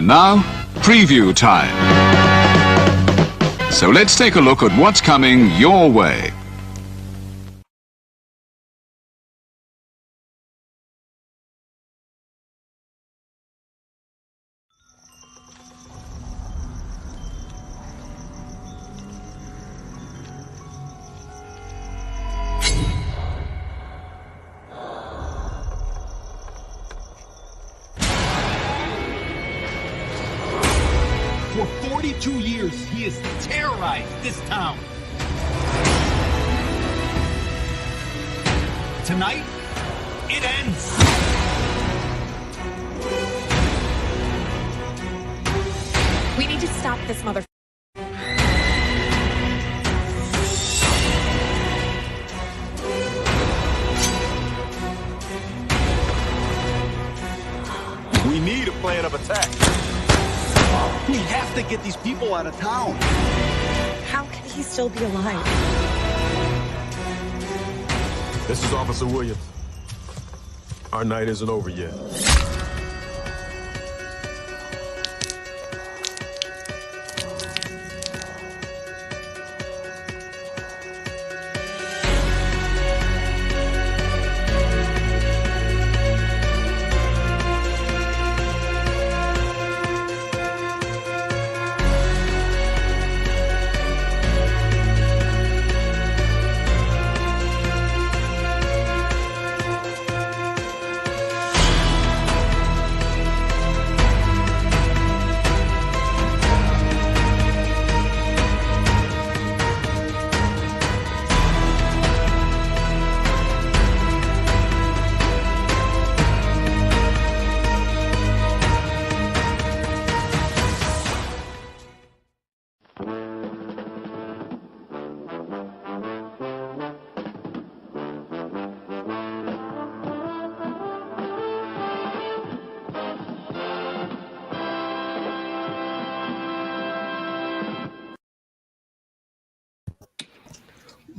now, preview time. So let's take a look at what's coming your way. For 42 years, he has terrorized this town. Tonight, it ends. We need to stop this mother. We need a plan of attack. We have to get these people out of town. How can he still be alive? This is Officer Williams. Our night isn't over yet.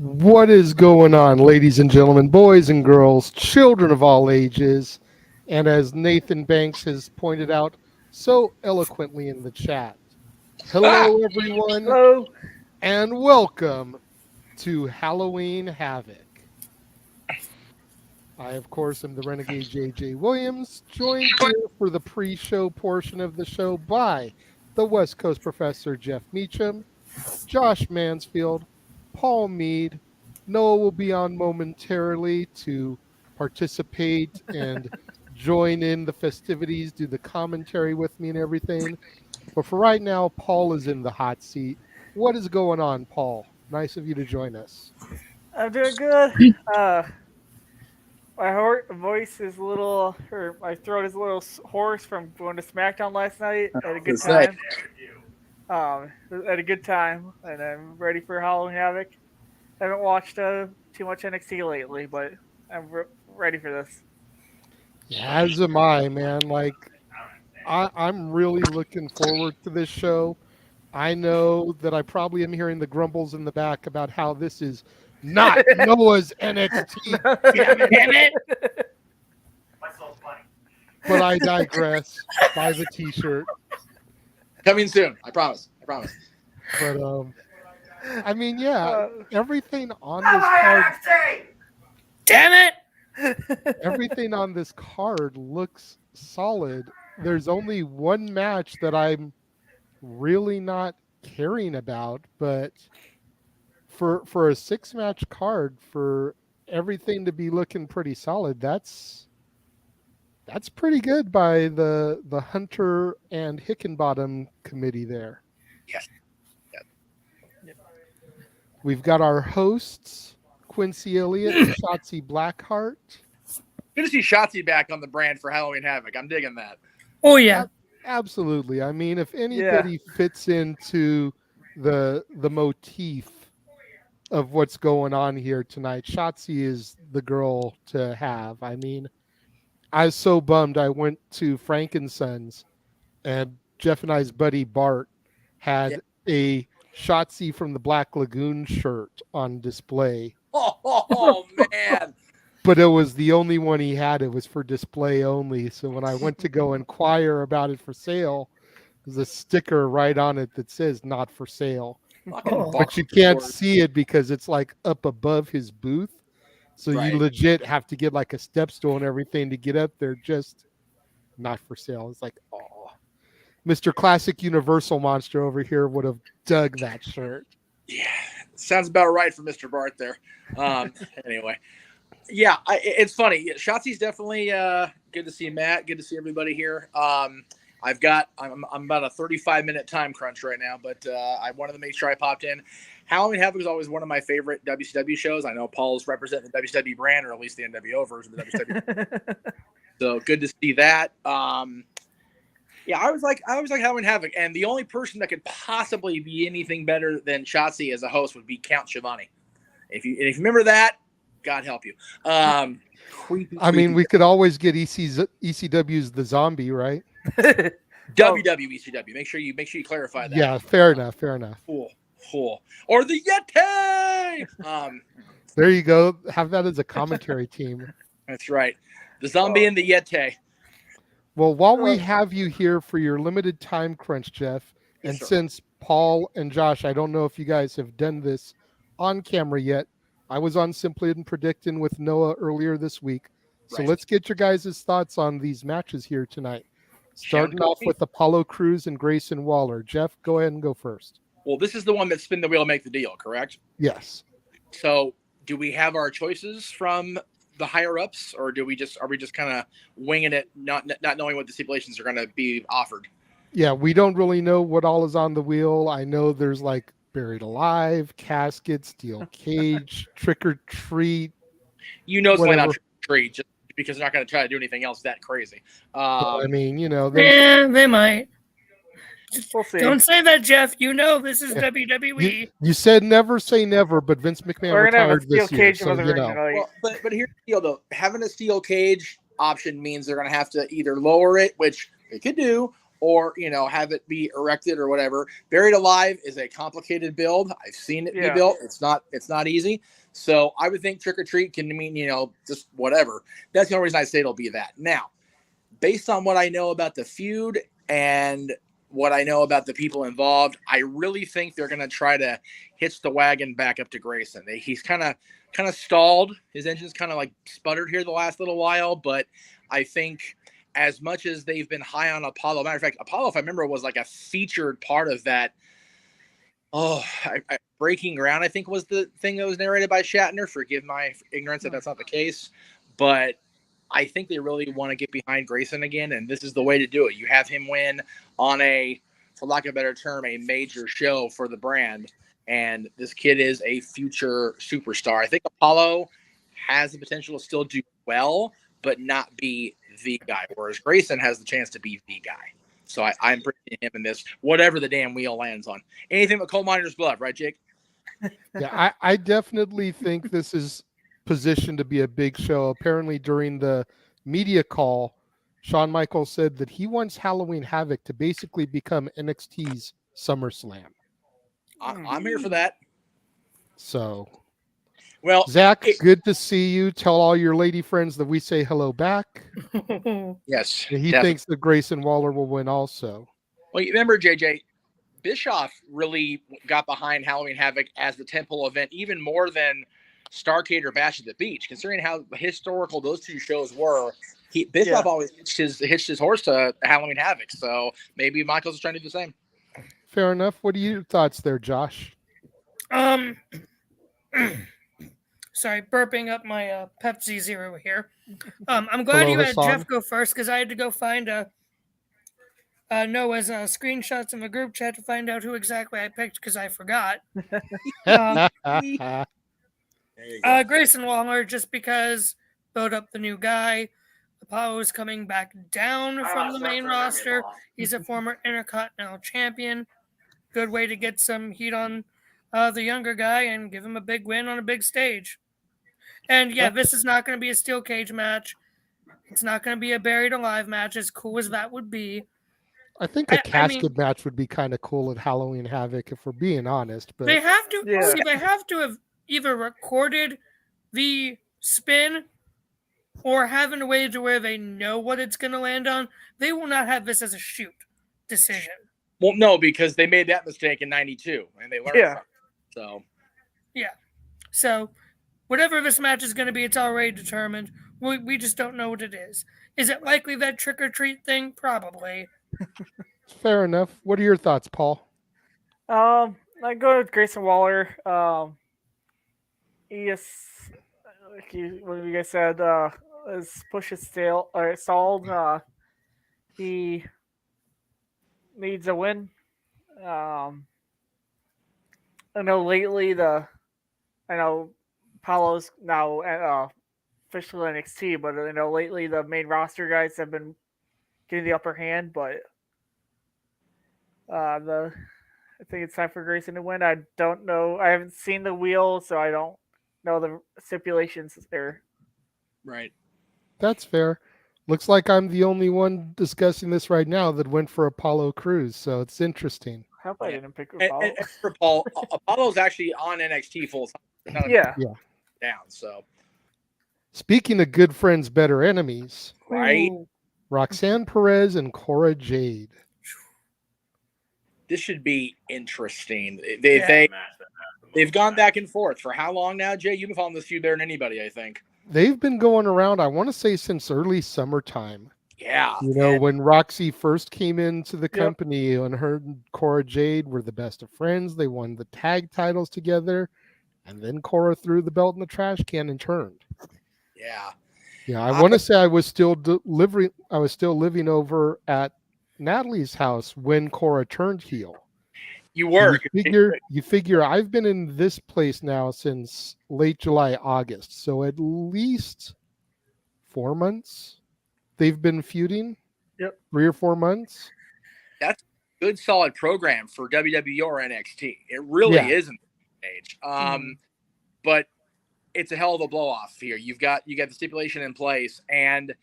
What is going on, ladies and gentlemen, boys and girls, children of all ages, and as Nathan Banks has pointed out so eloquently in the chat, hello everyone, Hello. and welcome to Halloween Havoc. I, of course, am the Renegade JJ Williams, joined here for the pre-show portion of the show by the West Coast Professor Jeff Meacham, Josh Mansfield, Paul Mead. Noah will be on momentarily to participate and join in the festivities, do the commentary with me and everything. But for right now, Paul is in the hot seat. What is going on, Paul? Nice of you to join us. I'm doing good. My voice is a little, or my throat is a little hoarse from going to SmackDown last night. Had a good time. Had a good time, and I'm ready for Halloween Havoc. Haven't watched too much NXT lately, but I'm ready for this. Yeah, as am I, man. Like, I'm really looking forward to this show. I know that I probably am hearing the grumbles in the back about how this is not Noah's NXT. Damn it! But I digress. Buy the T-shirt. Coming soon. I promise. But I mean, yeah, everything on this card. Damn it! Everything on this card looks solid. There's only one match that I'm really not caring about, but for a 6-match card, for everything to be looking pretty solid, that's pretty good by the Hunter and Hickenbottom committee there. Yes. We've got our hosts, Quincy Elliott and Shotzi Blackheart. Good to see Shotzi back on the brand for Halloween Havoc. I'm digging that. Oh yeah, absolutely. I mean, if anybody fits into the motif of what's going on here tonight, Shotzi is the girl to have. I mean, I was so bummed. I went to Frankensons, and Jeff and I's buddy Bart had a Shotzi from the Black Lagoon shirt on display. Oh man. But it was the only one he had. It was for display only. So when I went to go inquire about it for sale, There's a sticker right on it that says "Not for sale," Fucking but you can't barcode. see it because it's like up above his booth. So Right. you legit have to get like a step stool and everything to get up there. Just not for sale. It's like, oh, Mr. Classic Universal Monster over here would have dug that shirt. Yeah, sounds about right for Mr. Bart there. Anyway, yeah, it's funny. Yeah, Shotzi's definitely good to see Matt. Good to see everybody here. I'm about a 35-minute time crunch right now, but I wanted to make sure I popped in. Halloween Havoc is always one of my favorite WCW shows. I know Paul's representing the WCW brand, or at least the NWO version of the WCW. So good to see that. Yeah, I always like Halloween Havoc, and the only person that could possibly be anything better than Shotzi as a host would be Count Schiavone. If you remember that, God help you. Creepy. We could always get ECW's The Zombie, right? WWECW. Make sure you clarify that. Yeah, fair enough. Cool. Or the Yeti. There you go. Have that as a commentary team. That's right. The Zombie and the Yeti. Well, while we have you here for your limited time crunch, Jeff, and Yes, sir. since Paul and Josh, I don't know if you guys have done this on camera yet. I was on Simply and Predicting with Noah earlier this week. So Right. let's get your guys' thoughts on these matches here tonight. Starting Shall we? off with Apollo Crews and Grayson Waller. Jeff, go ahead and go first. Well, this is the one that spin the wheel, make the deal, correct? Yes. So, do we have our choices from the higher ups, or are we just kind of winging it, not knowing what the stipulations are going to be offered? Yeah, we don't really know what all is on the wheel. I know there's like Buried Alive, Casket, Steel Cage, Trick or Treat. You know, it's Whatever. not Trick or Treat, just because they're not going to try to do anything else that crazy. They might. We'll see. Don't say that, Jeff. You know this is WWE. You said never say never, but Vince McMahon We're gonna have a retired steel this year, cage so of the you ring know. tonight. Well, but here's the deal, though. Having a steel cage option means they're going to have to either lower it, which they could do, or have it be erected or whatever. Buried Alive is a complicated build. I've seen it be built. It's not easy. So I would think Trick or Treat can mean just whatever. That's the only reason I say it'll be that. Now, based on what I know about the feud and what I know about the people involved, I really think they're going to try to hitch the wagon back up to Grayson. He's kind of stalled. His engine's kind of like sputtered here the last little while, but I think as much as they've been high on Apollo, matter of fact, Apollo, if I remember, was like a featured part of that. Breaking Ground, I think, was the thing that was narrated by Shatner. Forgive my ignorance if that's not the case, but I think they really want to get behind Grayson again, and this is the way to do it. You have him win on for lack of a better term, a major show for the brand, and this kid is a future superstar. I think Apollo has the potential to still do well, but not be the guy, whereas Grayson has the chance to be the guy. So I'm bringing him in this, whatever the damn wheel lands on. Anything with coal miner's blood, right, Jake? Yeah, I definitely think this is positioned to be a big show. Apparently, during the media call, Shawn Michaels said that he wants Halloween Havoc to basically become NXT's SummerSlam. I'm here for that. So, well, Zach, good to see you. Tell all your lady friends that we say hello back. Yes. And he definitely thinks that Grayson Waller will win also. Well, you remember, JJ, Bischoff really got behind Halloween Havoc as the tentpole event, even more than Starrcade or Bash at the Beach, considering how historical those two shows were. Bischoff always hitched his horse to Halloween Havoc, so maybe Michaels is trying to do the same. Fair enough. What are your thoughts there, Josh? Sorry, burping up my Pepsi Zero here. I'm glad you had Jeff go first because I had to go find Noah's screenshots in the group chat to find out who exactly I picked because I forgot. Grayson Waller, just because build up the new guy. Apollo is coming back down from the main roster. He's a former Intercontinental Champion. Good way to get some heat on the younger guy and give him a big win on a big stage. And this is not going to be a steel cage match. It's not going to be a Buried Alive match, as cool as that would be. I think a casket match would be kind of cool at Halloween Havoc, if we're being honest. But they have to they have to have either recorded the spin or having a way to where they know what it's going to land on. They will not have this as a shoot decision. Well, no, because they made that mistake in '92 and they learned Yeah. from it. So Yeah. So, whatever this match is going to be, it's already determined. We just don't know what it is. Is it likely that trick or treat thing? Probably. Fair enough. What are your thoughts, Paul? I go with Grayson Waller. He is, like what you guys said, his push is stalled. He needs a win. I know Paulo's now officially NXT, but I know lately the main roster guys have been getting the upper hand. But I think it's time for Grayson to win. I don't know. I haven't seen the wheel, so I don't know the stipulations there. right. That's fair. Looks like I'm the only one discussing this right now that went for Apollo Crews, so it's interesting. I hope I didn't pick Apollo. And for Paul, Apollo's actually on NXT full time. Yeah. Down. So speaking of good friends, better enemies, right? Roxanne Perez and Cora Jade. This should be interesting. They've gone back and forth for how long now, Jay? You've been following this feud better than anybody, I think. They've been going around, I want to say, since early summertime. Yeah. You know, when Roxy first came into the company, and her and Cora Jade were the best of friends. They won the tag titles together. And then Cora threw the belt in the trash can and turned. Yeah. Yeah, I want to say I was still living over at Natalie's house when Cora turned heel. You were. You figure I've been in this place now since late July, August. So at least 4 months they've been feuding. Yep. 3 or 4 months. That's a good solid program for WWE or NXT. It really isn't age. But it's a hell of a blow off here. You got the stipulation in place, and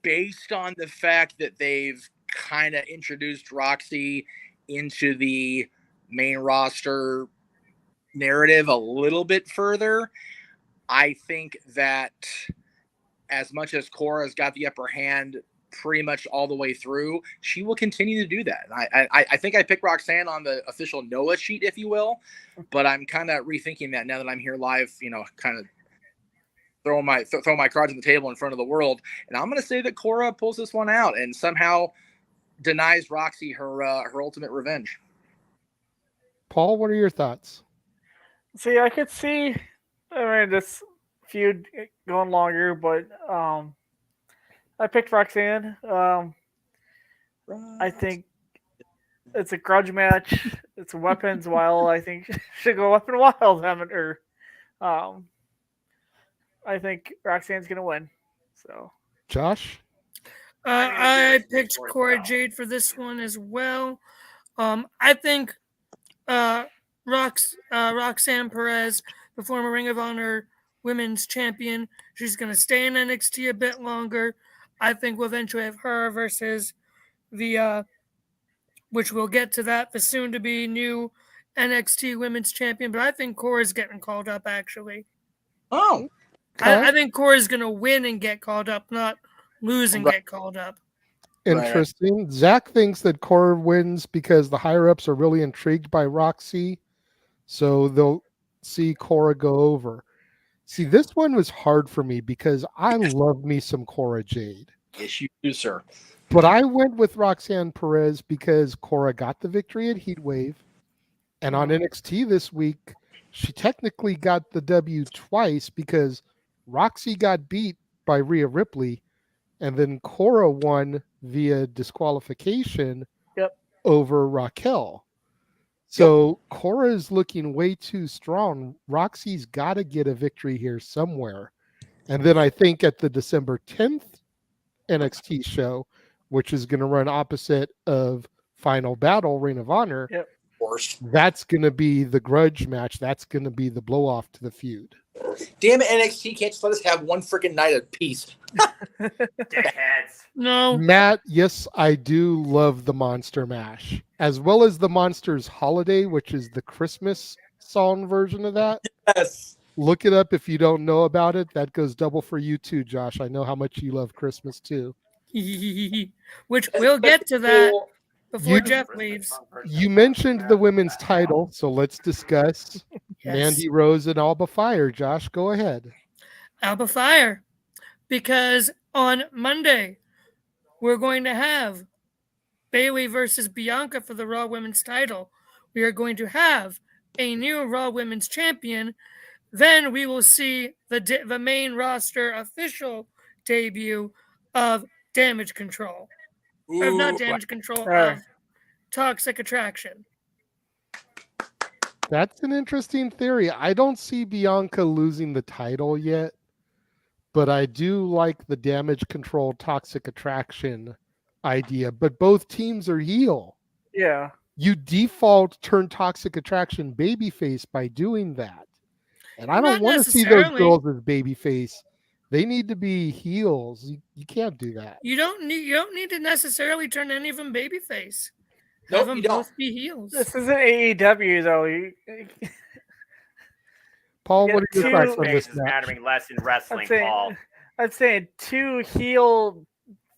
based on the fact that they've kind of introduced Roxy into the main roster narrative a little bit further, I think that as much as Cora's got the upper hand pretty much all the way through, she will continue to do that. I think I picked Roxanne on the official Noah sheet, if you will, but I'm kind of rethinking that now that I'm here live, kind of throw my cards on the table in front of the world. And I'm going to say that Cora pulls this one out and somehow denies Roxy her ultimate revenge. Paul, what are your thoughts? See, I could see, this feud going longer, but I picked Roxanne. I think it's a grudge match. It's weapons wild. I think should go weapon wild. I think Roxanne's gonna win. So, Josh, I picked Cora Jade for this one as well. I think Roxanne Perez, the former Ring of Honor Women's Champion, she's gonna stay in NXT a bit longer. I think we'll eventually have her versus the, which we'll get to that, the soon-to-be new NXT Women's Champion. But I think Cora's getting called up, actually. Oh. Okay. I think Cora's going to win and get called up, not lose and get called up. Interesting. Right. Zach thinks that Cora wins because the higher-ups are really intrigued by Roxy, so they'll see Cora go over. See, this one was hard for me because I love me some Cora Jade. Yes, you do, sir. But I went with Roxanne Perez because Cora got the victory at Heatwave. And on NXT this week, she technically got the W twice because Roxy got beat by Rhea Ripley. And then Cora won via disqualification over Raquel. So Cora is looking way too strong. Roxy's got to get a victory here somewhere. And then I think at the December 10th NXT show, which is going to run opposite of Final Battle, Ring of Honor, of course, that's going to be the grudge match. That's going to be the blow off to the feud. Damn it, NXT can't just let us have one freaking night of peace. No. Matt, yes, I do love the Monster Mash, as well as the Monsters Holiday, which is the Christmas song version of that. Yes. Look it up if you don't know about it. That goes double for you too, Josh. I know how much you love Christmas too. Which we'll get to that. before Jeff leaves. You mentioned the women's title, so let's discuss Yes. Mandy Rose and Alba Fire. Josh, go ahead. Alba Fire. Because on Monday, we're going to have Bayley versus Bianca for the Raw Women's title. We are going to have a new Raw Women's champion. Then we will see the main roster official debut of Damage Control. Or not Damage Control, of Toxic Attraction. That's an interesting theory. I don't see Bianca losing the title yet, but I do like the Damage Control Toxic Attraction idea. But both teams are heel. Yeah. You default turn Toxic Attraction babyface by doing that. And I don't want to see those girls as babyface. They need to be heels. You can't do that. You don't need to necessarily turn any of them babyface. Nope, Have them you don't. both be heels. This isn't AEW though. Paul, what are your thoughts on this is match? mattering less in wrestling, Paul. I'm saying two heel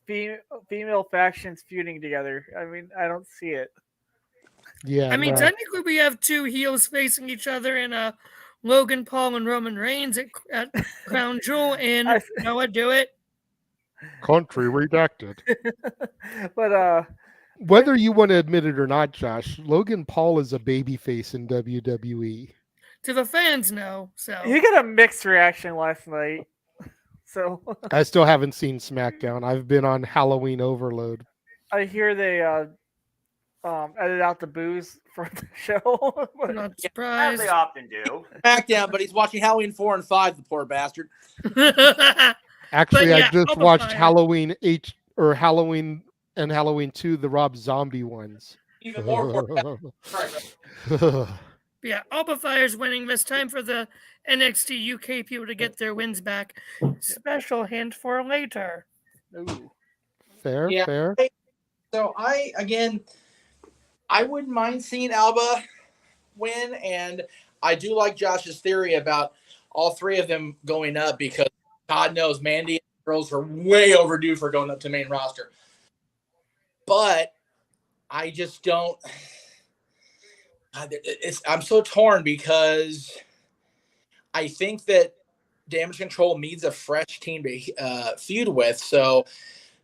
female factions feuding together. I mean, I don't see it. Yeah. I mean, technically, we have two heels facing each other in Logan Paul and Roman Reigns at Crown Jewel in Noah Do It. Country redacted. But whether you want to admit it or not, Josh, Logan Paul is a babyface in WWE. To the fans, no. So he got a mixed reaction last night. So I still haven't seen SmackDown. I've been on Halloween overload. I hear they edit out the booze for the show. Not surprised. As they often do. SmackDown, but he's watching Halloween 4 and 5, the poor bastard. Actually, yeah, I just watched Halloween and Halloween 2, the Rob Zombie ones. Even more. Yeah, Alba Fire's winning this time for the NXT UK people to get their wins back. Special hint for later. Ooh. Fair. So I wouldn't mind seeing Alba win, and I do like Josh's theory about all three of them going up because God knows Mandy and the girls are way overdue for going up to main roster. But I just don't. I'm so torn because I think that Damage Control needs a fresh team to feud with. So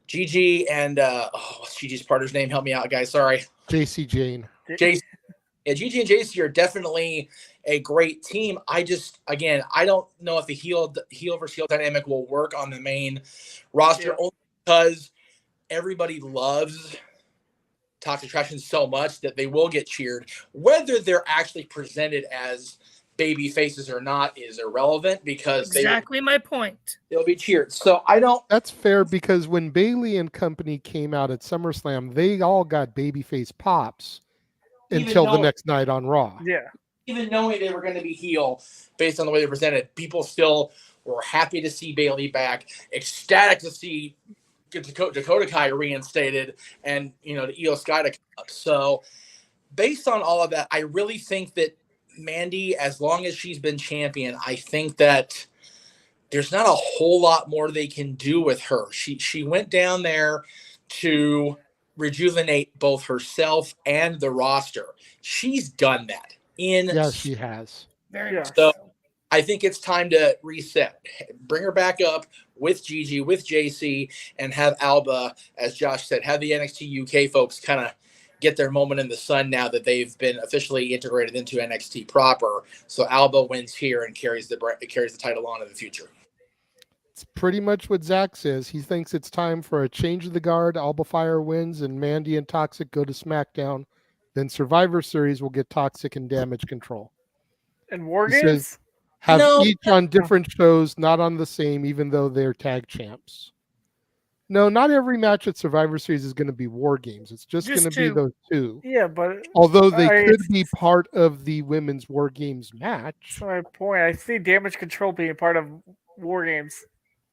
Gigi and what's Gigi's partner's name? Help me out, guys. Sorry. JC Jane. Gigi and JC are definitely a great team. I don't know if the heel versus heel dynamic will work on the main roster only because everybody loves Toxic Attraction so much that they will get cheered. Whether they're actually presented as baby faces or not is irrelevant because my point. They'll be cheered. So I don't. That's fair because when Bayley and company came out at SummerSlam, they all got babyface pops until the next night on Raw. Yeah. Even knowing they were going to be heel based on the way they presented, people still were happy to see Bayley back, ecstatic to see Dakota Kai reinstated, and the Io Sky to come up. So based on all of that, I really think that Mandy, as long as she's been champion, I think that there's not a whole lot more they can do with her. She went down there to rejuvenate both herself and the roster. She's done that. Yes, she has. Very much. So I think it's time to reset. Bring her back up with Gigi, with JC, and have Alba, as Josh said, have the NXT UK folks kind of get their moment in the sun now that they've been officially integrated into NXT proper. So Alba wins here and carries the title on in the future. It's pretty much what Zach says. He thinks it's time for a change of the guard. Alba Fire wins, and Mandy and Toxic go to SmackDown. Then Survivor Series will get Toxic and Damage Control. And War Games? Have each on different shows, not on the same, even though they're tag champs. No, not every match at Survivor Series is going to be War Games. It's just going to be those two. Yeah, but although they could be part of the women's War Games match. That's my point. I see Damage Control being part of War Games.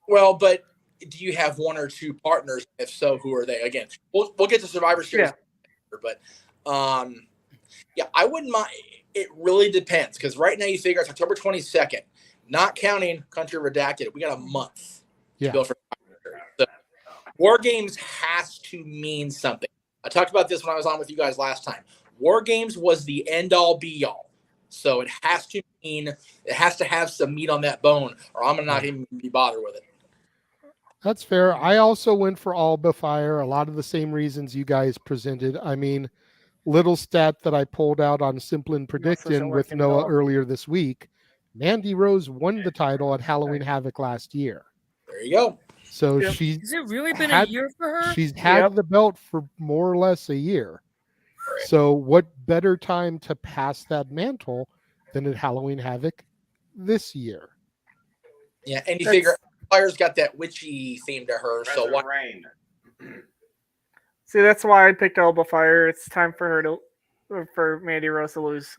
Well, but do you have one or two partners? If so, who are they? Again, we'll get to Survivor Series, but I wouldn't mind. It really depends because right now you figure it's October 22nd, not counting Country Redacted. We got a month to go for Survivor Series. So War Games has to mean something. I talked about this when I was on with you guys last time. War Games was the end-all, be-all. So it has to have some meat on that bone, or I'm not even be bothered with it. That's fair. I also went for Alba Fire. A lot of the same reasons you guys presented. I mean, little stat that I pulled out on Simplin Predictin with Noah earlier this week. Mandy Rose won the title at Halloween Havoc last year. There you go. So Has it really been a year for her? She's had the belt for more or less a year. Right. So what better time to pass that mantle than at Halloween Havoc this year? Yeah, and you figure Fire's got that witchy theme to her. So what? See, that's why I picked Alba Fire. It's time for Mandy Rose to lose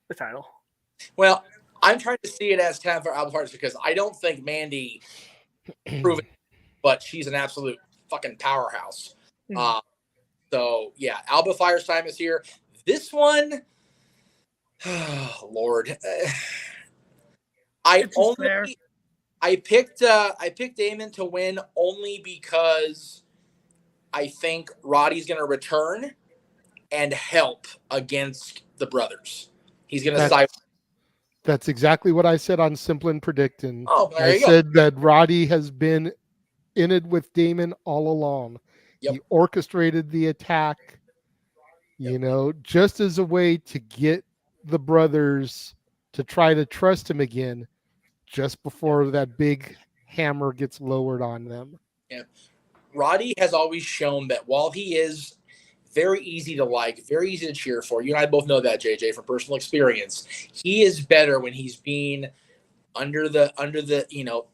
the title. Well, I'm trying to see it as time for Alba Fire because I don't think Mandy proven, but she's an absolute fucking powerhouse. So yeah, Alba Fire's time is here. This one, oh, Lord, I picked Damon to win only because I think Roddy's going to return and help against the brothers. He's going to side. That's exactly what I said on Simplin Predictin. Oh, I said that Roddy has been in it with Damon all along. Yep. He orchestrated the attack, you know, just as a way to get the brothers to try to trust him again just before that big hammer gets lowered on them. Yeah. Roddy has always shown that while he is very easy to like, very easy to cheer for, you and I both know that, JJ, from personal experience, he is better when he's being under the you know,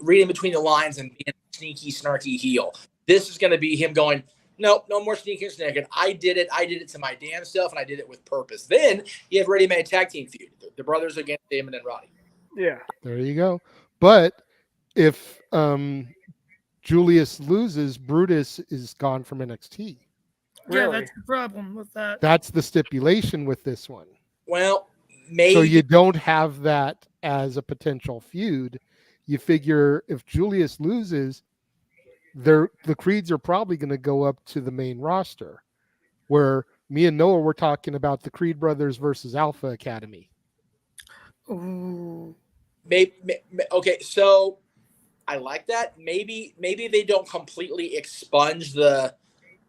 reading between the lines and being a sneaky, snarky heel. This is going to be him going, nope, no more sneaking and snacking. I did it to my damn self, and I did it with purpose. Then you have ready-made tag team feud. The brothers against Damon and Roddy. Yeah. There you go. But if Julius loses, Brutus is gone from NXT. Yeah, that's the problem with that. That's the stipulation with this one. Well, maybe. So you don't have that as a potential feud. You figure if Julius loses, the Creeds are probably going to go up to the main roster, where me and Noah were talking about the Creed brothers versus Alpha Academy. Ooh. Maybe, okay, so I like that. Maybe they don't completely expunge the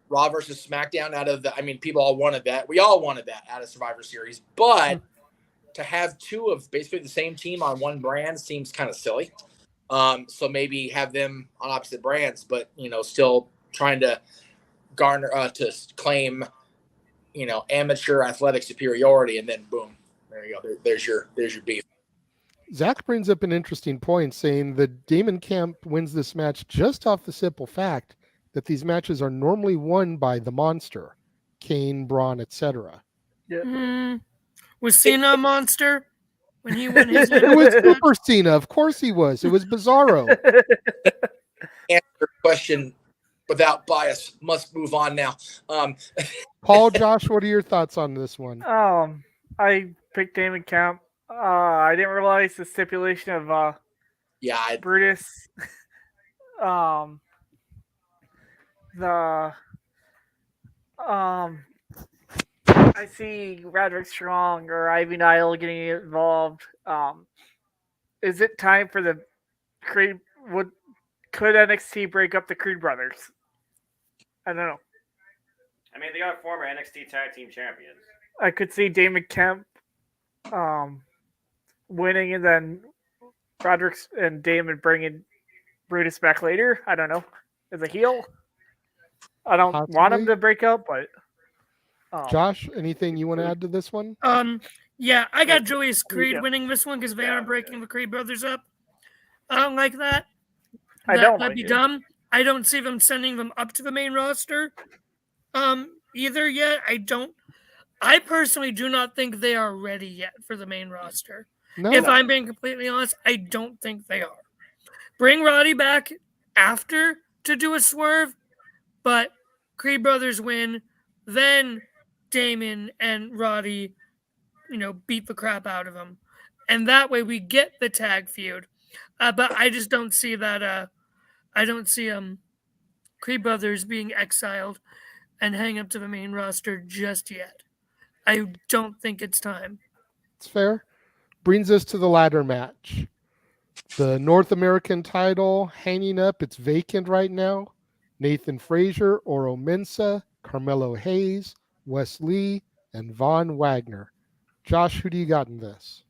Raw versus SmackDown out of the. I mean, people all wanted that. We all wanted that out of Survivor Series, but to have two of basically the same team on one brand seems kind of silly. So maybe have them on opposite brands, but you know, still trying to garner to claim, you know, amateur athletic superiority, and then boom, there you go. There's your beef. Zach brings up an interesting point, saying that Damon Camp wins this match just off the simple fact that these matches are normally won by the monster, Kane, Braun, etc. Yeah. Was Cena a monster when he won his? It was Super Cena, of course he was. It was Bizarro. Answer question without bias. Must move on now. Paul, Josh, what are your thoughts on this one? I picked Damon Camp. I didn't realize the stipulation of Brutus. I see Roderick Strong or Ivy Nile getting involved. Is it time for the Creed? Could NXT break up the Creed brothers? I don't know. I mean, they got former NXT tag team champions. I could see Damon Kemp winning, and then Roderick and Damon bringing Brutus back later. I don't know. As a heel, I don't want him to break up, but Josh, anything you want to add to this one? Yeah, I got Julius Creed winning this one because they aren't breaking the Creed brothers up. I don't like that. That'd be dumb. I don't see them sending them up to the main roster either yet. I personally do not think they are ready yet for the main roster. No. If I'm being completely honest, I don't think they are. Bring Roddy back after to do a swerve, but Creed brothers win, then Damon and Roddy, beat the crap out of them. And that way we get the tag feud. But I just don't see that. I don't see Creed brothers being exiled. and hang up to the main roster just yet. I don't think it's time. It's fair. Brings us to the ladder match. The North American title hanging up. It's vacant right now. Nathan Frazier, Oro Mensah, Carmelo Hayes, Wes Lee, and Von Wagner. Josh, who do you got in this?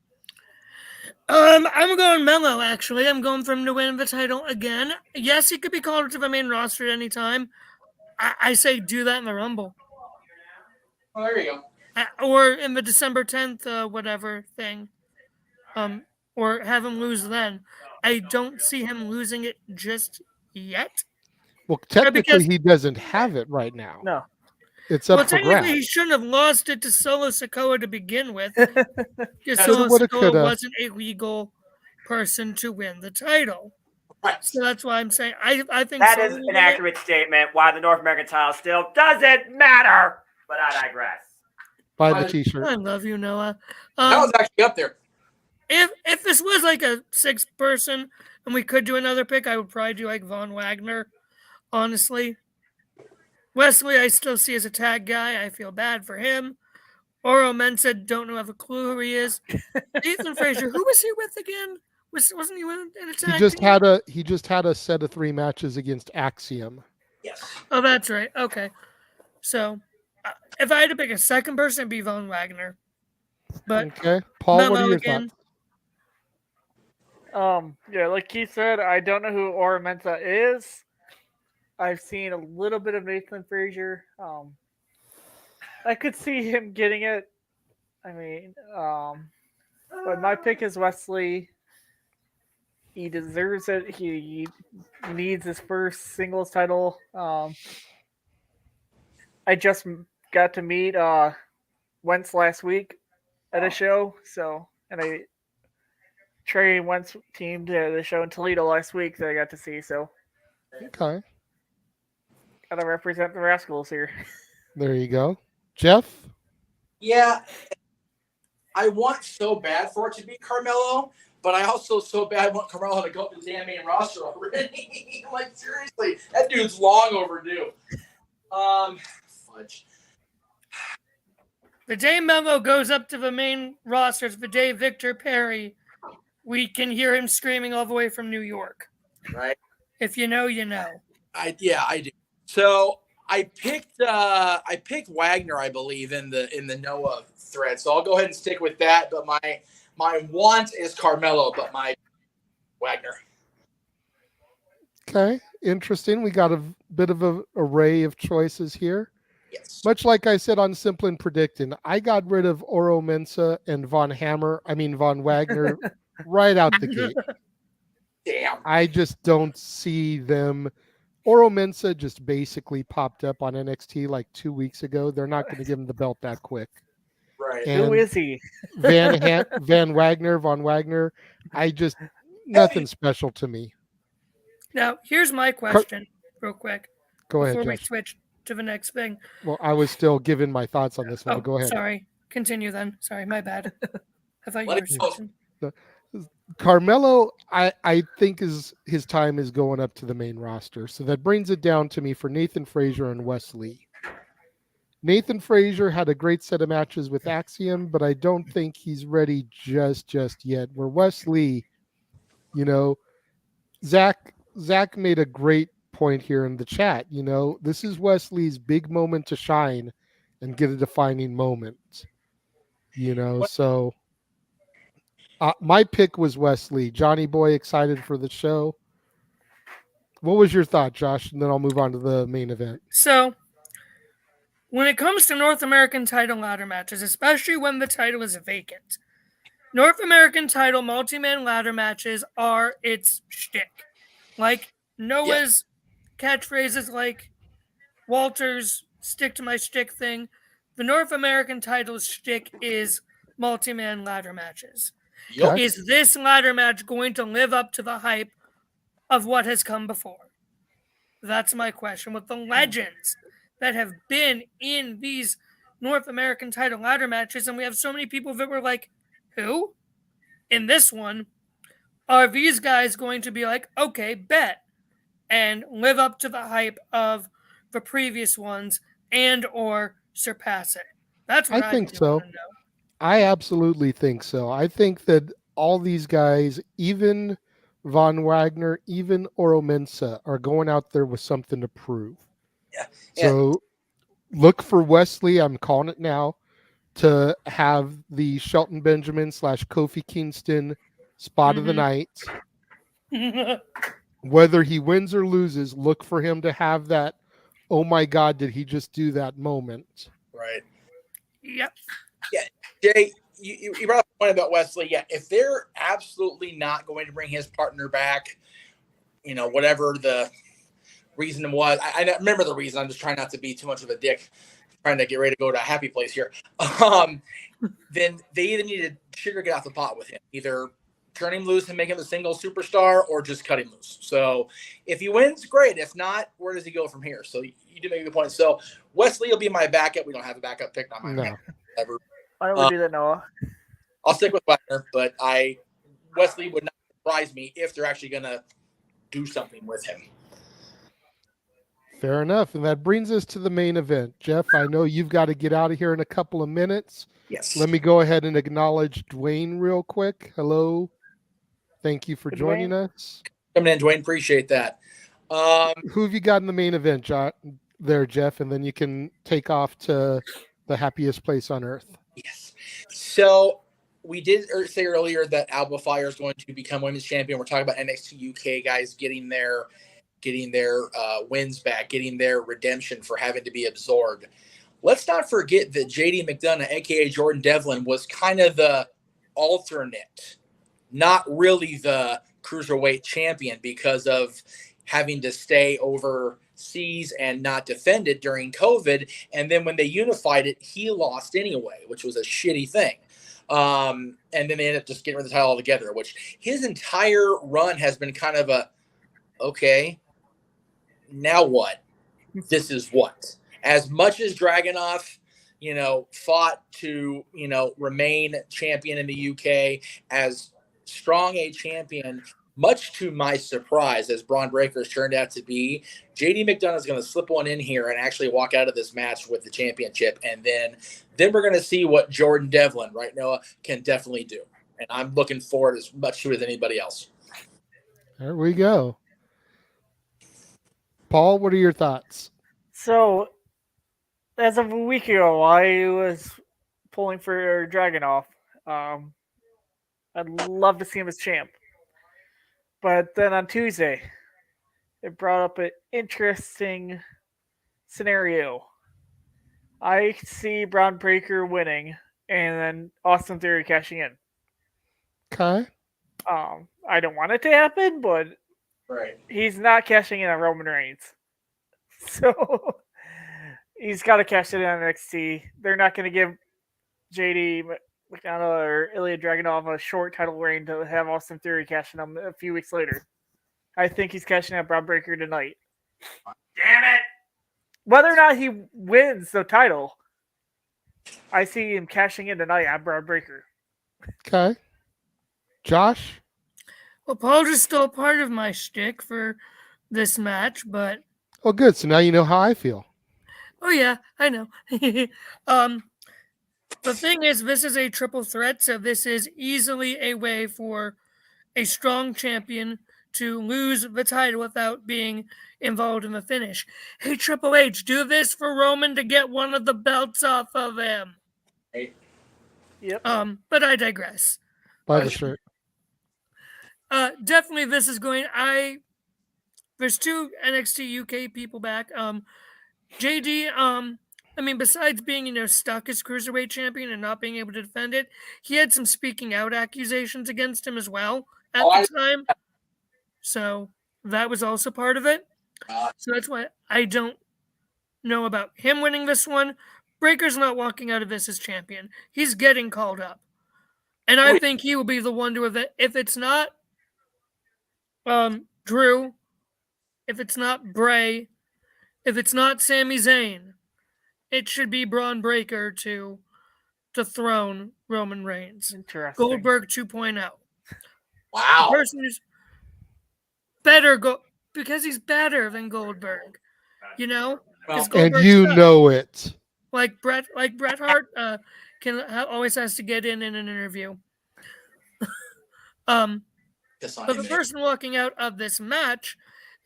I'm going Mello, actually. I'm going for him to win the title again. Yes, he could be called up to the main roster at any time. I say do that in the Rumble. Oh, there you go. Or in the December 10th, whatever thing. Or have him lose then. I don't see him losing it just yet. Well, technically, he doesn't have it right now. No. It's up for technically, grabs. he shouldn't have lost it to Solo Sikoa to begin with. Because Coulda, Solo woulda, Sikoa coulda. wasn't a legal person to win the title. Right. So that's why I'm saying I think That Solo is will an win accurate statement. Why the North American title still doesn't matter. But I digress. Buy the T-shirt. I love you, Noah. That was actually up there. If this was like a 6-person and we could do another pick, I would probably do like Von Wagner. Honestly, Wesley, I still see as a tag guy. I feel bad for him. Oro Mensah, don't know, have a clue who he is. Nathan Frazier, who was he with again? Wasn't he in a tag? He just had a set of 3 matches against Axiom. Yes. Oh, that's right. Okay, so if I had to pick a second person, it'd be Von Wagner. But okay, Paul, what Memo are your again. thoughts? Yeah, like Keith said, I don't know who Oro Mensah is. I've seen a little bit of Nathan Frazier. I could see him getting it. I mean, but my pick is Wesley. He deserves it. He needs his first singles title. I just got to meet Wentz last week at a show, and I trained Wentz team to the show in Toledo last week that I got to see. So, okay, gotta represent the Rascals here. There you go, Jeff. Yeah, I want so bad for it to be Carmelo, but I also so bad want Carmelo to go up to the damn main roster already. Like, seriously, that dude's long overdue. Fudge. The day Memo goes up to the main roster, the day Victor Perry, we can hear him screaming all the way from New York. Right. If you know, you know. I do. So I picked Wagner, I believe, in the Noah thread. So I'll go ahead and stick with that. But my want is Carmelo, but my Wagner. Okay, interesting. We got a bit of an array of choices here. Yes. Much like I said on Simple and Predicting, I got rid of Oro Mensah and Von Wagner right out the gate. Damn. I just don't see them. Oro Mensah just basically popped up on NXT like 2 weeks ago. They're not going to give him the belt that quick. Right. And Who is he? Von Wagner, nothing special to me. Now, here's my question, real quick. Go ahead, before we Josh. switch to the next thing. Well, I was still giving my thoughts on this one. Oh, Go ahead. Sorry. Continue then. Sorry, my bad. I thought you were switching. Carmelo, I think his time is going up to the main roster. So that brings it down to me for Nathan Frazier and Wes Lee. Nathan Frazier had a great set of matches with Axiom, but I don't think he's ready just yet. Where Wes Lee, Zach made a great point here in the chat. This is Wes Lee's big moment to shine and get a defining moment. So my pick was Wes Lee. Johnny Boy, excited for the show. What was your thought, Josh? And then I'll move on to the main event. So, when it comes to North American title ladder matches, especially when the title is vacant, North American title multi-man ladder matches are its shtick. Like Noah's catchphrases, like Walter's stick to my shtick thing. The North American title's shtick is multi-man ladder matches. Yep. Is this ladder match going to live up to the hype of what has come before? That's my question. With the legends that have been in these North American title ladder matches, and we have so many people that were like, who? In this one, are these guys going to be like, okay, bet, and live up to the hype of the previous ones and or surpass it? That's what I I think really so. want to know. I absolutely think so. I think that all these guys, even Von Wagner, even Oro Mensah, are going out there with something to prove. Yeah. So look for Wesley, I'm calling it now, to have the Shelton Benjamin / Kofi Kingston spot of the night. Whether he wins or loses, look for him to have that, oh my God, did he just do that moment? Right. Yep. Yeah. Jay, you brought up a point about Wesley. Yeah. If they're absolutely not going to bring his partner back, whatever the reason was, I remember the reason. I'm just trying not to be too much of a dick, trying to get ready to go to a happy place here. Then they either need to sugar get off the pot with him, either turn him loose and make him a single superstar, or just cut him loose. So if he wins, great. If not, where does he go from here? So you do make a good point. So Wesley will be my backup. We don't have a backup pick, not my No. ever. Why don't we do that, Noah? I'll stick with Wagner, but Wesley would not surprise me if they're actually going to do something with him. Fair enough. And that brings us to the main event. Jeff, I know you've got to get out of here in a couple of minutes. Yes. Let me go ahead and acknowledge Dwayne real quick. Hello. Thank you for joining us. Coming in, Dwayne. Appreciate that. Who have you got in the main event, there, Jeff? And then you can take off to the happiest place on earth. Yes. So we did say earlier that Alba Fire is going to become women's champion. We're talking about NXT UK guys getting their wins back, getting their redemption for having to be absorbed. Let's not forget that JD McDonough, aka Jordan Devlin, was kind of the alternate, not really the cruiserweight champion, because of having to stay overseas and not defend it during COVID. And then when they unified it, he lost anyway, which was a shitty thing. And then they ended up just getting rid of the title altogether, which his entire run has been kind of a, okay, now what? This is what? As much as Dragunov, fought to, remain champion in the UK, as strong a champion, much to my surprise, as Braun Breaker's turned out to be, JD McDonough is going to slip one in here and actually walk out of this match with the championship. And then we're going to see what Jordan Devlin, right, Noah, can definitely do. And I'm looking forward as much to it as anybody else. There we go. Paul, what are your thoughts? So, as of a week ago, I was pulling for Dragunov. I'd love to see him as champ. But then on Tuesday, it brought up an interesting scenario. I see Braun Breaker winning, and then Austin Theory cashing in. Okay. I don't want it to happen, but he's not cashing in on Roman Reigns. So he's got to cash it in on NXT. They're not going to give JD McDonough or Ilya Dragunov a short title reign to have Austin Theory cashing them a few weeks later. I think he's cashing out Braun Breaker tonight. Damn it! Whether or not he wins the title, I see him cashing in tonight on Braun Breaker. Okay. Josh? Well, Paul just stole part of my shtick for this match, but... Oh, good. So now you know how I feel. Oh, yeah, I know. The thing is, this is a triple threat, so this is easily a way for a strong champion to lose the title without being involved in the finish. Hey, Triple H, do this for Roman to get one of the belts off of him. Yep. But I digress. Buy the shirt. Definitely this is going... There's two NXT UK people back. JD, besides being, stuck as Cruiserweight champion and not being able to defend it, he had some speaking out accusations against him as well at the time. So that was also part of it. So that's why I don't know about him winning this one. Breaker's not walking out of this as champion. He's getting called up. And I think he will be the one to event. If it's not Drew, if it's not Bray, if it's not Sami Zayn, it should be Braun Breaker to dethrone Roman Reigns. Interesting. Goldberg 2.0. Wow. The person who's better because he's better than Goldberg. Is And Goldberg you stuck? know it. Like Bret Hart always has to get in an interview. But the person walking out of this match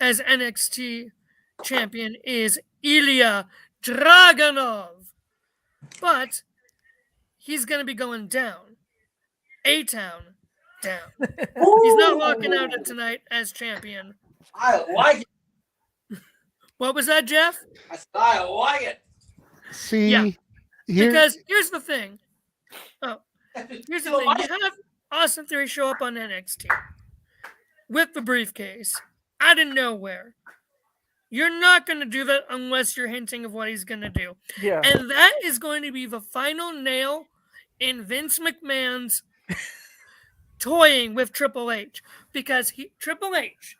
as NXT champion is Ilya Dragunov. But he's going to be going down. A-Town down. He's not walking out of tonight as champion. I like it. What was that, Jeff? I said, I like it. See, Yeah. here, Because here's the thing. Here's the thing. You have Austin Theory show up on NXT with the briefcase out of nowhere. You're not going to do that unless you're hinting of what he's going to do. Yeah. And that is going to be the final nail in Vince McMahon's toying with Triple H. Because Triple H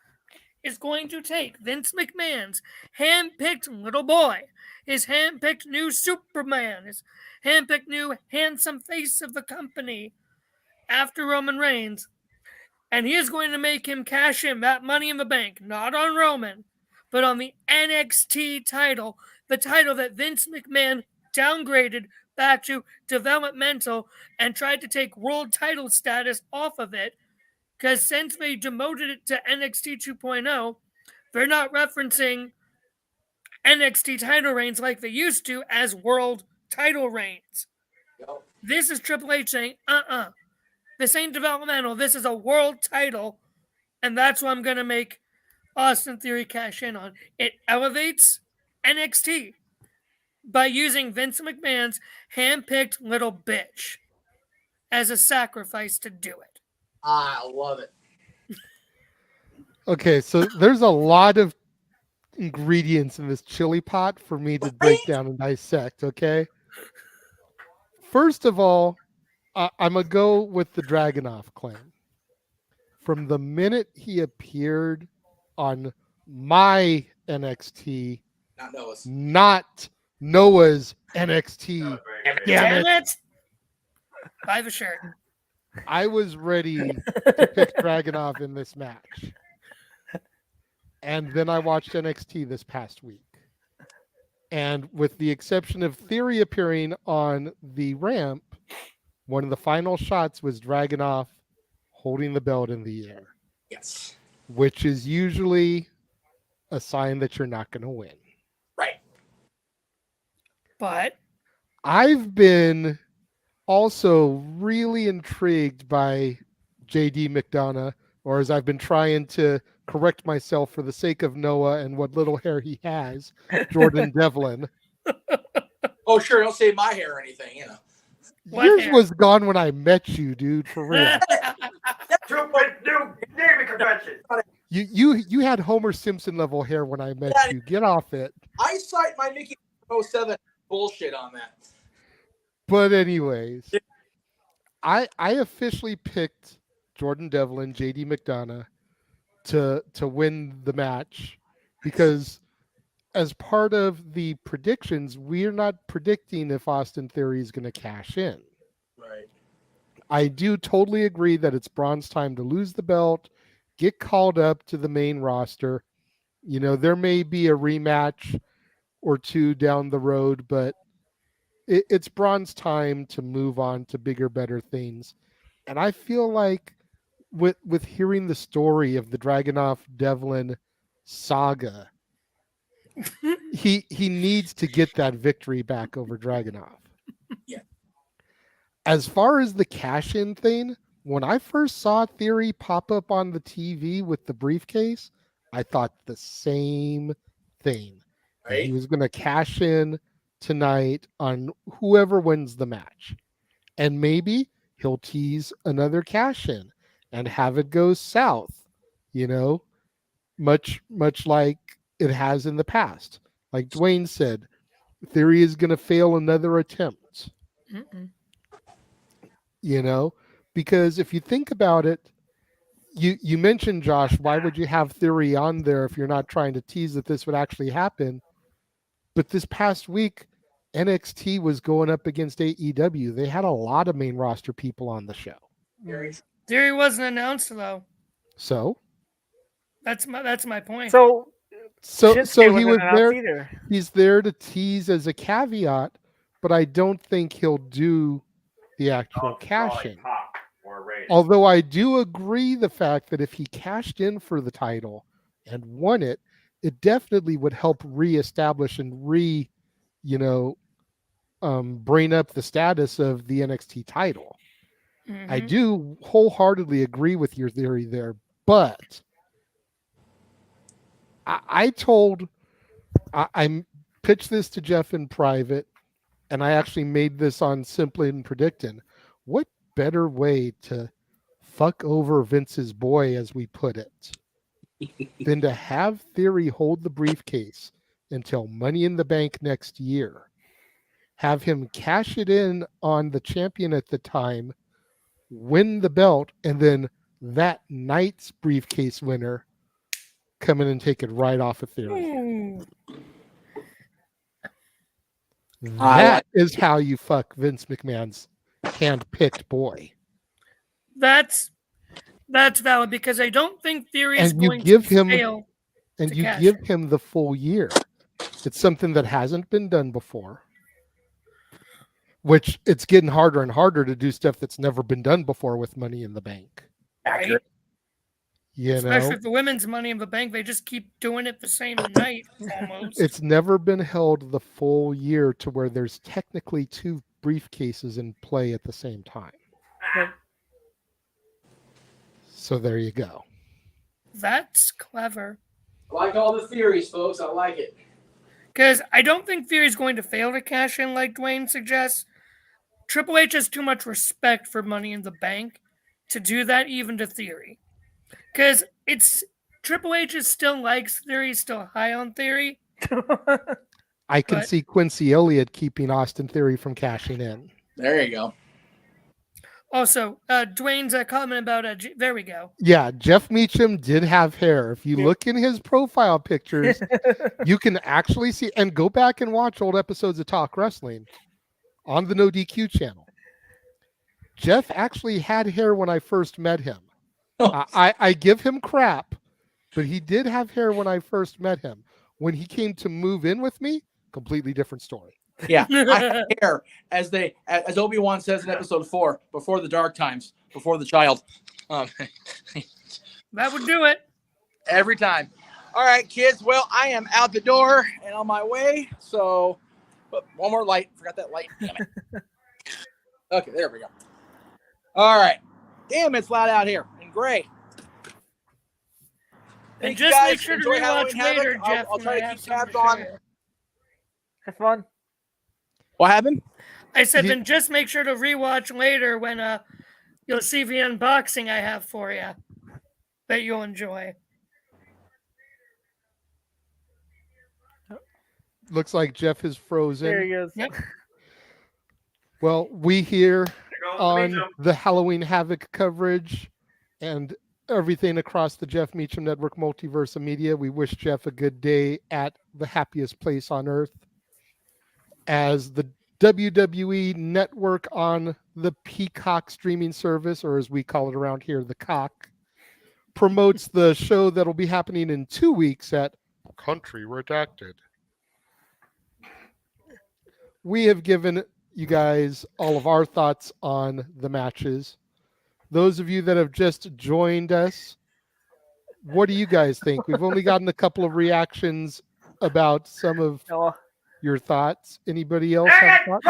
is going to take Vince McMahon's hand-picked little boy, his hand-picked new Superman, his hand-picked new handsome face of the company after Roman Reigns, and he is going to make him cash in that Money in the Bank, not on Roman, but on the NXT title, the title that Vince McMahon downgraded back to developmental and tried to take world title status off of it, because since they demoted it to NXT 2.0, they're not referencing NXT title reigns like they used to as world title reigns. Yep. This is Triple H saying, this ain't developmental. This is a world title, and that's what I'm going to make Austin Theory cash in on. It elevates NXT by using Vince McMahon's hand-picked little bitch as a sacrifice to do it. I love it. okay, so there's a lot of ingredients in this chili pot for me to break down and dissect, okay? First of all, I'm going to go with the Dragunov claim. From the minute he appeared on my NXT, not Noah's NXT, damn it. Buy the shirt. I was ready to pick Dragunov in this match. And then I watched NXT this past week. And with the exception of Theory appearing on the ramp, one of the final shots was Dragunov holding the belt in the air. Yes. Which is usually a sign that you're not going to win. Right. But I've been also really intrigued by JD McDonough, or as I've been trying to correct myself for the sake of Noah and what little hair he has, Jordan Devlin. Oh, sure. Don't say my hair or anything, you know. Yours was gone when I met you, dude, for real. New naming convention. You had Homer Simpson level hair when I met you. Get off it. I cite my Mickey 07 bullshit on that. But anyways, I officially picked Jordan Devlin, JD McDonough to win the match because as part of the predictions, we're not predicting if Austin Theory is going to cash in. Right. I do totally agree that it's Braun's time to lose the belt, get called up to the main roster. You know, there may be a rematch or two down the road, but it's Braun's time to move on to bigger, better things. And I feel like with hearing the story of the Dragunov Devlin saga, he needs to get that victory back over Dragunov. Yeah. As far as the cash-in thing, when I first saw Theory pop up on the TV with the briefcase, I thought the same thing. Right. He was going to cash in tonight on whoever wins the match. And maybe he'll tease another cash-in and have it go south, you know, much like it has in the past. Like Dwayne said, Theory is going to fail another attempt. You know, because if you think about it, you mentioned, Josh, why would you have Theory on there if you're not trying to tease that this would actually happen? But this past week, NXT was going up against AEW. They had a lot of main roster people on the show. Theory wasn't announced though. So that's my point. So So Shinsuke he wasn't was announced there. either. He's there to tease as a caveat, but I don't think he'll do the actual cash-in. Although I do agree the fact that if he cashed in for the title and won it, it definitely would help reestablish and bring up the status of the NXT title. I do wholeheartedly agree with your theory there, but I pitched this to Jeff in private, and I actually made this on Simply and Predicting. What better way to fuck over Vince's boy, as we put it, than to have Theory hold the briefcase until Money in the Bank next year, have him cash it in on the champion at the time, win the belt, and then that night's briefcase winner come in and take it right off of Theory. That is how you fuck Vince McMahon's hand-picked boy. That's valid, because I don't think Theory is And you going give to him fail. and to you cash give in. him the full year. It's something that hasn't been done before. Which it's getting harder and harder to do stuff that's never been done before with Money in the Bank. Right? Especially know, for women's Money in the Bank, they just keep doing it the same night almost. it's never been held the full year to where there's technically two briefcases in play at the same time. So there you go. That's clever. I like all the theories, folks. I like it. Because I don't think Theory's going to fail to cash in like Dwayne suggests. Triple H has too much respect for Money in the Bank to do that even to Theory. Because Triple H is still likes Theory, still high on Theory. I can see Quincy Elliott keeping Austin Theory from cashing in. There you go. Also, Dwayne's comment about there we go. Yeah, Jeff Meacham did have hair. If you look in his profile pictures, you can actually see, and go back and watch old episodes of Talk Wrestling on the No DQ channel. Jeff actually had hair when I first met him. I give him crap, but he did have hair when I first met him. When he came to move in with me, completely different story. Yeah, I have hair, as Obi-Wan says in episode 4, before the dark times, before the child. That would do it. Every time. All right, kids. Well, I am out the door and on my way. So, but one more light. Forgot that light. Damn it. Okay, there we go. All right. Damn, it's loud out here in gray. And just make sure to rewatch later, Jeff. I'll try to keep tabs on. Have fun. What happened? I said, then just make sure to rewatch later when you'll see the unboxing I have for you that you'll enjoy. Looks like Jeff is frozen. There he is. Yep. Well, we here on the Halloween Havoc coverage and everything across the Jeff Meacham Network Multiverse of Media, we wish Jeff a good day at the happiest place on earth. As the WWE Network on the Peacock streaming service, or as we call it around here, the Cock, promotes the show that'll be happening in 2 weeks at Country Redacted. We have given you guys all of our thoughts on the matches. Those of you that have just joined us, what do you guys think? We've only gotten a couple of reactions about some of your thoughts. Anybody else have thoughts?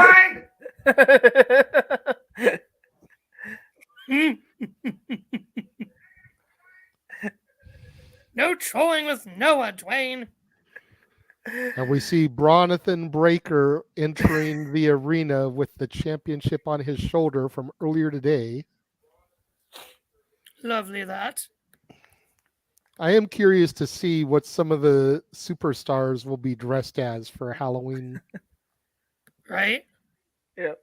No trolling with Noah, Dwayne. And we see Bronathan Breaker entering the arena with the championship on his shoulder from earlier today. Lovely that. I am curious to see what some of the superstars will be dressed as for Halloween. Right? Yep.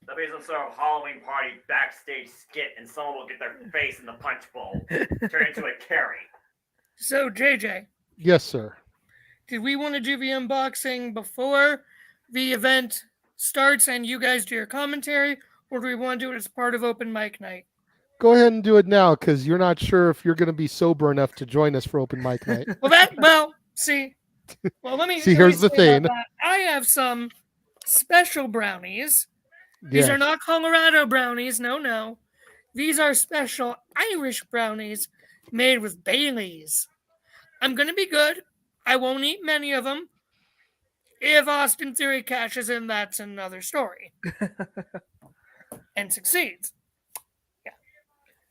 There'll be some sort of Halloween party backstage skit, and someone will get their face in the punch bowl, turn into a carry. So, JJ. Yes, sir. Did we want to do the unboxing before the event starts and you guys do your commentary, or do we want to do it as part of open mic night? Go ahead and do it now because you're not sure if you're going to be sober enough to join us for open mic night. See. Well, let me See, here's the thing. I have some special brownies. These are not Colorado brownies. No. These are special Irish brownies made with Baileys. I'm going to be good. I won't eat many of them. If Austin Theory cashes in, that's another story. And succeeds. Yeah.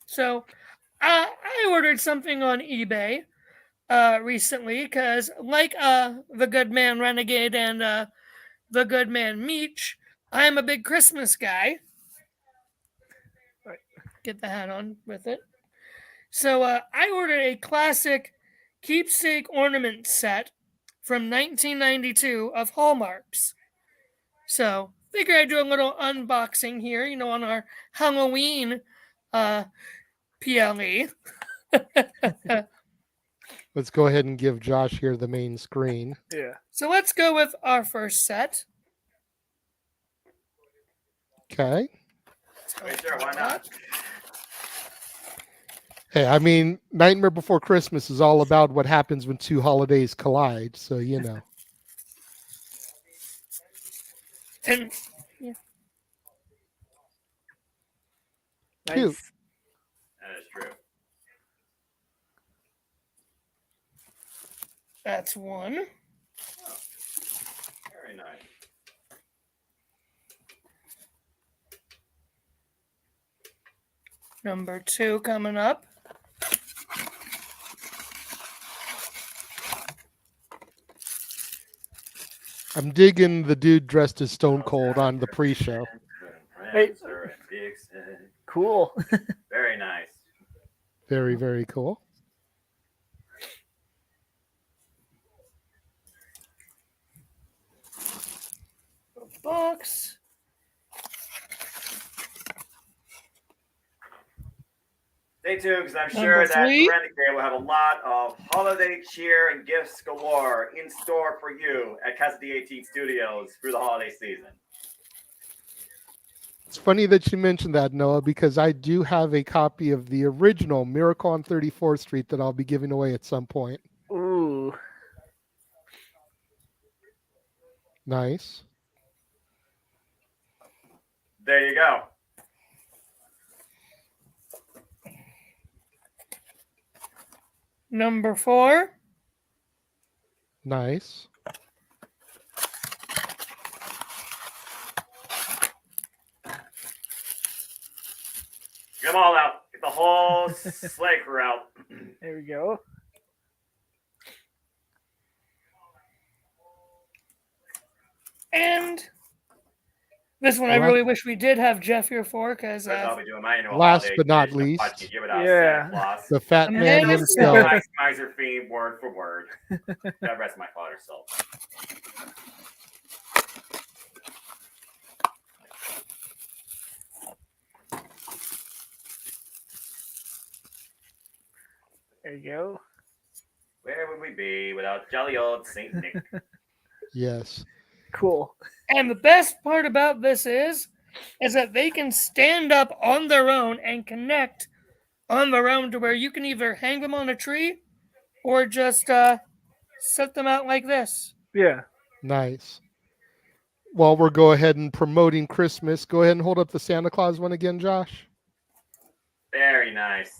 So, I ordered something on eBay recently because, like the good man Renegade and the good man Meech, I am a big Christmas guy. Get the hat on with it. So I ordered a classic keepsake ornament set from 1992 of Hallmarks. So figure I'd do a little unboxing here, on our Halloween PLE. Let's go ahead and give Josh here the main screen. Yeah. So let's go with our first set. Okay. Sure, why not? Hey, I mean, Nightmare Before Christmas is all about what happens when two holidays collide. So, And, yeah. Cute. Nice. That is true. That's one. Oh, very nice. Number 2 coming up. I'm digging the dude dressed as Stone Cold on the pre-show. Hey. Cool. Very nice. Very, very cool. Box. Stay tuned because I'm sure that Renegade will have a lot of holiday cheer and gifts galore in store for you at Casa D18 Studios through the holiday season. It's funny that you mentioned that, Noah, because I do have a copy of the original Miracle on 34th Street that I'll be giving away at some point. Ooh. Nice. There you go. Number 4. Nice. Get them all out. Get the whole sleigh crew out. There we go. And this one I really wish we did have Jeff here for, because last but not least, the fat man himself. Kaiser theme word for word. God rest my father's soul. There you go. Where would we be without jolly old Saint Nick? Yes. Cool. And the best part about this is that they can stand up on their own and connect on their own to where you can either hang them on a tree or just set them out like this. Yeah. Nice. While we're go ahead and promoting Christmas, go ahead and hold up the Santa Claus one again, Josh. Very nice.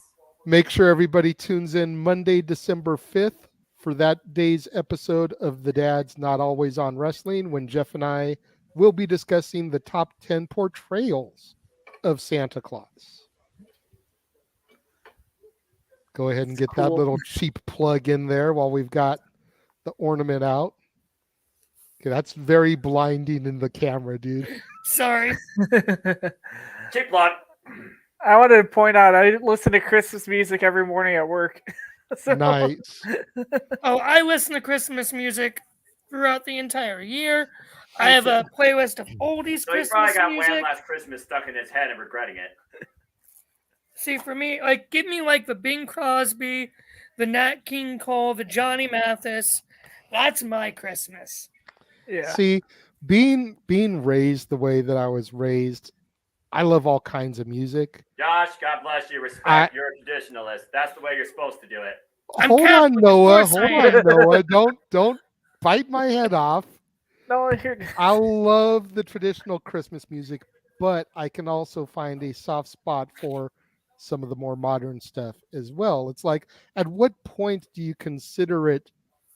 Make sure everybody tunes in Monday, December 5th for that day's episode of The Dad's Not Always on Wrestling, when Jeff and I will be discussing the top 10 portrayals of Santa Claus. Go ahead and get that little cheap plug in there while we've got the ornament out. Okay, that's very blinding in the camera, dude. Sorry. Cheap plug. I wanted to point out I listen to Christmas music every morning at work. So. Nice. Oh, I listen to Christmas music throughout the entire year. I have a playlist of oldies so Christmas he probably got music. Wham! Last Christmas stuck in his head and regretting it. See, for me, give me the Bing Crosby, the Nat King Cole, the Johnny Mathis. That's my Christmas. Yeah. See, being raised the way that I was raised, I love all kinds of music. Josh, God bless you. Respect. You're a traditionalist. That's the way you're supposed to do it. Hold on, Noah. Hold on, Noah. Don't bite my head off. No, I love the traditional Christmas music, but I can also find a soft spot for some of the more modern stuff as well. It's like, at what point do you consider it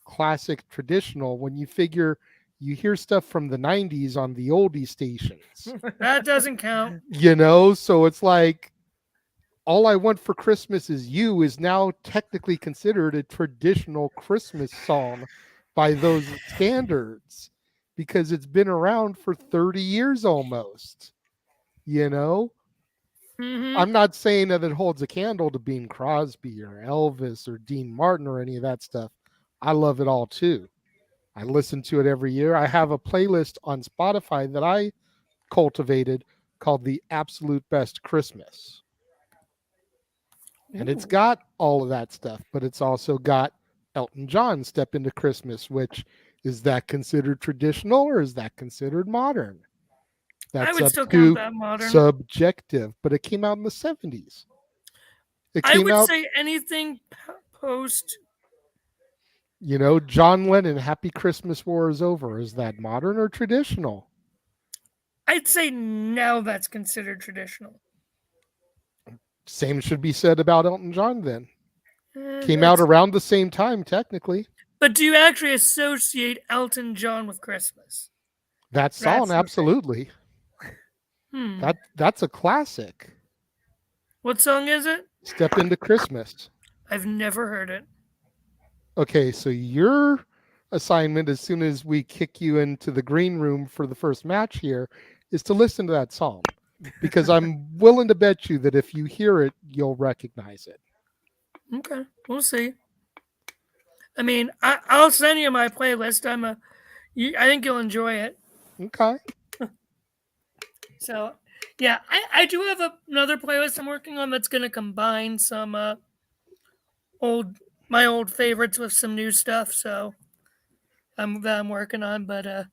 classic traditional when you figure you hear stuff from the 90s on the oldie stations? That doesn't count. So it's like, All I Want for Christmas Is You is now technically considered a traditional Christmas song by those standards because it's been around for 30 years almost. Mm-hmm. I'm not saying that it holds a candle to Bing Crosby or Elvis or Dean Martin or any of that stuff. I love it all too. I listen to it every year. I have a playlist on Spotify that I cultivated called The Absolute Best Christmas. And it's got all of that stuff, but it's also got Elton John Step Into Christmas, which is that considered traditional or is that considered modern? That's I would up still to count that modern. subjective, but it came out in the 70s. I would say anything post. John Lennon, Happy Christmas, War is Over. Is that modern or traditional? I'd say now that's considered traditional. Same should be said about Elton John then. Came out around the same time, technically. But do you actually associate Elton John with Christmas? That song, absolutely. That's a classic. What song is it? Step Into Christmas. I've never heard it. Okay, so your assignment, as soon as we kick you into the green room for the first match here, is to listen to that song. Because I'm willing to bet you that if you hear it, you'll recognize it. Okay, we'll see. I mean, I'll send you my playlist. I think you'll enjoy it. Okay. So, yeah, I do have another playlist I'm working on that's going to combine some my old favorites with some new stuff. So, I'm working on, but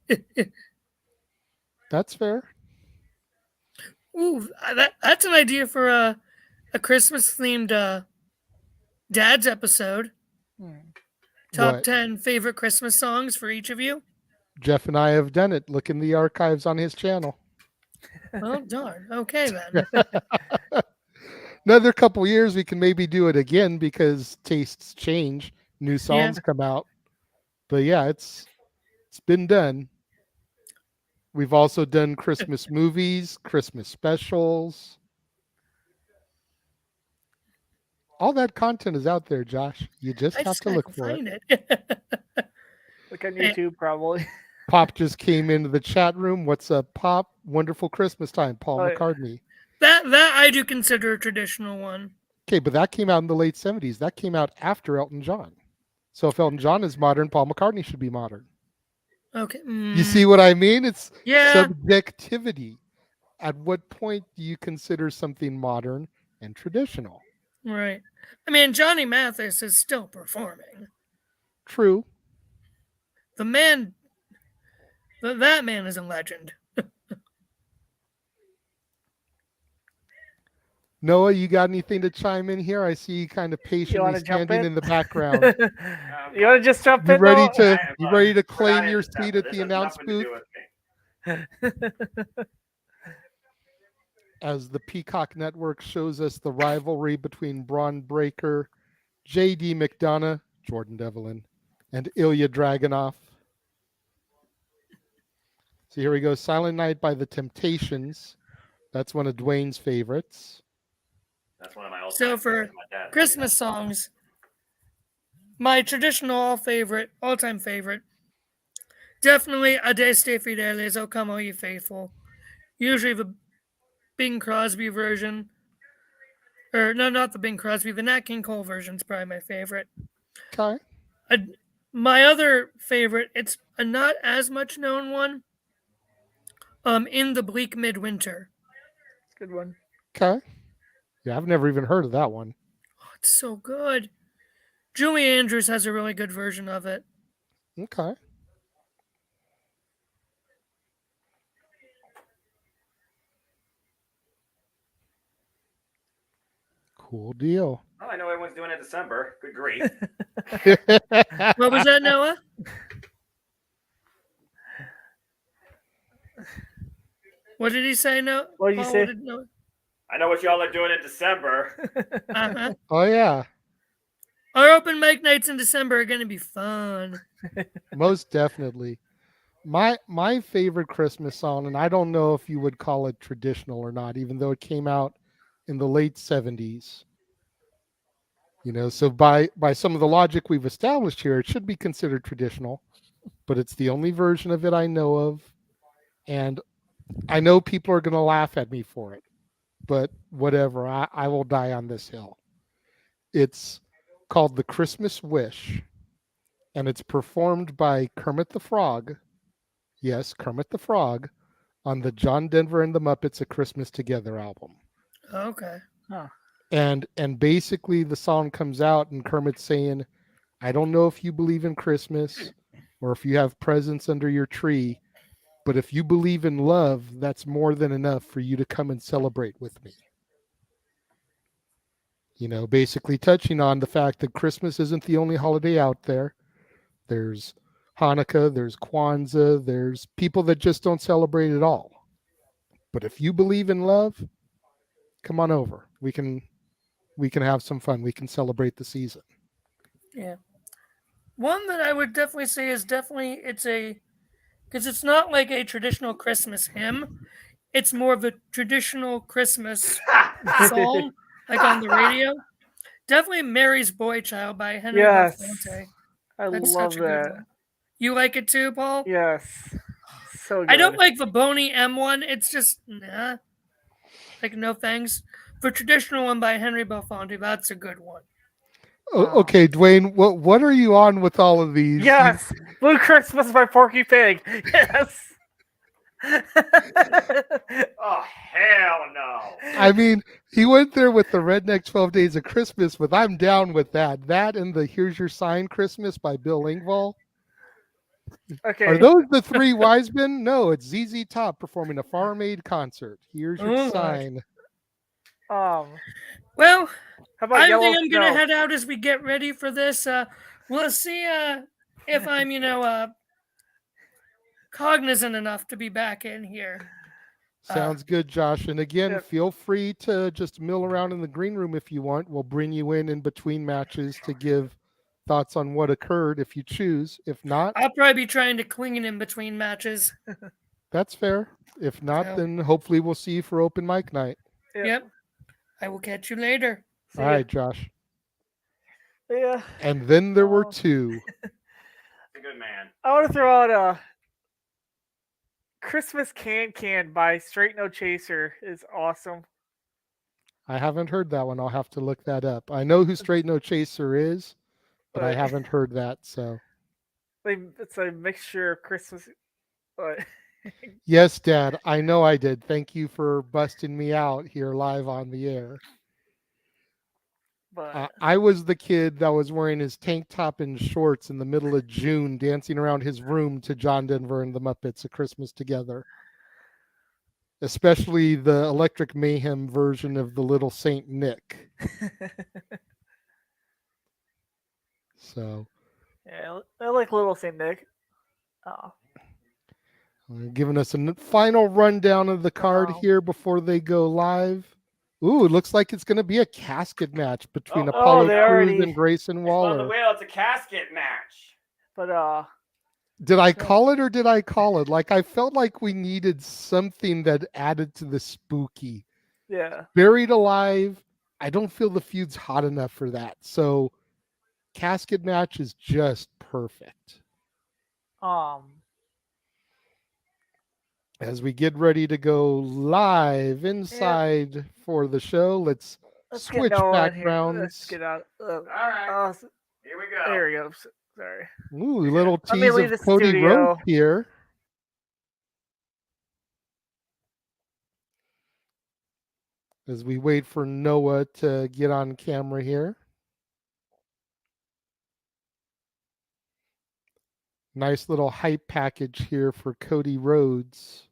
that's fair. Ooh, that's an idea for a Christmas themed Dad's episode. Top 10 favorite Christmas songs for each of you. Jeff and I have done it. Look in the archives on his channel. Well, darn. Okay, then. Another couple years, we can maybe do it again because tastes change. New songs come out. But yeah, it's been done. We've also done Christmas movies, Christmas specials. All that content is out there, Josh. You just have to look for it. Look on YouTube, probably. Pop just came into the chat room. What's up, Pop? Wonderful Christmas time, Paul McCartney. That I do consider a traditional one. Okay, but that came out in the late 70s. That came out after Elton John. So if Elton John is modern, Paul McCartney should be modern. Okay. You see what I mean? It's Yeah. subjectivity. At what point do you consider something modern and traditional? Right. I mean, Johnny Mathis is still performing. True. The man, that man is a legend. Noah, you got anything to chime in here? I see you kind of patiently standing in the background. You want to just jump you in? Ready you ready to claim your seat at the announce booth? As the Peacock Network shows us the rivalry between Braun Breaker, J.D. McDonough, Jordan Devlin, and Ilya Dragunov. So here we go. Silent Night by the Temptations. That's one of Dwayne's favorites. That's one of my So for Christmas songs, my traditional all-time favorite, definitely Adeste Fideles, O Come All Ye Faithful. Usually the Bing Crosby version. Or, no, not the Bing Crosby. The Nat King Cole version is probably my favorite. Okay. My other favorite, it's a not as much known one, In the Bleak Midwinter. Good one. Okay. Yeah, I've never even heard of that one. Oh, it's so good. Julie Andrews has a really good version of it. Okay. Cool deal. Oh, I know everyone's doing it in December. Good grief. What was that, Noah? What did he say? No. What did you say? I know what y'all are doing in December. Uh-huh. Oh yeah, Our open mic nights in December are going to be fun. most definitely. My favorite Christmas song, and I don't know if you would call it traditional or not, even though it came out in the late 70s. So by some of the logic we've established here, it should be considered traditional, but it's the only version of it I know of, and I know people are going to laugh at me for it, but whatever. I will die on this hill. It's called The Christmas Wish, and it's performed by Kermit the Frog. Yes, Kermit the Frog, on the John Denver and the Muppets: A Christmas Together album. Okay. Huh. And basically the song comes out and Kermit's saying, I don't know if you believe in Christmas or if you have presents under your tree, but if you believe in love, that's more than enough for you to come and celebrate with me. Basically touching on the fact that Christmas isn't the only holiday out there. There's Hanukkah, there's Kwanzaa, there's people that just don't celebrate at all. But if you believe in love, come on over. We can have some fun. We can celebrate the season. Yeah. One that I would definitely say is because it's not like a traditional Christmas hymn. It's more of a traditional Christmas song, like on the radio. Definitely Mary's Boy Child by Henry Belafonte. That's love such a good that. one. You like it too, Paul? Yes. So good. I don't like the Boney M one. It's just, nah. Like, no thanks. The traditional one by Henry Belafonte, that's a good one. Okay, Dwayne, what are you on with all of these? Yes. Blue Christmas by Porky Pig. Yes. Oh, hell no. I mean, he went there with the Redneck 12 Days of Christmas, but I'm down with that. That and the Here's Your Sign Christmas by Bill Engvall. Okay. Are those the three wise men? No, it's ZZ Top performing a Farm Aid concert. Here's Your Sign. Well, how about I think I'm going to head out as we get ready for this. We'll see if I'm, cognizant enough to be back in here. Sounds good, Josh. And again, feel free to just mill around in the green room if you want. We'll bring you in between matches to give thoughts on what occurred if you choose. If not, I'll probably be trying to cling in between matches. That's fair. If not, then hopefully we'll see you for open mic night. Yep. I will catch you later. All right, Josh. Yeah. And then there were two. A good man. I want to throw out Christmas Can by Straight No Chaser is awesome. I haven't heard that one. I'll have to look that up. I know who Straight No Chaser is, but I haven't heard that. So it's a mixture of Christmas. Yes, Dad. I know I did. Thank you for busting me out here live on the air. But I was the kid that was wearing his tank top and shorts in the middle of June, dancing around his room to John Denver and the Muppets: A Christmas Together. Especially the Electric Mayhem version of the Little Saint Nick. So, yeah, I like Little Saint Nick. Oh. Giving us a final rundown of the card here before they go live. Ooh, it looks like it's going to be a casket match between Apollo Crews and Grayson Waller. On the wheel, it's a casket match. But did I call it or did I call it? Like, I felt like we needed something that added to the spooky. Yeah. Buried Alive, I don't feel the feud's hot enough for that. So, casket match is just perfect. As we get ready to go live inside for the show, let's switch backgrounds. Let's get out. All right. Here we go. There we go. Sorry. Ooh, little tease of Cody Rhodes here. As we wait for Noah to get on camera here. Nice little hype package here for Cody Rhodes.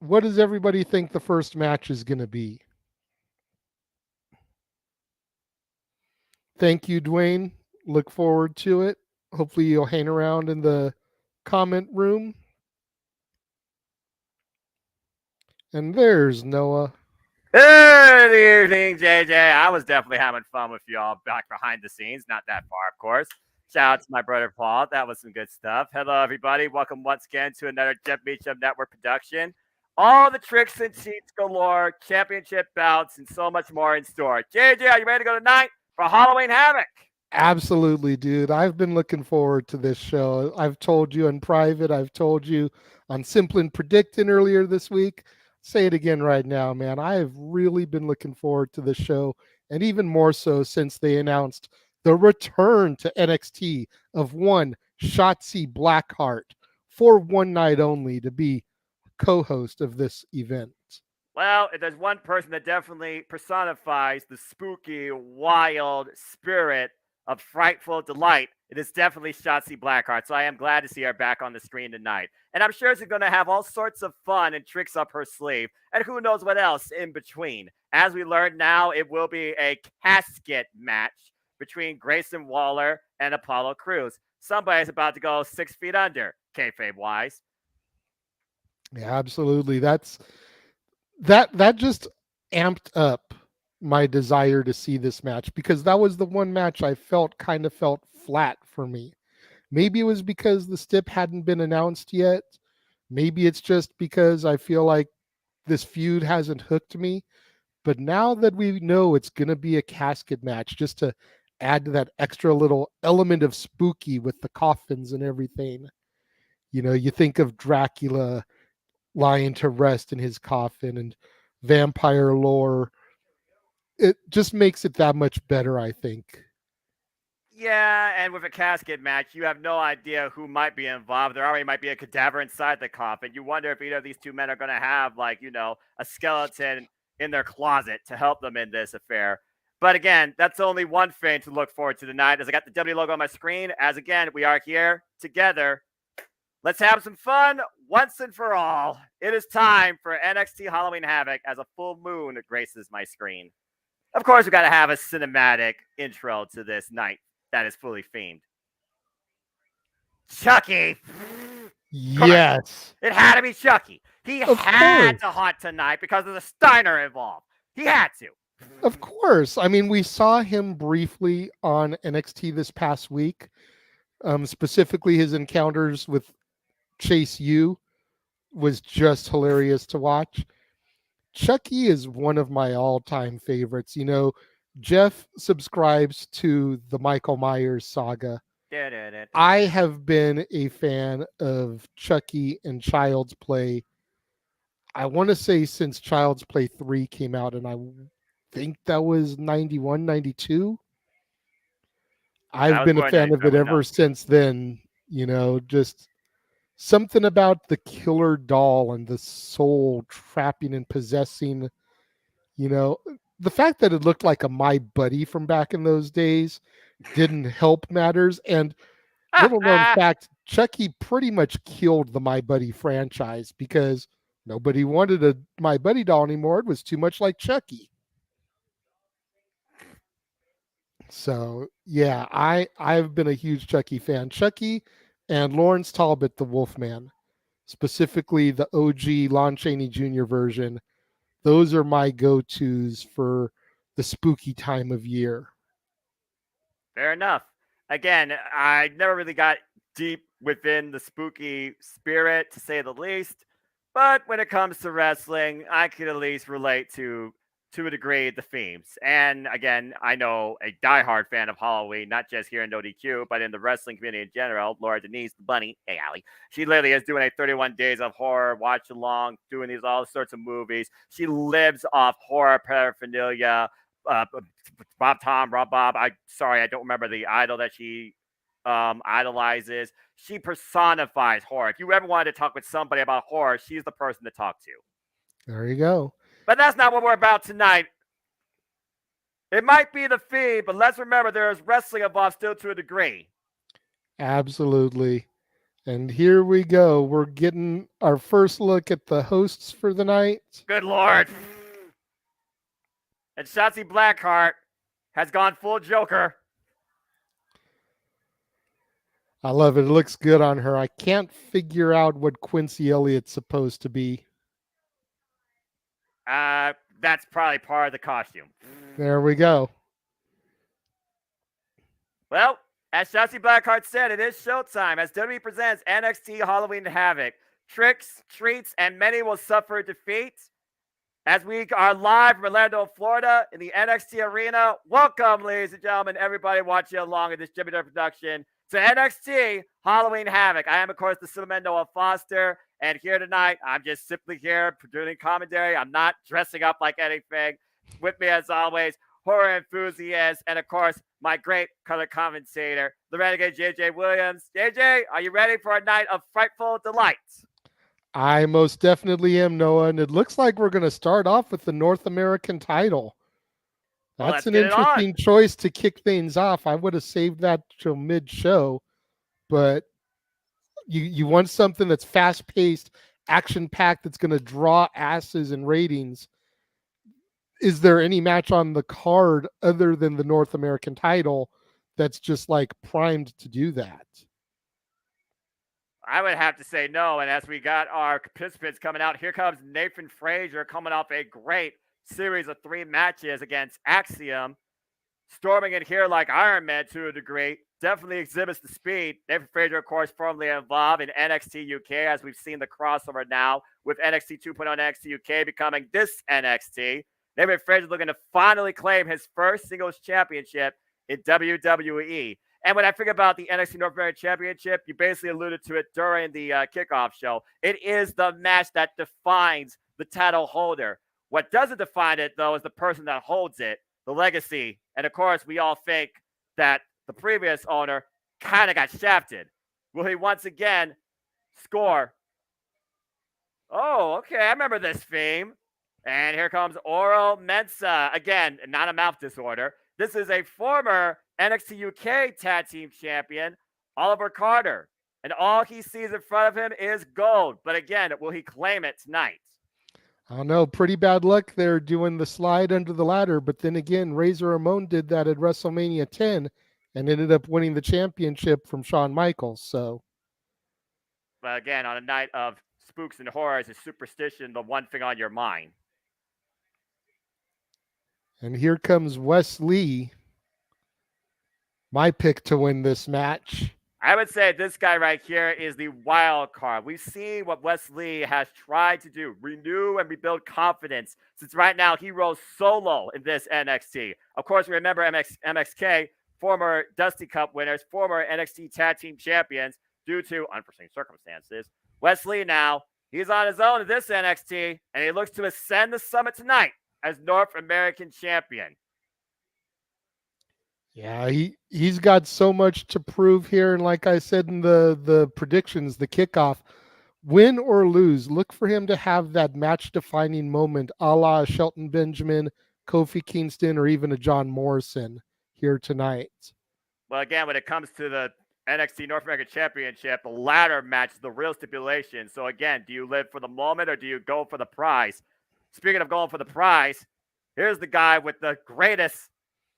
what does everybody think the first match is going to be? Thank you, Dwayne. Look forward to it. Hopefully, you'll hang around in the comment room. And there's Noah. Good evening, JJ. I was definitely having fun with y'all back behind the scenes. Not that far, of course. Shout out to my brother Paul. That was some good stuff. Hello, everybody. Welcome once again to another Jeff Meacham Network production. All the tricks and cheats galore, championship bouts, and so much more in store. JJ, are you ready to go tonight for Halloween Havoc? Absolutely, dude. I've been looking forward to this show. I've told you in private. I've told you on Simplin Predicting earlier this week. Say it again right now, man. I have really been looking forward to this show, and even more so since they announced the return to NXT of one Shotzi Blackheart for one night only to be co-host of this event. Well, if there's one person that definitely personifies the spooky, wild spirit of frightful delight, it is definitely Shotzi Blackheart. So I am glad to see her back on the screen tonight. And I'm sure she's going to have all sorts of fun and tricks up her sleeve. And who knows what else in between. As we learned now, it will be a casket match between Grayson Waller and Apollo Crews. Somebody's about to go 6 feet under, kayfabe-wise. Yeah, absolutely. That just amped up my desire to see this match, because that was the one match I felt flat for me. Maybe it was because the stip hadn't been announced yet. Maybe it's just because I feel like this feud hasn't hooked me. But now that we know it's going to be a casket match, just to add to that extra little element of spooky with the coffins and everything. You know, you think of Dracula lying to rest in his coffin and vampire lore. It just makes it that much better, I think. Yeah, and with a casket match, you have no idea who might be involved. There already might be a cadaver inside the coffin. You wonder if either of these two men are going to have, like, you know, a skeleton in their closet to help them in this affair. But again, that's only one thing to look forward to tonight. As I got the W logo on my screen, as again, we are here together. Let's have some fun once and for all. It is time for NXT Halloween Havoc as a full moon graces my screen. Of course, we got to have a cinematic intro to this night that is fully themed. Chucky. Yes. It had to be Chucky. He had to haunt tonight because of the Steiner involved. He had to. Of course. I mean, we saw him briefly on NXT this past week, specifically his encounters with Chase U was just hilarious to watch. Chucky is one of my all-time favorites. You know, Jeff subscribes to the Michael Myers saga. I have been a fan of Chucky and Child's Play, I want to say, since Child's Play 3 came out, and I think that was 91, 92. I've been a fan of it ever since then. You know, just something about the killer doll and the soul trapping and possessing, you know, the fact that it looked like a My Buddy from back in those days didn't help matters. And little known fact, Chucky pretty much killed the My Buddy franchise because nobody wanted a My Buddy doll anymore. It was too much like Chucky. So yeah, I've been a huge Chucky fan. Chucky and Lawrence Talbot, the Wolfman, specifically the OG Lon Chaney Jr. version. Those are my go-tos for the spooky time of year. Fair enough. Again, I never really got deep within the spooky spirit, to say the least. But when it comes to wrestling, I could at least relate to a degree, the themes. And again, I know a diehard fan of Halloween, not just here in ODQ, but in the wrestling community in general. Laura Denise, the bunny, hey, Allie. She literally is doing a 31 Days of Horror, watch along, doing these all sorts of movies. She lives off horror paraphernalia. Rob Bob. I don't remember the idol that she idolizes. She personifies horror. If you ever wanted to talk with somebody about horror, she's the person to talk to. There you go. But that's not what we're about tonight. It might be the theme, but let's remember there is wrestling involved still to a degree. Absolutely. And here we go. We're getting our first look at the hosts for the night. Good Lord. And Shotzi Blackheart has gone full Joker. I love it. It looks good on her. I can't figure out what Quincy Elliott's supposed to be. That's probably part of the costume. There we go. Well, as Shotzi Blackheart said, it is showtime as WWE presents NXT Halloween Havoc. Tricks, treats, and many will suffer defeat. As we are live from Orlando, Florida, in the NXT arena, welcome, ladies and gentlemen, everybody watching along in this JMN production to NXT Halloween Havoc. I am, of course, the Superman Noah Foster, and here tonight, I'm just simply here doing commentary. I'm not dressing up like anything. With me, as always, horror enthusiast, and of course, my great color commentator, the Renegade JJ Williams. JJ, are you ready for a night of frightful delights? I most definitely am, Noah, and it looks like we're going to start off with the North American title. That's an interesting choice to kick things off. I would have saved that till mid-show, but you want something that's fast-paced, action-packed, that's going to draw asses and ratings. Is there any match on the card other than the North American title that's just like primed to do that? I would have to say no. And as we got our participants coming out, here comes Nathan Frazier coming off a great series of 3 matches against Axiom. Storming in here like Iron Man to a degree. Definitely exhibits the speed. Nathan Frazier, of course, formerly involved in NXT UK, as we've seen the crossover now with NXT 2.0 and NXT UK becoming this NXT. Nathan Frazier looking to finally claim his first singles championship in WWE. And when I think about the NXT North American Championship, you basically alluded to it during the kickoff show. It is the match that defines the title holder. What doesn't define it, though, is the person that holds it, the legacy. And, of course, we all think that the previous owner kind of got shafted. Will he once again score? Oh, okay, I remember this theme. And here comes Oro Mensah. Again, not a mouth disorder. This is a former NXT UK Tag Team Champion, Oliver Carter. And all he sees in front of him is gold. But again, will he claim it tonight? I don't know. Pretty bad luck there doing the slide under the ladder. But then again, Razor Ramon did that at WrestleMania 10 and ended up winning the championship from Shawn Michaels. So, but again, on a night of spooks and horrors, is superstition the one thing on your mind? And here comes Wes Lee, my pick to win this match. I would say this guy right here is the wild card. We've seen what Wes Lee has tried to do, renew and rebuild confidence, since right now he rose solo in this NXT. Of course, we remember MXK, former Dusty Cup winners, former NXT Tag Team Champions, due to unforeseen circumstances. Wes Lee now, he's on his own in this NXT, and he looks to ascend the summit tonight as North American Champion. Yeah, he's got so much to prove here. And like I said in the predictions, the kickoff, win or lose, look for him to have that match-defining moment a la Shelton Benjamin, Kofi Kingston, or even a John Morrison here tonight. Well, again, when it comes to the NXT North American Championship, the ladder match is the real stipulation. So again, do you live for the moment or do you go for the prize? Speaking of going for the prize, here's the guy with the greatest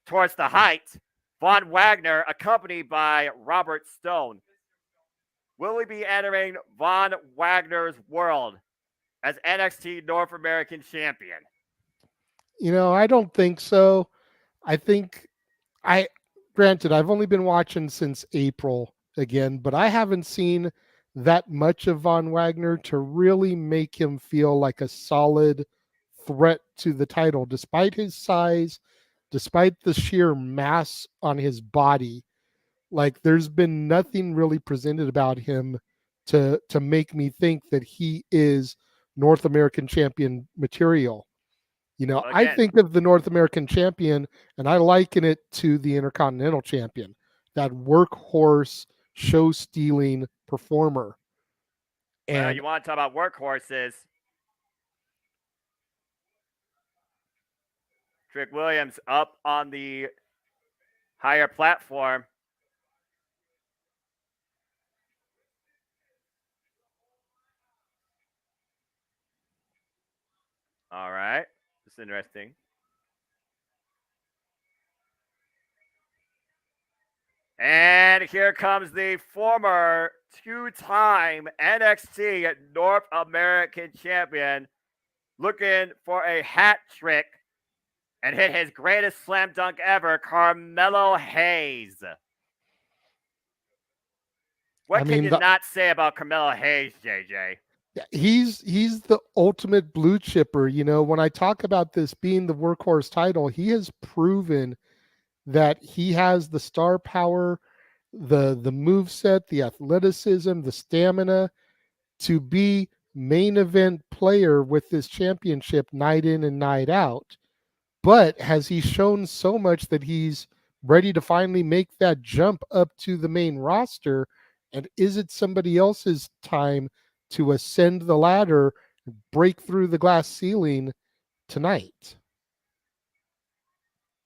towards the height, Von Wagner, accompanied by Robert Stone. Will we be entering Von Wagner's world as NXT North American Champion? You know, I don't think so. I think granted, I've only been watching since April again, but I haven't seen that much of Von Wagner to really make him feel like a solid threat to the title, despite his size, despite the sheer mass on his body. Like, there's been nothing really presented about him to make me think that he is North American Champion material. You know, I think of the North American Champion and I liken it to the Intercontinental Champion, that workhorse, show-stealing performer. And well, you want to talk about workhorses? Trick Williams up on the higher platform. All right. This is interesting. And here comes the former two-time NXT North American champion looking for a hat trick and hit his greatest slam dunk ever, Carmelo Hayes. What can you not say about Carmelo Hayes, JJ? He's the ultimate blue chipper. You know, when I talk about this being the workhorse title, he has proven that he has the star power, the moveset, the athleticism, the stamina to be main event player with this championship night in and night out. But has he shown so much that he's ready to finally make that jump up to the main roster? And is it somebody else's time to ascend the ladder, break through the glass ceiling tonight?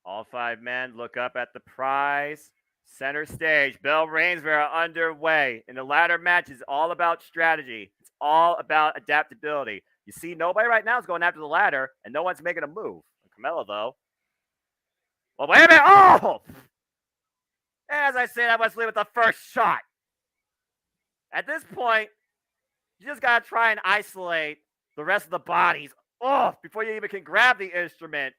All 5 men look up at the prize. Center stage, bell rings, we are underway. And the ladder match is all about strategy. It's all about adaptability. You see, nobody right now is going after the ladder, and no one's making a move. Carmelo, though. Well, wait a minute. Oh! As I said, I must leave with the first shot. At this point, you just got to try and isolate the rest of the bodies before you even can grab the instrument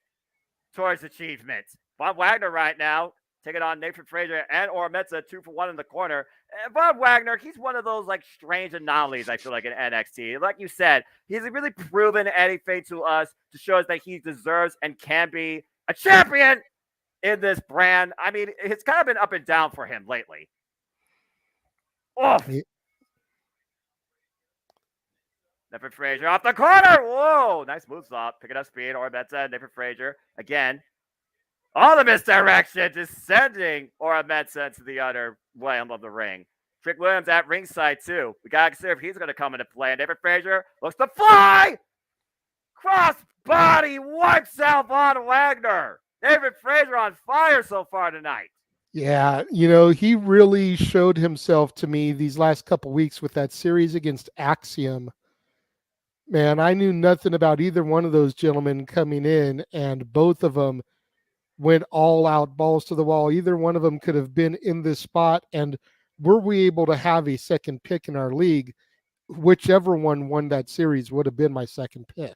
towards achievement. Von Wagner right now taking on Nathan Frazier and Orametsa 2-for-1 in the corner. And Von Wagner, he's one of those like strange anomalies, I feel like, in NXT. Like you said, he's really proven anything to us to show us that he deserves and can be a champion in this brand. I mean, it's kind of been up and down for him lately. Nathan Frazier off the corner. Whoa, nice move stop. Picking up speed. Orametsa, Nathan Frazier again. All the misdirection, just sending Orametsa to the other realm of the ring. Trick Williams at ringside, too. We got to consider if he's going to come into play. And David Frazier looks to fly! Cross body wipes out Von Wagner. David Frazier on fire so far tonight. Yeah, you know, he really showed himself to me these last couple weeks with that series against Axiom. Man, I knew nothing about either one of those gentlemen coming in, and both of them went all out, balls to the wall. Either one of them could have been in this spot, and were we able to have a second pick in our league, whichever one won that series would have been my second pick.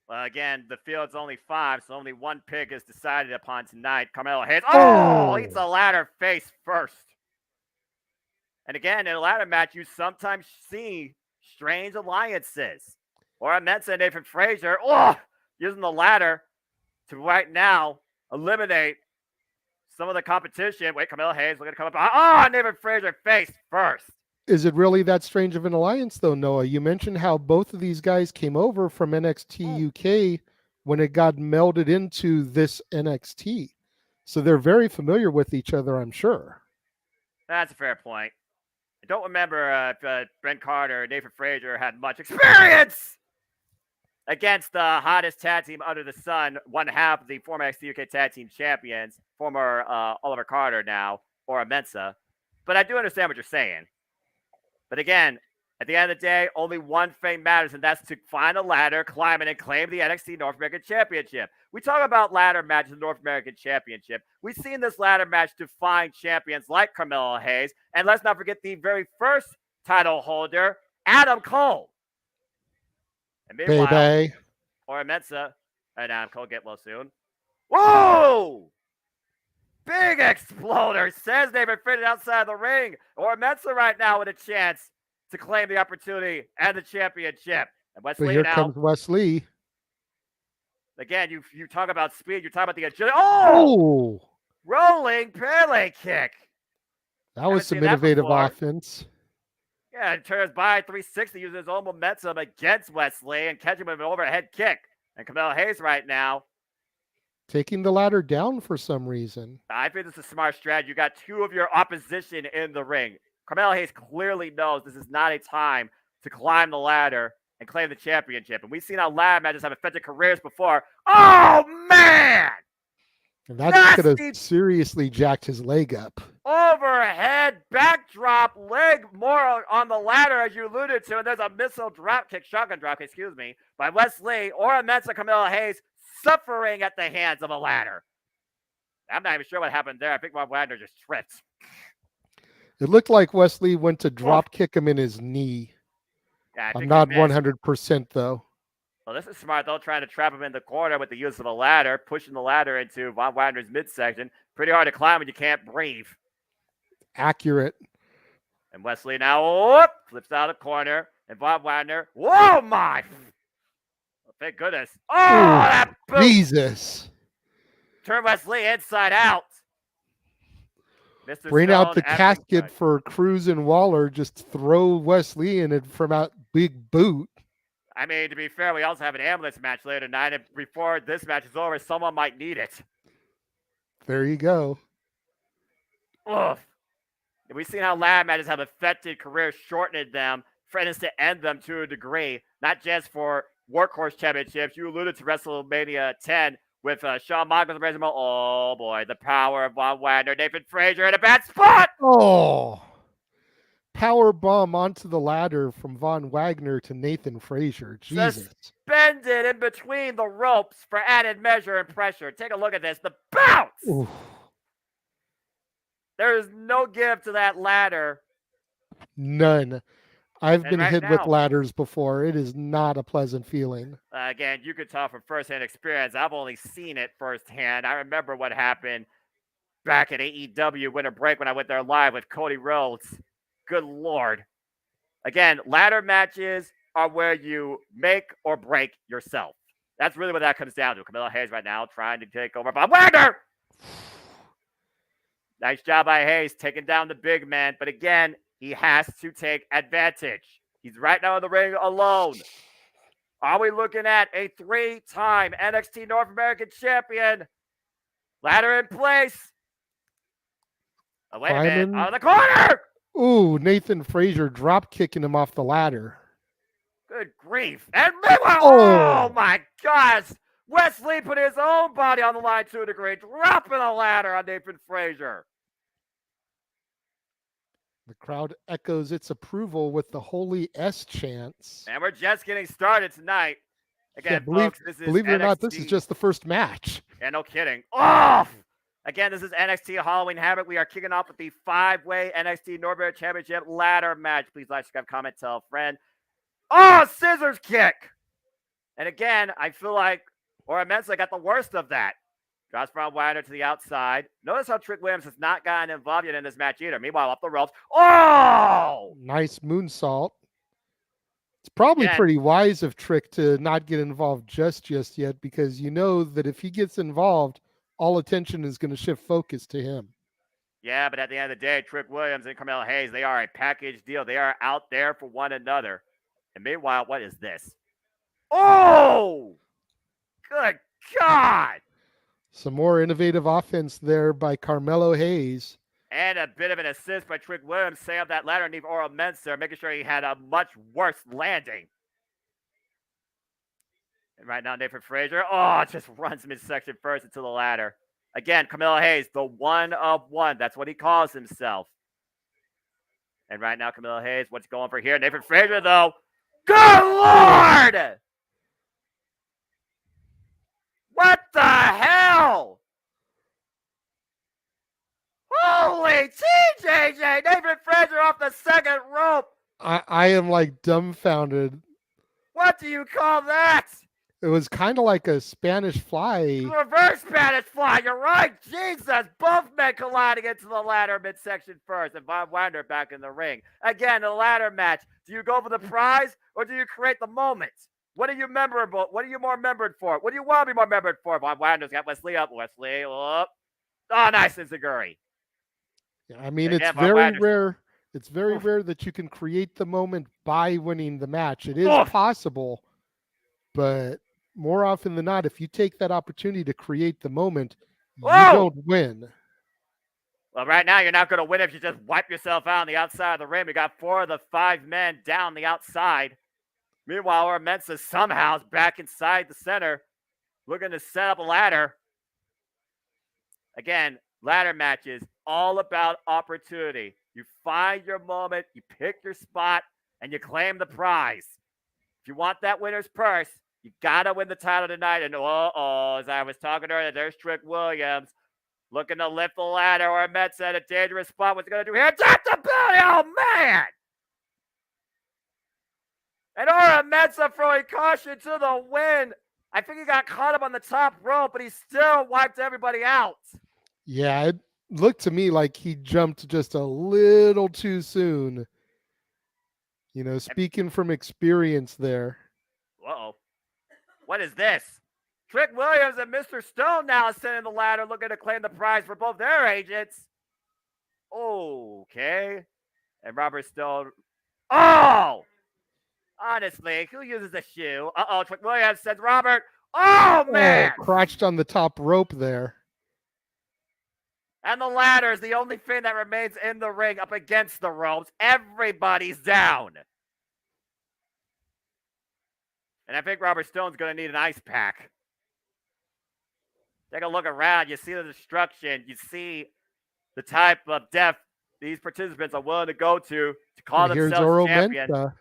Well, again, the field's only 5, so only 1 pick is decided upon tonight. Carmelo Hayes, eats the ladder face first. And again, in a ladder match, you sometimes see strange alliances. Orametsa and Nathan Frazier, using the ladder to right now eliminate some of the competition. Wait, Carmelo Hayes looking to come up. Nathan Frazier face first. Is it really that strange of an alliance, though, Noah? You mentioned how both of these guys came over from NXT UK when it got melded into this NXT. So they're very familiar with each other, I'm sure. That's a fair point. I don't remember if Brent Carter and Nathan Frazier had much experience against the hottest tag team under the sun, one half of the former NXT UK Tag Team Champions, former Oliver Carter now, Orametsa. But I do understand what you're saying. But again, at the end of the day, only one thing matters, and that's to find a ladder, climb it, and claim the NXT North American Championship. We talk about ladder matches in the North American Championship. We've seen this ladder match define champions like Carmelo Hayes, and let's not forget the very first title holder, Adam Cole. And meanwhile, Orametsa and Adam Cole get well soon. Whoa! Big exploder, says David Fitted outside the ring. Orametsa right now with a chance to claim the opportunity and the championship. And Wesley here comes Wesley. Again, you talk about speed, you talk about the agility. Rolling Pele kick. That was some innovative offense. Yeah, and turns by 360, using his own momentum against Wesley and catching him with an overhead kick. And Carmelo Hayes right now taking the ladder down for some reason. I think this is a smart strategy. You got 2 of your opposition in the ring. Carmelo Hayes clearly knows this is not a time to climb the ladder and claim the championship. And we've seen how ladder matches have affected careers before. Oh, man! And that could have seriously jacked his leg up. overhead backdrop leg more on the ladder, as you alluded to, and there's a missile shotgun drop kick, by Wesley or Mensa Camilla Hayes suffering at the hands of a ladder. I'm not even sure what happened there. I think Von Wagner just tripped. It looked like Wesley went to drop kick him in his knee. Yeah, I'm not 100% though. Well, this is smart, though, trying to trap him in the corner with the use of a ladder, pushing the ladder into Von Wagner's midsection. Pretty hard to climb when you can't breathe. Accurate. And Wesley now flips out of the corner, and Von Wagner, whoa, my! Thank goodness. Oh, that boot! Jesus. Turn Wesley inside out. Mr. Bring Stone out the casket for Cruz and Waller. Just throw Wesley in it from out big boot. I mean, to be fair, we also have an ambulance match later tonight, and before this match is over, someone might need it. There you go. Ugh. We've seen how ladder matches have affected careers, shortened them, threatens to end them to a degree, not just for workhorse championships. You alluded to WrestleMania 10 with Shawn Michaels and oh boy, the power of Von Wagner, Nathan Frazier in a bad spot. Oh. Power bomb onto the ladder from Von Wagner to Nathan Frazier. Jesus. Suspended in between the ropes for added measure and pressure. Take a look at this. The bounce. Ooh. There is no give to that ladder. None. I've been hit with ladders before. It is not a pleasant feeling. Again, you could tell from firsthand experience. I've only seen it firsthand. I remember what happened back at AEW Winter Break when I went there live with Cody Rhodes. Good Lord. Again, ladder matches are where you make or break yourself. That's really what that comes down to. Camilla Hayes right now trying to take over Von Wagner. Nice job by Hayes taking down the big man. But again, he has to take advantage. He's right now in the ring alone. Are we looking at a 3-time NXT North American champion? Ladder in place. Oh, wait a minute. Out of the corner. Ooh, Nathan Frazier drop kicking him off the ladder. Good grief. And oh my gosh. Wesley put his own body on the line to a degree, dropping a ladder on Nathan Frazier. The crowd echoes its approval with the Holy S chants. And we're just getting started tonight. Again, folks, this is believe it NXT. or not, this is just the first match. Yeah, no kidding. Off! Again, this is NXT Halloween Havoc. We are kicking off with the 5-way NXT North American Championship ladder match. Please like, subscribe, comment, tell a friend. Oh, scissors kick! And again, I feel like Mensa got the worst of that. Drops Von Wagner to the outside. Notice how Trick Williams has not gotten involved yet in this match either. Meanwhile, up the ropes. Oh! Nice moonsault. It's probably pretty wise of Trick to not get involved just yet, because you know that if he gets involved, all attention is going to shift focus to him. Yeah, but at the end of the day, Trick Williams and Carmelo Hayes, they are a package deal. They are out there for one another. And meanwhile, what is this? Oh! Good God! Some more innovative offense there by Carmelo Hayes. And a bit of an assist by Trick Williams, setting up that ladder underneath Oral Mensa, making sure he had a much worse landing. And right now, Nathan Frazier, just runs midsection first into the ladder. Again, Carmelo Hayes, the one of one. That's what he calls himself. And right now, Carmelo Hayes, what's going for here? Nathan Frazier, though. Good Lord! What the hell? Holy TJJ! Nathan Frazier off the second rope. I am like dumbfounded. What do you call that? It was kind of like a Spanish fly. Reverse Spanish fly. You're right. Jesus. Both men colliding into the ladder midsection first. And Von Wagner back in the ring. Again, the ladder match. Do you go for the prize or do you create the moment? What are you memorable? What are you more remembered for? What do you want to be more remembered for? Von Wagner's got Wesley up. Wesley up. Oh, nice Enziguri. Yeah, I mean, it's very rare. It's very rare that you can create the moment by winning the match. It is possible, but more often than not, if you take that opportunity to create the moment, you don't win. Well, right now, you're not going to win if you just wipe yourself out on the outside of the ring. We got 4 of the 5 men down the outside. Meanwhile, our Mensa somehow is back inside the center, looking to set up a ladder. Again, ladder matches, all about opportunity. You find your moment, you pick your spot, and you claim the prize. If you want that winner's purse, you gotta win the title tonight. And as I was talking earlier, there's Trick Williams looking to lift the ladder, or Met's at a dangerous spot. What's he gonna do here? Tap the belly! Oh man! And Ora Mensah throwing caution to the wind. I think he got caught up on the top rope, but he still wiped everybody out. Yeah, it looked to me like he jumped just a little too soon. You know, speaking from experience there. Uh-oh. What is this? Trick Williams and Mr. Stone now ascending the ladder, looking to claim the prize for both their agents. Okay. And Robert Stone. Oh! Honestly, who uses a shoe? Uh-oh, Trick Williams says Robert. Oh, man! Crouched on the top rope there. And the ladder is the only thing that remains in the ring up against the ropes. Everybody's down. And I think Robert Stone's going to need an ice pack. Take a look around. You see the destruction. You see the type of death these participants are willing to go to call themselves champion.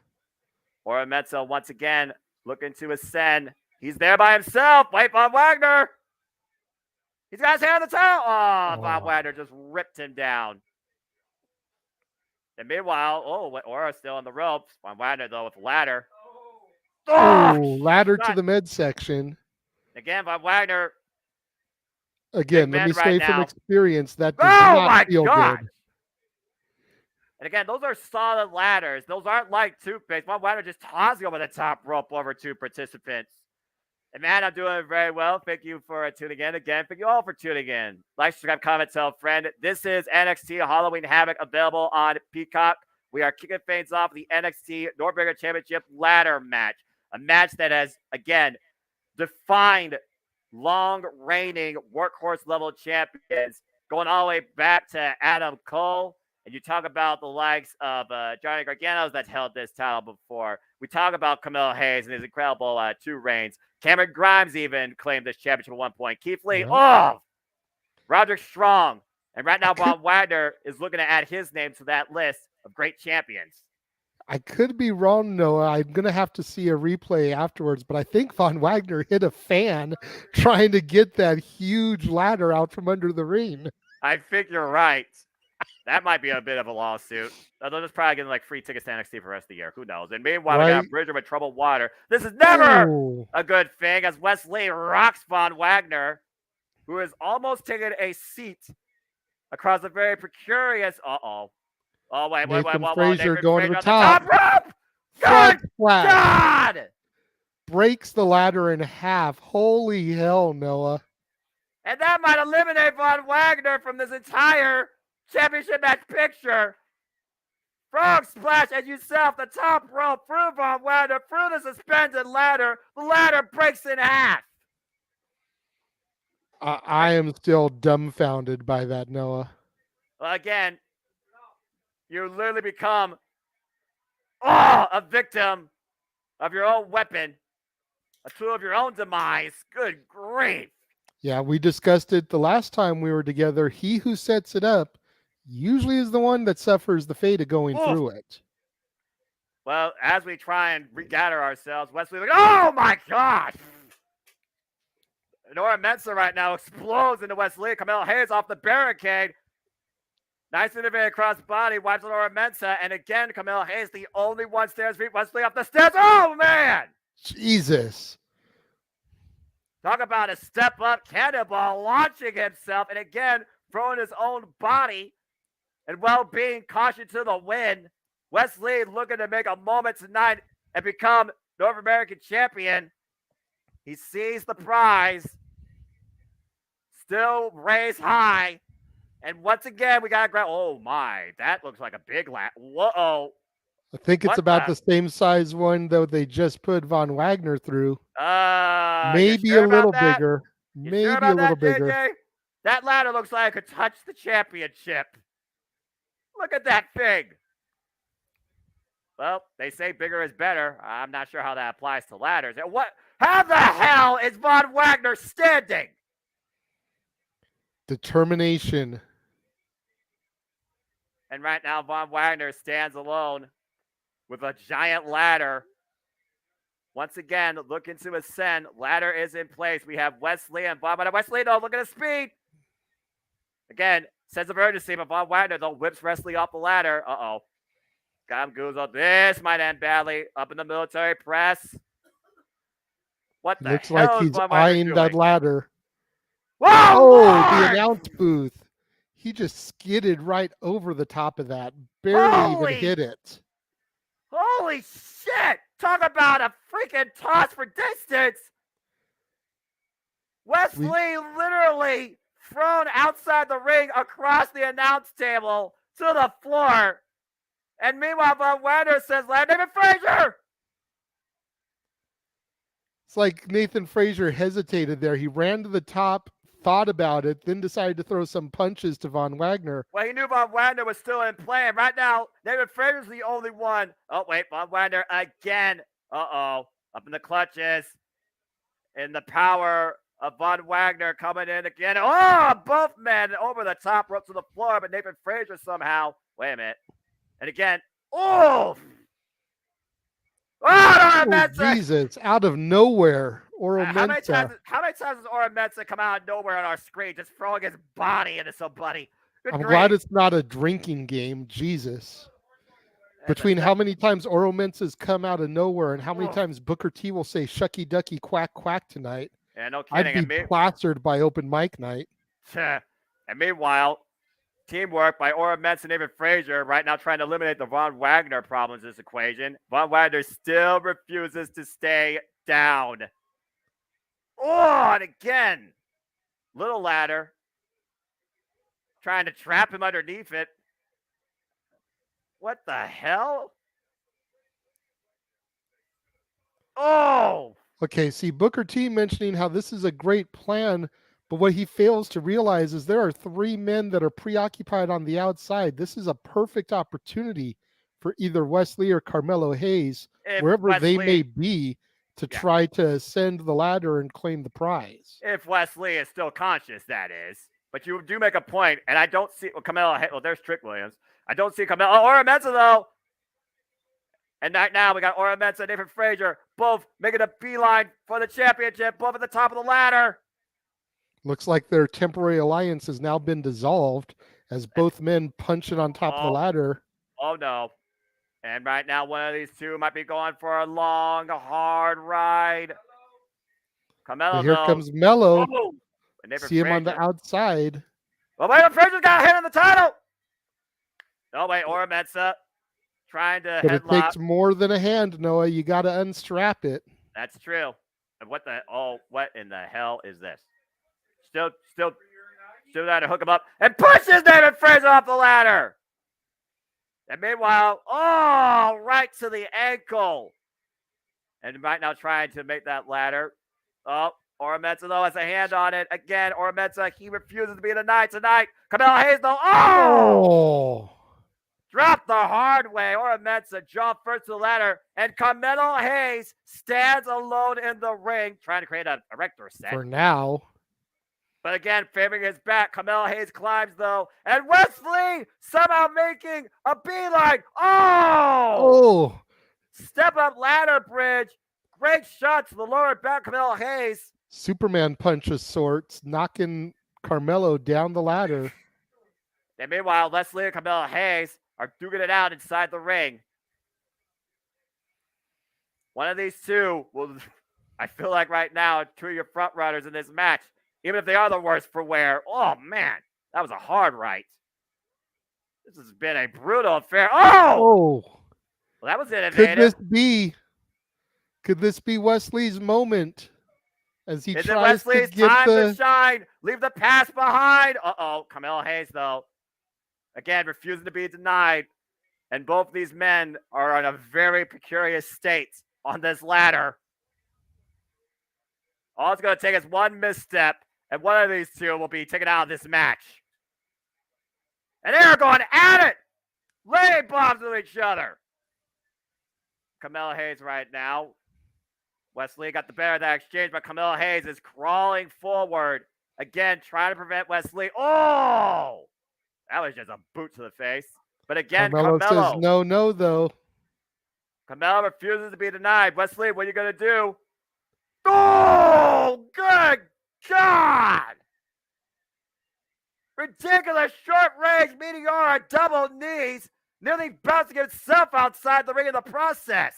Ora Mensah once again looking to ascend. He's there by himself. Wait, Von Wagner. He's got his hand on the title. Von Wagner just ripped him down. And meanwhile, Ora's still on the ropes. Von Wagner, though, with the ladder. Ladder to the midsection. Again, Von Wagner. Again, let me say from experience, that does not feel good. And again, those are solid ladders. Those aren't like toothpicks. Von Wagner just tossing over the top rope over two participants. And man, I'm doing very well. Thank you for tuning in again. Thank you all for tuning in. Like, subscribe, comment, tell a friend. This is NXT Halloween Havoc, available on Peacock. We are kicking things off the NXT North American Championship ladder match. A match that has, again, defined long-reigning workhorse-level champions, going all the way back to Adam Cole. And you talk about the likes of Johnny Gargano that's held this title before. We talk about Camille Hayes and his incredible 2 reigns. Cameron Grimes even claimed this championship at one point. Keith Lee, Roderick Strong. And right now, Von Wagner is looking to add his name to that list of great champions. I could be wrong, Noah. I'm going to have to see a replay afterwards, but I think Von Wagner hit a fan trying to get that huge ladder out from under the ring. I think you're right. That might be a bit of a lawsuit. They'll just probably get like free tickets to NXT for the rest of the year. Who knows? And meanwhile, we got Bridger with troubled water. This is never a good thing as Wesley rocks Von Wagner, who is almost taking a seat across a very precarious. Oh, wait. Frazier going to the top rope. Good God! Breaks the ladder in half. Holy hell, Noah. And that might eliminate Von Wagner from this entire championship match picture. Frog splash as you set off the top rope through Von Wagner, through the suspended ladder. The ladder breaks in half. I am still dumbfounded by that, Noah. Well, again, you literally become a victim of your own weapon, a tool of your own demise. Good grief. Yeah, we discussed it the last time we were together. He who sets it up usually is the one that suffers the fate of going through it. Well, as we try and regather ourselves, Wesley's like, oh my gosh! Ora Mensah right now explodes into Wesley. Camille Hayes off the barricade. Nice innovative across the body, wipes on Ora Mensah, and again, Camille Hayes, the only one stairs feet. Wesley off the stairs. Oh man! Jesus. Talk about a step up cannonball, launching himself, and again, throwing his own body and well-being caution to the wind. Wesley looking to make a moment tonight and become North American champion. He sees the prize, still raised high, and once again we got to grab. Oh my, that looks like a big lap. Whoa! I think it's about the same size one though they just put Von Wagner through. Maybe a little bigger. Maybe a little bigger. JJ? That ladder looks like it could touch the championship. Look at that thing. Well, they say bigger is better. I'm not sure how that applies to ladders. And how the hell is Von Wagner standing? Determination. And right now, Von Wagner stands alone with a giant ladder. Once again, looking to ascend. Ladder is in place. We have Wesley and Von Wagner. Wesley, though, look at his speed. Again, sense of urgency, but Von Wagner, though, whips Wesley off the ladder. Uh-oh. Got him goozled. This might end badly. Up in the military press. What the Looks hell like is he's Von Wagner eyeing doing? that ladder. Whoa, Oh, the Lord! announce booth. He just skidded right over the top of that. Barely even hit it. Holy shit! Talk about a freaking toss for distance! Wesley literally thrown outside the ring across the announce table to the floor. And meanwhile, Von Wagner says, "Land David Frazier!" It's like Nathan Frazier hesitated there. He ran to the top, thought about it, then decided to throw some punches to Von Wagner. Well, he knew Von Wagner was still in play. And right now, David Frazier's the only one. Oh, wait, Von Wagner again. Uh-oh. Up in the clutches. And the power of Von Wagner coming in again. Oh, both men over the top rope to the floor, but Nathan Frazier somehow. Wait a minute. And again, oh! Oh, Jesus, out of nowhere. How many times has Ora Mensah come out of nowhere on our screen, just throwing his body into somebody? I'm glad it's not a drinking game. Jesus. Between how many times Oro Mensah's come out of nowhere and how many times Booker T will say shucky ducky quack quack tonight, yeah, no kidding. I'd be plastered by open mic night. And meanwhile, teamwork by Ora Mensah and David Frazier right now trying to eliminate the Von Wagner problems in this equation. Von Wagner still refuses to stay down. Oh, and again, little ladder. Trying to trap him underneath it. What the hell? Oh! Okay, see, Booker T mentioning how this is a great plan, but what he fails to realize is there are three men that are preoccupied on the outside. This is a perfect opportunity for either Wesley or Carmelo Hayes, wherever they may be, to try to ascend the ladder and claim the prize. If Wesley is still conscious, that is. But you do make a point, and I don't see Carmelo. Well, there's Trick Williams. I don't see Carmelo. Oh, Ora Mensah, though. And right now, we got Ora Mensah and David Frazier both making a beeline for the championship, both at the top of the ladder. Looks like their temporary alliance has now been dissolved as both men punch it on top of the ladder. Oh, no. And right now, one of these two might be going for a long, hard ride. Carmelo, But here comes Mello. See him Frazier on the outside. Oh, wait, Frazier's got a hit on the title. Oh, wait, Ora Mensah trying to But it headlock. takes more than a hand, Noah. You got to unstrap it. That's true. And what in the hell is this? Still trying to hook him up and pushes David Frazier off the ladder. And meanwhile, right to the ankle. And right now trying to make that ladder. Oh, Ora Mensah, though, has a hand on it. Again, Ora Mensah, he refuses to be in the night tonight. Carmelo Hayes, though. Oh! Drop the hard way. Ora Mensah jumped first to the ladder. And Carmelo Hayes stands alone in the ring, trying to create a rector set. For now. But again, favoring his back. Carmelo Hayes climbs, though. And Wesley somehow making a beeline. Oh! Step up ladder bridge. Great shot to the lower back, Carmelo Hayes. Superman punch of sorts, knocking Carmelo down the ladder. And meanwhile, Wesley and Carmelo Hayes are duking it out inside the ring. One of these two will, I feel like right now, two of your front runners in this match, even if they are the worst for wear. Oh, man, that was a hard right. This has been a brutal affair. Oh! Well, that was innovative. Could this be Wesley's moment as he Is tries it Wesley's to get time to shine? Leave the past behind. Uh-oh, Carmelo Hayes, though. Again, refusing to be denied. And both these men are in a very precarious state on this ladder. All it's going to take is one misstep, and one of these two will be taken out of this match. And they're going at it! Laying bombs to each other. Carmelo Hayes right now. Wesley got the better of that exchange, but Carmelo Hayes is crawling forward. Again, trying to prevent Wesley. Oh! That was just a boot to the face. But again, Carmelo says no, though. Carmelo refuses to be denied. Wesley, what are you going to do? Oh, good God! Ridiculous short-range meteor double knees, nearly bouncing himself outside the ring in the process.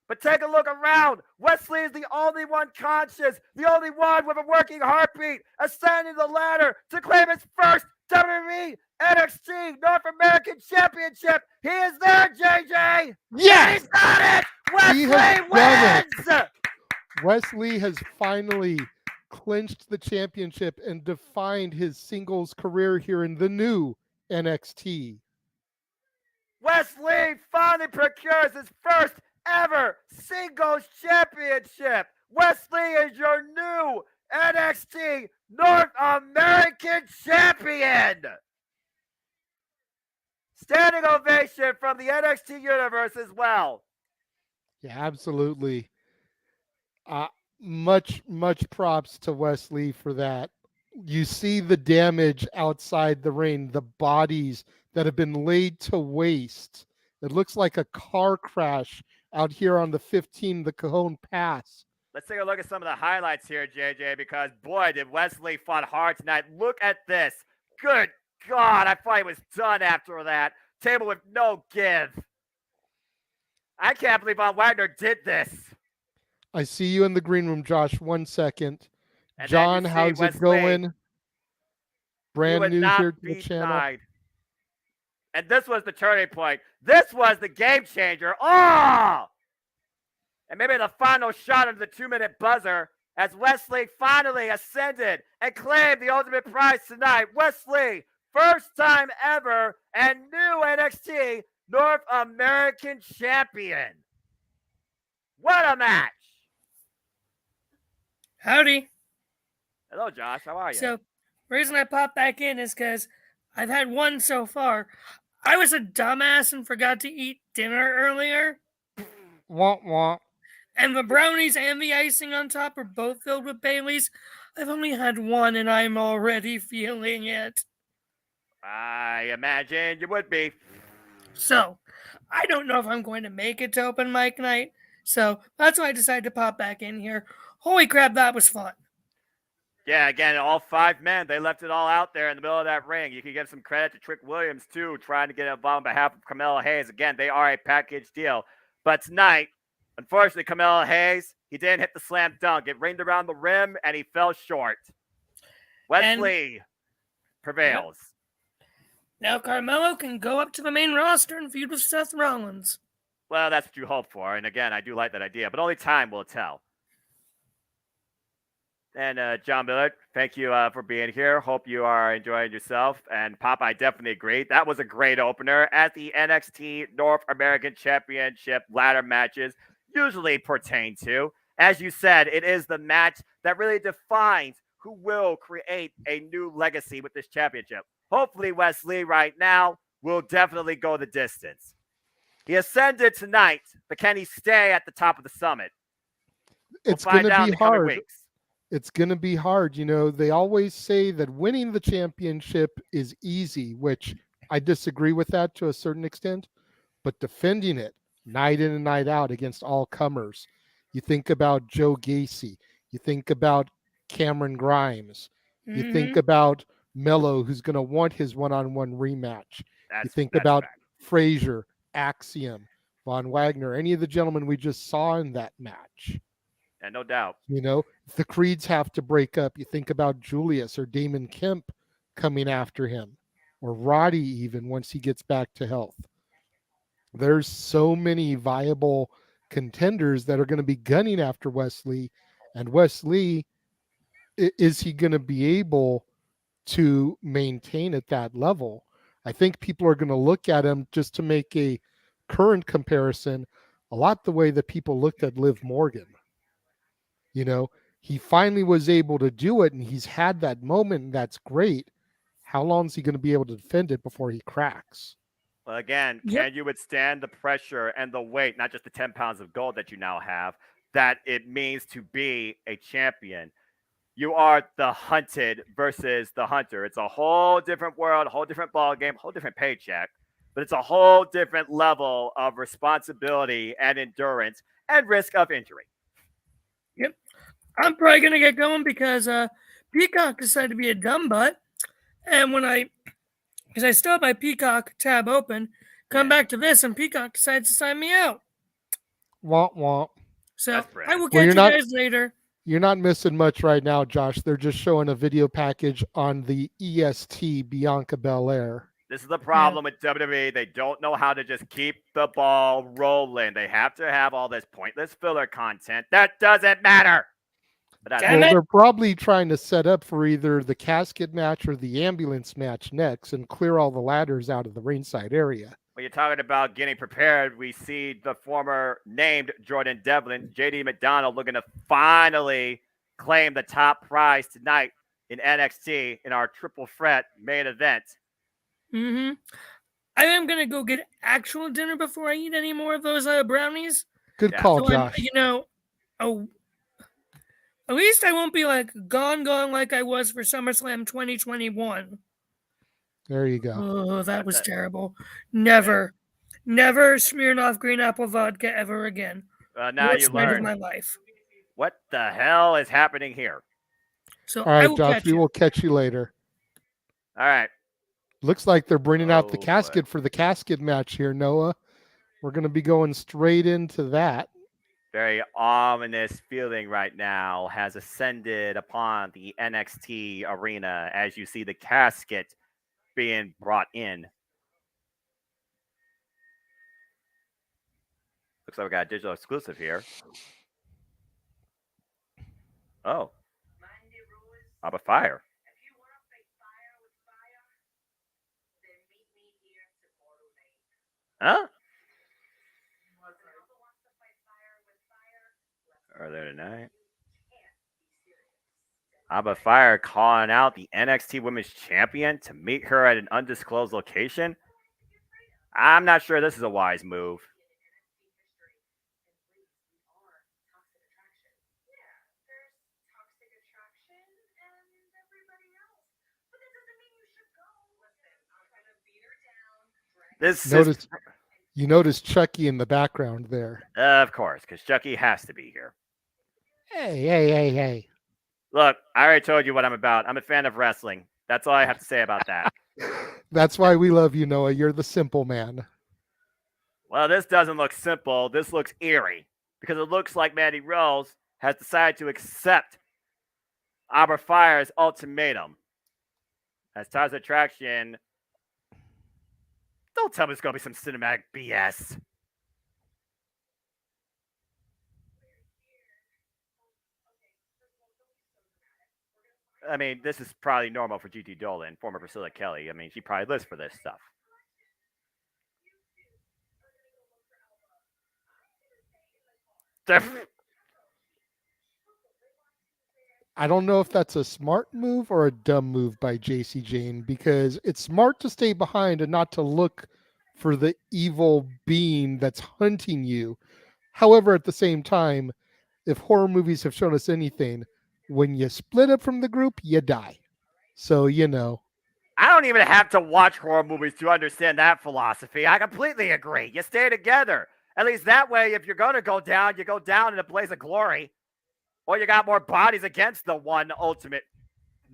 But take a look around. Wesley is the only one conscious, the only one with a working heartbeat, ascending the ladder to claim his first WWE NXT North American Championship. He is there, JJ. Yes! He's got it. Wesley wins. Wesley has finally clinched the championship and defined his singles career here in the new NXT. Wesley finally procures his first ever singles championship. Wesley is your new NXT North American champion. Standing ovation from the NXT universe as well. Yeah, absolutely. Much props to Wesley for that. You see the damage outside the ring, the bodies that have been laid to waste. It looks like a car crash out here on the 15, the Cajon Pass. Let's take a look at some of the highlights here, JJ, because boy, did Wesley fought hard tonight. Look at this. Good God, I thought he was done after that. Table with no give. I can't believe Von Wagner did this. I see you in the green room, Josh. 1 second. And John, how's Wesley, it going? Brand new here to the channel. Denied. And this was the turning point. This was the game changer. Oh! And maybe the final shot of the 2-minute buzzer as Wesley finally ascended and claimed the ultimate prize tonight. Wesley, first time ever and new NXT North American champion. What a match. Howdy. Hello, Josh. How are you? So, the reason I popped back in is because I've had one so far. I was a dumbass and forgot to eat dinner earlier. Womp womp. And the brownies and the icing on top are both filled with Baileys. I've only had one and I'm already feeling it. I imagine you would be. So, I don't know if I'm going to make it to open mic night. So, that's why I decided to pop back in here. Holy crap, that was fun. Yeah, again, all 5 men, they left it all out there in the middle of that ring. You can give some credit to Trick Williams, too, trying to get involved on behalf of Carmelo Hayes. Again, they are a package deal. But tonight, unfortunately, Carmelo Hayes, he didn't hit the slam dunk. It ringed around the rim, and he fell short. Wesley prevails. Yep. Now Carmelo can go up to the main roster and feud with Seth Rollins. Well, that's what you hope for. And again, I do like that idea, but only time will tell. And John Millard, thank you for being here. Hope you are enjoying yourself. And Pop, I definitely agree. That was a great opener as the NXT North American Championship ladder matches usually pertain to. As you said, it is the match that really defines who will create a new legacy with this championship. Hopefully, Wesley right now will definitely go the distance. He ascended tonight, but can he stay at the top of the summit? It's going to be hard. Weeks. It's going to be hard. You know, they always say that winning the championship is easy, which I disagree with that to a certain extent, but defending it night in and night out against all comers. You think about Joe Gacy. You think about Cameron Grimes. You think about Mello, who's going to want his one-on-one rematch. You think about Frazier, Axiom, Von Wagner, any of the gentlemen we just saw in that match. And no doubt. You know, if the Creeds have to break up, you think about Julius or Damon Kemp coming after him, or Roddy even once he gets back to health. There's so many viable contenders that are going to be gunning after Wesley. And Wesley, is he going to be able to maintain at that level? I think people are going to look at him, just to make a current comparison, a lot the way that people looked at Liv Morgan. You know, he finally was able to do it, and he's had that moment, and that's great. How long is he going to be able to defend it before he cracks? Well, again, can you withstand the pressure and the weight, not just the 10 pounds of gold that you now have, that it means to be a champion? You are the hunted versus the hunter. It's a whole different world, a whole different ball game, whole different paycheck. but it's a whole different level of responsibility and endurance and risk of injury. Yep. I'm probably going to get going because Peacock decided to be a dumb butt. And because I still have my Peacock tab open, come back to this and Peacock decides to sign me out. Womp womp. So I will catch you guys later. You're not missing much right now, Josh. They're just showing a video package on the EST Bianca Belair. This is the problem with WWE. They don't know how to just keep the ball rolling. They have to have all this pointless filler content. That doesn't matter. They're probably trying to set up for either the casket match or the ambulance match next and clear all the ladders out of the ringside area. When you're talking about getting prepared, we see the former named Jordan Devlin, JD McDonald, looking to finally claim the top prize tonight in NXT in our triple threat main event. Mm-hmm. I am going to go get actual dinner before I eat any more of those brownies. Good call, Josh. At least I won't be like gone like I was for SummerSlam 2021. There you go. Oh, that was terrible. Never Smirnoff green apple vodka ever again. Now you learn. Of my life. What the hell is happening here? So, all right, Josh, we will catch you later. All right. Looks like they're bringing out the casket for the casket match here, Noah. We're going to be going straight into that. Very ominous feeling right now has ascended upon the NXT arena as you see the casket being brought in. Looks like we got a digital exclusive here. Oh. Up a fire. Huh? Are there tonight? Abba Fire calling out the NXT Women's Champion to meet her at an undisclosed location. I'm not sure this is a wise move. You notice Chucky in the background there. Of course, because Chucky has to be here. Hey. Look, I already told you what I'm about. I'm a fan of wrestling. That's all I have to say about that. That's why we love you, Noah. You're the simple man. Well, this doesn't look simple. This looks eerie because it looks like Mandy Rose has decided to accept Abba Fire's ultimatum. As Taz Attraction, don't tell me it's going to be some cinematic BS. I mean, this is probably normal for GT Dolan, former Priscilla Kelly. I mean, she probably lives for this stuff. I don't know if that's a smart move or a dumb move by JC Jane, because it's smart to stay behind and not to look for the evil being that's hunting you. However, at the same time, if horror movies have shown us anything, when you split up from the group, you die. So, you know. I don't even have to watch horror movies to understand that philosophy. I completely agree. You stay together. At least that way, if you're going to go down, you go down in a blaze of glory. Or you got more bodies against the one ultimate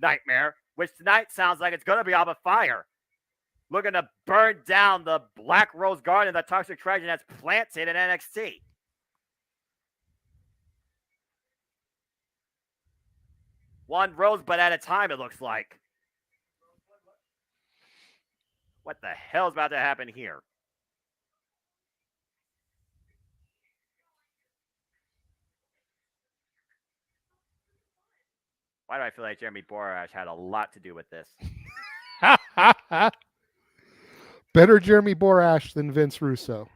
nightmare, which tonight sounds like it's going to be Abba Fire. Looking to burn down the Black Rose Garden that Toxic Attraction has planted in NXT. One rosebud at a time, it looks like. What the hell is about to happen here? Why do I feel like Jeremy Borash had a lot to do with this? Better Jeremy Borash than Vince Russo.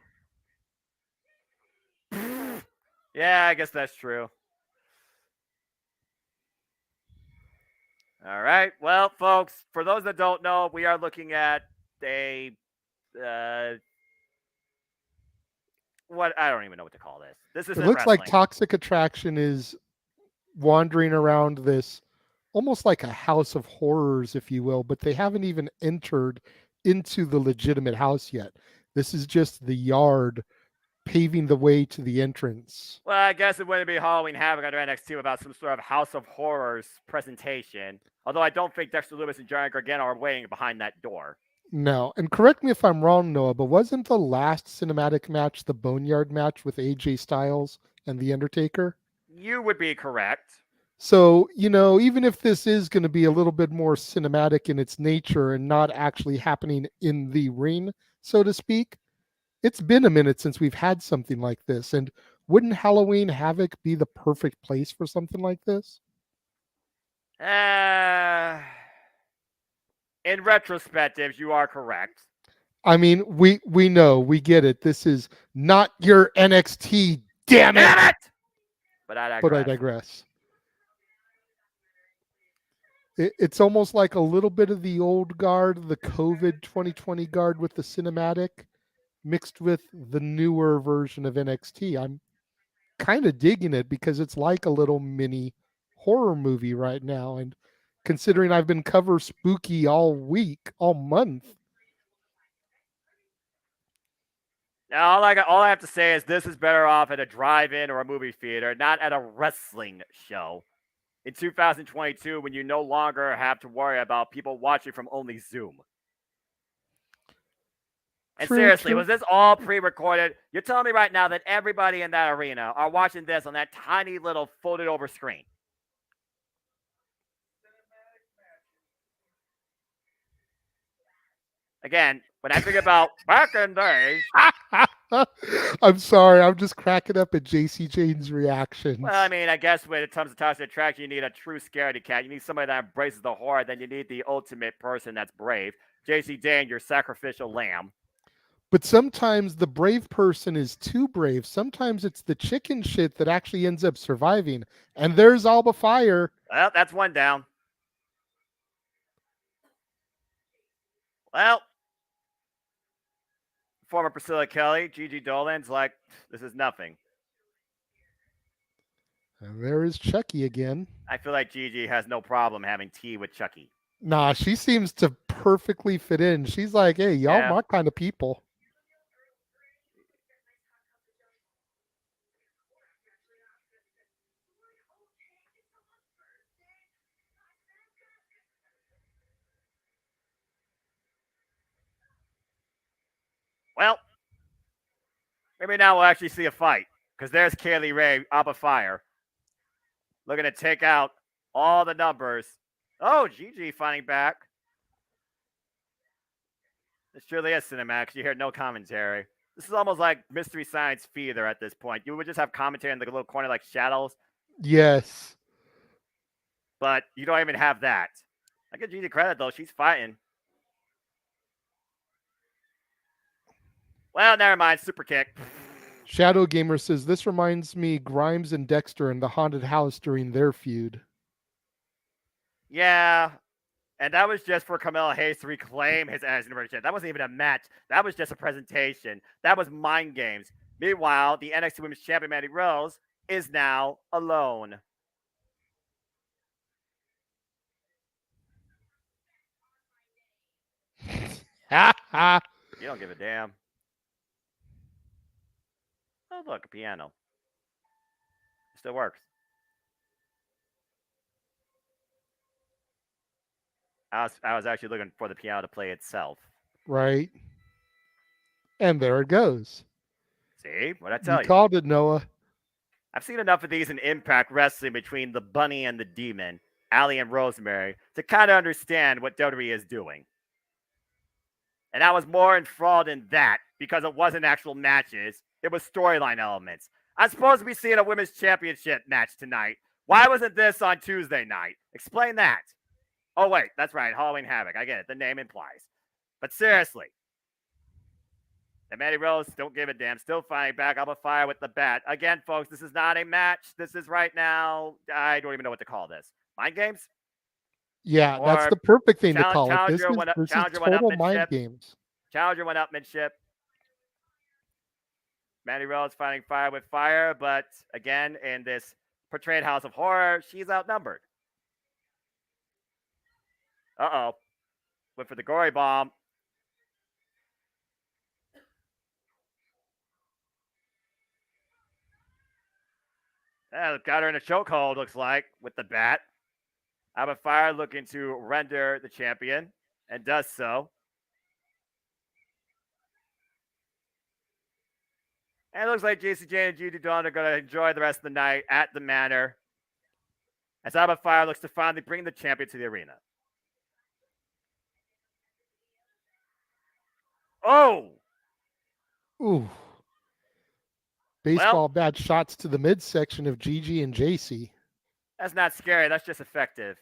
Yeah, I guess that's true. All right. Well, folks, for those that don't know, we are looking at a what I don't even know what to call this. This is it looks like Toxic Attraction is wandering around this almost like a house of horrors, if you will, but they haven't even entered into the legitimate house yet. This is just the yard paving the way to the entrance. Well, I guess it wouldn't be Halloween Havoc under NXT without some sort of House of Horrors presentation. Although I don't think Dexter Lewis and Johnny Gargano are waiting behind that door. No, and correct me if I'm wrong, Noah, but wasn't the last cinematic match the Boneyard match with AJ Styles and The Undertaker? You would be correct. So, even if this is going to be a little bit more cinematic in its nature and not actually happening in the ring, so to speak, it's been a minute since we've had something like this. And wouldn't Halloween Havoc be the perfect place for something like this? In retrospective, you are correct. I mean, we know, we get it. This is not your NXT, damn it! But I digress. It's almost like a little bit of the old guard, the COVID 2020 guard with the cinematic, mixed with the newer version of NXT. I'm kind of digging it because it's like a little mini horror movie right now. And considering I've been cover spooky all week, all month. Now, all I have to say is this is better off at a drive-in or a movie theater, not at a wrestling show. In 2022, when you no longer have to worry about people watching from only Zoom. And seriously, was this all pre-recorded? You're telling me right now that everybody in that arena are watching this on that tiny little folded over screen. Again, when I think about back in days. I'm sorry, I'm just cracking up at JC Jane's reactions. Well, I mean, I guess when it comes to Toxic Attraction, you need a true scaredy cat. You need somebody that embraces the horror. Then you need the ultimate person that's brave. JC Jane, your sacrificial lamb. But sometimes the brave person is too brave. Sometimes it's the chicken shit that actually ends up surviving. And there's Alba Fire. Well, that's one down. Well, former Priscilla Kelly, Gigi Dolan's like, this is nothing. And there is Chucky again. I feel like Gigi has no problem having tea with Chucky. Nah, she seems to perfectly fit in. She's like, hey, y'all my kind of people. Well, maybe now we'll actually see a fight. Because there's Kaylee Ray, Alba Fire. Looking to take out all the numbers. Oh, Gigi fighting back. This surely is cinematic. You hear no commentary. This is almost like Mystery Science Theater at this point. You would just have commentary in the little corner like shadows. Yes. But you don't even have that. I give Gigi credit, though. She's fighting. Well, never mind. Super kick. Shadow Gamer says, this reminds me Grimes and Dexter in the haunted house during their feud. Yeah. And that was just for Carmelo Hayes to reclaim his NXT Universal Championship. That wasn't even a match. That was just a presentation. That was mind games. Meanwhile, the NXT Women's Champion, Mandy Rose, is now alone. You don't give a damn. Oh, look, a piano. It still works. I was actually looking for the piano to play itself. Right. And there it goes. See? What'd I tell you? You called it, Noah. I've seen enough of these in Impact Wrestling between the Bunny and the Demon, Allie and Rosemary, to kind of understand what WWE is doing. And I was more enthralled in that because it wasn't actual matches. It was storyline elements. I'm supposed to be seeing a women's championship match tonight. Why wasn't this on Tuesday night? Explain that. Oh, wait, that's right. Halloween Havoc. I get it. The name implies. But seriously. And Mandy Rose, don't give a damn. Still fighting back. Alba Fire with the bat. Again, folks, this is not a match. This is right now, I don't even know what to call this. Mind games? Yeah, that's the perfect thing to call it. This is total mind games. Challenger went upmanship. Mandy Rose fighting fire with fire, but again, in this portrayed House of Horror, she's outnumbered. Uh-oh. Went for the gory bomb. Got her in a chokehold, looks like, with the bat. Alba Fire looking to render the champion, and does so. And it looks like JCJ and Judy Dawn are going to enjoy the rest of the night at the Manor, as Alba Fire looks to finally bring the champion to the arena. Oh! Ooh. Baseball bat shots to the midsection of Gigi and JC. That's not scary. That's just effective.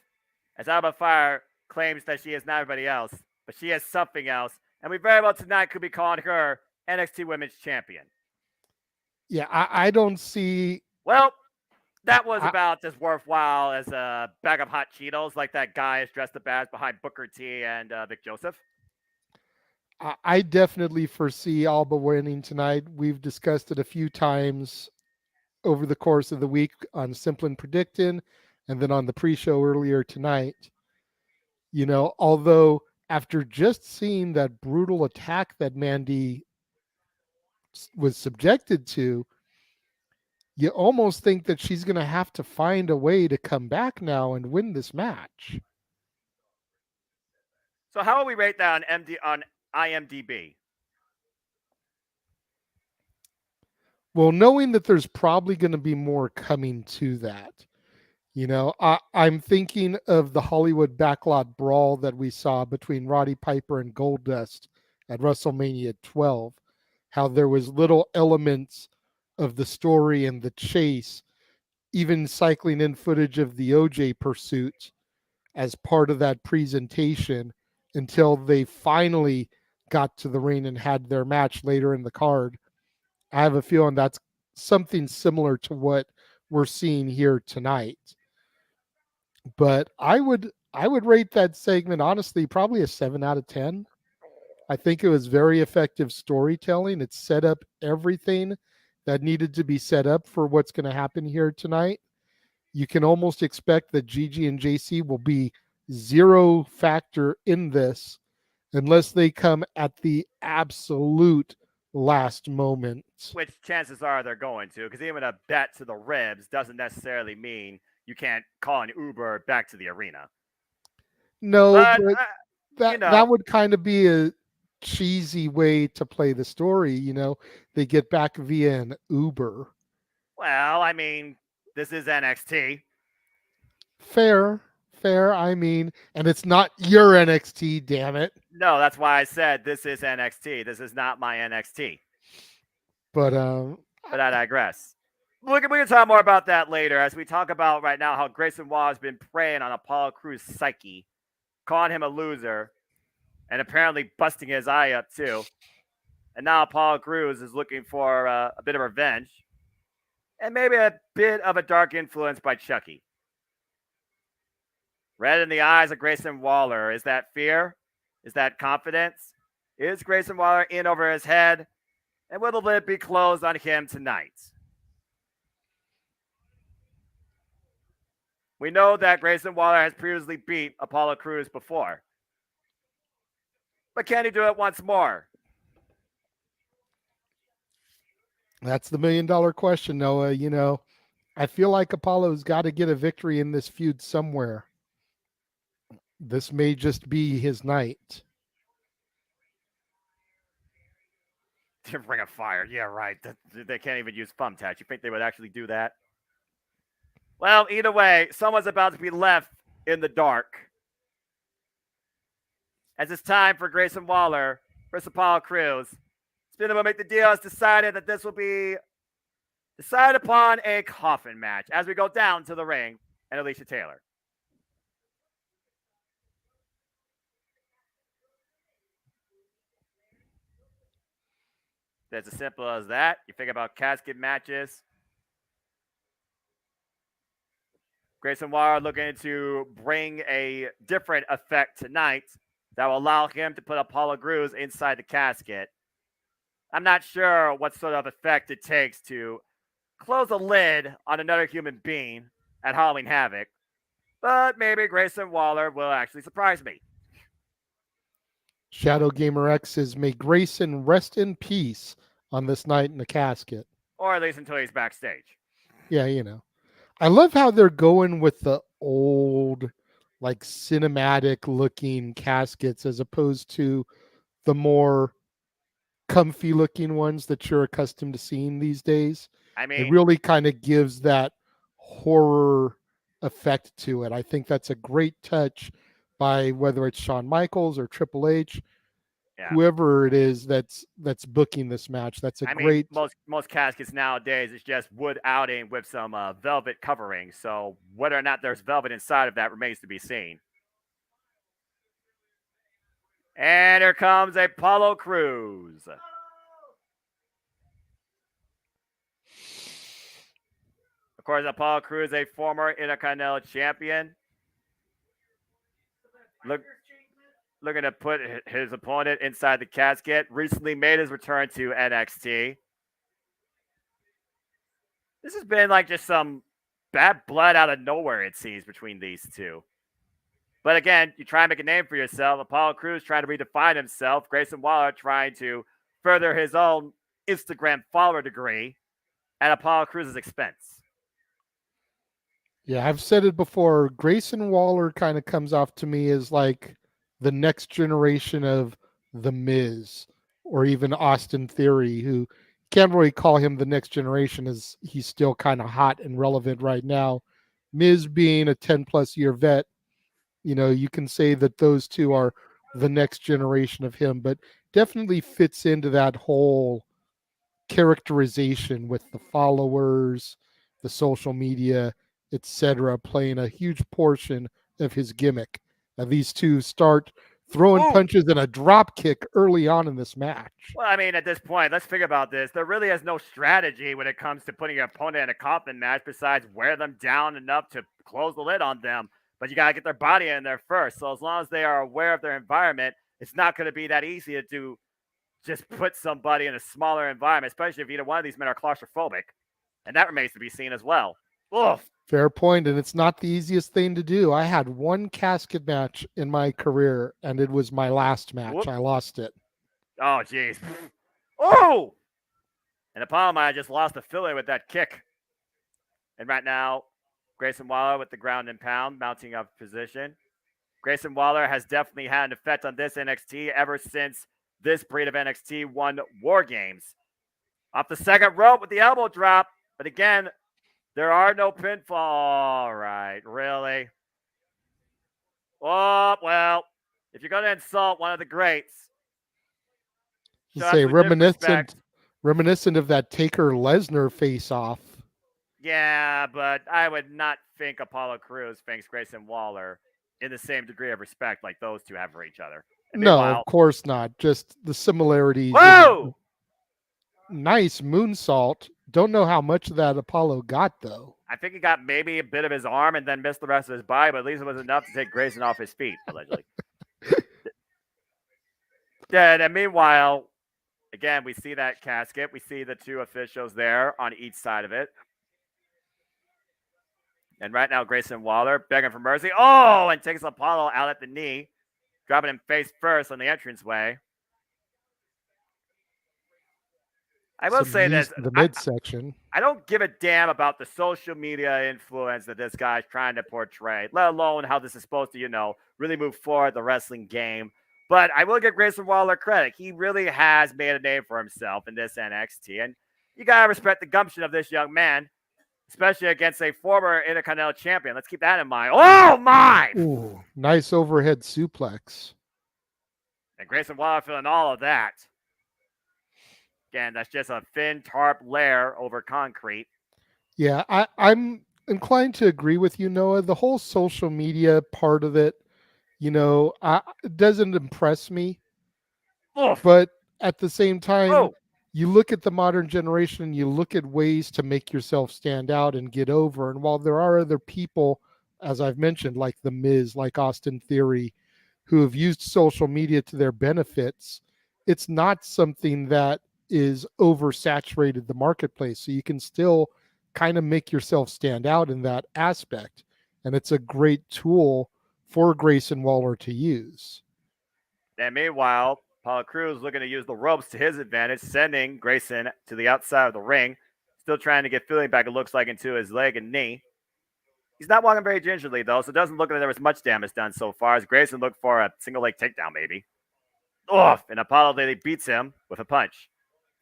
As Alba Fire claims that she is not everybody else, but she is something else. And we very well tonight could be calling her NXT Women's Champion. Yeah, I don't see... Well, that was about as worthwhile as a bag of hot Cheetos like that guy is dressed up as behind Booker T and Vic Joseph. I definitely foresee Alba winning tonight. We've discussed it a few times over the course of the week on Simplin Predictin' and then on the pre-show earlier tonight. You know, although after just seeing that brutal attack that Mandy was subjected to, you almost think that she's going to have to find a way to come back now and win this match. So how will we rate that on IMDb? Well, knowing that there's probably going to be more coming to that, you know, I'm thinking of the Hollywood backlot brawl that we saw between Roddy Piper and Goldust at WrestleMania 12, how there was little elements of the story and the chase, even cycling in footage of the OJ pursuit as part of that presentation until they finally got to the ring and had their match later in the card. I have a feeling that's something similar to what we're seeing here tonight. But I would rate that segment, honestly, probably a 7 out of 10. I think it was very effective storytelling. It set up everything that needed to be set up for what's going to happen here tonight. You can almost expect that Gigi and JC will be zero factor in this unless they come at the absolute last moment. Which chances are they're going to, because even a bet to the ribs doesn't necessarily mean you can't call an Uber back to the arena. No, but that would kind of be a cheesy way to play the story. You know, they get back via an Uber. Well, I mean, this is NXT. Fair. I mean, and it's not your NXT, damn it. No, that's why I said this is NXT. This is not my NXT. But I digress. We can talk more about that later as we talk about right now how Grayson Waller has been preying on Apollo Crews' psyche, calling him a loser, and apparently busting his eye up too. And now Apollo Crews is looking for a bit of revenge and maybe a bit of a dark influence by Chucky. Red in the eyes of Grayson Waller. Is that fear? Is that confidence? Is Grayson Waller in over his head? And will the lid be closed on him tonight? We know that Grayson Waller has previously beat Apollo Crews before. But can he do it once more? That's the $1 million question, Noah. You know, I feel like Apollo's got to get a victory in this feud somewhere. This may just be his night. Ring of Fire. Yeah, right. They can't even use thumbtacks. You think they would actually do that? Well, either way, someone's about to be left in the dark. As it's time for Grayson Waller versus Apollo Crews. Spinner Make the Deal has decided that this will be decided upon a coffin match as we go down to the ring and Alicia Taylor. It's as simple as that. You think about casket matches. Grayson Waller looking to bring a different effect tonight that will allow him to put Apollo Crews inside the casket. I'm not sure what sort of effect it takes to close a lid on another human being at Halloween Havoc, but maybe Grayson Waller will actually surprise me. Shadow Gamer X says, may Grayson rest in peace on this night in the casket. Or at least until he's backstage. Yeah, you know. I love how they're going with the old, like cinematic looking caskets as opposed to the more comfy looking ones that you're accustomed to seeing these days. I It mean, really kind of gives that horror effect to it. I think that's a great touch by whether it's Shawn Michaels or Triple H, yeah. whoever it is that's booking this match. That's a I mean, great. most caskets nowadays is just wood outing with some velvet covering. So whether or not there's velvet inside of that remains to be seen. And here comes Apollo Crews. Of course, Apollo Crews, a former Intercontinental Champion. Looking to put his opponent inside the casket. Recently made his return to NXT. This has been like just some bad blood out of nowhere, it seems, between these two. But again, you try and make a name for yourself. Apollo Crews trying to redefine himself. Grayson Waller trying to further his own Instagram follower degree at Apollo Crews' expense. Yeah, I've said it before. Grayson Waller kind of comes off to me as like the next generation of The Miz or even Austin Theory, who can't really call him the next generation as he's still kind of hot and relevant right now. Miz being a 10 plus year vet, you can say that those two are the next generation of him, but definitely fits into that whole characterization with the followers, the social media, etc., playing a huge portion of his gimmick. Now, these two start throwing punches and a drop kick early on in this match. Well, I mean, at this point, let's think about this. There really is no strategy when it comes to putting your opponent in a coffin match besides wear them down enough to close the lid on them. But you got to get their body in there first. So as long as they are aware of their environment, it's not going to be that easy to do. Just put somebody in a smaller environment, especially if either one of these men are claustrophobic. And that remains to be seen as well. Ugh. Fair point, and it's not the easiest thing to do. I had one casket match in my career, and it was my last match. Whoop. I lost it. Oh, jeez. Oh! And Apollo might have just lost the filler with that kick. And right now, Grayson Waller with the ground and pound, mounting up position. Grayson Waller has definitely had an effect on this NXT ever since this breed of NXT won War Games. Off the second rope with the elbow drop. But again, there are no pinfall. All right, really? Oh, well, if you're going to insult one of the greats. Say reminiscent of that Taker Lesnar face off. Yeah, but I would not think Apollo Crews thinks Grayson Waller in the same degree of respect like those two have for each other. And no, of course not. Just the similarities. Whoa! Nice moonsault. Don't know how much of that Apollo got, though. I think he got maybe a bit of his arm and then missed the rest of his body, but at least it was enough to take Grayson off his feet, allegedly. And meanwhile, again, we see that casket. We see the two officials there on each side of it. And right now, Grayson Waller begging for mercy. Oh, and takes Apollo out at the knee, dropping him face first on the entranceway. I will say this. The midsection. I don't give a damn about the social media influence that this guy's trying to portray, let alone how this is supposed to, really move forward the wrestling game. But I will give Grayson Waller credit. He really has made a name for himself in this NXT. And you got to respect the gumption of this young man, especially against a former Intercontinental Champion. Let's keep that in mind. Oh, my! Ooh, nice overhead suplex. And Grayson Waller feeling all of that. Again, that's just a thin tarp layer over concrete. Yeah, I'm inclined to agree with you, Noah. The whole social media part of it, it doesn't impress me. Oof. But at the same time, you look at the modern generation and you look at ways to make yourself stand out and get over. And while there are other people, as I've mentioned, like The Miz, like Austin Theory, who have used social media to their benefits, it's not something that is oversaturated the marketplace. So you can still kind of make yourself stand out in that aspect. And it's a great tool for Grayson Waller to use. And meanwhile, Apollo Crews looking to use the ropes to his advantage, sending Grayson to the outside of the ring. Still trying to get feeling back, it looks like, into his leg and knee. He's not walking very gingerly, though, so it doesn't look like there was much damage done so far, as Grayson looked for a single leg takedown, maybe. And Apollo Lily beats him with a punch.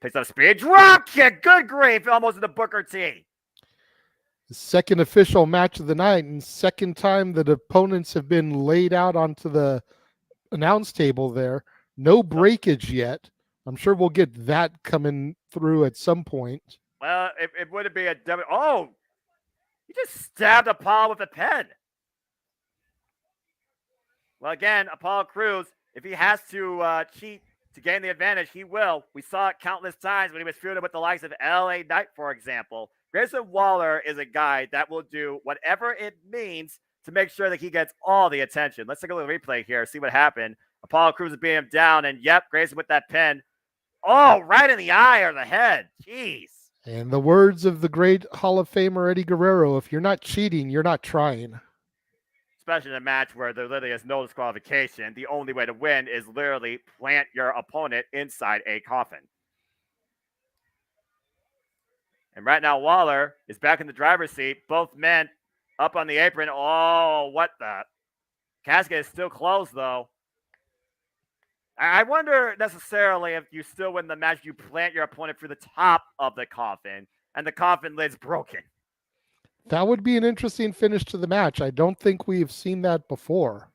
Picks up speed. Drop kick. Good grief. Almost into Booker T. The second official match of the night, and second time that opponents have been laid out onto the announce table there. No breakage yet. I'm sure we'll get that coming through at some point. Well, it wouldn't be a double. Oh, he just stabbed Apollo with a pen. Well, again, Apollo Crews, if he has to cheat to gain the advantage, he will. We saw it countless times when he was feuding with the likes of LA Knight, for example. Grayson Waller is a guy that will do whatever it means to make sure that he gets all the attention. Let's take a look at the replay here, see what happened. Apollo Crews is beating him down, and yep, Grayson with that pin. Oh, right in the eye or the head. Jeez. And the words of the great Hall of Famer Eddie Guerrero, if you're not cheating, you're not trying. Especially in a match where there literally is no disqualification. The only way to win is literally plant your opponent inside a coffin. And right now, Waller is back in the driver's seat. Both men up on the apron. Oh, what the? Casket is still closed, though. I wonder necessarily if you still win the match, you plant your opponent through the top of the coffin, and the coffin lid's broken. That would be an interesting finish to the match. I don't think we've seen that before.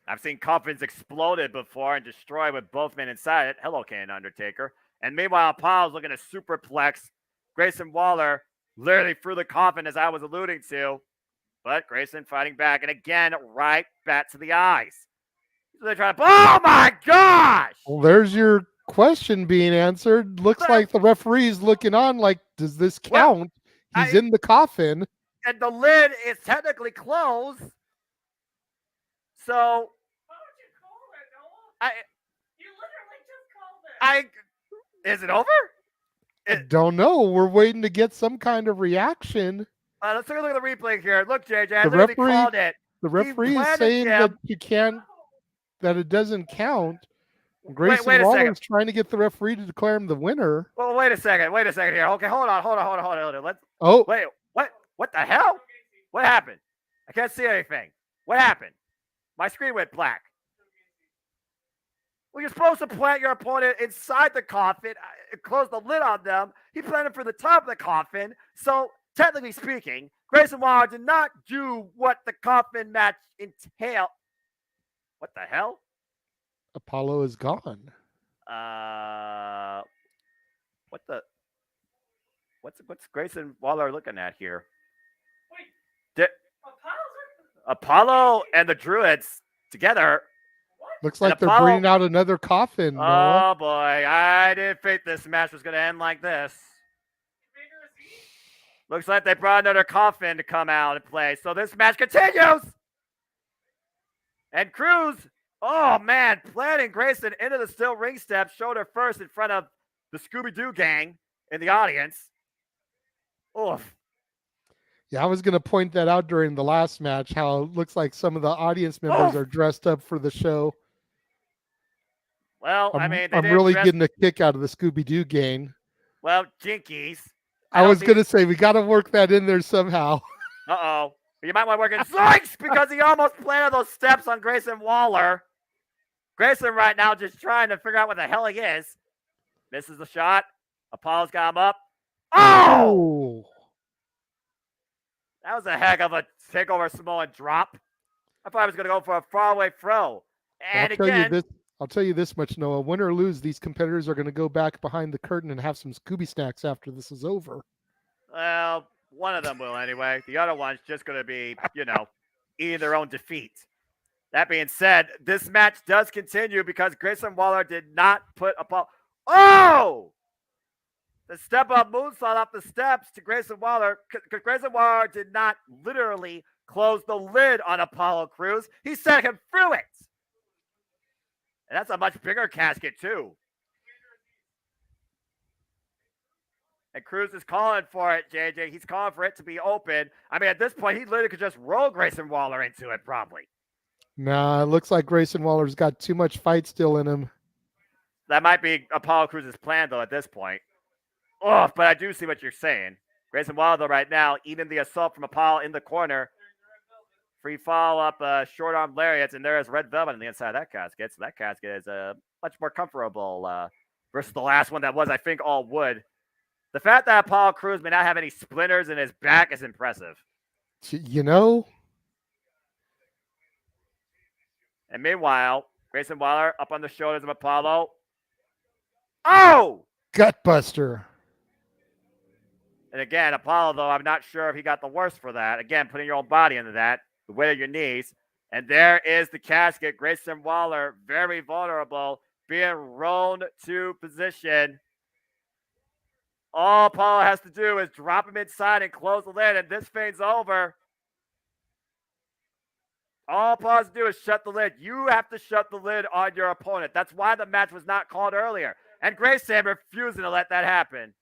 I've seen coffins exploded before and destroyed with both men inside it. Hello, Ken Undertaker. And meanwhile, Apollo's looking to superplex Grayson Waller literally through the coffin, as I was alluding to. But Grayson fighting back, and again, right back to the eyes. They're trying to. Oh my gosh! Well, there's your question being answered. Looks like the referee's looking on like, does this count? Well, he's in the coffin. And the lid is technically closed. So. What would you call it, Noah? You literally just called it. Is it over? I don't know. We're waiting to get some kind of reaction. Let's take a look at the replay here. Look, JJ, I literally called it. The referee is saying that you can't. That it doesn't count. Grayson Waller's trying to get the referee to declare him the winner. Well, wait a second here. Okay, hold on. Let's. Oh, wait, what the hell? What happened? I can't see anything. What happened? My screen went black. Well, you're supposed to plant your opponent inside the coffin, close the lid on them. He planted for the top of the coffin. So, technically speaking, Grayson Waller did not do what the coffin match entailed. What the hell? Apollo is gone. What's Grayson Waller looking at here? Wait, Apollo and the Druids together. Looks like they're bringing out another coffin. Noah. Oh boy, I didn't think this match was going to end like this. Looks like they brought another coffin to come out and play. So this match continues. And Crews, oh man, planting Grayson into the steel ring steps, shoulder first in front of the Scooby-Doo gang in the audience. Oof. Yeah, I was going to point that out during the last match, how it looks like some of the audience members are dressed up for the show. Well, I'm really getting a kick out of the Scooby-Doo gang. Well, jinkies. I was going to say, we got to work that in there somehow. Uh-oh. You might want to work in Zoinks because he almost planted those steps on Grayson Waller. Grayson right now just trying to figure out what the hell he is. Misses the shot. Apollo's got him up. Oh! That was a heck of a takeover Samoan drop. I thought I was going to go for a faraway throw. And I'll tell you this much, Noah. Win or lose, these competitors are going to go back behind the curtain and have some Scooby snacks after this is over. Well, one of them will anyway. The other one's just going to be, eating their own defeat. That being said, this match does continue because Grayson Waller did not put Apollo. Oh! The step-up moonsault off the steps to Grayson Waller. Because Grayson Waller did not literally close the lid on Apollo Crews. He sent him through it. And that's a much bigger casket, too. And Crews is calling for it, JJ. He's calling for it to be open. I mean, at this point, he literally could just roll Grayson Waller into it, probably. Nah, it looks like Grayson Waller's got too much fight still in him. That might be Apollo Crews' plan, though, at this point. Oh, but I do see what you're saying. Grayson Waller, though, right now, eating the assault from Apollo in the corner. Free fall up short arm lariats, and there is red velvet on the inside of that casket. So that casket is much more comfortable versus the last one that was, I think, all wood. The fact that Apollo Crews may not have any splinters in his back is impressive. You know? And meanwhile, Grayson Waller up on the shoulders of Apollo. Oh! Gutbuster. And again, Apollo, though, I'm not sure if he got the worst for that. Again, putting your own body into that, the weight of your knees. And there is the casket. Grayson Waller, very vulnerable, being rolled to position. All Apollo has to do is drop him inside and close the lid, and this thing's over. All Apollo has to do is shut the lid. You have to shut the lid on your opponent. That's why the match was not called earlier. And Grayson refusing to let that happen.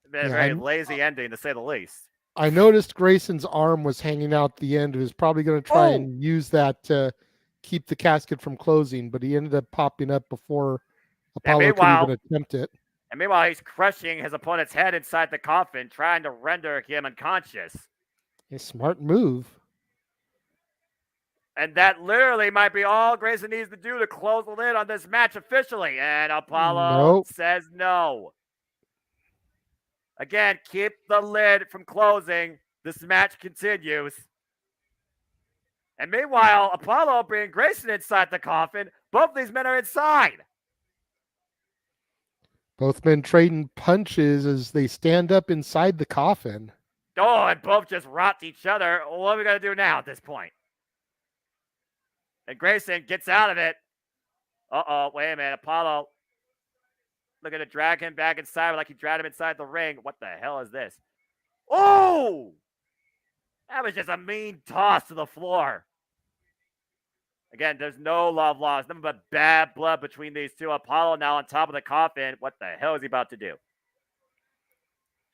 Been a very lazy ending, to say the least. I noticed Grayson's arm was hanging out the end. He was probably going to try and use that to keep the casket from closing, but he ended up popping up before Apollo could even attempt it. And meanwhile, he's crushing his opponent's head inside the coffin, trying to render him unconscious. A smart move. And that literally might be all Grayson needs to do to close the lid on this match officially. And Apollo says no. Again, keep the lid from closing. This match continues. And meanwhile, Apollo bringing Grayson inside the coffin. Both of these men are inside. Both men trading punches as they stand up inside the coffin. Oh, and both just rocked each other. What are we going to do now at this point? And Grayson gets out of it. Uh-oh, wait a minute. Apollo looking to drag him back inside like he dragged him inside the ring. What the hell is this? Oh! That was just a mean toss to the floor. Again, there's no love lost. Nothing but bad blood between these two. Apollo now on top of the coffin. What the hell is he about to do?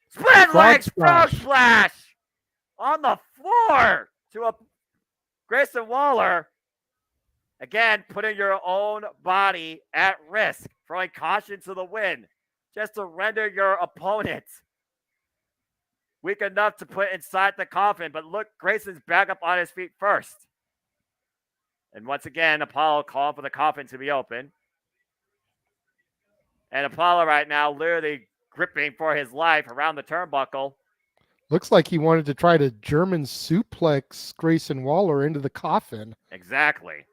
Split leg frog splash on the floor to a Grayson Waller. Again, putting your own body at risk, throwing caution to the wind, just to render your opponent weak enough to put inside the coffin. But look, Grayson's back up on his feet first. And once again, Apollo called for the coffin to be open. And Apollo right now literally gripping for his life around the turnbuckle. Looks like he wanted to try to German suplex Grayson Waller into the coffin. Exactly.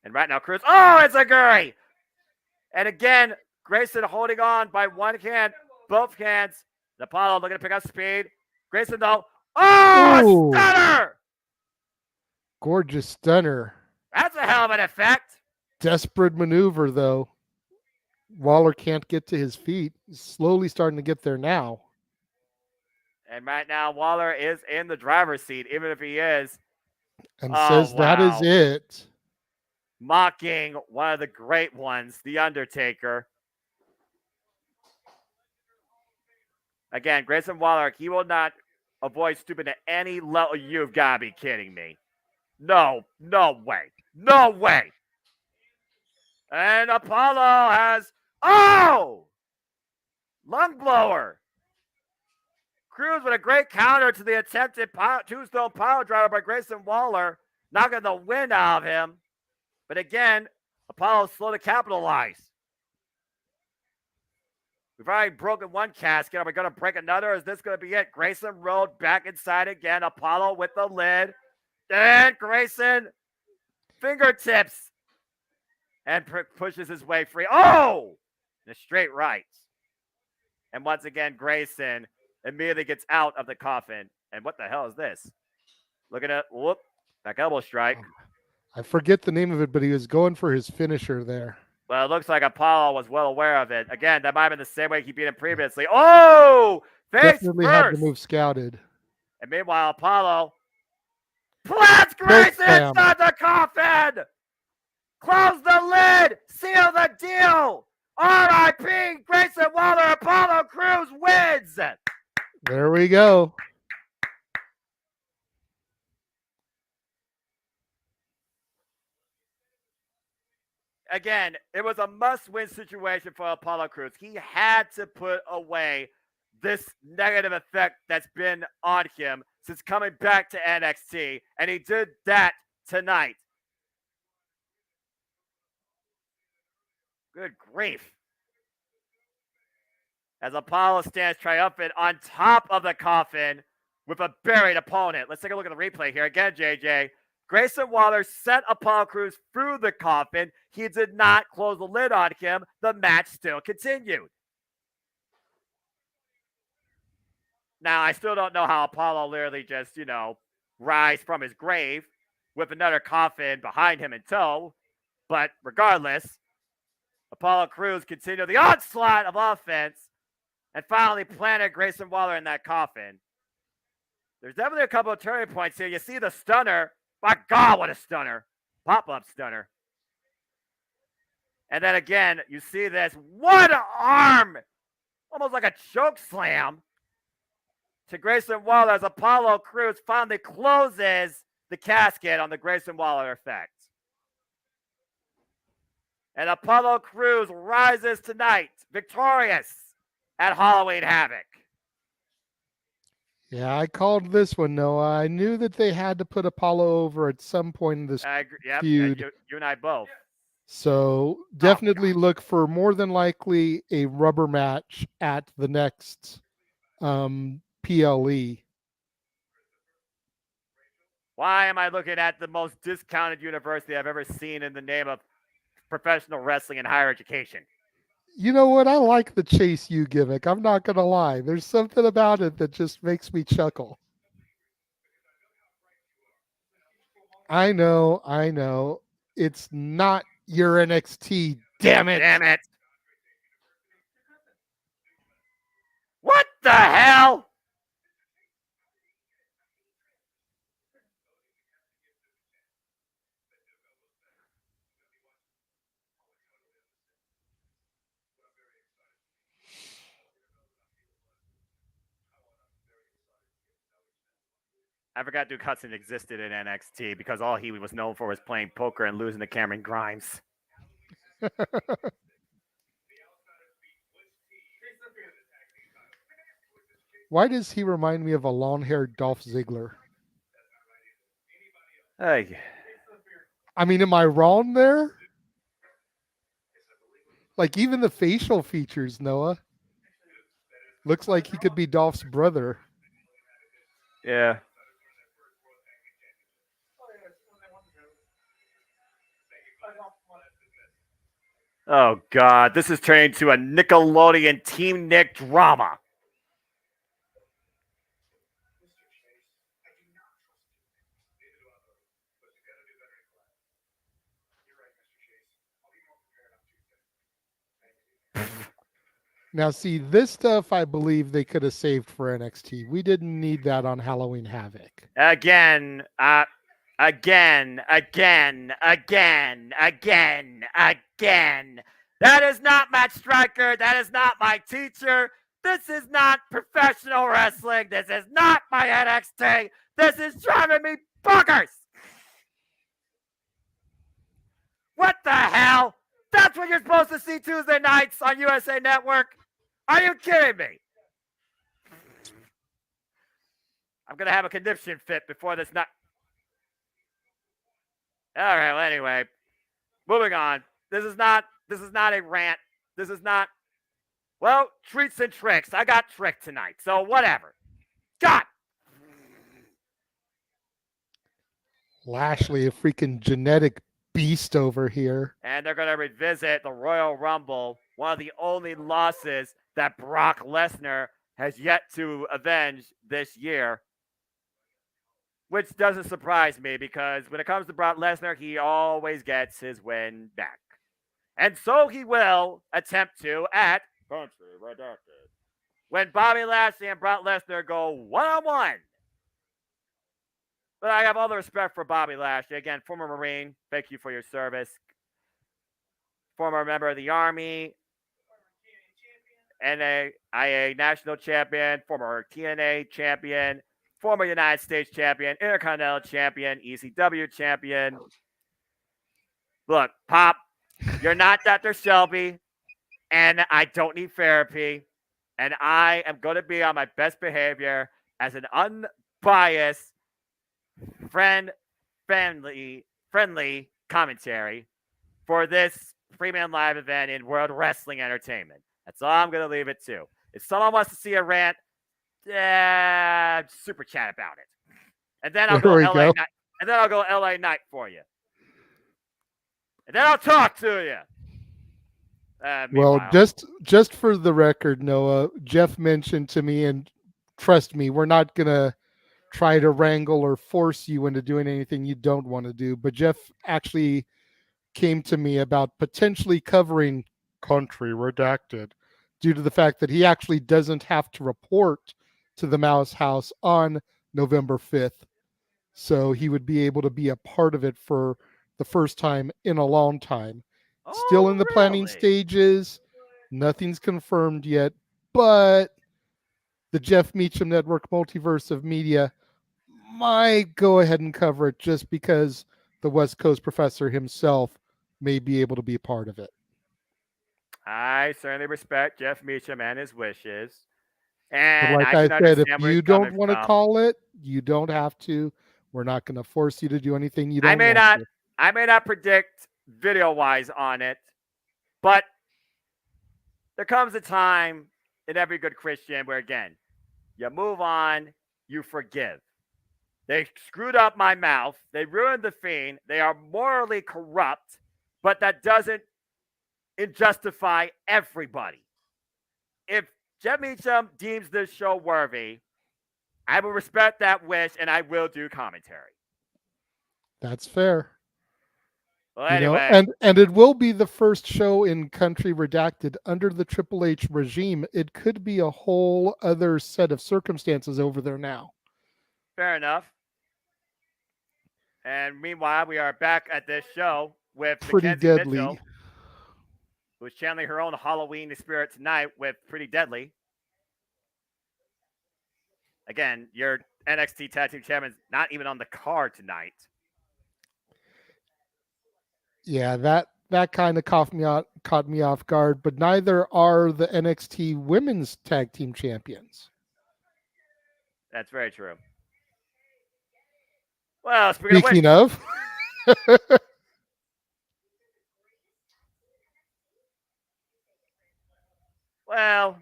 And right now, Cruz. Oh, it's a Guri! And again, Grayson holding on by one hand, both hands. And Apollo looking to pick up speed. Grayson, though. Oh, a stunner! Gorgeous stunner. That's a hell of an effect. Desperate maneuver, though. Waller can't get to his feet. He's slowly starting to get there now. And right now, Waller is in the driver's seat, even if he is. And says that is it. Mocking one of the great ones, The Undertaker. Again, Grayson Waller, he will not avoid stooping to any level. You've got to be kidding me. No way. No way. And Apollo has, lung blower. Cruz with a great counter to the attempted two-stone power driver by Grayson Waller, knocking the wind out of him. But again, Apollo slow to capitalize. We've already broken one casket. Are we going to break another? Is this going to be it? Grayson rolled back inside again. Apollo with the lid. And Grayson fingertips and pushes his way free. Oh! In a straight right. And once again, Grayson immediately gets out of the coffin. And what the hell is this? Look at it. Whoop. Back elbow strike. I forget the name of it, but he was going for his finisher there. Well, it looks like Apollo was well aware of it. Again, that might have been the same way he beat him previously. Oh! Face Definitely first. had the move scouted. And meanwhile, Apollo plants Grayson inside the coffin! Close the lid! Seal the deal! R.I.P. Grayson Waller. Apollo Crews wins! There we go. Again, it was a must-win situation for Apollo Crews. He had to put away this negative effect that's been on him since coming back to NXT, and he did that tonight. Good grief. As Apollo stands triumphant on top of the coffin with a buried opponent. Let's take a look at the replay here again, JJ. Grayson Waller sent Apollo Crews through the coffin. He did not close the lid on him. The match still continued. Now, I still don't know how Apollo literally just, rise from his grave with another coffin behind him in tow. But regardless, Apollo Crews continued the onslaught of offense and finally planted Grayson Waller in that coffin. There's definitely a couple of turning points here. You see the stunner. My God, what a stunner. Pop-up stunner. And then again, you see this. What an arm! Almost like a choke slam to Grayson Waller as Apollo Crews finally closes the casket on the Grayson Waller effect. And Apollo Crews rises tonight, victorious at Halloween Havoc. Yeah, I called this one, Noah. I knew that they had to put Apollo over at some point in this feud. You and I both. So definitely look for more than likely a rubber match at the next PLE. Why am I looking at the most discounted university I've ever seen in the name of professional wrestling and higher education? You know what? I like the Chase U gimmick. I'm not going to lie. There's something about it that just makes me chuckle. I know. It's not your NXT. Damn it. Damn it. What the hell? I forgot Duke Hudson existed in NXT because all he was known for was playing poker and losing to Cameron Grimes. Why does he remind me of a long-haired Dolph Ziggler? Hey. I mean, am I wrong there? Like, even the facial features, Noah. Looks like he could be Dolph's brother. Yeah. Oh, God. This is turning into a Nickelodeon Team Nick drama. Now, see, this stuff I believe they could have saved for NXT. We didn't need that on Halloween Havoc. Again. That is not Matt Striker. That is not my teacher. This is not professional wrestling. This is not my NXT. This is driving me bonkers. What the hell? That's what you're supposed to see Tuesday nights on USA Network? Are you kidding me? I'm going to have a conniption fit before this night. All right, well, anyway, moving on. This is not a rant. This is not, well, treats and tricks. I got tricked tonight, so whatever. God. Lashley, a freaking genetic beast over here. And they're going to revisit the Royal Rumble, one of the only losses that Brock Lesnar has yet to avenge this year. Which doesn't surprise me because when it comes to Brock Lesnar, he always gets his win back. And so he will attempt to at Country Redacted when Bobby Lashley and Brock Lesnar go one-on-one. But I have all the respect for Bobby Lashley. Again, former Marine, thank you for your service. Former member of the Army, NAIA National Champion, former TNA Champion, former United States Champion, Intercontinental Champion, ECW Champion. Look, Pop, you're not Dr. Shelby, and I don't need therapy. and I am going to be on my best behavior as an unbiased, friendly commentary for this Freeman Live event in World Wrestling Entertainment. That's all I'm going to leave it to. If someone wants to see a rant, super chat about it. And then I'll go LA Night. And then I'll go LA Night for you. And then I'll talk to you. Well, just for the record, Noah, Jeff mentioned to me, and trust me, we're not going to try to wrangle or force you into doing anything you don't want to do. But Jeff actually came to me about potentially covering Country Redacted due to the fact that he actually doesn't have to report to the Mouse House on November 5th. So he would be able to be a part of it for the first time in a long time. Still in the planning stages. Nothing's confirmed yet, but the Jeff Meacham Network Multiverse of Media might go ahead and cover it just because the West Coast professor himself may be able to be a part of it. I certainly respect Jeff Meacham and his wishes. And but like I said, if you don't want to call it, you don't have to. We're not going to force you to do anything you don't want to. I may not predict video-wise on it, but there comes a time in every good Christian where, again, you move on, you forgive. They screwed up my mouth. They ruined the Fiend. They are morally corrupt, but that doesn't justify everybody. If Jeff Meacham deems this show worthy, I will respect that wish, and I will do commentary. That's fair. Well, anyway. And it will be the first show in Country Redacted under the Triple H regime. It could be a whole other set of circumstances over there now. Fair enough. And meanwhile, we are back at this show with Pretty Mackenzie Deadly, Mitchell, who's channeling her own Halloween spirit tonight with Pretty Deadly. Again, your NXT Tag Team Champion's not even on the card tonight. Yeah, that kind of caught me off guard, but neither are the NXT Women's Tag Team Champions. That's very true. Well, speaking of well,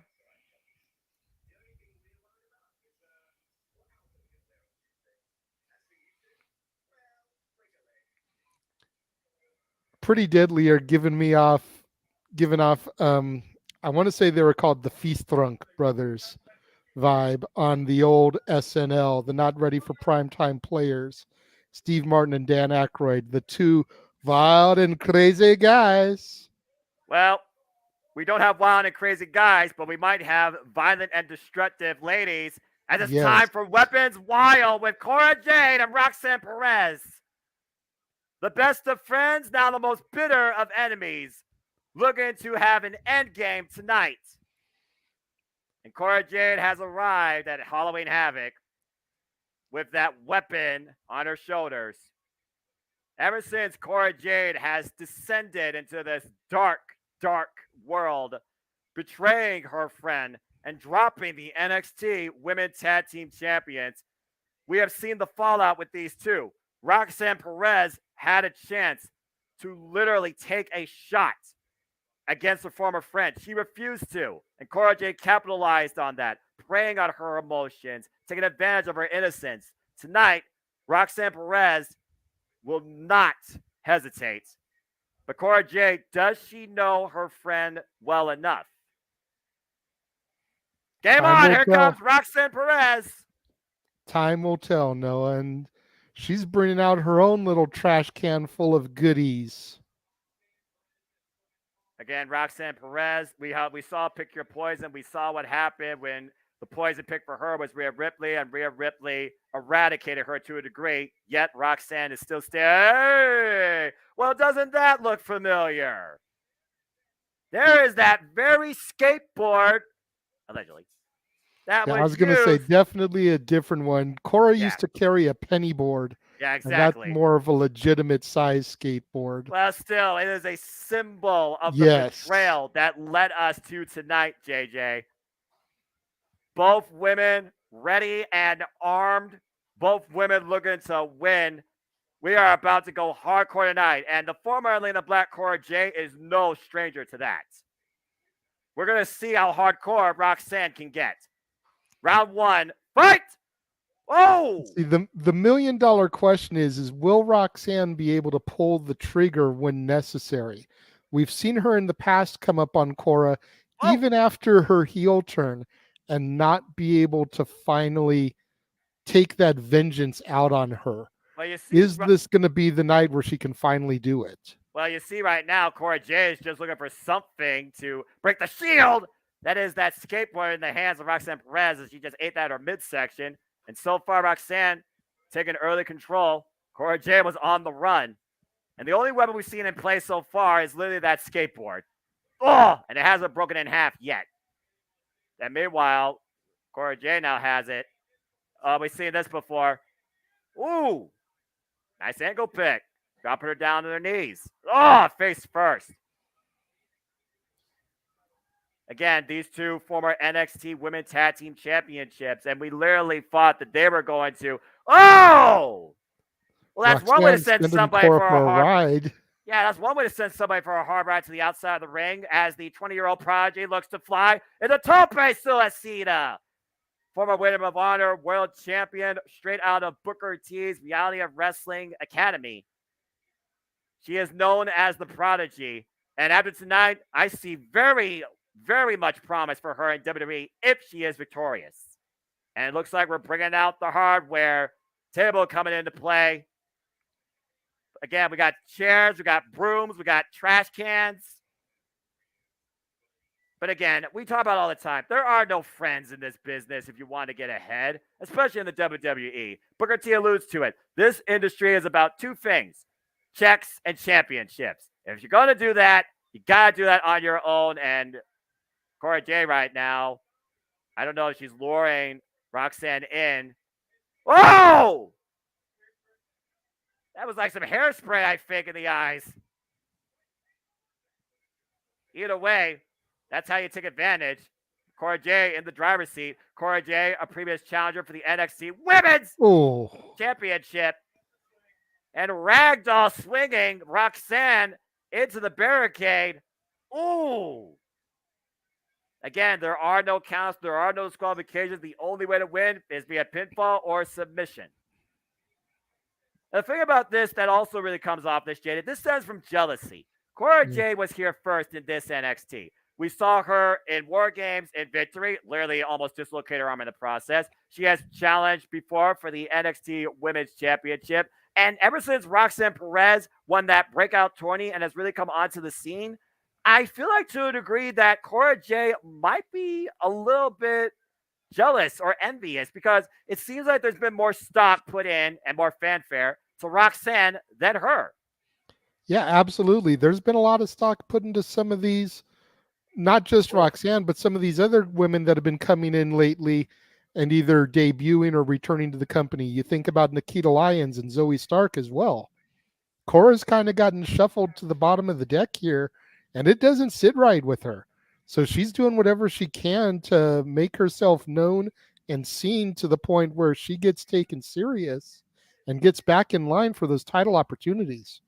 Pretty Deadly are giving off I want to say they were called the Feast Drunk Brothers vibe on the old SNL, the Not Ready for Primetime Players, Steve Martin and Dan Aykroyd, the two wild and crazy guys. Well, we don't have wild and crazy guys, but we might have violent and destructive ladies. And it's time for Weapons Wild with Cora Jade and Roxanne Perez. The best of friends, now the most bitter of enemies, looking to have an end game tonight. And Cora Jade has arrived at Halloween Havoc with that weapon on her shoulders. Ever since Cora Jade has descended into this dark world, betraying her friend and dropping the NXT Women's Tag Team Champions, we have seen the fallout with these two. Roxanne Perez had a chance to literally take a shot against a former friend. She refused to, and Cora Jade capitalized on that, preying on her emotions, taking advantage of her innocence. Tonight, Roxanne Perez will not hesitate. But Cora Jade, does she know her friend well enough? Game on! Here comes Roxanne Perez. Time will tell, Noah, and she's bringing out her own little trash can full of goodies. Again, Roxanne Perez, we saw Pick Your Poison. We saw what happened when the poison pick for her was Rhea Ripley, and Rhea Ripley eradicated her to a degree, yet Roxanne is still Hey! Well, doesn't that look familiar? There is that very skateboard, allegedly. I was going to say definitely a different one. Cora used to carry a penny board. Yeah, exactly. And that's more of a legitimate size skateboard. Well, still, it is a symbol of the betrayal that led us to tonight, JJ. both women ready and armed, both women looking to win. We are about to go hardcore tonight, and the former Elena Black Cora J is no stranger to that. We're going to see how hardcore Roxanne can get. Round 1, fight! Oh! See, the $1 million question is will Roxanne be able to pull the trigger when necessary? We've seen her in the past come up on Cora, even after her heel turn, and not be able to finally take that vengeance out on her. Well, you see, is this going to be the night where she can finally do it? Well, you see right now, Cora J is just looking for something to break the shield. That is that skateboard in the hands of Roxanne Perez as she just ate that in her midsection. And so far, Roxanne taking early control. Cora J was on the run. And the only weapon we've seen in play so far is literally that skateboard. Oh, and it hasn't broken in half yet. And meanwhile, Cora J now has it. We've seen this before. Ooh, nice ankle pick. Dropping her down to their knees. Oh, face first. Again, these two former NXT Women's Tag Team Championships, and we literally thought that they were going to. Oh! Well, that's one way to send somebody for a hard ride. Yeah, that's one way to send somebody for a hard ride to the outside of the ring as the 20-year-old prodigy looks to fly in the tope suicida. Former Women of Honor World Champion, straight out of Booker T's Reality of Wrestling Academy. She is known as the Prodigy. And after tonight, I see very, very much promise for her in WWE if she is victorious. And it looks like we're bringing out the hardware table coming into play. Again, we got chairs, we got brooms, we got trash cans. But again, we talk about all the time. There are no friends in this business if you want to get ahead, especially in the WWE. Booker T alludes to it. This industry is about two things: checks and championships. If you're going to do that, you got to do that on your own. And Cora J right now, I don't know if she's luring Roxanne in. Oh! That was like some hairspray, I think, in the eyes. Either way, that's how you take advantage. Cora J in the driver's seat. Cora J, a previous challenger for the NXT Women's Championship. And ragdoll swinging Roxanne into the barricade. Ooh. Again, there are no counts. There are no disqualifications. The only way to win is via pinfall or submission. The thing about this that also really comes off this, Jada, this stems from jealousy. Cora J was here first in this NXT. We saw her in War Games in victory, literally almost dislocated her arm in the process. She has challenged before for the NXT Women's Championship. And ever since Roxanne Perez won that breakout tourney and has really come onto the scene, I feel like to a degree that Cora J might be a little bit jealous or envious because it seems like there's been more stock put in and more fanfare to Roxanne than her. Yeah, absolutely. There's been a lot of stock put into some of these, not just Roxanne, but some of these other women that have been coming in lately and either debuting or returning to the company. You think about Nikita Lyons and Zoe Stark as well. Cora's kind of gotten shuffled to the bottom of the deck here, and it doesn't sit right with her. So she's doing whatever she can to make herself known and seen to the point where she gets taken serious and gets back in line for those title opportunities.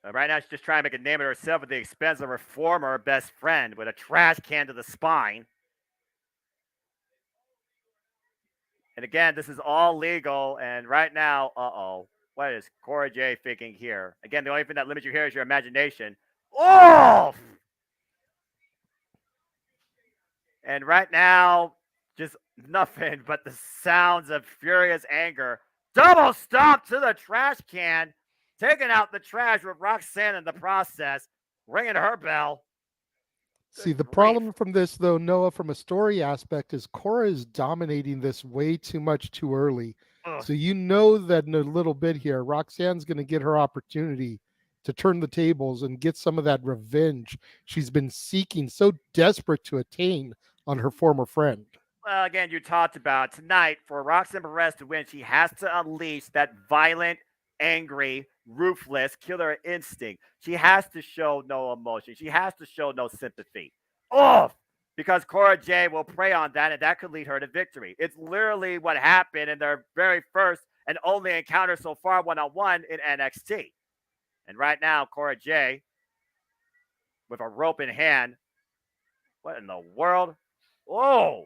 Right now, she's just trying to make a name of herself at the expense of her former best friend with a trash can to the spine. And again, this is all legal. And right now, what is Cora J thinking here? Again, the only thing that limits you here is your imagination. Oh! And right now, just nothing but the sounds of furious anger. Double stomp to the trash can, taking out the trash with Roxanne in the process, ringing her bell. See, the problem from this, though, Noah, from a story aspect, is Cora is dominating this way too much too early. So you know that in a little bit here, Roxanne's going to get her opportunity to turn the tables and get some of that revenge she's been seeking, so desperate to attain on her former friend. Well, again, you talked about tonight, for Roxanne Perez to win, she has to unleash that violent, angry, ruthless killer instinct. She has to show no emotion. She has to show no sympathy. Oh! because Cora Jade will prey on that, and that could lead her to victory. It's literally what happened in their very first and only encounter so far one-on-one in NXT. And right now, Cora Jade, with a rope in hand, what in the world? Whoa!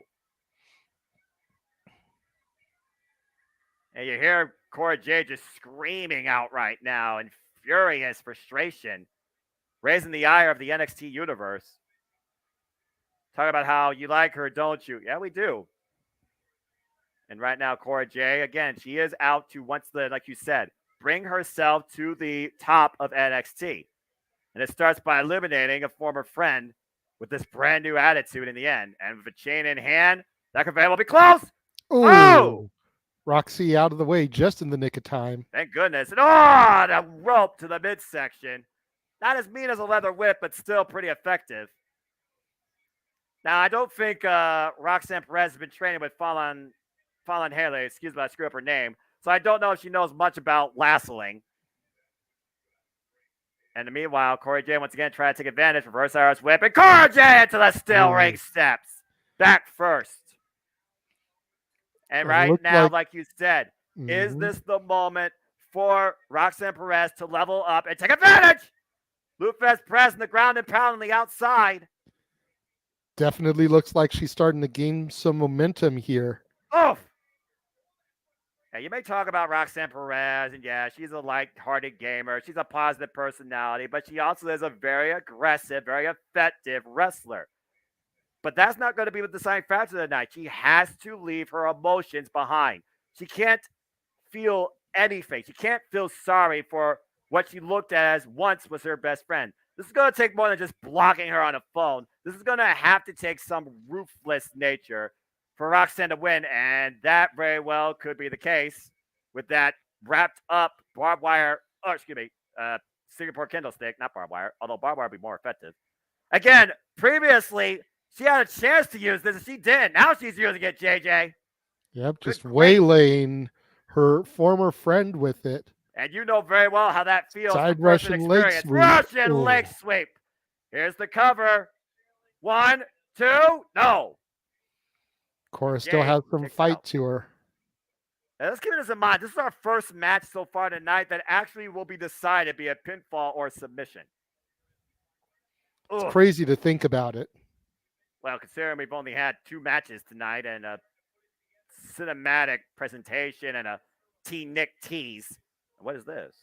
And you hear Cora Jade just screaming out right now in furious frustration, raising the ire of the NXT universe. Talk about how you like her, don't you? Yeah, we do. And right now, Cora Jade, again, she is out to like you said, bring herself to the top of NXT. And it starts by eliminating a former friend with this brand new attitude in the end. And with a chain in hand, that could very well be close. Ooh. Oh! Roxy out of the way just in the nick of time. Thank goodness. And the rope to the midsection. Not as mean as a leather whip, but still pretty effective. Now, I don't think Roxanne Perez has been training with Fallon Haley. Excuse me, I screw up her name. So I don't know if she knows much about lassoing. And meanwhile, Cora Jade once again trying to take advantage. Reverse Irish whip. And Cora Jade to the steel ring steps. Back first. And right now, like you said, is this the moment for Roxanne Perez to level up and take advantage? Lufez press in the ground and pound on the outside. Definitely looks like she's starting to gain some momentum here. Oh! Yeah, you may talk about Roxanne Perez, and yeah, she's a light-hearted gamer. She's a positive personality, but she also is a very aggressive, very effective wrestler. But that's not going to be the deciding factor tonight. She has to leave her emotions behind. She can't feel anything. She can't feel sorry for what she looked at as once was her best friend. This is going to take more than just blocking her on a phone. This is going to have to take some ruthless nature for Roxanne to win, and that very well could be the case with that wrapped up barbed wire, Singapore candlestick, not barbed wire, although barbed wire would be more effective. Again, previously, she had a chance to use this, and she did. Now she's using it, JJ. Yep, just waylaying her former friend with it. And you know very well how that feels. Side Russian leg sweep. Russian leg sweep. Here's the cover. 1, 2, no. Cora still has some fight to her. Now, let's keep this in mind. This is our first match so far tonight that actually will be decided via pinfall or submission. It's crazy to think about it. Well, considering we've only had 2 matches tonight and a cinematic presentation and a T-Nick tease. What is this?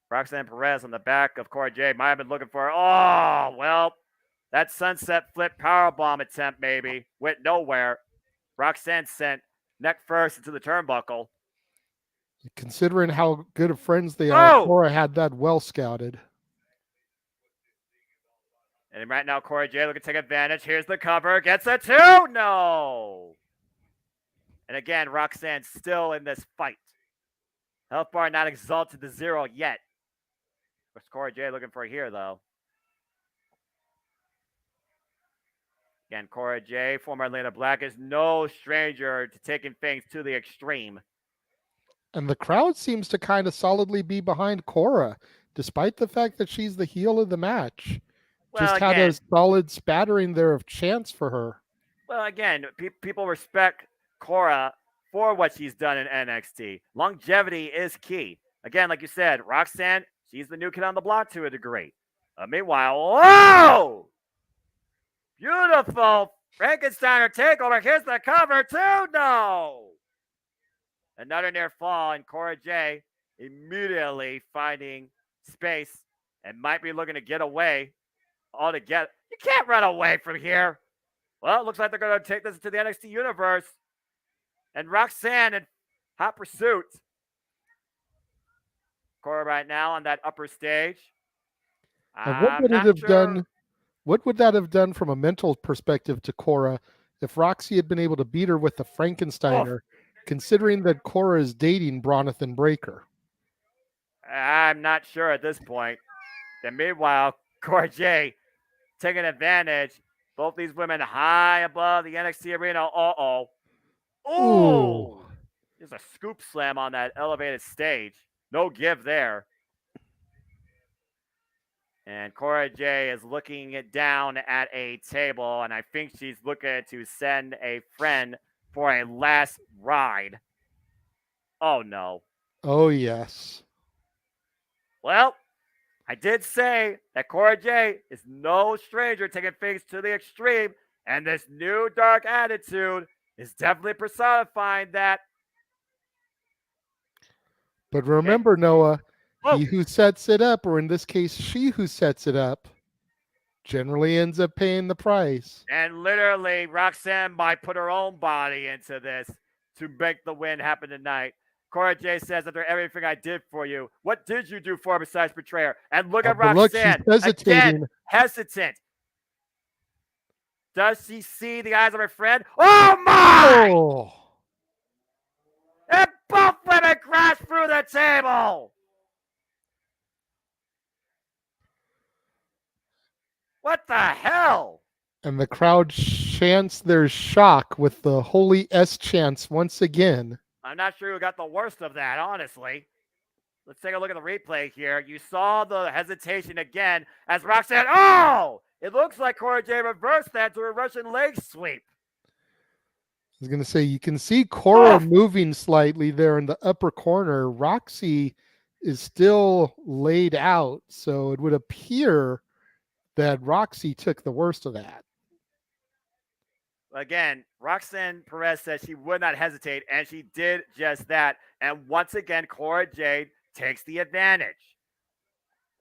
Roxanne Perez on the back of Cora Jade. Might have been looking for, that sunset flip powerbomb attempt maybe went nowhere. Roxanne sent neck first into the turnbuckle. Considering how good of friends they are, Cora had that well scouted. And right now, Cora Jade looking to take advantage. Here's the cover. Gets a 2. No. And again, Roxanne still in this fight. Health bar not exalted to 0 yet. What's Cora Jade looking for here, though? Again, Cora Jade, former Atlanta Black, is no stranger to taking things to the extreme. And the crowd seems to kind of solidly be behind Cora, despite the fact that she's the heel of the match. Well, just had a solid spattering there of chants for her. Well, again, people respect Cora for what she's done in NXT. Longevity is key. Again, like you said, Roxanne, she's the new kid on the block to a degree. Meanwhile, beautiful Frankensteiner takeover. Here's the cover, 2. No. Another near fall, and Cora Jade immediately finding space and might be looking to get away altogether. You can't run away from here. Well, it looks like they're going to take this to the NXT universe. And Roxanne in hot pursuit. Cora right now on that upper stage. What would it have done? What would that have done from a mental perspective to Cora if Roxy had been able to beat her with the Frankensteiner, considering that Cora is dating Bronathan Breakker? I'm not sure at this point. And meanwhile, Cora Jade taking advantage. Both these women high above the NXT arena. Ooh! There's a scoop slam on that elevated stage. No give there. And Cora Jade is looking down at a table, and I think she's looking to send a friend for a last ride. Oh, no. Oh, yes. Well, I did say that Cora Jade is no stranger taking things to the extreme, and this new dark attitude is definitely personifying that. But remember, Noah, Whoa. he who sets it up, or in this case, she who sets it up, generally ends up paying the price. And literally, Roxanne might put her own body into this to make the win happen tonight. Cora Jade says, after everything I did for you, what did you do for her besides betray her? And look at But look, she's Roxanne, hesitating. again, hesitant. Does she see the eyes of her friend? Oh, my! Oh. And both women crash through the table! What the hell? And the crowd chants their shock with the holy S chants once again. I'm not sure who got the worst of that, honestly. Let's take a look at the replay here. You saw the hesitation again as Roxanne. Oh! It looks like Cora Jade reversed that to a Russian leg sweep. I was going to say, you can see Cora moving slightly there in the upper corner. Roxy is still laid out, so it would appear that Roxy took the worst of that. Again, Roxanne Perez said she would not hesitate, and she did just that. And once again, Cora Jade takes the advantage.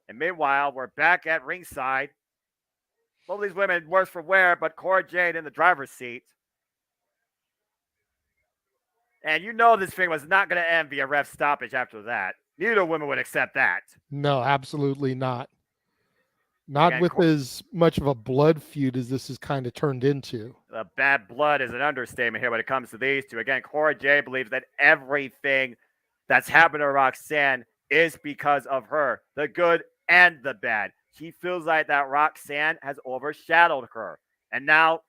And meanwhile, we're back at ringside. Both of these women worse for wear, but Cora Jade in the driver's seat. And you know this thing was not going to end via ref stoppage after that. Neither woman would accept that. No, absolutely not. Not with as much of a blood feud as this is kind of turned into. The bad blood is an understatement here when it comes to these two. Again, Cora Jade believes that everything that's happened to Roxanne is because of her, the good and the bad. She feels like that Roxanne has overshadowed her. And now,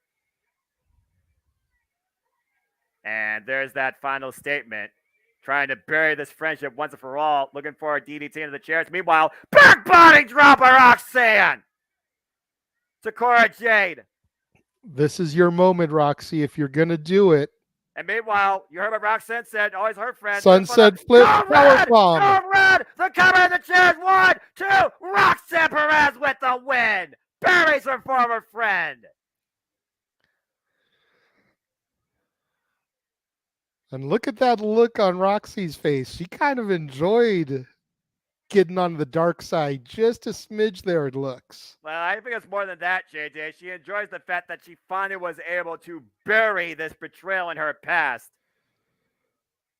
and there's that final statement, trying to bury this friendship once and for all, looking for a DDT into the chairs. Meanwhile, back body drop by Roxanne to Cora Jade. This is your moment, Roxy, if you're going to do it. And meanwhile, you heard what Roxanne said, always her friend. Sunset flip, power bomb. Go red, the cover in the chairs, 1, 2, Roxanne Perez with the win. Buries her former friend. And look at that look on Roxy's face. She kind of enjoyed getting on the dark side just a smidge there, it looks. Well, I think it's more than that, JJ. She enjoys the fact that she finally was able to bury this betrayal in her past.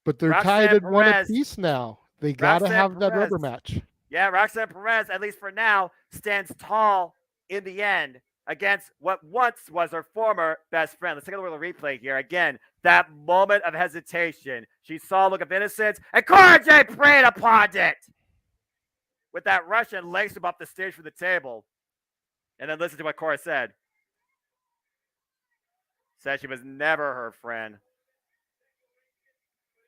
But they're tied at one apiece now. They got to have that rubber match. Yeah, Roxanne Perez, at least for now, stands tall in the end against what once was her former best friend. Let's take a look at the replay here. Again, that moment of hesitation. She saw a look of innocence, and Cora Jade preyed upon it with that Russian leg sweep up the stage from the table. And then listen to what Cora said. Said she was never her friend.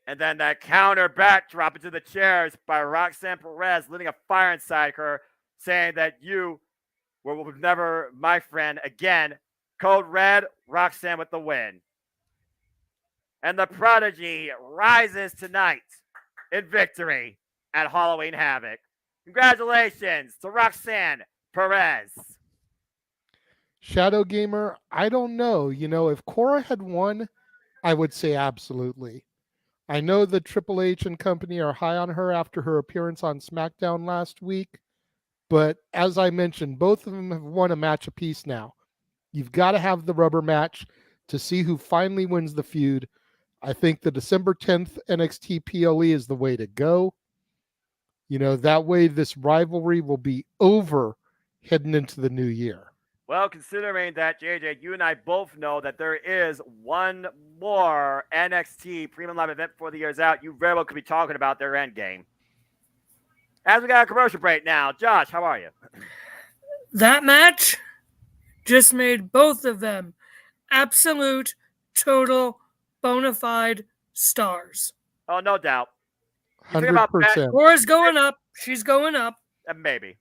And then that counter backdrop into the chairs by Roxanne Perez, letting a fire inside her, saying that you were never my friend again. Code red, Roxanne with the win. And the Prodigy rises tonight in victory at Halloween Havoc. Congratulations to Roxanne Perez. Shadow Gamer, I don't know. You know, if Cora had won, I would say absolutely. I know the Triple H and company are high on her after her appearance on SmackDown last week. But as I mentioned, both of them have won a match apiece now. You've got to have the rubber match to see who finally wins the feud. I think the December 10th NXT PLE is the way to go. You know, that way this rivalry will be over heading into the new year. Well, considering that, JJ, you and I both know that there is one more NXT Premium Live event before the year's out, you very well could be talking about their end game. As we got a commercial break now, Josh, how are you? That match just made both of them absolute, total, bona fide stars. Oh, no doubt. 100%. Cora's going up. She's going up. Maybe.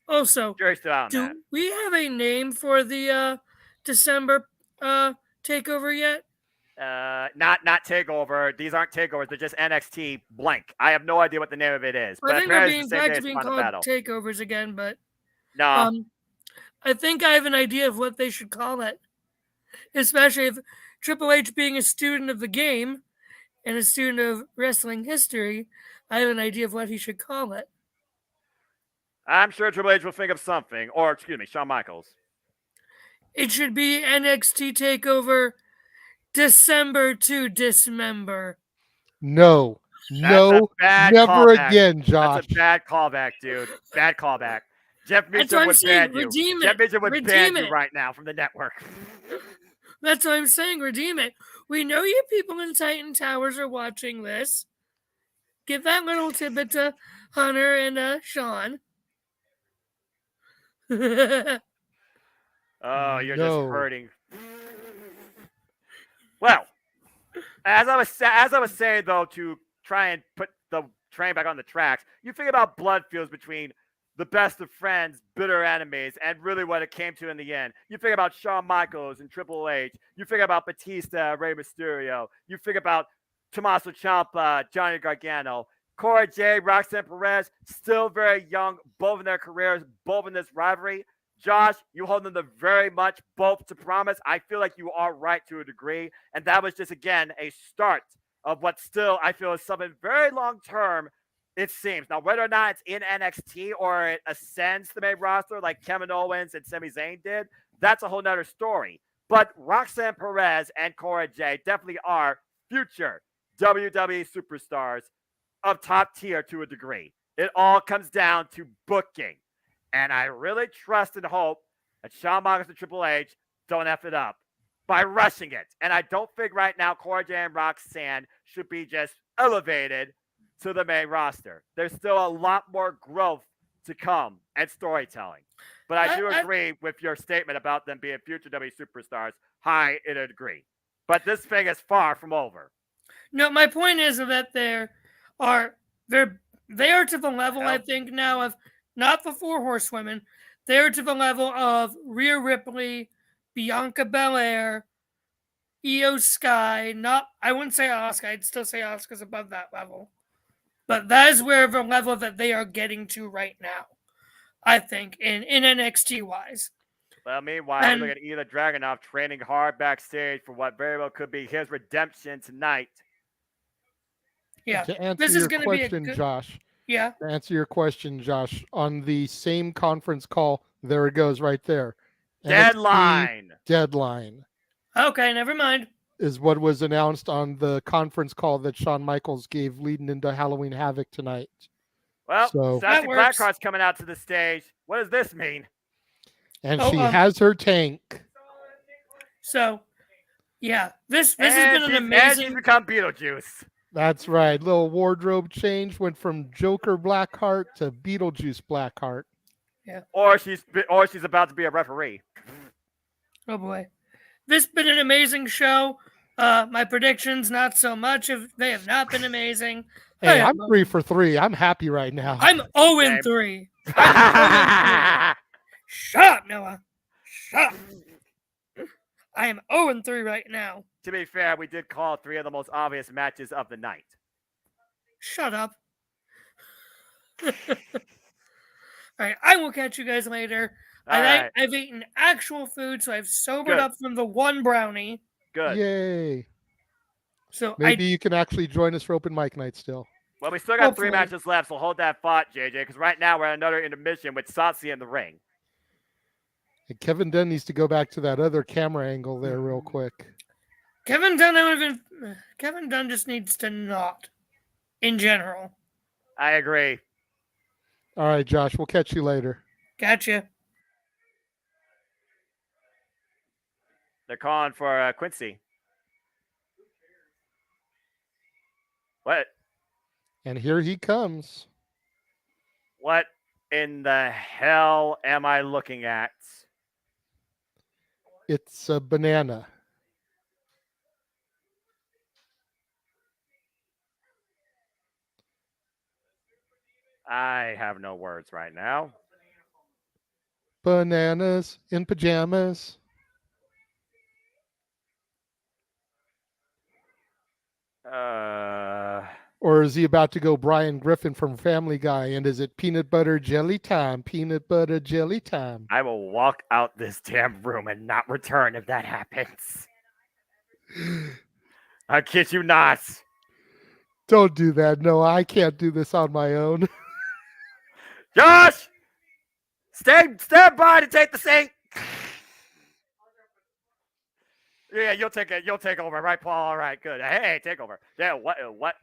Also, Jury's still out on do that. we have a name for the December takeover yet? Not takeover. These aren't takeovers. They're just NXT blank. I have no idea what the name of it is. I But think they're apparently being it's the same back day to as being Final called Battle. takeovers again, but No. I think I have an idea of what they should call it. Especially if Triple H being a student of the game and a student of wrestling history, I have an idea of what he should call it. I'm sure Triple H will think of something. Or, excuse me, Shawn Michaels. It should be NXT TakeOver December to Dismember. No, never callback. again, Josh. That's a bad callback, dude. Bad callback. Jeff Mitchell would ban you. Redeem Jeff it. Mitchell would Redeem ban you it. right now from the network. That's what I'm saying. Redeem it. We know you people in Titan Towers are watching this. Give that little tidbit to Hunter and Sean. Oh, you're just hurting. Well, as I was saying though, to try and put the train back on the tracks, you think about blood feuds between the best of friends, bitter enemies, and really what it came to in the end. You think about Shawn Michaels and Triple H. You think about Batista, Rey Mysterio. You think about Tommaso Ciampa, Johnny Gargano. Cora Jade, Roxanne Perez, still very young, both in their careers, both in this rivalry. Josh, you hold them very much both to promise. I feel like you are right to a degree. And that was just, again, a start of what still I feel is something very long-term, it seems. Now, whether or not it's in NXT or it ascends to the main roster like Kevin Owens and Sami Zayn did, that's a whole nother story. But Roxanne Perez and Cora Jade definitely are future WWE superstars of top tier to a degree. It all comes down to booking. And I really trust and hope that Shawn Michaels and Triple H don't F it up by rushing it. And I don't think right now Cora Jade and Roxanne should be just elevated to the main roster. There's still a lot more growth to come and storytelling. But I do agree with your statement about them being future WWE superstars. High in a degree. But this thing is far from over. No, my point is that they are to the level, I think, now of not the Four Horsewomen. They're to the level of Rhea Ripley, Bianca Belair, Io Sky. I wouldn't say Asuka. I'd still say Asuka's above that level. But that is where the level that they are getting to right now, I think, in NXT wise. Well, meanwhile, we look at Ilya Dragunov training hard backstage for what very well could be his redemption tonight. Yeah, to answer this your is going to be a good... Josh. Yeah. To answer your question, Josh, on the same conference call, there it goes right there. Deadline. Deadline. Okay, never mind. Is what was announced on the conference call that Shawn Michaels gave leading into Halloween Havoc tonight. Well, Sassy Blackheart's coming out to the stage. What does this mean? And she has her tank. So, yeah, this has been an amazing... And she's become Beetlejuice. That's right. Little wardrobe change. Went from Joker Blackheart to Beetlejuice Blackheart. Yeah. Or she's about to be a referee. Oh boy. This has been an amazing show. My predictions, not so much. They have not been amazing. Hey, I'm 3 for 3. I'm happy right now. I'm 0-3. Shut up, Noah. Shut up. I am 0-3 right now. To be fair, we did call 3 of the most obvious matches of the night. Shut up. All right, I will catch you guys later. I've eaten actual food, so I've sobered up from the one brownie. Good. Yay. So maybe you can actually join us for open mic night still. Well, we still got 3 matches left, so hold that thought, JJ, because right now we're at another intermission with Satsi in the ring. And Kevin Dunn needs to go back to that other camera angle there real quick. Kevin Dunn just needs to not, in general. I agree. All right, Josh, we'll catch you later. Gotcha. They're calling for Quincy. What? And here he comes. What in the hell am I looking at? It's a banana. I have no words right now. Bananas in pajamas. Or is he about to go Brian Griffin from Family Guy? And is it peanut butter jelly time? Peanut butter jelly time. I will walk out this damn room and not return if that happens. I kid you not. Don't do that. No, I can't do this on my own. Josh! Stand by to take the seat. Yeah, you'll take it. You'll take over, right, Paul? All right, good. Hey, take over. Yeah, what?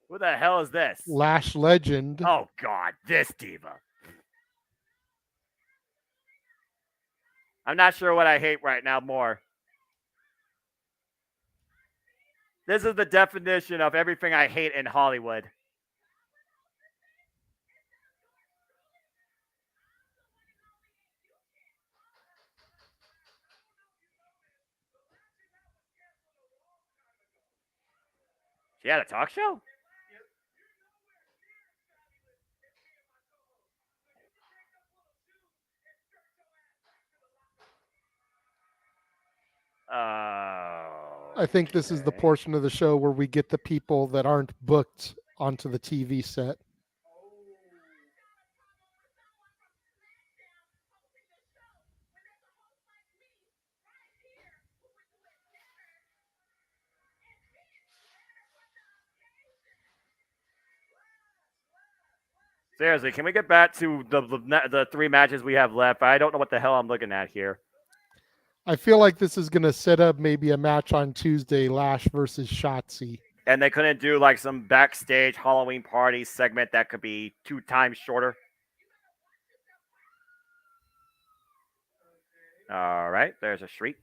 Who the hell is this? Lash Legend. Oh God, this diva. I'm not sure what I hate right now more. This is the definition of everything I hate in Hollywood. She had a talk show? I think this is the portion of the show where we get the people that aren't booked onto the TV set. Seriously, can we get back to the 3 matches we have left? I don't know what the hell I'm looking at here. I feel like this is going to set up maybe a match on Tuesday, Lash versus Shotzi. And they couldn't do like some backstage Halloween party segment that could be 2 times shorter. All right, there's a shriek.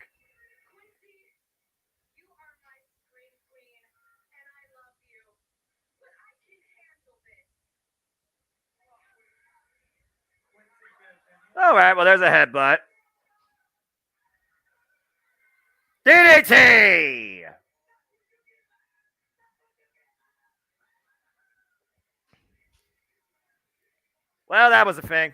All right, well, there's a headbutt. DDT! Well, that was a thing.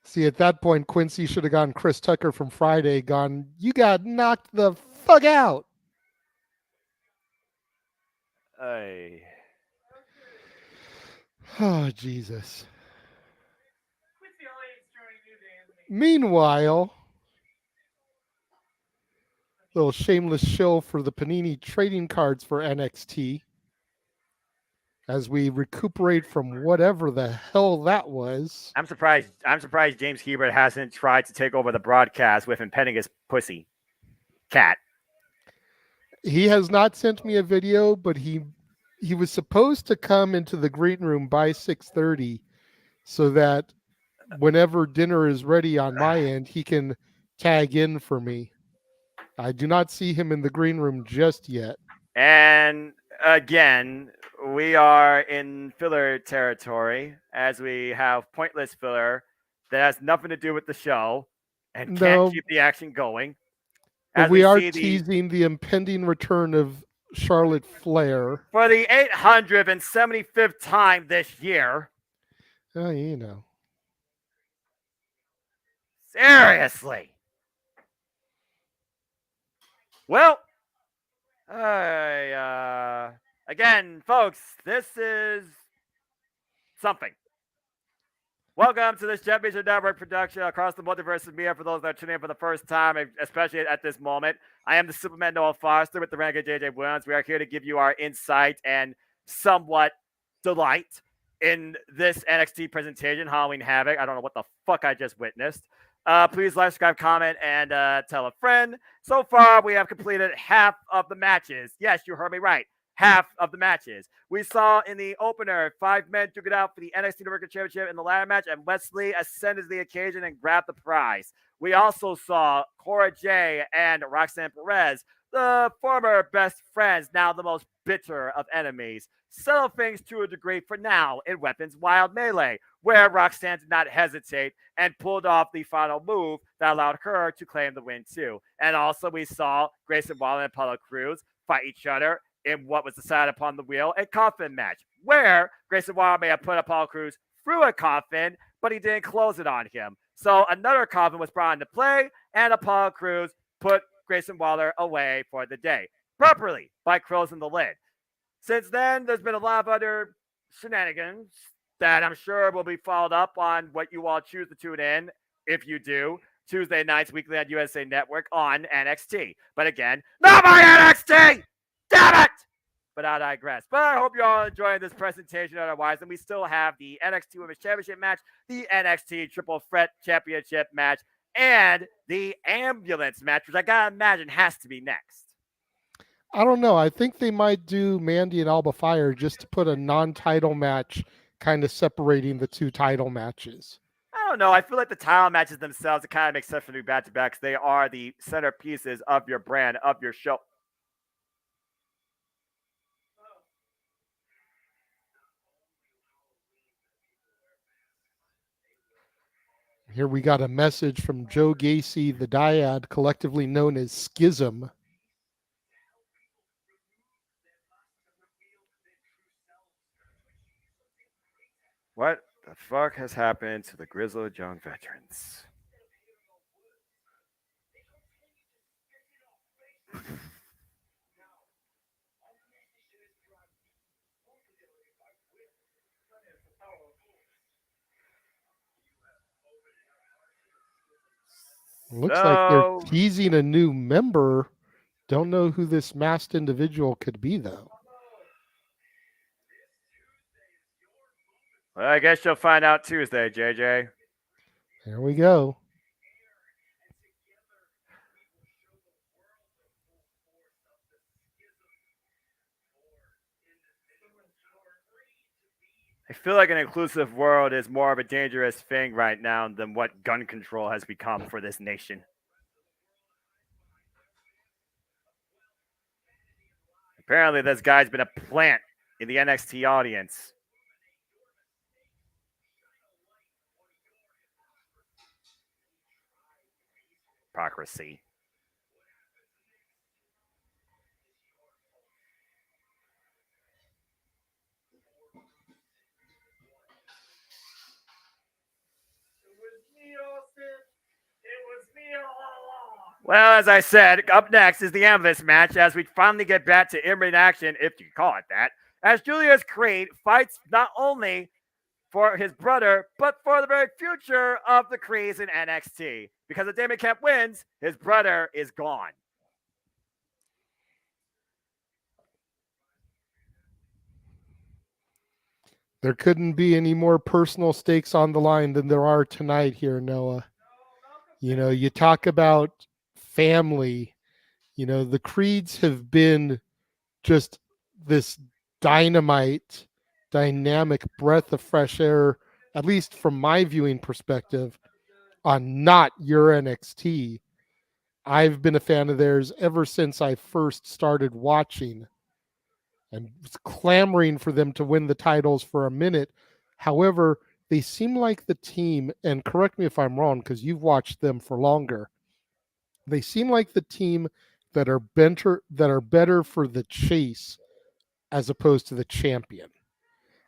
See, at that point, Quincy should have gone Chris Tucker from Friday, you got knocked the fuck out. Hey. Oh, Jesus. Meanwhile, little shameless show for the Panini trading cards for NXT as we recuperate from whatever the hell that was. I'm surprised James Hebert hasn't tried to take over the broadcast with him petting his pussy cat. He has not sent me a video, but he was supposed to come into the green room by 6:30 so that whenever dinner is ready on my end, he can tag in for me. I do not see him in the green room just yet. And again, we are in filler territory as we have pointless filler that has nothing to do with the show and can't keep the action going. But we are teasing the impending return of Charlotte Flair. For the 875th time this year. Oh, you know. Seriously. Well, again, folks, this is something. Welcome to this Championship Network production across the Multiverse of Media. For those that are tuning in for the first time, especially at this moment, I am the Superman Noah Foster with the Renegade JJ Williams. We are here to give you our insight and somewhat delight in this NXT presentation, Halloween Havoc. I don't know what the fuck I just witnessed. Please like, subscribe, comment, and tell a friend. So far, we have completed half of the matches. Yes, you heard me right. Half of the matches. We saw in the opener, 5 men took it out for the NXT Universal Championship in the ladder match, and Wesley ascended to the occasion and grabbed the prize. We also saw Cora Jade and Roxanne Perez, the former best friends, now the most bitter of enemies, settle things to a degree for now in Weapons Wild Melee, where Roxanne did not hesitate and pulled off the final move that allowed her to claim the win too. And also we saw Grayson Waller and Apollo Crews fight each other in what was decided upon the wheel, a coffin match, where Grayson Waller may have put Apollo Crews through a coffin, but he didn't close it on him. So another coffin was brought into play, and Apollo Crews put Grayson Waller away for the day properly by closing the lid. Since then, there's been a lot of other shenanigans that I'm sure will be followed up on what you all choose to tune in, if you do, Tuesday nights weekly on USA Network on NXT. But again, not my NXT! Damn it! But I digress. But I hope you're all enjoying this presentation otherwise. And we still have the NXT Women's Championship match, the NXT Triple Threat Championship match, and the ambulance match, which I gotta imagine has to be next. I don't know. I think they might do Mandy and Alba Fire just to put a non-title match kind of separating the two title matches. I don't know. I feel like the title matches themselves, it kind of makes sense for new back-to-backs. They are the centerpieces of your brand, of your show. Here we got a message from Joe Gacy, the Dyad, collectively known as Schism. What the fuck has happened to the grizzled young veterans? Looks like they're teasing a new member. Don't know who this masked individual could be, though. Well, I guess you'll find out Tuesday, JJ. There we go. I feel like an inclusive world is more of a dangerous thing right now than what gun control has become for this nation. Apparently, this guy's been a plant in the NXT audience. Hypocrisy. Well, as I said, up next is the ambulance match as we finally get back to in-ring action, if you can call it that, as Julius Creed fights not only for his brother, but for the very future of the Creeds in NXT. Because if Damon Kemp wins, his brother is gone. There couldn't be any more personal stakes on the line than there are tonight here, Noah. You know, you talk about family. You know, the Creeds have been just this dynamic breath of fresh air, at least from my viewing perspective, on not your NXT. I've been a fan of theirs ever since I first started watching and was clamoring for them to win the titles for a minute. However, they seem like the team, and correct me if I'm wrong because you've watched them for longer, they seem like the team that are better for the chase as opposed to the champion.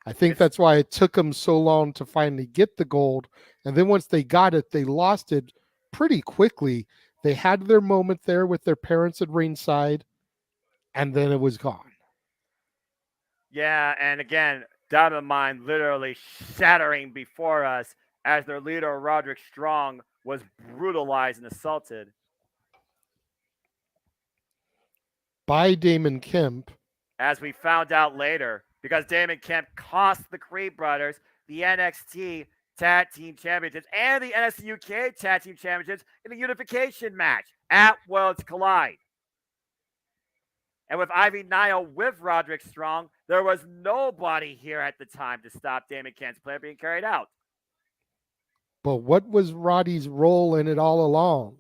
I think that's why it took them so long to finally get the gold. And then once they got it, they lost it pretty quickly. They had their moment there with their parents at ringside, and then it was gone. Yeah, and again, Diamond Mine literally shattering before us as their leader, Roderick Strong, was brutalized and assaulted. By Damon Kemp. As we found out later, because Damon Kemp cost the Creed brothers the NXT Tag Team Championships and the NXT UK Tag Team Championships in a unification match at Worlds Collide. And with Ivy Nile with Roderick Strong, there was nobody here at the time to stop Damon Kemp's plan being carried out. But what was Roddy's role in it all along?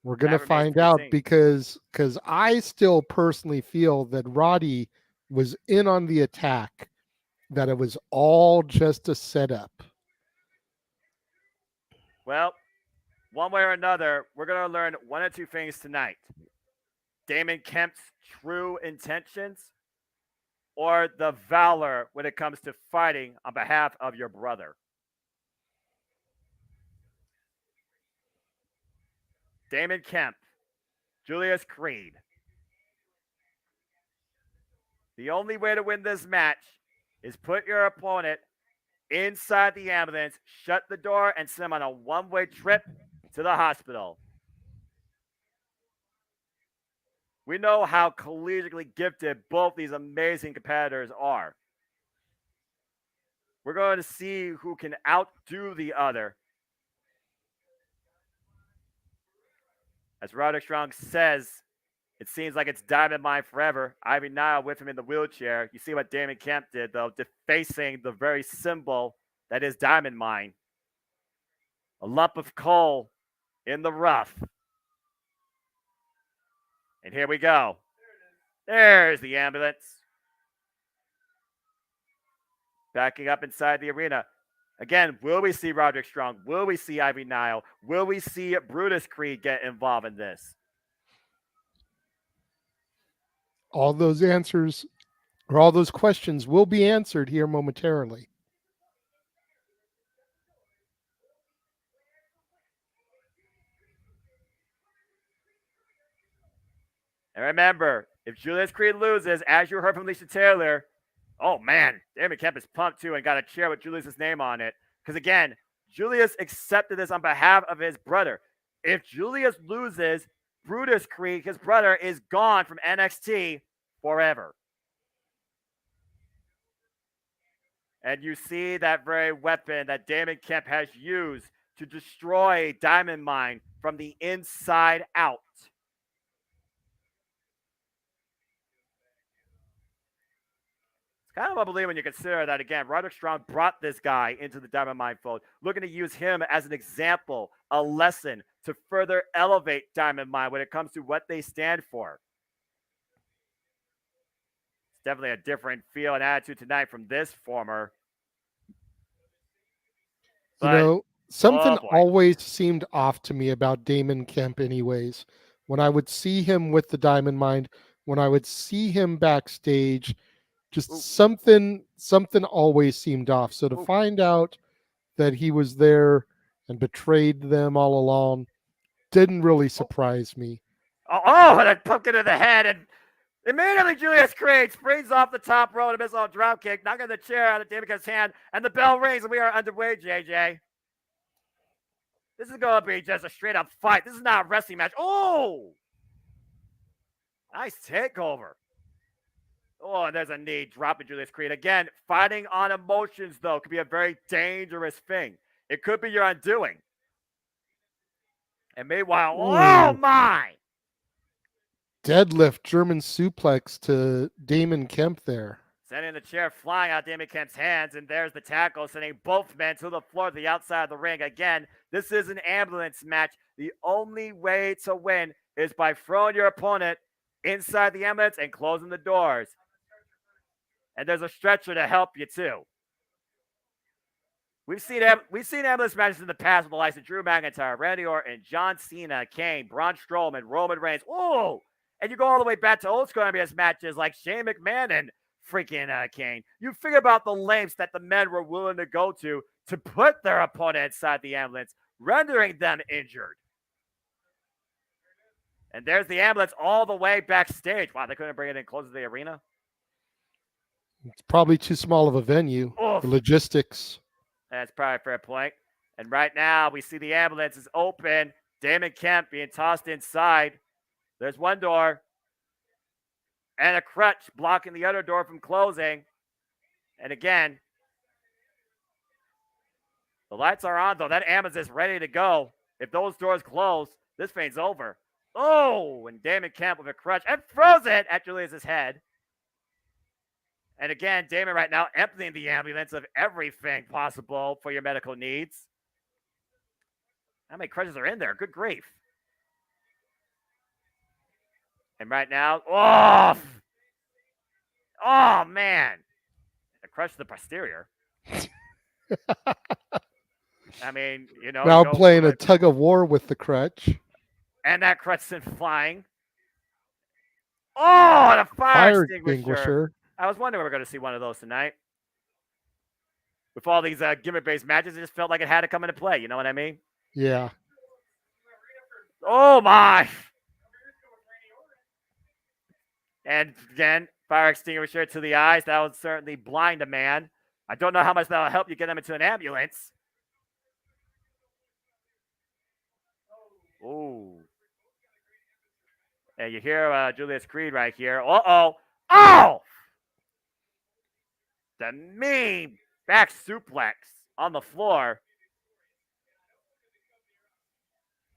We're going to find out because I still personally feel that Roddy was in on the attack, that it was all just a setup. Well, one way or another, we're going to learn one or two things tonight. Damon Kemp's true intentions or the valor when it comes to fighting on behalf of your brother. Damon Kemp, Julius Creed. The only way to win this match is put your opponent inside the ambulance, shut the door, and send him on a one-way trip to the hospital. We know how collegiately gifted both these amazing competitors are. We're going to see who can outdo the other. As Roderick Strong says, it seems like it's Diamond Mine forever. Ivy Nile with him in the wheelchair. You see what Damon Kemp did, though, defacing the very symbol that is Diamond Mine. A lump of coal in the rough. And here we go. There's the ambulance. Backing up inside the arena. Again, will we see Roderick Strong? Will we see Ivy Nile? Will we see Brutus Creed get involved in this? All those answers or all those questions will be answered here momentarily. And remember, if Julius Creed loses, as you heard from Lisa Taylor, oh man, Damon Kemp is pumped too and got a chair with Julius's name on it. Because again, Julius accepted this on behalf of his brother. If Julius loses, Brutus Creed, his brother, is gone from NXT forever. And you see that very weapon that Damon Kemp has used to destroy Diamond Mine from the inside out. It's kind of unbelievable when you consider that, again, Roderick Strong brought this guy into the Diamond Mine fold, looking to use him as an example, a lesson to further elevate Diamond Mine when it comes to what they stand for. It's definitely a different feel and attitude tonight from this former. But, something always seemed off to me about Damon Kemp anyways. When I would see him with the Diamond Mine, when I would see him backstage, just something always seemed off. So to find out that he was there and betrayed them all along didn't really surprise me. And a pumpkin in the head, and immediately Julius Creed springs off the top rope, a missile drop kick, knocking the chair out of Damon Kemp's hand, and the bell rings, and we are underway, JJ. This is going to be just a straight-up fight. This is not a wrestling match. Oh! Nice takeover. Oh, and there's a knee dropping Julius Creed. Again, fighting on emotions, though, could be a very dangerous thing. It could be your undoing. And meanwhile, oh my! Deadlift German suplex to Damon Kemp there. Sending the chair flying out Damon Kemp's hands, and there's the tackle, sending both men to the floor, to the outside of the ring. Again, this is an ambulance match. The only way to win is by throwing your opponent inside the ambulance and closing the doors. And there's a stretcher to help you, too. We've seen ambulance matches in the past with the likes of Drew McIntyre, Randy Orton, John Cena, Kane, Braun Strowman, Roman Reigns. Oh! And you go all the way back to old school ambulance matches like Shane McMahon and freaking Kane. You figure about the lengths that the men were willing to go to put their opponent inside the ambulance, rendering them injured. And there's the ambulance all the way backstage. Wow, they couldn't bring it in close to the arena? It's probably too small of a venue. Oof. The logistics. That's probably a fair point. And right now, we see the ambulance is open. Damon Kemp being tossed inside. There's one door. And a crutch blocking the other door from closing. And again, the lights are on, though. That ambulance is ready to go. If those doors close, this thing's over. Oh, and Damon Kemp with a crutch and throws it at Julius's head. And again, Damon right now emptying the ambulance of everything possible for your medical needs. How many crutches are in there? Good grief. And right now, oh man. A crutch to the posterior. I mean, Now playing a tug of war with the crutch. And that crutch sent flying. Oh, and a fire extinguisher. I was wondering if we were going to see one of those tonight. With all these gimmick-based matches, it just felt like it had to come into play. You know what I mean? Yeah. Oh, my. And again, fire extinguisher to the eyes. That would certainly blind a man. I don't know how much that will help you get him into an ambulance. Ooh. And you hear Julius Creed right here. Uh-oh. Oh! The mean back suplex on the floor.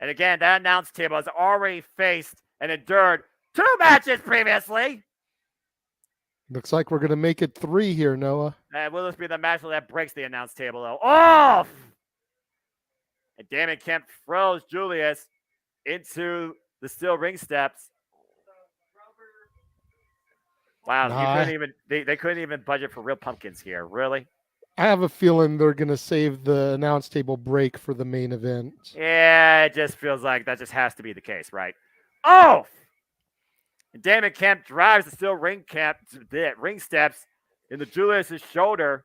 And again, that announce table has already faced and endured 2 matches previously. Looks like we're going to make it 3 here, Noah. And will this be the match that breaks the announce table, though? Off! And Damon Kemp throws Julius into the steel ring steps. Wow, they couldn't even budget for real pumpkins here, really? I have a feeling they're going to save the announce table break for the main event. Yeah, it just feels like that just has to be the case, right? Oh! And Damon Kemp drives the steel ring steps into Julius's shoulder.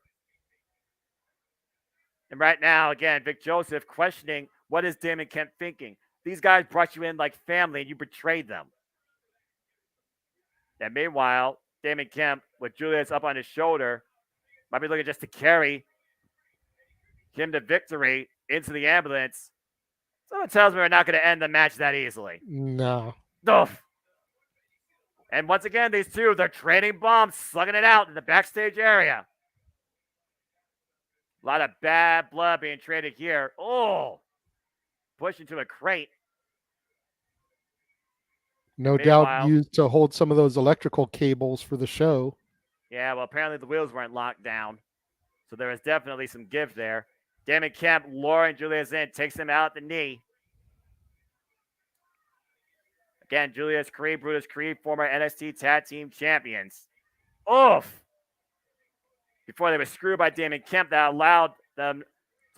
And right now, again, Vic Joseph questioning, what is Damon Kemp thinking? These guys brought you in like family and you betrayed them. And meanwhile, Damon Kemp, with Julius up on his shoulder, might be looking just to carry him to victory into the ambulance. Someone tells me we're not going to end the match that easily. No. Oof. And once again, these two, they're trading bombs, slugging it out in the backstage area. A lot of bad blood being traded here. Oh, pushed into a crate. No doubt used to hold some of those electrical cables for the show. Yeah, well, apparently the wheels weren't locked down. So there was definitely some give there. Damon Kemp luring Julius in, takes him out the knee. Again, Julius Creed, Brutus Creed, former NXT Tag Team Champions. Oof! Before they were screwed by Damon Kemp, that allowed them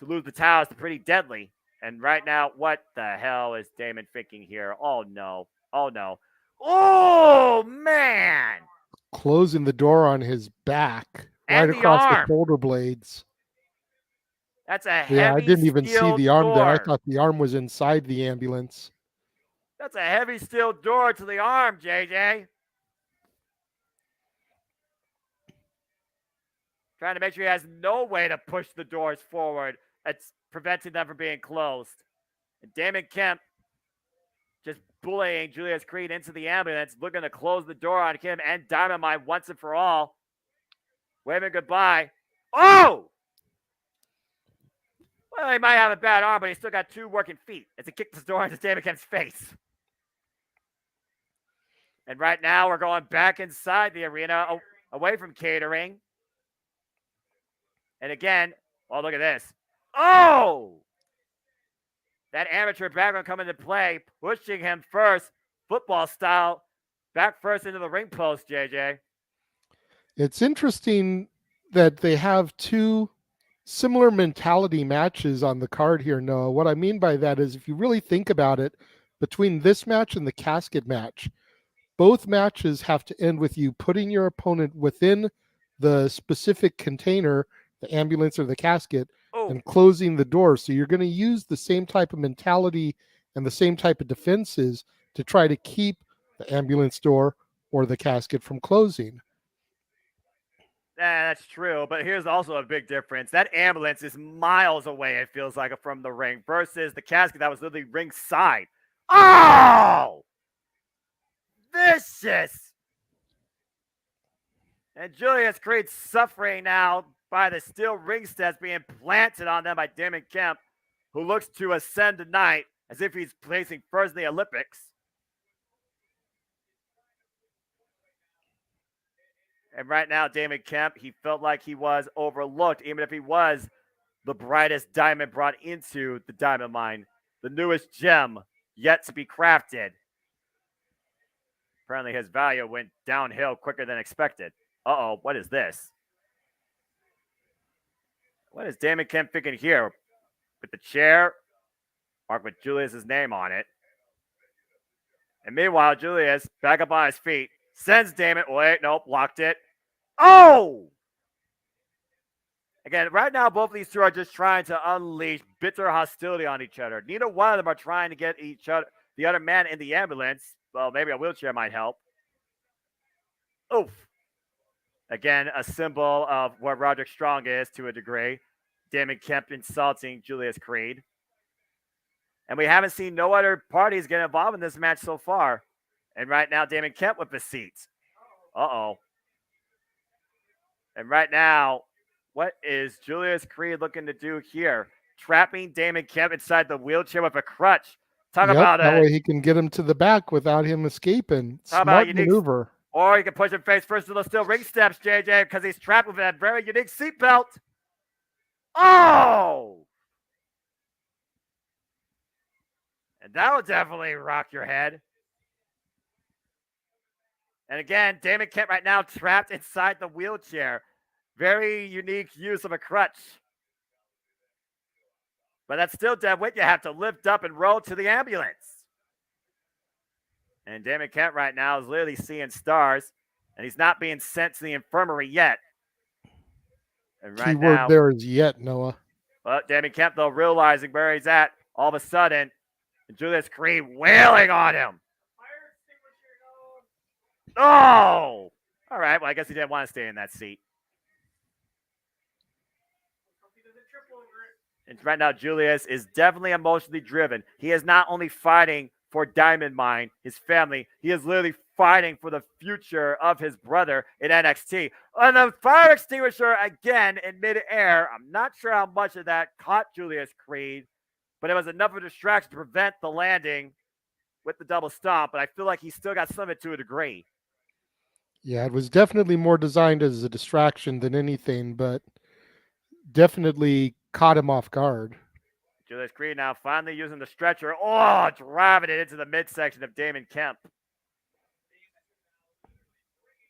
to lose the titles to Pretty Deadly. And right now, what the hell is Damon thinking here? Oh, no. Oh, no. Oh, man! Closing the door on his back, and right across arm. the shoulder blades. That's a heavy Yeah, I didn't even see the arm door. there. I thought the arm was inside the ambulance. That's a heavy steel door to the arm, JJ. Trying to make sure he has no way to push the doors forward. It's preventing them from being closed. And Damon Kemp just bullying Julius Creed into the ambulance, looking to close the door on him and Dynamite once and for all. Waving goodbye. Oh! Well, he might have a bad arm, but he's still got 2 working feet as he kicks the door into Damon Kemp's face. And right now, we're going back inside the arena, away from catering. And again, oh, look at this. Oh! That amateur background coming into play, pushing him first, football style, back first into the ring post, JJ. It's interesting that they have 2 similar mentality matches on the card here, Noah. What I mean by that is, if you really think about it, between this match and the casket match, both matches have to end with you putting your opponent within the specific container, the ambulance or the casket, and closing the door. So you're going to use the same type of mentality and the same type of defenses to try to keep the ambulance door or the casket from closing. Yeah, that's true, but here's also a big difference. That ambulance is miles away, it feels like, from the ring, versus the casket that was literally ringside. Oh! Vicious! And Julius Creed suffering now by the steel ring steps being planted on them by Damon Kemp, who looks to ascend tonight as if he's placing first in the Olympics. And right now, Damon Kemp, he felt like he was overlooked, even if he was the brightest diamond brought into the diamond mine, the newest gem yet to be crafted. Apparently, his value went downhill quicker than expected. Uh-oh, what is this? What is Damon Kemp thinking here? With the chair marked with Julius's name on it. And meanwhile, Julius, back up on his feet, sends Damon. Wait, nope, blocked it. Oh! Again, right now, both of these two are just trying to unleash bitter hostility on each other. Neither one of them are trying to get each other, the other man in the ambulance. Well, maybe a wheelchair might help. Oof. Again, a symbol of what Roderick Strong is to a degree. Damon Kemp insulting Julius Creed. And we haven't seen no other parties get involved in this match so far. And right now, Damon Kemp with the seats. Uh-oh. And right now, what is Julius Creed looking to do here? Trapping Damon Kemp inside the wheelchair with a crutch. Talk about that it. way he can get him to the back without him escaping. Smart maneuver. Or he can push him face first to the steel ring steps, JJ, because he's trapped with that very unique seatbelt. Oh! And that will definitely rock your head. And again, Damon Kemp right now trapped inside the wheelchair. Very unique use of a crutch. But that's still dead weight you have to lift up and roll to the ambulance. And Damon Kemp right now is literally seeing stars. And he's not being sent to the infirmary yet. And right Keyword now, there is yet, Noah. Well, Damon Kemp, though, realizing where he's at, all of a sudden, Julius Creed wailing on him. Oh! All right, well, I guess he didn't want to stay in that seat. And right now, Julius is definitely emotionally driven. He is not only fighting for Diamond Mine, his family, he is literally fighting for the future of his brother in NXT. On the fire extinguisher again in midair. I'm not sure how much of that caught Julius Creed, but it was enough of a distraction to prevent the landing with the double stomp. But I feel like he still got some of it to a degree. Yeah, it was definitely more designed as a distraction than anything, but definitely caught him off guard. Julius Creed now finally using the stretcher. Oh, driving it into the midsection of Damon Kemp.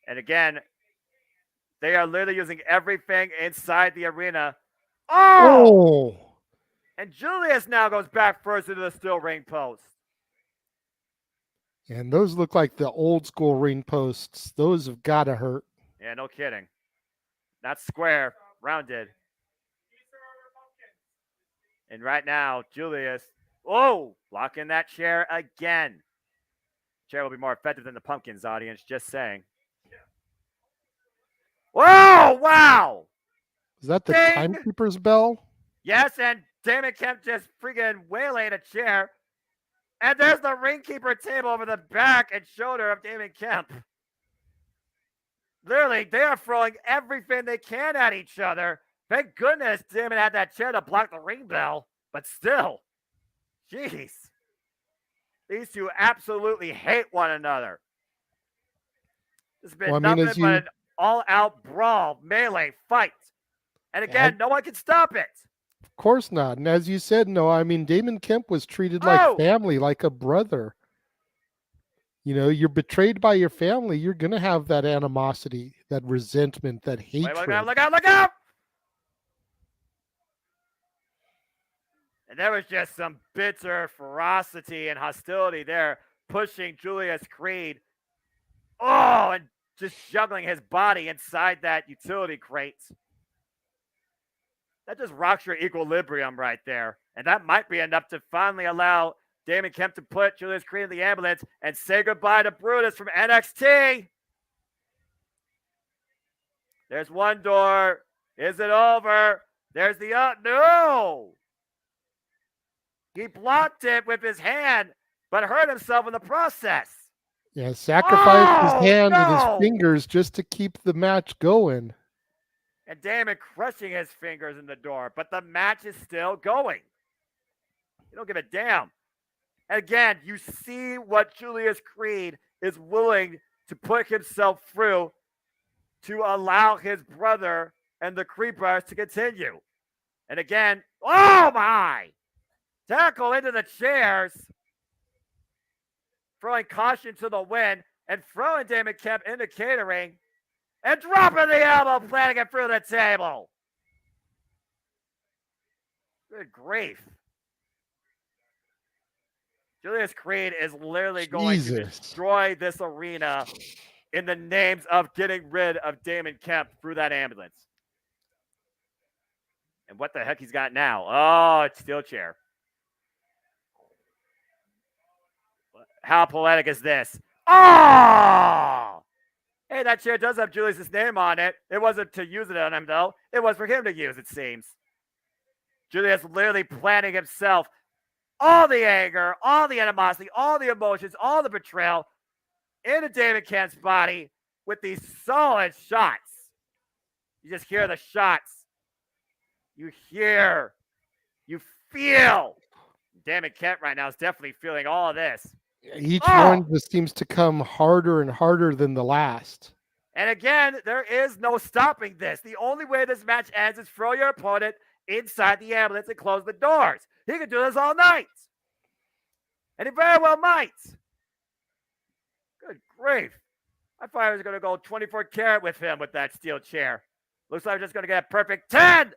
And again, they are literally using everything inside the arena. Oh! And Julius now goes back first into the steel ring post. And those look like the old school ring posts. Those have got to hurt. Yeah, no kidding. Not square, rounded. And right now, Julius, blocking that chair again. Chair will be more effective than the pumpkins, audience, just saying. Whoa, wow! Is that the timekeeper's bell? Yes, and Damon Kemp just freaking waylaid a chair. And there's the ring keeper table over the back and shoulder of Damon Kemp. Literally, they are throwing everything they can at each other. Thank goodness Damon had that chair to block the ring bell. But still, jeez. These two absolutely hate one another. This has been nothing but an all-out brawl, melee fight. And again, no one can stop it. Of course not. And as you said, no, I mean, Damon Kemp was treated like family, like a brother. You know, you're betrayed by your family. You're going to have that animosity, that resentment, that hatred. Wait, look out, look out! And there was just some bitter ferocity and hostility there, pushing Julius Creed. Oh, and just juggling his body inside that utility crate. That just rocks your equilibrium right there. And that might be enough to finally allow Damon Kemp to put Julius Creed in the ambulance and say goodbye to Brutus from NXT. There's one door. Is it over? There's the no! He blocked it with his hand, but hurt himself in the process. Yeah, sacrificed his hand and his fingers just to keep the match going. And Damon crushing his fingers in the door, but the match is still going. You don't give a damn. And again, you see what Julius Creed is willing to put himself through to allow his brother and the Creepers to continue. And again, oh my! Tackle into the chairs. Throwing caution to the wind and throwing Damon Kemp into catering. And dropping the elbow, planting it through the table. Good grief. Julius Creed is literally going to destroy this arena in the names of getting rid of Damon Kemp through that ambulance. And what the heck he's got now? Oh, it's steel chair. How poetic is this? Oh! Hey, that chair does have Julius's name on it. It wasn't to use it on him, though. It was for him to use, it seems. Julius literally planning himself all the anger, all the animosity, all the emotions, all the betrayal into David Kemp's body with these solid shots. You just hear the shots. You hear. You feel. David Kemp right now is definitely feeling all of this. Each one just seems to come harder and harder than the last. And again, there is no stopping this. The only way this match ends is throw your opponent inside the ambulance and close the doors. He could do this all night. And he very well might. Good grief. I thought I was going to go 24 karat with him with that steel chair. Looks like I'm just going to get a perfect 10.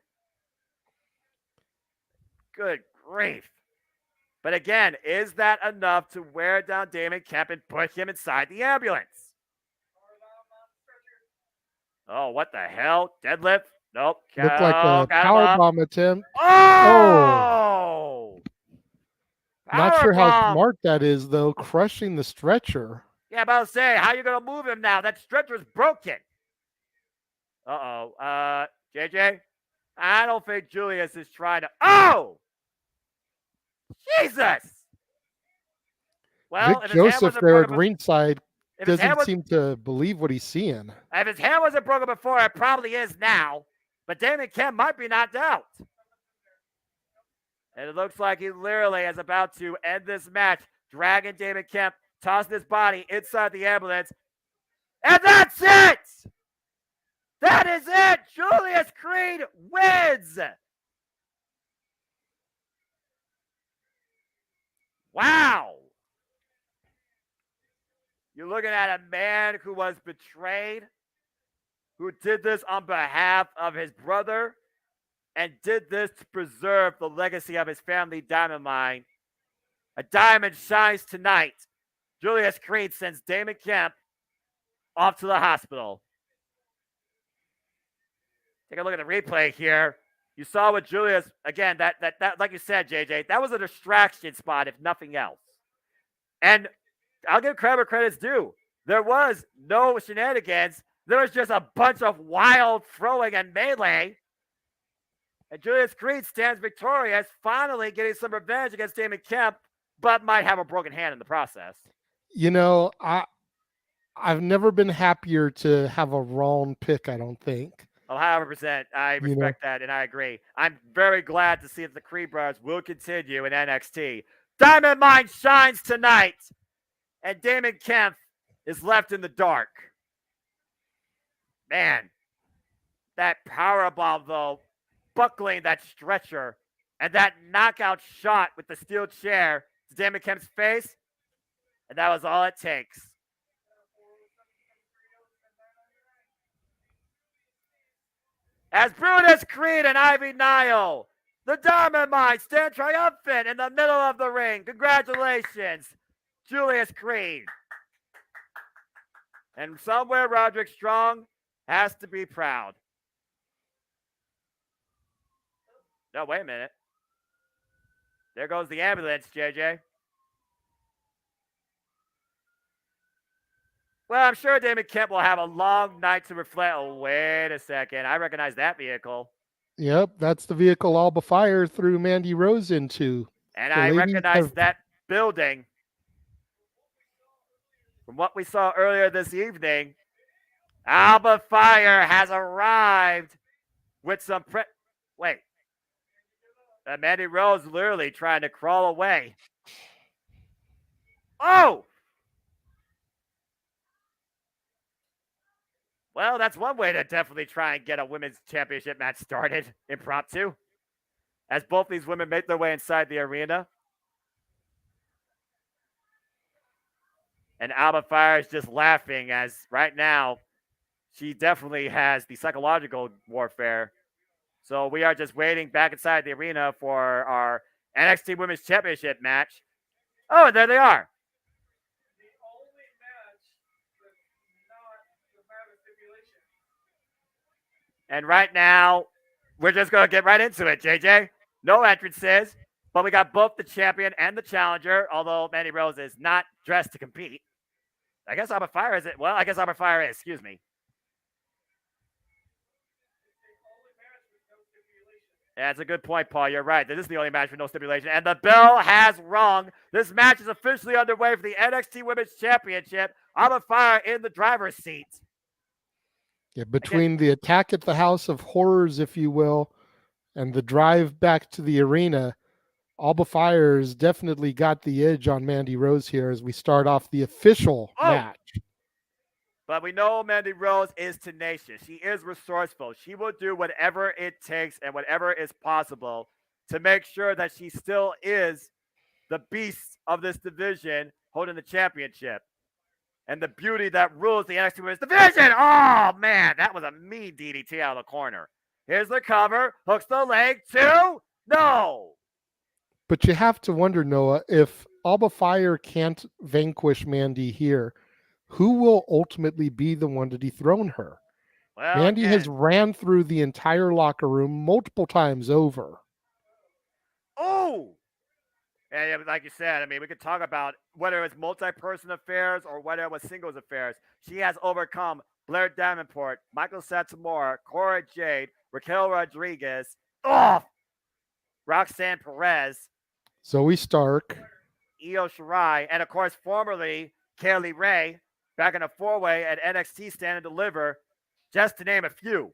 Good grief. But again, is that enough to wear down Damon Kemp and push him inside the ambulance? Oh, what the hell? Deadlift? Nope. Looked like a powerbomb attempt. Oh! Not sure how smart that is, though, crushing the stretcher. Yeah, but I'll say, how are you going to move him now? That stretcher's broken. Uh-oh. JJ? I don't think Julius is trying to... Oh! Jesus! Well, Vic Joseph there at ringside doesn't seem to believe what he's seeing. If his hand wasn't broken before, it probably is now. But Damon Kemp might be knocked out. And it looks like he literally is about to end this match, dragging Damon Kemp, tossing his body inside the ambulance. And that's it! That is it! Julius Creed wins! Wow! You're looking at a man who was betrayed, who did this on behalf of his brother, and did this to preserve the legacy of his family diamond mine. A diamond shines tonight. Julius Creed sends Damon Kemp off to the hospital. Take a look at the replay here. You saw what Julius, again, that like you said, JJ, that was a distraction spot, if nothing else. And I'll give credit credit's due. There was no shenanigans. There was just a bunch of wild throwing and melee. And Julius Creed stands victorious, finally getting some revenge against Damon Kemp, but might have a broken hand in the process. You know, I've never been happier to have a wrong pick, I don't think. 100%. I respect that, and I agree. I'm very glad to see that the Creed brothers will continue in NXT. Diamond Mine shines tonight, and Damon Kemp is left in the dark. Man, that powerbomb, though, buckling that stretcher, and that knockout shot with the steel chair to Damon Kemp's face, and that was all it takes. As Brutus Creed and Ivy Nile, the Diamond Mine stand triumphant in the middle of the ring. Congratulations, Julius Creed. And somewhere Roderick Strong has to be proud. No, wait a minute. There goes the ambulance, JJ. Well, I'm sure Damon Kemp will have a long night to reflect. Oh, wait a second. I recognize that vehicle. Yep, that's the vehicle Alba Fire threw Mandy Rose into. And I recognize that building. From what we saw earlier this evening, Alba Fire has arrived with some... Wait. Mandy Rose literally trying to crawl away. Oh! Well, that's one way to definitely try and get a women's championship match started, impromptu. As both these women make their way inside the arena. And Alba Fire is just laughing as right now she definitely has the psychological warfare. So we are just waiting back inside the arena for our NXT Women's Championship match. Oh, and there they are. And right now, we're just going to get right into it, JJ. No entrances. But we got both the champion and the challenger, although Mandy Rose is not dressed to compete. I guess Alba Fire is it? Well, I guess Alba Fire is. Excuse me. Yeah, that's a good point, Paul. You're right. This is the only match with no stipulation. And the bell has rung. This match is officially underway for the NXT Women's Championship. Alba Fire in the driver's seat. Yeah, between the attack at the House of Horrors, if you will, and the drive back to the arena, Alba Fire's definitely got the edge on Mandy Rose here as we start off the official match. But we know Mandy Rose is tenacious. She is resourceful. She will do whatever it takes and whatever is possible to make sure that she still is the beast of this division holding the championship. And the beauty that rules the NXT Women's Division. Oh, man, that was a mean DDT out of the corner. Here's the cover. Hooks the leg. 2. No. But you have to wonder, Noah, if Alba Fire can't vanquish Mandy here, who will ultimately be the one to dethrone her? Well, Mandy has ran through the entire locker room multiple times over. Oh! And like you said, I mean, we could talk about whether it's multi-person affairs or whether it was singles affairs. She has overcome Blair Davenport, Michael Satomura, Cora Jade, Raquel Rodriguez, Roxanne Perez, Zoe Stark, Io Shirai, and of course, formerly Kaylee Ray, back in a 4-way at NXT Stand and Deliver, just to name a few.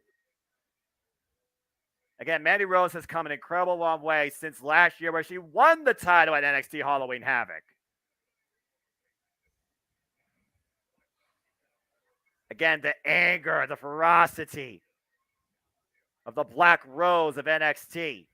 Again, Mandy Rose has come an incredible long way since last year where she won the title at NXT Halloween Havoc. Again, the anger, the ferocity of the Black Rose of NXT.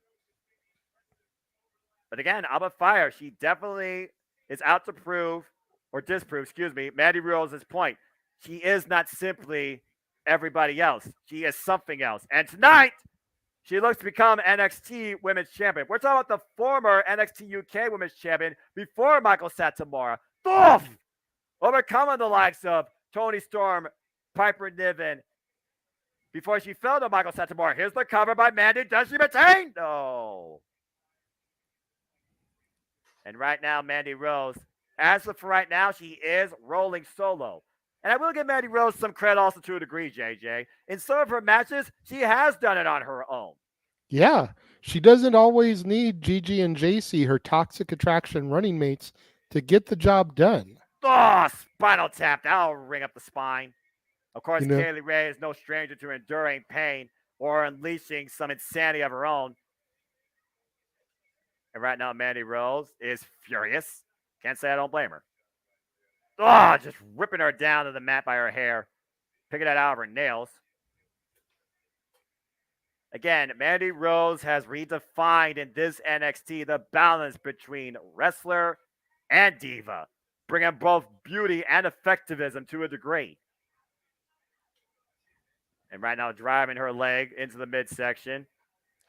But again, Alba Fire, she definitely is out to prove or disprove, Mandy Rose's point. She is not simply everybody else. She is something else. And tonight, she looks to become NXT Women's Champion. We're talking about the former NXT UK Women's Champion before Michael Satomura. Overcoming the likes of Toni Storm, Piper Niven, before she fell to Michael Satomura. Here's the cover by Mandy. Does she retain? No. And right now, Mandy Rose, as of for right now, she is rolling solo. And I will give Mandy Rose some credit also to a degree, JJ. In some of her matches, she has done it on her own. Yeah, she doesn't always need Gigi and JC, her toxic attraction running mates, to get the job done. Spinal tap. That'll ring up the spine. Of course, Kaylee Ray is no stranger to enduring pain or unleashing some insanity of her own. And right now, Mandy Rose is furious. Can't say I don't blame her. Just ripping her down to the mat by her hair. Picking that out of her nails. Again, Mandy Rose has redefined in this NXT the balance between wrestler and diva, bringing both beauty and effectivism to a degree. And right now, driving her leg into the midsection,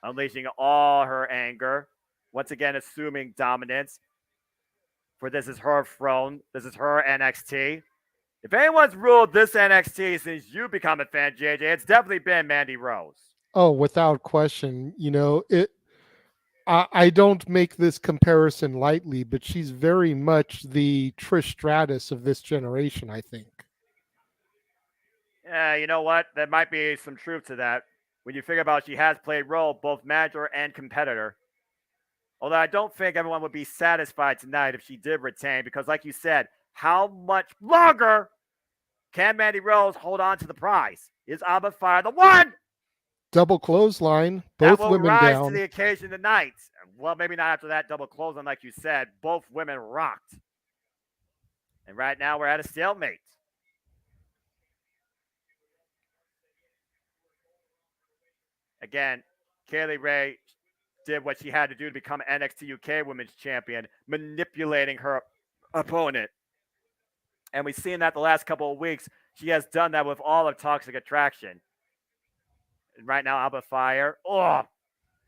unleashing all her anger. Once again, assuming dominance. For this is her throne. This is her NXT. If anyone's ruled this NXT since you become a fan, JJ, it's definitely been Mandy Rose. Oh, without question. I don't make this comparison lightly, but she's very much the Trish Stratus of this generation, I think. Yeah, you know what? There might be some truth to that. When you figure about she has played role, both manager and competitor. Although I don't think everyone would be satisfied tonight if she did retain, because like you said, how much longer can Mandy Rose hold on to the prize? Is Alba Fire the one? Double clothesline, both women that will rise down. to the occasion tonight. Well, maybe not after that double clothesline, like you said. Both women rocked. And right now we're at a stalemate. Again, Kaylee Ray did what she had to do to become NXT UK Women's Champion, manipulating her opponent. And we've seen that the last couple of weeks. She has done that with all of Toxic Attraction. And right now, Alba Fire,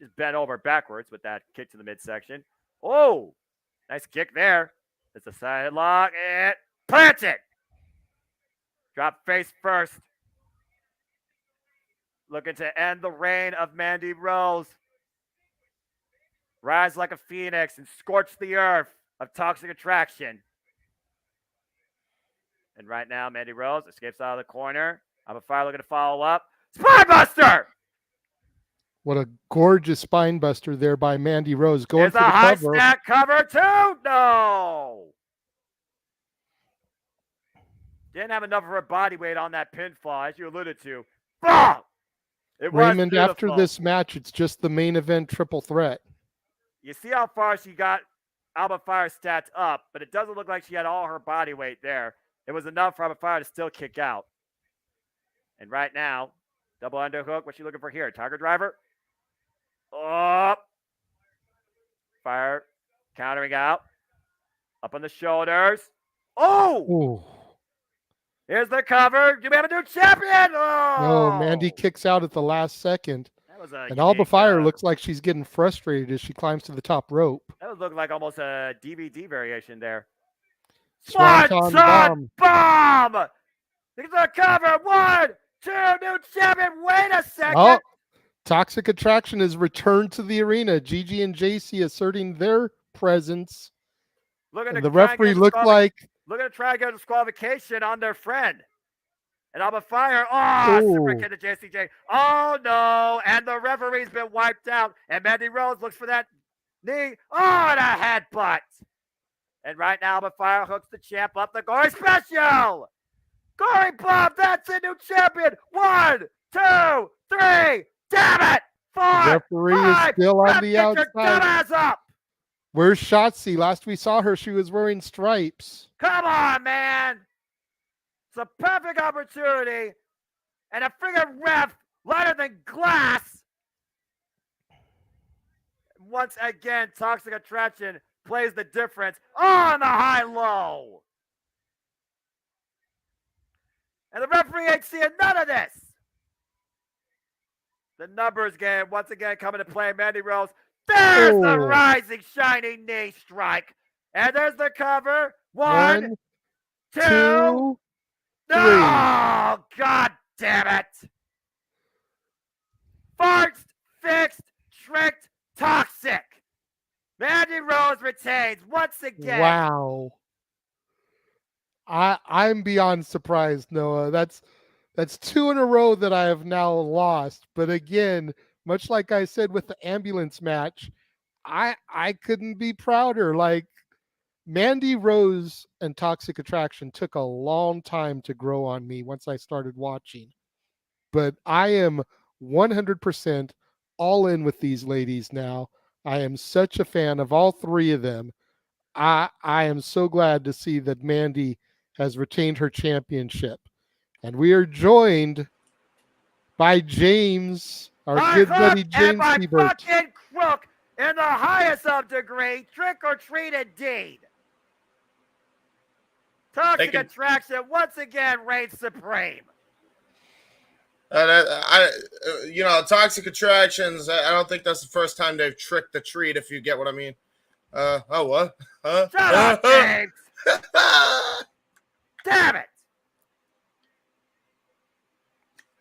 just bent over backwards with that kick to the midsection. Nice kick there. It's a side lock and plants it. Drop face first. Looking to end the reign of Mandy Rose. rise like a phoenix and scorch the earth of Toxic Attraction. And right now, Mandy Rose escapes out of the corner. Alba Fire looking to follow up. Spinebuster! What a gorgeous spine buster there by Mandy Rose. Going There's for a the high cover. stack cover too. No. Didn't have enough of her body weight on that pinfall, as you alluded to. Boom! It Raymond, was after beautiful. this match, it's just the main event triple threat. You see how far she got Alba Fire stats up, but it doesn't look like she had all her body weight there. It was enough for Alba Fire to still kick out. And right now, double underhook. What's she looking for here? Tiger driver. Up. Fire countering out. Up on the shoulders. Oh! Ooh. Here's the cover. Do we have a new champion? Oh! No, Mandy kicks out at the last second. That was a And Alba unique, Fire looks like she's getting frustrated as she climbs to the top rope. That would look like almost a DVD variation there. Swanton bomb! Here's the cover. 1, 2, new champion. Wait a second. Oh, Toxic Attraction has returned to the arena. Gigi and JC asserting their presence. And the referee looked like... Looking to try to get a disqualification on their friend. And Alba Fire. Oh, super kick to JCJ. Oh, no. And the referee's been wiped out. And Mandy Rose looks for that knee. Oh, and a headbutt. And right now, Alba Fire hooks the champ up the Gory Special. Gory Bomb. That's a new champion. 1, 2, 3. Damn it. 4, referee 5. is still on the Get your outside. dumbass up. Where's Shotzi? Last we saw her, she was wearing stripes. Come on, man. It's a perfect opportunity. And a friggin' ref lighter than glass. Once again, Toxic Attraction plays the difference on the high-low. And the referee ain't seeing none of this. The numbers game once again coming to play. Mandy Rose. There's the rising, shining knee strike. And there's the cover. 1, 2, 3. No! God damn it. Farts, fixed, tricked, toxic. Mandy Rose retains once again. Wow. I'm beyond surprised, Noah. That's 2 in a row that I have now lost. But again, much like I said with the ambulance match, I couldn't be prouder. Like, Mandy Rose and Toxic Attraction took a long time to grow on me once I started watching. But I am 100% all in with these ladies now. I am such a fan of all 3 of them. I am so glad to see that Mandy has retained her championship. And we are joined by James, our good buddy James Hebert. Fucking crook in the highest of degree. Trick or treat indeed. Toxic Attraction once again reigns supreme. Toxic Attractions, I don't think that's the first time they've tricked the treat, if you get what I mean. What? Shut up, James. Damn it.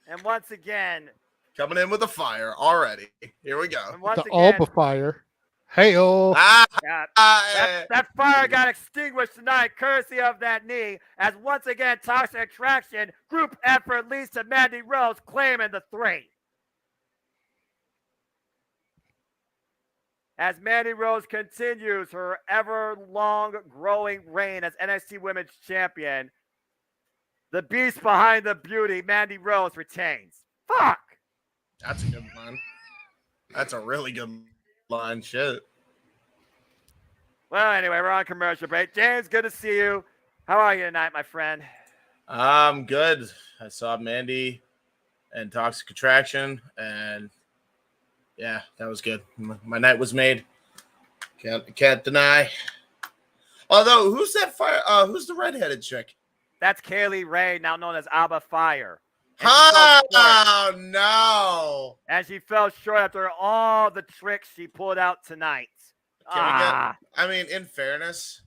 And once again, coming in with the fire already. Here we go. The Alba Fire. Hey-oh. That fire got extinguished tonight, courtesy of that knee, as once again, Toxic Attraction group effort leads to Mandy Rose claiming the 3. As Mandy Rose continues her ever-long growing reign as NXT Women's Champion, the beast behind the beauty, Mandy Rose, retains. Fuck! That's a good line. That's a really good line. Shit. Well, anyway, we're on commercial break. James, good to see you. How are you tonight, my friend? I'm good. I saw Mandy and Toxic Attraction, and yeah, that was good. My night was made. Can't deny. Although, who's that fire? Who's the redheaded chick? That's Kaylee Ray, now known as Alba Fire. Oh, no. And she fell short after all the tricks she pulled out tonight. I mean, in fairness,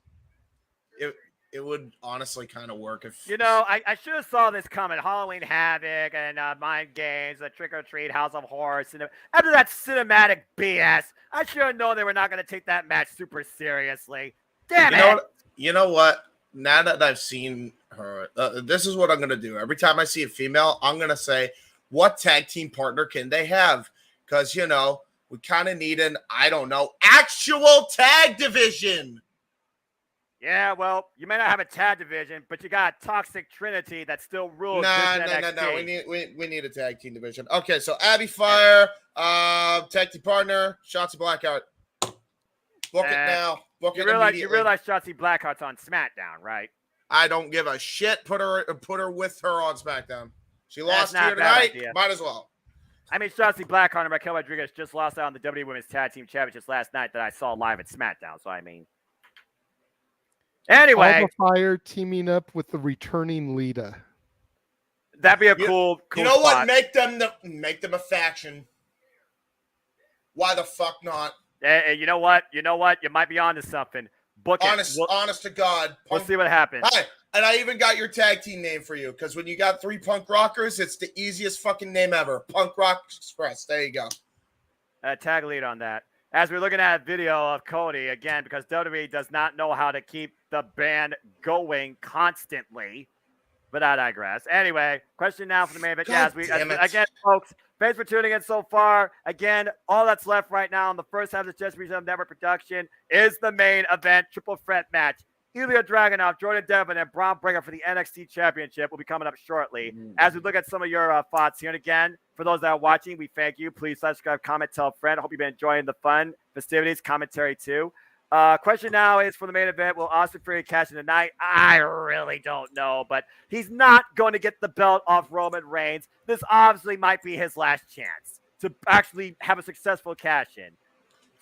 it would honestly kind of work if I should have saw this coming. Halloween Havoc and Mind Games, the Trick or Treat, House of Horrors. After that cinematic BS, I should have known they were not going to take that match super seriously. Damn it! You know what? Now that I've seen her, this is what I'm going to do. Every time I see a female, I'm going to say, what tag team partner can they have? Because, we kind of need an, I don't know, actual tag division. Yeah, well, you may not have a tag division, but you got a Toxic Trinity that still rules. No. We need a tag team division. Okay, so Abby Fire, tag team partner, Shotzi Blackheart. Book it now. You realize Shotzi Blackheart's on SmackDown, right? I don't give a shit. Put her with her on SmackDown. She lost here tonight. Might as well. I mean, Shotzi Blackheart and Raquel Rodriguez just lost out on the WWE Women's Tag Team Championships last night that I saw live at SmackDown. So I mean. Anyway, Alba Fire teaming up with the returning Lita. That'd be a cool. You know spot. what? Make them a faction. Why the fuck not? Hey, you know what? You might be onto something. Book it. Honest to God. We'll see what happens. Hi. And I even got your tag team name for you because when you got 3 punk rockers, it's the easiest fucking name ever. Punk Rock Express. There you go. Tag lead on that. As we're looking at a video of Cody, again, because WWE does not know how to keep the band going constantly. But I digress. Anyway, question now for the main event. Again, folks, thanks for tuning in so far. Again, all that's left right now in the first half of the Just Reserve Network production is the main event triple threat match. Ilya Dragunov, Jordan Devlin, and Braun Breaker for the NXT Championship will be coming up shortly. As we look at some of your thoughts here, and again, for those that are watching, we thank you. Please subscribe, comment, tell a friend. I hope you've been enjoying the fun, festivities, commentary too. Question now is for the main event, will Austin Theory cash in tonight? I really don't know, but he's not going to get the belt off Roman Reigns. This obviously might be his last chance to actually have a successful cash in.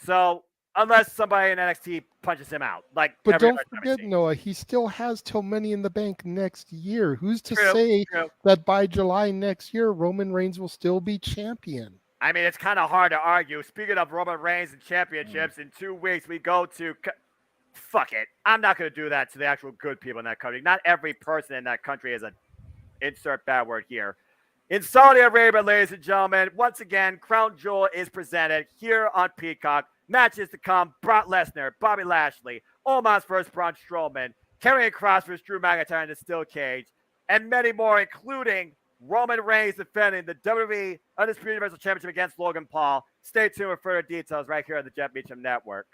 So, unless somebody in NXT punches him out. But don't forget, Noah, he still has till Money in the Bank next year. Who's to say that by July next year, Roman Reigns will still be champion? I mean, it's kind of hard to argue. Speaking of Roman Reigns and championships, in 2 weeks we go to... Fuck it. I'm not going to do that to the actual good people in that country. Not every person in that country is an insert bad word here. In Saudi Arabia, ladies and gentlemen, once again, Crown Jewel is presented here on Peacock. Matches to come, Brock Lesnar, Bobby Lashley, Omos versus Braun Strowman, Karrion Kross versus Drew McIntyre in the steel cage, and many more, including Roman Reigns defending the WWE Undisputed Universal Championship against Logan Paul. Stay tuned for further details right here on the Jeff Meacham Network.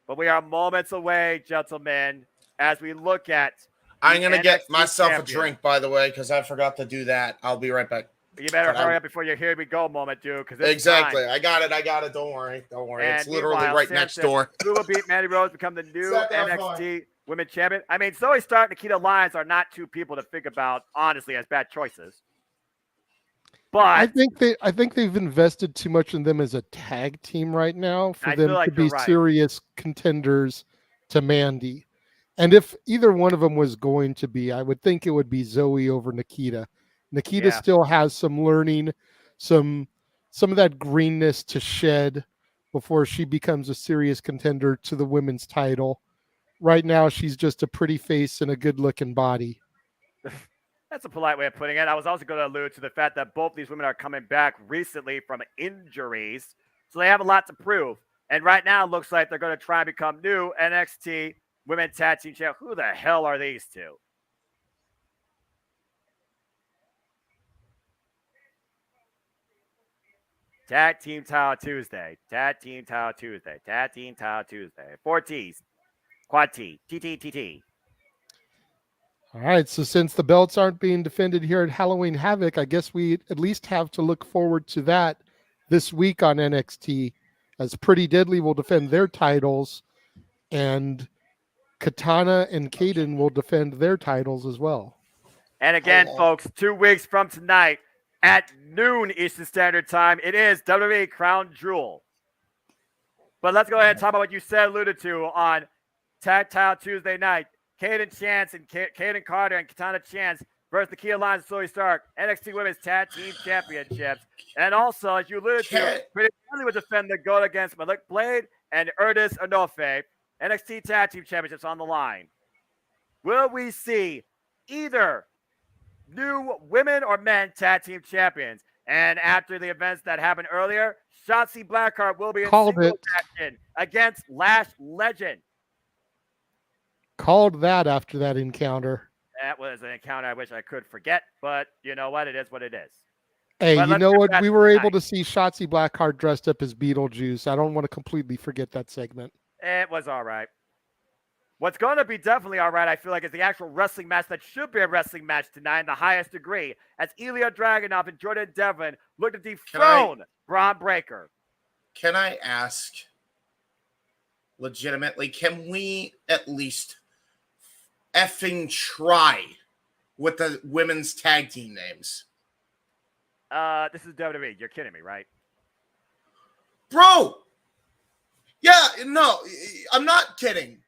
But we are moments away, gentlemen, as we look at I'm going to get myself a drink, by the way, because I forgot to do that. I'll be right back. You better hurry up before your here we go moment, dude. Exactly. I got it. Don't worry. And it's literally right next door. Who will beat Mandy Rose, become the new NXT Women's Champion? I mean, Zoe Stark and Nikita Lyons are not 2 people to think about, honestly, as bad choices. But I think they've invested too much in them as a tag team right now for them to be serious contenders to Mandy. And if either one of them was going to be, I would think it would be Zoe over Nikita. Nikita still has some learning, some of that greenness to shed before she becomes a serious contender to the women's title. Right now, she's just a pretty face and a good-looking body. That's a polite way of putting it. I was also going to allude to the fact that both these women are coming back recently from injuries, so they have a lot to prove. And right now, it looks like they're going to try and become new NXT Women's Tag Team Champions. Who the hell are these two? Tag Team Title Tuesday. 4 T's. Quad T. TTTT. All right, so since the belts aren't being defended here at Halloween Havoc, I guess we at least have to look forward to that this week on NXT, as Pretty Deadly will defend their titles, and Katana and Kaden will defend their titles as well. And again, folks, 2 weeks from tonight, at noon Eastern Standard Time, it is WWE Crown Jewel. But let's go ahead and talk about what you alluded to on Tag Title Tuesday night. Kaden Chance and Kaden Carter and Katana Chance versus Nikita Lyons and Zoe Stark, NXT Women's Tag Team Championships. And also, as you alluded to, Pretty Deadly would defend the goal against Malik Blade and Erdis Enofe. NXT Tag Team Championships on the line. will we see either new women or men tag team champions? And after the events that happened earlier, Shotzi Blackheart will be in singles action against Lash Legend. Called that after that encounter. That was an encounter I wish I could forget, but you know what? It is what it is. Hey, you know what? We were able to see Shotzi Blackheart dressed up as Beetlejuice. I don't want to completely forget that segment. It was all right. What's going to be definitely all right, I feel like, is the actual wrestling match that should be a wrestling match tonight in the highest degree, as Ilya Dragunov and Jordan Devlin look to dethrone Braun Breaker. Can I ask, legitimately, can we at least effing try with the women's tag team names? This is WWE. You're kidding me, right? Bro! Yeah, no, I'm not kidding.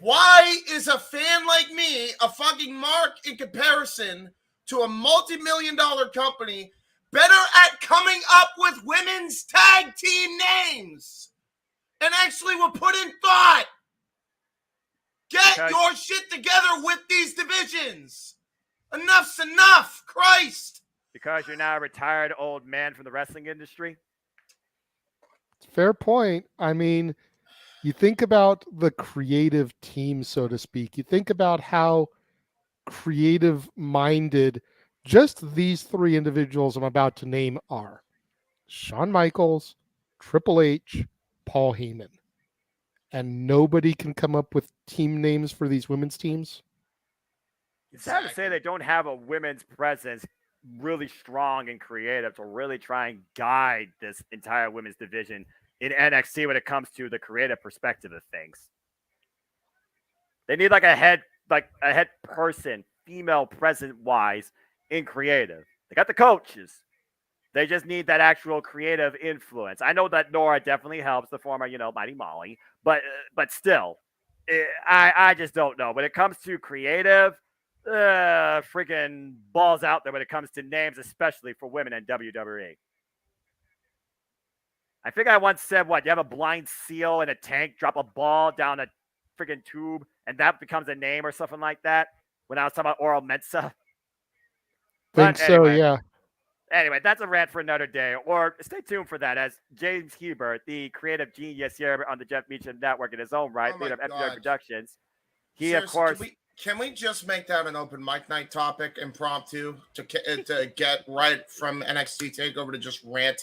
Why is a fan like me a fucking mark in comparison to a multi-million-dollar company better at coming up with women's tag team names and actually will put in thought? Get your shit together with these divisions. Enough's enough, Christ. Because you're now a retired old man from the wrestling industry? Fair point. I mean, you think about the creative team, so to speak. You think about how creative-minded just these three individuals I'm about to name are. Shawn Michaels, Triple H, Paul Heyman. And nobody can come up with team names for these women's teams? It's sad to say they don't have a women's presence really strong and creative to really try and guide this entire women's division in NXT when it comes to the creative perspective of things. They need like a head person, female present wise, in creative. They got the coaches. They just need that actual creative influence. I know that Nora definitely helps, the former, Mighty Molly, but still, I just don't know. When it comes to creative, freaking balls out there when it comes to names, especially for women in WWE. I think I once said, you have a blind seal in a tank, drop a ball down a freaking tube, and that becomes a name or something like that, when I was talking about Oral Mensa. Yeah. Anyway, that's a rant for another day, or stay tuned for that, as James Hebert, the creative genius here on the Jeff Meacham Network in his own right, leader of FDR Productions, he, seriously, of course... Can we just make that an open mic night topic, impromptu, to get right from NXT TakeOver to just rant?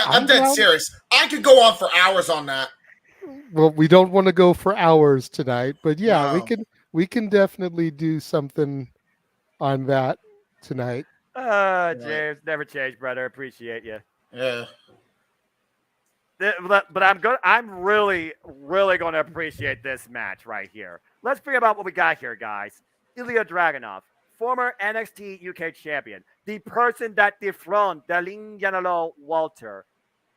I'm dead serious. I could go on for hours on that. Well, we don't want to go for hours tonight, but yeah, we can definitely do something on that tonight. James, never change, brother. Appreciate you. Yeah. But I'm really, really going to appreciate this match right here. Let's figure out what we got here, guys. Ilya Dragunov, former NXT UK champion, the person that dethroned Dalin Yanalo Walter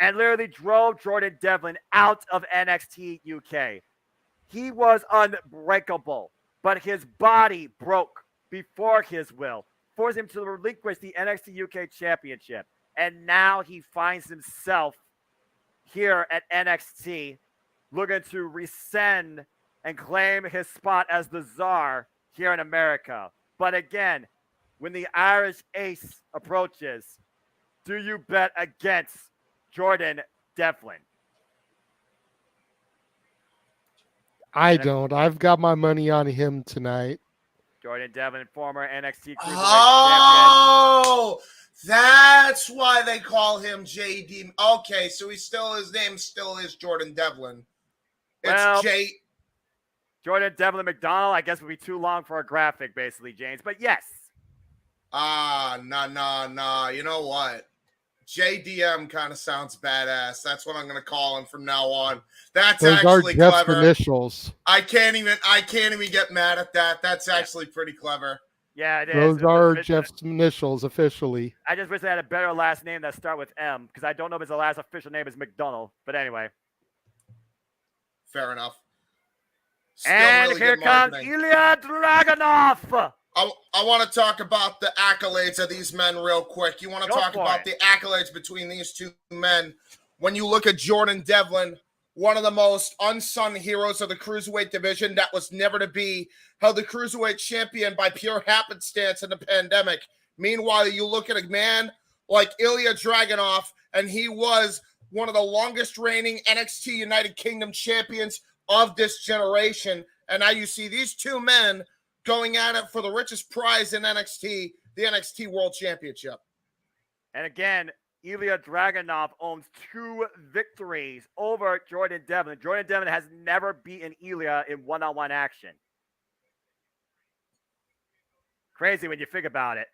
and literally drove Jordan Devlin out of NXT UK. He was unbreakable, but his body broke before his will, forced him to relinquish the NXT UK championship. And now he finds himself here at NXT looking to rescind and claim his spot as the czar here in America. But again, when the Irish ace approaches, do you bet against Jordan Devlin? I don't. I've got my money on him tonight. Jordan Devlin, former NXT Cruiserweight champion. That's why they call him JD. Okay, so his name still is Jordan Devlin. It's Jordan Devlin McDonald, I guess, would be too long for a graphic, basically, James. But yes. No. You know what? JDM kind of sounds badass. That's what I'm going to call him from now on. That's Those actually are Jeff's clever. Initials. I can't even get mad at that. That's actually pretty clever. Yeah, it is. Those are Jeff's initials officially. I just wish they had a better last name that start with M, because I don't know if his last official name is McDonald. But anyway. Fair enough. And here comes Ilya Dragunov. I want to talk about the accolades of these men real quick. You want to talk about the accolades between these two men. When you look at Jordan Devlin, one of the most unsung heroes of the cruiserweight division that was never to be, held the cruiserweight champion by pure happenstance in the pandemic. Meanwhile, you look at a man like Ilya Dragunov, and he was one of the longest reigning NXT United Kingdom champions of this generation. And now you see these two men going at it for the richest prize in NXT, the NXT World Championship. And again, Ilya Dragunov owns 2 victories over Jordan Devlin. Jordan Devlin has never beaten Ilya in one-on-one action. Crazy when you think about it.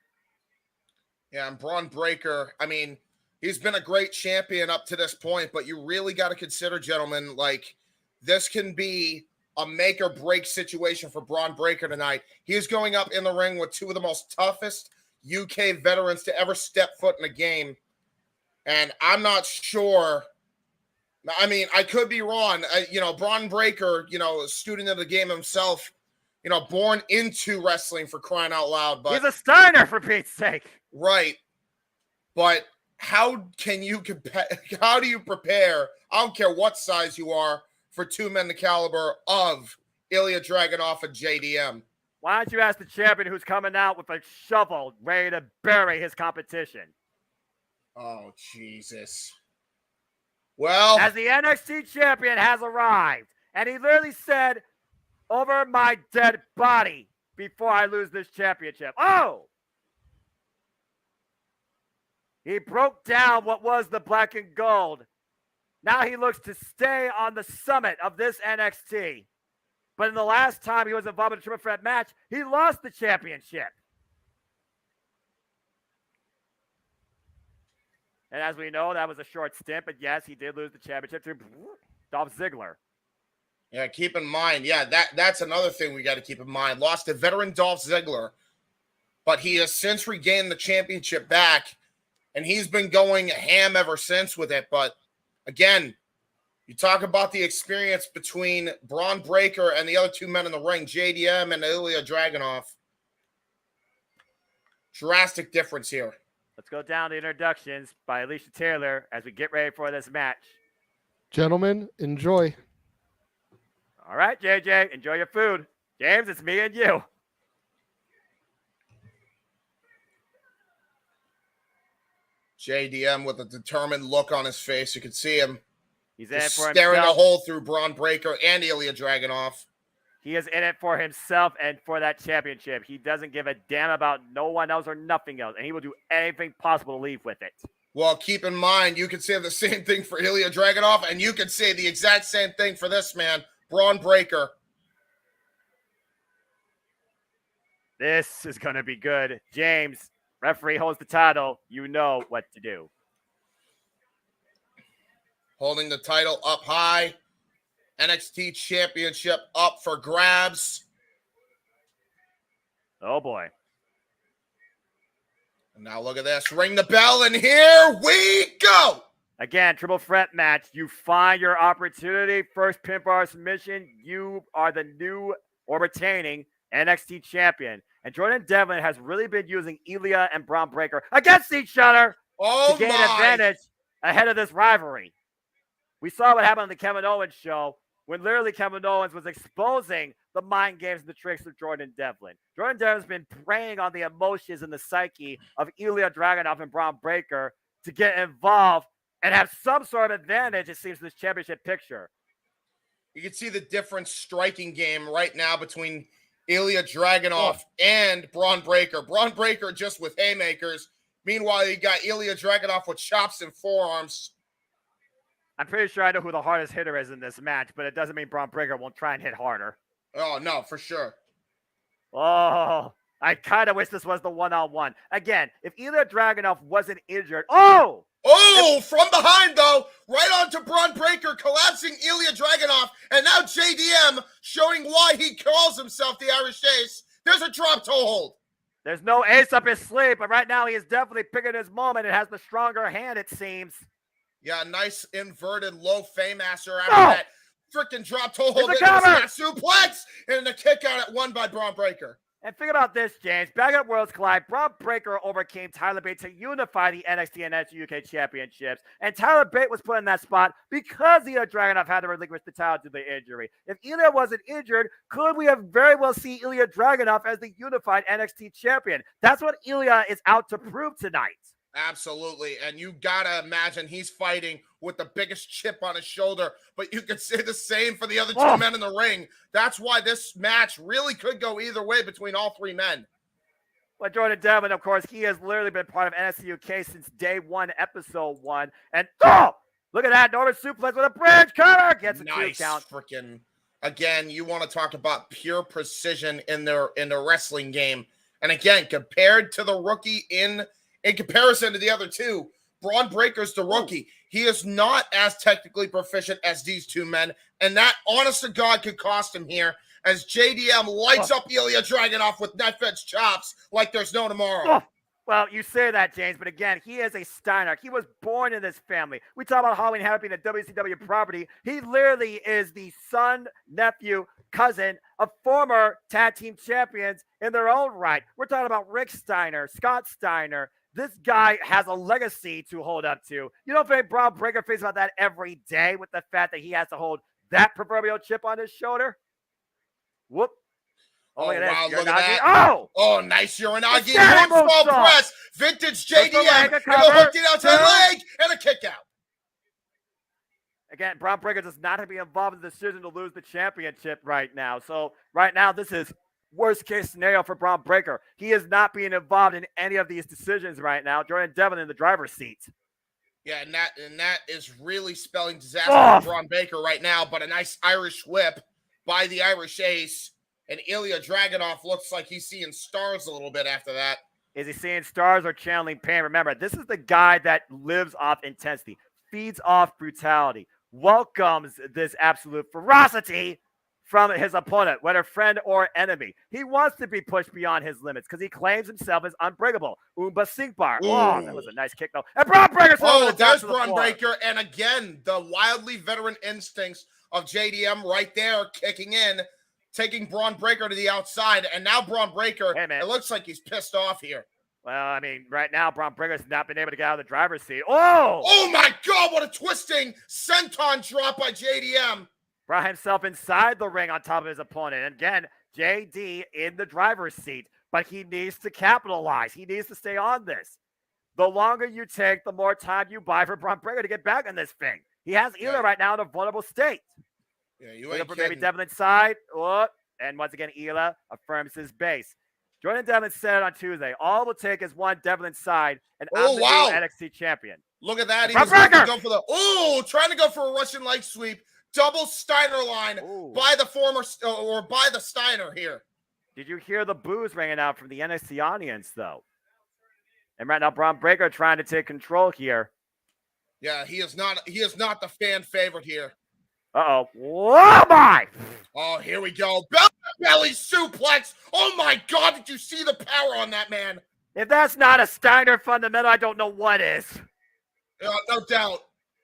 Yeah, and Braun Breaker, I mean, he's been a great champion up to this point, but you really got to consider, gentlemen, like, this can be a make or break situation for Braun Breaker tonight. He is going up in the ring with 2 of the most toughest UK veterans to ever step foot in a game. And I'm not sure. I mean, I could be wrong. Braun Breaker, a student of the game himself, born into wrestling, for crying out loud. But he's a Steiner, for Pete's sake. Right. But how can you compare? How do you prepare? I don't care what size you are, for 2 men the caliber of Ilya Dragunov and JDM. Why don't you ask the champion who's coming out with a shovel ready to bury his competition? Oh, Jesus. Well, as the NXT champion has arrived, and he literally said, "Over my dead body before I lose this championship." Oh! He broke down what was the black and gold. Now he looks to stay on the summit of this NXT. But in the last time he was involved in a triple threat match, he lost the championship. And as we know, that was a short stint, but yes, he did lose the championship to Dolph Ziggler. Yeah, keep in mind. Yeah, that's another thing we got to keep in mind. Lost to veteran Dolph Ziggler, but he has since regained the championship back, and he's been going ham ever since with it. But again, you talk about the experience between Braun Breaker and the other 2 men in the ring, JDM and Ilya Dragunov. Drastic difference here. Let's go down to introductions by Alicia Taylor as we get ready for this match. Gentlemen, enjoy. All right, JJ, enjoy your food. James, it's me and you. JDM with a determined look on his face. You can see him. He's in it for staring himself. a hole through Braun Breaker and Ilya Dragunov. He is in it for himself and for that championship. He doesn't give a damn about no one else or nothing else, and he will do anything possible to leave with it. Well, keep in mind, you could say the same thing for Ilya Dragunov, and you could say the exact same thing for this man, Braun Breaker. This is going to be good. James, referee holds the title. You know what to do. Holding the title up high. NXT Championship up for grabs. Oh, boy. And now look at this. Ring the bell, and here we go. Again, triple threat match. You find your opportunity. First pinfall submission. You are the new or retaining NXT champion. And Jordan Devlin has really been using Ilya and Braun Breaker against each other to gain advantage ahead of this rivalry. We saw what happened on the Kevin Owens show when literally Kevin Owens was exposing the mind games and the tricks of Jordan Devlin. Jordan Devlin's been preying on the emotions and the psyche of Ilya Dragunov and Braun Breaker to get involved and have some sort of advantage, it seems, in this championship picture. You can see the different striking game right now between Ilya Dragunov and Braun Breaker. Braun Breaker just with haymakers. Meanwhile, you got Ilya Dragunov with chops and forearms. I'm pretty sure I know who the hardest hitter is in this match, but it doesn't mean Braun Breaker won't try and hit harder. Oh, no, for sure. Oh, I kind of wish this was the one-on-one. Again, if Ilya Dragunov wasn't injured. Oh! Oh, from behind, though, right onto Braun Breaker, collapsing Ilya Dragunov, and now JDM showing why he calls himself the Irish Ace. There's a drop toe hold. There's no ace up his sleeve, but right now he is definitely picking his moment and has the stronger hand, it seems. Yeah, nice inverted low Faymaster after that freaking drop toe hold. Suplex! And a kick out at 1 by Braun Breaker. And think about this, James. Back at Worlds Collide, Braun Breaker overcame Tyler Bate to unify the NXT and NXT UK championships. And Tyler Bate was put in that spot because Ilya Dragunov had to relinquish the title due to the injury. If Ilya wasn't injured, could we have very well seen Ilya Dragunov as the unified NXT champion? That's what Ilya is out to prove tonight. Absolutely. And you got to imagine he's fighting with the biggest chip on his shoulder, but you could say the same for the other two men in the ring. That's why this match really could go either way between all three men. Well, Jordan Devlin, of course, he has literally been part of NXT UK since day one, episode 1. And, look at that. Norman suplex with a bridge cutter. Gets a nice 2 count. Freaking, again, you want to talk about pure precision in their wrestling game. And again, compared to the rookie in comparison to the other two, Braun Breaker's the rookie. He is not as technically proficient as these two men, and that, honest to God, could cost him here as JDM lights up Ilya Dragunov with knife edge chops like there's no tomorrow. Well, you say that, James, but again, he is a Steiner. He was born in this family. We talk about Halloween Havoc being a WCW property. He literally is the son, nephew, cousin of former tag team champions in their own right. We're talking about Rick Steiner, Scott Steiner. This guy has a legacy to hold up to. You don't think Braun Breaker thinks about that every day with the fact that he has to hold that proverbial chip on his shoulder? Whoop. Oh, look at wow, this. look at that. Oh, nice Uranagi. Moonsault press. Vintage JDM. And a hooked it outside leg and a kick out. Again, Braun Breaker does not have to be involved in the decision to lose the championship right now. So right now, this is worst case scenario for Braun Breaker. He is not being involved in any of these decisions right now. Jordan Devlin in the driver's seat. Yeah, and that is really spelling disaster for Braun Breaker right now. But a nice Irish whip by the Irish Ace. And Ilya Dragunov looks like he's seeing stars a little bit after that. Is he seeing stars or channeling pain? Remember, this is the guy that lives off intensity, feeds off brutality, welcomes this absolute ferocity from his opponent, whether friend or enemy. He wants to be pushed beyond his limits because he claims himself as unbreakable. Oomba Sink Bar. Oh, that was a nice kick, though. And Braun Breaker. There's Braun Breaker. And again, the wildly veteran instincts of JDM right there kicking in, taking Braun Breaker to the outside. And now Braun Breaker, it looks like he's pissed off here. Well, I mean, right now, Braun Breaker's not been able to get out of the driver's seat. Oh my God, what a twisting senton drop by JDM. Brought himself inside the ring on top of his opponent. And again, JD in the driver's seat, but he needs to capitalize. He needs to stay on this. The longer you take, the more time you buy for Braun Breaker to get back on this thing. He has Ilya right now in a vulnerable state. Yeah, you ain't for kidding. maybe Devlin inside. And once again, Ilya affirms his base. Jordan Devlin said on Tuesday, all it will take is one Devlin side, and I'm the new NXT champion. Look at that. He was going to go for trying to go for a Russian leg sweep. Double Steiner line by the by the Steiner here. Did you hear the boos ringing out from the NXT audience, though? And right now, Braun Breaker trying to take control here. Yeah, he is not the fan favorite here. Oh my! Oh, here we go. Belly suplex. Oh my God, did you see the power on that man? If that's not a Steiner fundamental, I don't know what is. No doubt.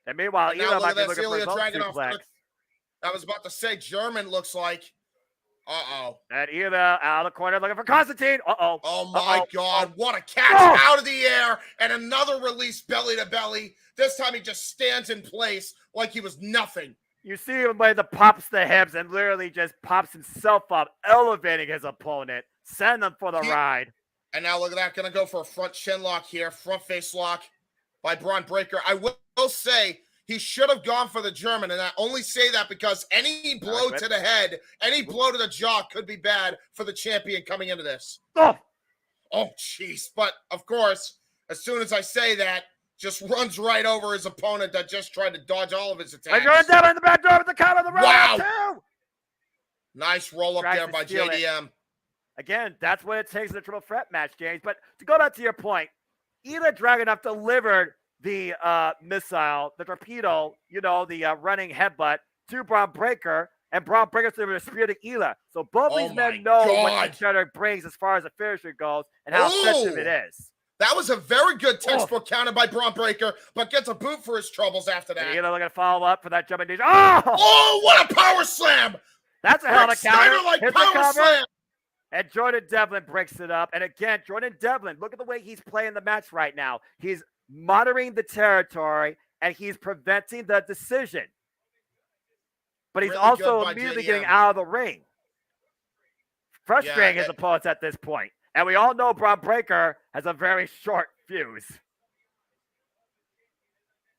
And meanwhile, Ilya might be looking for his own suplex. I was about to say, German looks like. And Ilya out of the corner looking for Constantine. Oh my God, what a catch out of the air. And another release belly to belly. This time he just stands in place like he was nothing. You see him when the pops the hips and literally just pops himself up, elevating his opponent, send them for the ride. And now look at that, gonna go for a front chin lock here, front face lock by Braun Breaker. I will say he should have gone for the German, and I only say that because any blow to the head, any blow to the jaw could be bad for the champion coming into this. Oh, jeez. But, of course, as soon as I say that, just runs right over his opponent that just tried to dodge all of his attacks. And you're down in the back door with the cover of the roll. Wow. Nice roll-up there by JDM. Again, that's what it takes in a triple threat match, James. But to go back to your point, Ilya Dragunov delivered the missile, the torpedo, the running headbutt to Braun Breaker, and Braun Breaker delivered a spear to Ilya. So both these men know what each other brings as far as the finisher goes and how effective it is. That was a very good textbook counter by Braun Breaker, but gets a boot for his troubles after that. Ilya looking to follow up for that jumping knee. Oh, what a power slam! That's a hell of a counter. Steiner-like power slam. And Jordan Devlin breaks it up. And again, Jordan Devlin, look at the way he's playing the match right now. He's monitoring the territory, and he's preventing the decision. But he's Really also good by immediately JDM. getting out of the ring. Frustrating his opponents at this point. And we all know Braun Breaker has a very short fuse.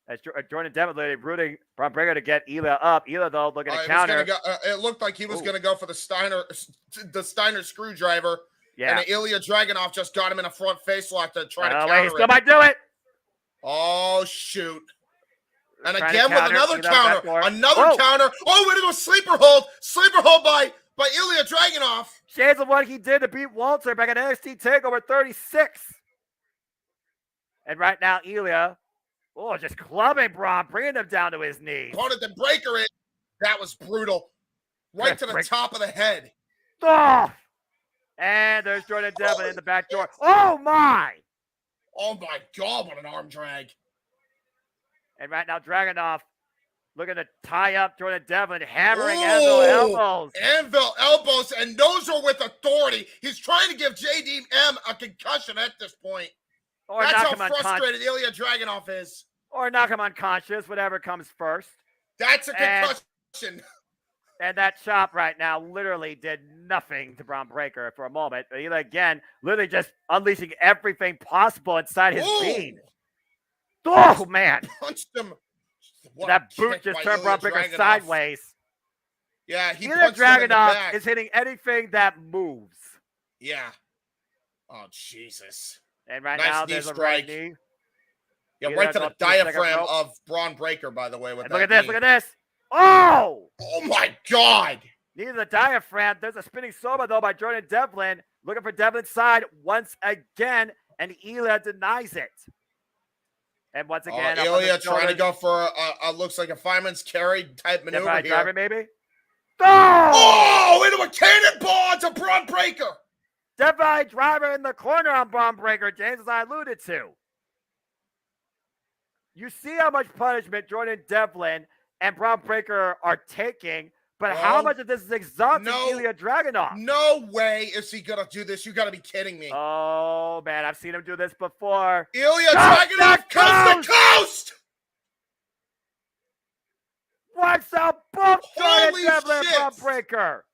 As Jordan Devlin literally rooting Braun Breaker to get Ela up. Ela, though, looking to counter. It looked like he was going to go for the Steiner screwdriver. Yeah. And Ilya Dragunov just got him in a front face lock to try to counter wait, he still might do it. Oh, shoot. And Trying again with counter, another counter. Another counter. Oh, wait, it was sleeper hold. Sleeper hold by Ilya Dragunov. Shades of what he did to beat Walter back at NXT TakeOver 36. And right now, Ilya, just clubbing Braun, bringing him down to his knees. Opponent the breaker in. That was brutal. Right to the top of the head. Oh! And there's Jordan Devlin in the back door. Oh, my! Oh, my God, what an arm drag. And right now, Dragunov looking to tie up Jordan Devlin, hammering Anvil elbows. Anvil elbows, and those are with authority. He's trying to give JDM a concussion at this point. Or that's knock how him frustrated Ilya Dragunov is. Or knock him unconscious, whatever comes first. That's a concussion. And that chop right now literally did nothing to Braun Breaker for a moment. But Ilya, again, literally just unleashing everything possible inside his being. Oh, man. Punched him. That boot just turned Braun Breaker sideways. Yeah, he Ilya Dragunov is hitting anything that moves. Yeah. Oh, Jesus. And right nice now, knee there's strike. a right knee. Yeah, right to the diaphragm of Braun Breaker, by the way. With look at this, look at this. Oh! Oh, my God. Knee to the diaphragm. There's a spinning soba, though, by Jordan Devlin. Looking for Devlin's side once again, and Ilya denies it. And once again, Ilya trying to go for a looks like a fireman's carry type maneuver here. Driver, maybe? Oh! Into a cannonball to Braun Breaker. Death driver in the corner on Braun Breaker, James, as I alluded to. You see how much punishment Jordan Devlin and Braun Breaker are taking, but how much of this is exhausting Ilya Dragunov? No way is he going to do this. You got to be kidding me. Oh, man, I've seen him do this before. Ilya Dragunov coast to coast! What's up, both Jordan Devlin and Braun Breaker?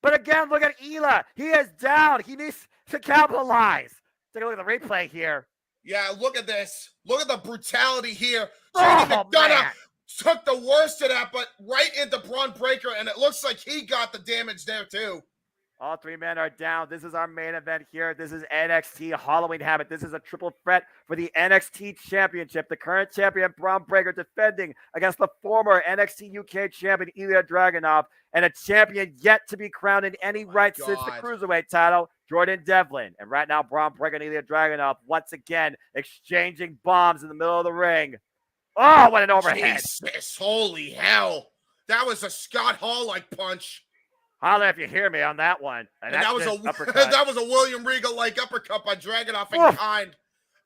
But again, look at Ilya. He is down. He needs to capitalize. Take a look at the replay here. Yeah, look at this. Look at the brutality here. Oh, McDonough took the worst of that, but right into Braun Breaker, and it looks like he got the damage there, too. All three men are down. This is our main event here. This is NXT Halloween Havoc. This is a triple threat for the NXT Championship. The current champion, Braun Breaker, defending against the former NXT UK champion, Ilya Dragunov, and a champion yet to be crowned in any right since the Cruiserweight title, Jordan Devlin. And right now, Braun Breaker and Ilya Dragunov once again exchanging bombs in the middle of the ring. Oh, what an overhead. Jesus, holy hell. That was a Scott Hall-like punch. Holla if you hear me on that one. And that was a William Regal-like uppercut by Dragunov in kind.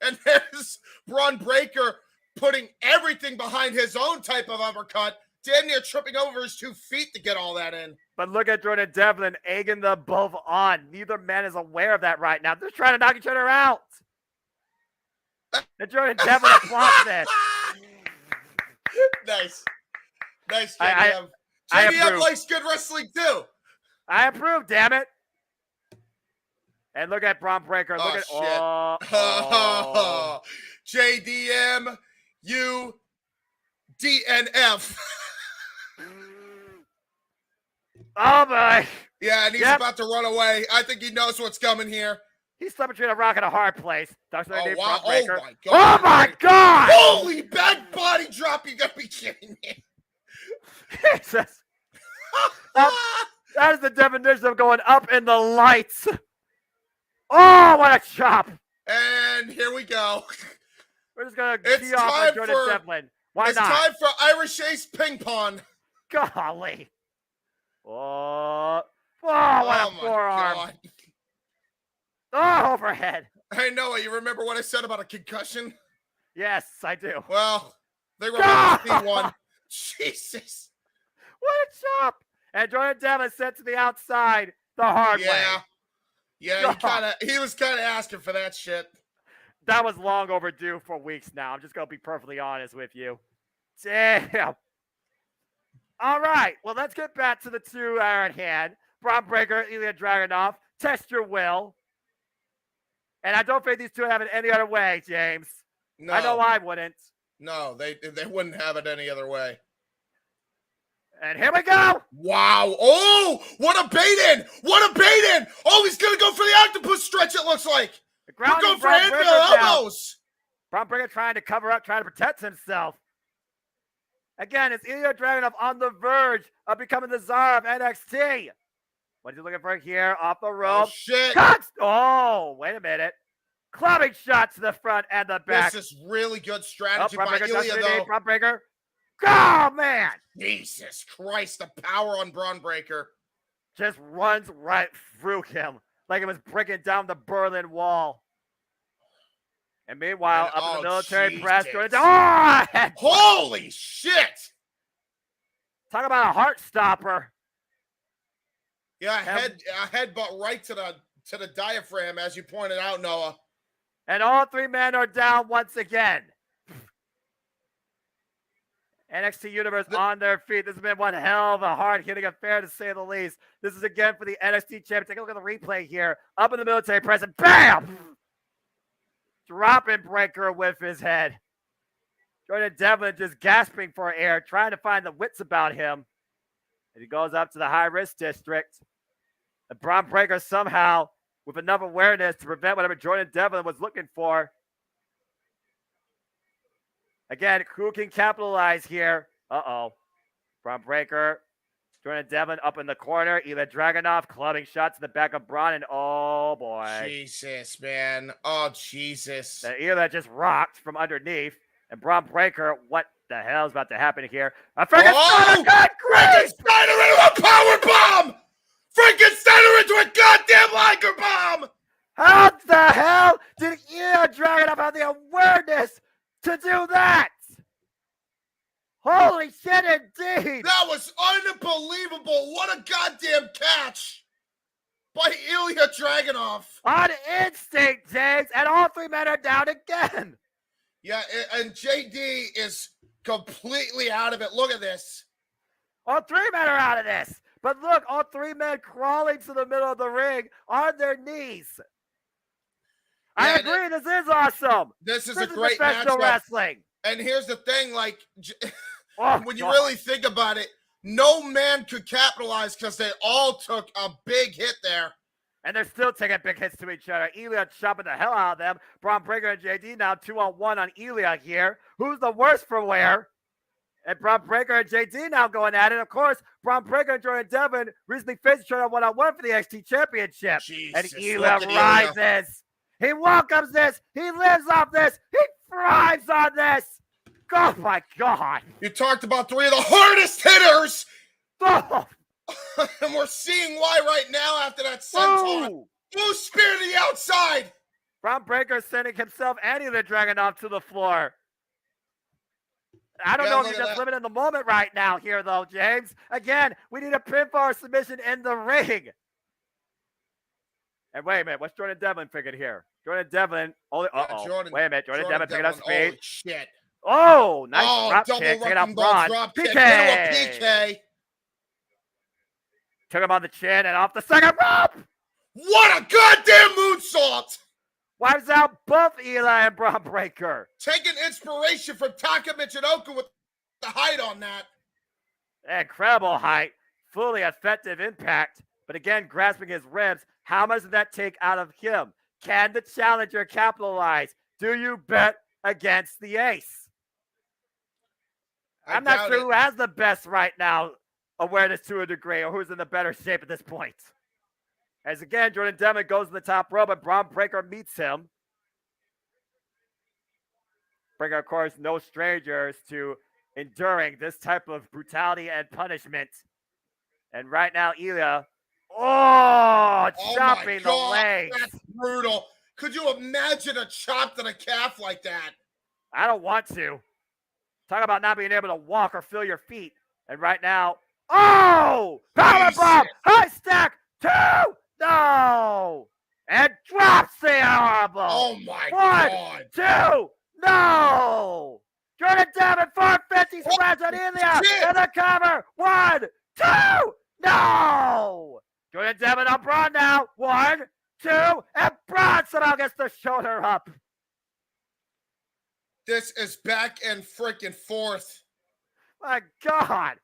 And there's Braun Breaker putting everything behind his own type of uppercut, damn near tripping over his 2 feet to get all that in. But look at Jordan Devlin egging them both on. Neither man is aware of that right now. They're trying to knock each other out. And Jordan Devlin applauds this. Nice. Nice, JDM. JDM likes good wrestling, too. I approve, damn it. And look at Braun Breaker. Look at JDM, you DNF. Oh, boy. Yeah, and he's about to run away. I think he knows what's coming here. He's slipping between a rock and a hard place. Wow. Oh, my God. Oh, my God. Holy back body drop. You got to be kidding me. Jesus. That is the definition of going up in the lights. Oh, what a chop. And here we go. We're just going to tee off on Jordan Devlin. Why it's not? It's time for Irish Ace ping pong. Golly. Oh, what a forearm. God. Oh, overhead. I know it. You remember what I said about a concussion? Yes, I do. Well, they were NXT one. Jesus. What a chop. And Jordan Devlin sent to the outside. the hard way. Yeah, he was kind of asking for that shit. That was long overdue for weeks now. I'm just going to be perfectly honest with you. Damn. All right. Well, let's get back to the two at hand. Braun Breaker, Ilya Dragunov. Test your will. And I don't think these two have it any other way, James. No. I know I wouldn't. No, they wouldn't have it any other way. And here we go. Wow. Oh, what a bait in. What a bait in. Oh, he's going to go for the octopus stretch, it looks like. We're going for anvil elbows. Braun Breaker trying to cover up, trying to protect himself. Again, it's Ilya Dragunov on the verge of becoming the czar of NXT. What is he looking for here? Off the rope. Oh, shit. Oh, wait a minute. Clubbing shot to the front and the back. This is really good strategy by Ilya, though. Braun Breaker. Oh, man. Jesus Christ, the power on Braun Breaker. Just runs right through him like it was breaking down the Berlin Wall. And meanwhile, up in the military press. Holy shit. Talk about a heart stopper. Yeah, a headbutt right to the diaphragm, as you pointed out, Noah. And all three men are down once again. NXT Universe on their feet. This has been one hell of a hard-hitting affair, to say the least. This is again for the NXT champion. Take a look at the replay here. Up in the military press, and bam! Dropping Breaker with his head. Jordan Devlin just gasping for air, trying to find the wits about him. And he goes up to the high-risk district. And Braun Breaker somehow, with enough awareness to prevent whatever Jordan Devlin was looking for. Again, who can capitalize here? Uh-oh. Braun Breaker. Jordan Devlin up in the corner. Ilya Dragunov clubbing shots to the back of Braun. And oh, boy. Jesus, man. Oh, Jesus. The Ilya just rocked from underneath. And Braun Breaker, what the hell is about to happen here? A Frankensteiner! Frankensteiner into a power bomb! Frankensteiner into a goddamn Liger bomb! How the hell did Ilya Dragunov have the awareness to do that? Holy shit, indeed! That was unbelievable. What a goddamn catch by Ilya Dragunov. On instinct, James, and all three men are down again. Yeah, and JD is completely out of it. Look at this. All three men are out of this. But look, all three men crawling to the middle of the ring on their knees. Yeah, I agree. This is awesome. This is a great professional wrestling. And here's the thing, like, when you really think about it, no man could capitalize because they all took a big hit there. And they're still taking big hits to each other. Ilya chopping the hell out of them. Braun Breaker and JD now 2-on-1 on Ilya here. Who's the worst for wear? And Braun Breaker and JD now going at it. Of course, Braun Breaker and Jordan Devlin recently faced each other one-on-one for the NXT Championship. Jesus, and Ilya rises. He welcomes this. He lives off this. He thrives on this. Oh, my God. You talked about three of the hardest hitters. Oh. And we're seeing why right now after that senton. Blue spear to the outside. Braun Breaker sending himself and Ilya Dragunov to the floor. I don't know if you're just living in the moment right now here, though, James. Again, we need a pinfall submission in the ring. And wait a minute, what's Jordan Devlin figured here? Jordan Devlin, wait a minute, Jordan Devlin picking up speed. Oh, shit. Oh, nice drop kick, taking out Braun. PK. Took him on the chin and off the second rope. What a goddamn moonsault. Wipes out both Eli and Braun Breaker. Taking inspiration from Taka Michinoku with the height on that. Incredible height. Fully effective impact. But again, grasping his ribs. How much did that take out of him? Can the challenger capitalize? Do you bet against the ace? I'm not sure who has the best right now awareness to a degree or who's in the better shape at this point. As again, Jordan Devlin goes to the top rope and Braun Breaker meets him. Breaker, of course, no strangers to enduring this type of brutality and punishment. And right now, Ilya, chopping the legs. That's brutal. Could you imagine a chop to the calf like that? I don't want to. Talk about not being able to walk or feel your feet. And right now, powerbomb, high stack, 2, no! And drops the horrible. Oh my 1, God. 2, no! Jordan Devlin 450 splash on Ilya shit. in the cover. 1, 2, no! Jordan Devlin on Braun now. 1, 2, and Braun somehow gets the shoulder up. This is back and freaking forth. My God.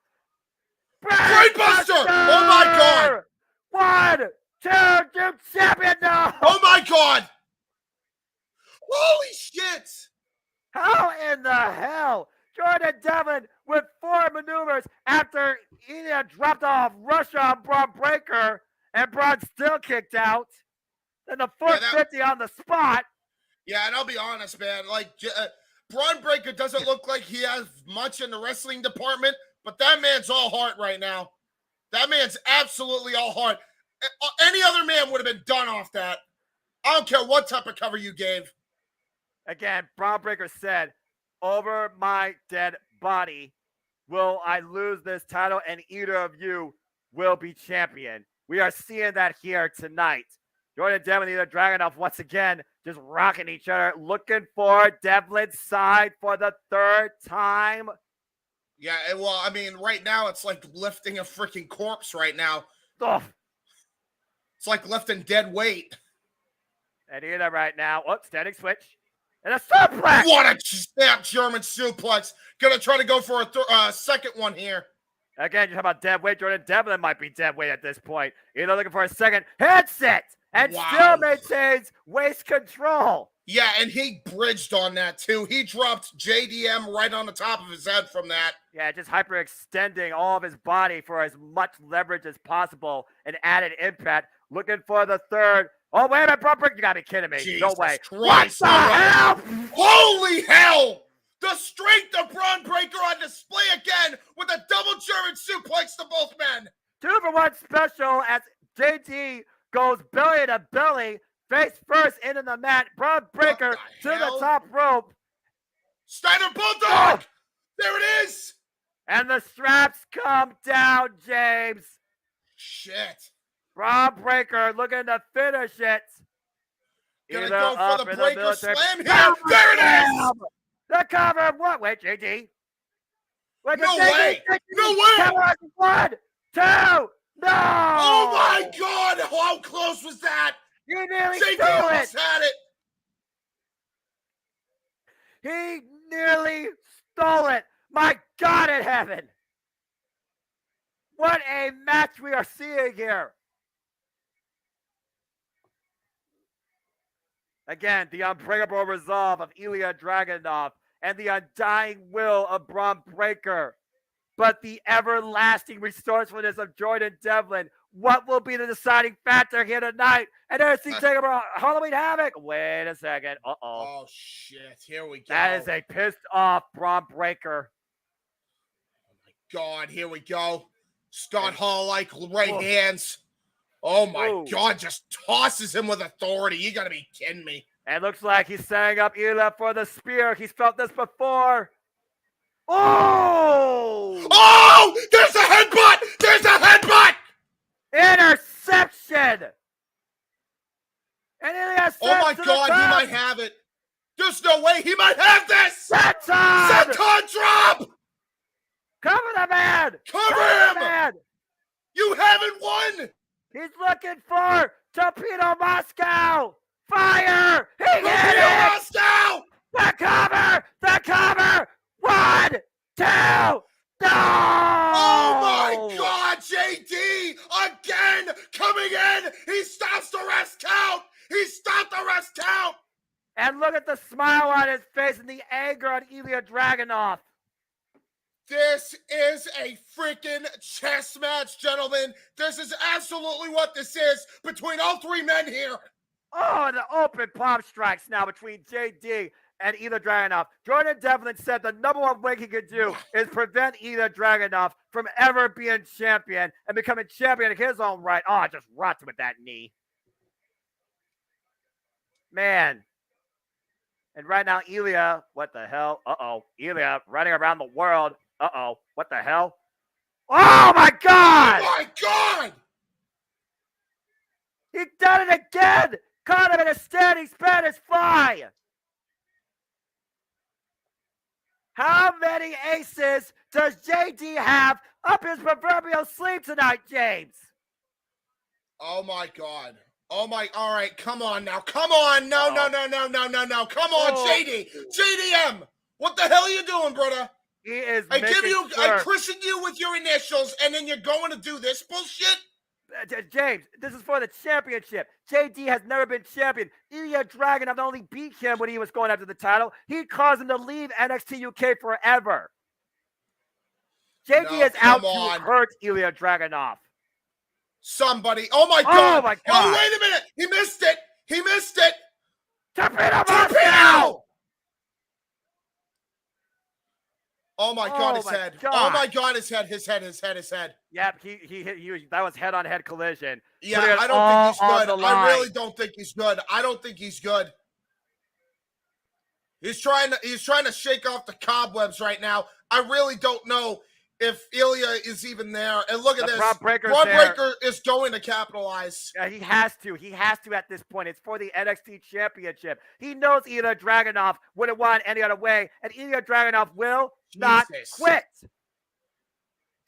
Brainbuster! Oh my God. 1, 2, Duke champion, no! Oh my God. Holy shit. How in the hell? Jordan Devlin with 4 maneuvers after Ilya dropped off Russia on Braun Breaker, and Braun still kicked out. And the 450 on the spot. Yeah, and I'll be honest, man. Like, Braun Breaker doesn't look like he has much in the wrestling department, but that man's all heart right now. That man's absolutely all heart. Any other man would have been done off that. I don't care what type of cover you gave. Again, Braun Breaker said, over my dead body will I lose this title, and either of you will be champion. We are seeing that here tonight. Jordan Devlin and Ilya Dragunov once again just rocking each other, looking for Devlin's side for the 3rd time. Yeah, well, I mean, right now it's like lifting a freaking corpse right now. Oh. It's like lifting dead weight. And Ilya right now, standing switch. And a suplex! What a snap German suplex. Gonna try to go for a second one here. Again, you're talking about dead weight. Jordan Devlin might be dead weight at this point. Either looking for a second headset and still maintains waist control. Yeah, and he bridged on that too. He dropped JDM right on the top of his head from that. Yeah, just hyperextending all of his body for as much leverage as possible and added impact. Looking for the 3rd. Oh, wait a minute, Braun Breaker. You gotta be kidding me. Jesus No way. Christ, what the hell? Holy hell! The strength of Braun Breaker on display again with a double German suplex to both men. 2-for-1 special as JD goes belly to belly, face first into the mat. Braun Breaker to the top rope. Steiner Bulldog! There it is! And the straps come down, James. Shit. Braun Breaker looking to finish it. Gonna go for the breaker slam here. There it is! The cover. What? Wait, JD. No way! No way! 1, 2, no! Oh my God! How close was that? You nearly JD stole it. almost had it. He nearly stole it. My God in heaven. What a match we are seeing here. Again, the unbreakable resolve of Ilya Dragunov and the undying will of Braun Breaker. But the everlasting resourcefulness of Jordan Devlin. What will be the deciding factor here tonight? And NXT TakeOver Halloween Havoc. Wait a second. Oh, shit. Here we go. That is a pissed off Braun Breaker. Oh, my God. Here we go. Scott Hall like right hands. Oh, my God. Just tosses him with authority. You got to be kidding me. And looks like he's setting up Ilya for the spear. He's felt this before. Oh! Oh! There's a headbutt! There's a headbutt! Interception! And Ilya oh my God, he might have it. There's no way he might have this! Senton drop! Cover the man! Cover him! The man! You haven't won! He's looking for Torpedo Moscow! Fire! He hit it! Moscow! The cover! The cover! 1, 2, no! Oh my God, JD again coming in! He stops the rest count! He stopped the rest count! And look at the smile on his face and the anger on Ilya Dragunov. This is a freaking chess match, gentlemen. This is absolutely what this is between all 3 men here. Oh, and the open palm strikes now between JD and Ilya Dragunov. Jordan Devlin said the #1 thing he could do is prevent Ilya Dragunov from ever being champion and becoming champion in his own right. Oh, I just rocked him with that knee. Man. And right now, Ilya, what the hell? Uh-oh. Ilya running around the world. Uh-oh. What the hell? Oh, my God! Oh, my God! He done it again! Caught him in a standing Spanish fly! How many aces does JD have up his proverbial sleeve tonight, James? Oh my God. All right, come on now. Come on. No. Come on, JD. JDM. What the hell are you doing, brother? He is I christened you with your initials, and then you're going to do this bullshit? James, this is for the championship. JD has never been champion. Ilya Dragunov only beat him when he was going after the title. He caused him to leave NXT UK forever. JD is out to hurt Ilya Dragunov. Somebody. Oh my God. Oh my God. Oh, wait a minute. He missed it. Torpedo! Oh my God, his head. God. Oh my God, his head. Yep, he that was head-on-head collision. Yeah, I don't think he's good. I really don't think he's good. I don't think he's good. He's trying to shake off the cobwebs right now. I really don't know if Ilya is even there. And look at this. Braun Breaker is going to capitalize. Yeah, he has to. He has to at this point. It's for the NXT Championship. He knows Ilya Dragunov wouldn't want any other way, and Ilya Dragunov will not quit.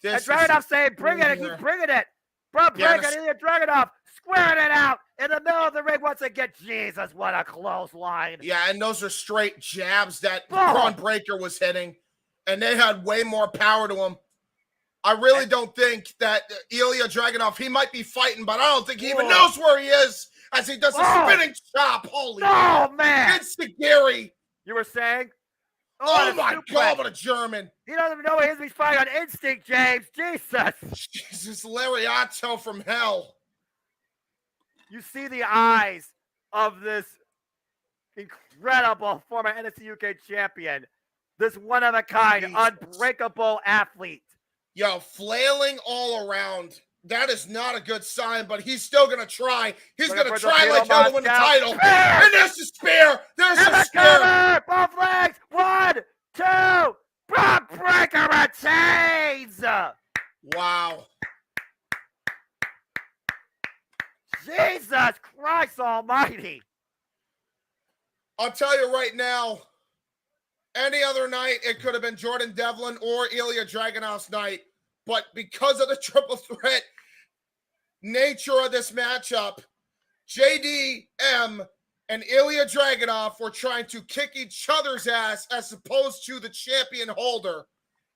And Dragunov saying, bring it, and he's bringing it. Braun Breaker and Ilya Dragunov squaring it out in the middle of the ring once again. Jesus, what a close line. Yeah, and those are straight jabs that Braun Breaker was hitting, and they had way more power to him. I really don't think that Ilya Dragunov, he might be fighting, but I don't think he even knows where he is as he does a spinning chop. Holy man. It's Gary. You were saying? Oh my God, what a German. He doesn't even know he's fighting on instinct, James. Jesus, Lariato from hell. You see the eyes of this incredible former NXT UK champion, this one-of-a-kind, unbreakable athlete. Yo, flailing all around. That is not a good sign, but he's still going to try. He's going to try like hell to win the title. And there's the spear. There's the spear. Both legs. 1, 2. Braun Breaker retains. Wow. Jesus Christ almighty. I'll tell you right now, any other night, it could have been Jordan Devlin or Ilya Dragunov's night. But because of the triple threat nature of this matchup, JDM and Ilya Dragunov were trying to kick each other's ass as opposed to the champion holder.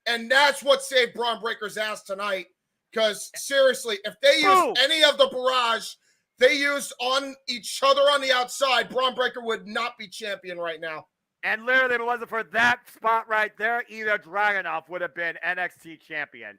And that's what saved Braun Breaker's ass tonight. Because seriously, if they used any of the barrage they used on each other on the outside, Braun Breaker would not be champion right now. And literally, if it wasn't for that spot right there, Ilya Dragunov would have been NXT champion.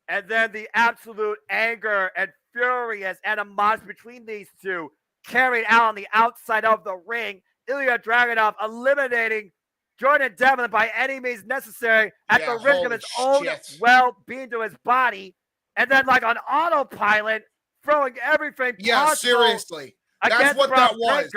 And then the absolute anger and furious animosity between these two carried out on the outside of the ring. Ilya Dragunov eliminating Jordan Devlin by any means necessary at the risk of his own well-being to his body. And then, like on autopilot, throwing everything possible. Seriously. That's what that was.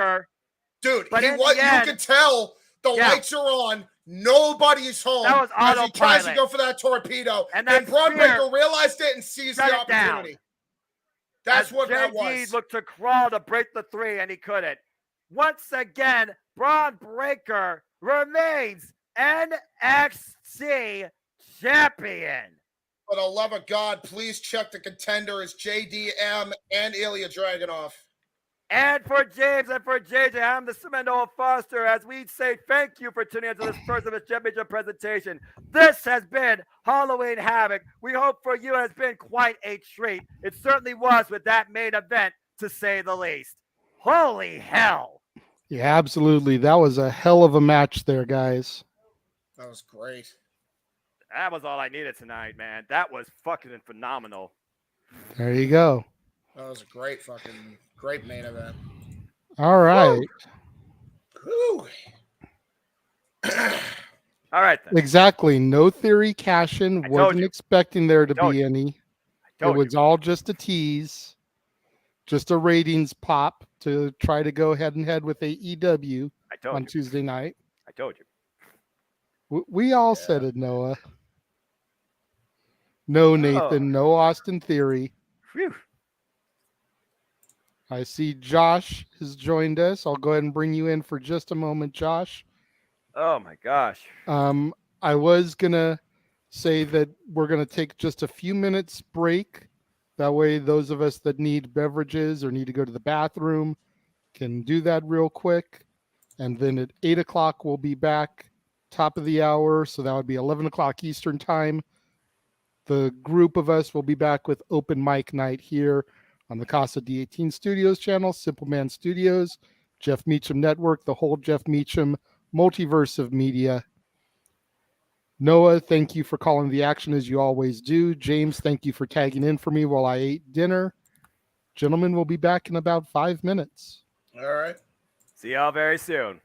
Dude, you could tell the lights are on. Nobody's home. That was as he tries to go for that torpedo. And Braun Breaker realized it and seized the opportunity. That's what that was. JD looked to crawl to break the 3, and he couldn't. Once again, Braun Breaker remains NXT champion. For the love of God, please check the contenders, JDM and Ilya Dragunov. And for James and for JJ, I'm the Seminola Foster as we say thank you for tuning into this first of his championship presentation. This has been Halloween Havoc. We hope for you it has been quite a treat. It certainly was with that main event, to say the least. Holy hell. Yeah, absolutely. That was a hell of a match there, guys. That was great. That was all I needed tonight, man. That was fucking phenomenal. There you go. That was a great main event. All right. Woo. All right, then. Exactly. No theory cash-in. Wasn't expecting there to be any. It was all just a tease. Just a ratings pop to try to go head-and-head with AEW on Tuesday night. I told you. We all said it, Noah. No, Nathan. No Austin Theory. Phew. I see Josh has joined us. I'll go ahead and bring you in for just a moment, Josh. Oh my gosh. I was going to say that we're going to take just a few minutes break. That way, those of us that need beverages or need to go to the bathroom can do that real quick. And then at 8 o'clock, we'll be back, top of the hour. So that would be 11 o'clock Eastern time. The group of us will be back with open mic night here on the Casa D18 Studios channel, Simple Man Studios, Jeff Meacham Network, the whole Jeff Meacham multiverse of media. Noah, thank you for calling the action as you always do. James, thank you for tagging in for me while I ate dinner. Gentlemen, we'll be back in about 5 minutes. All right. See y'all very soon.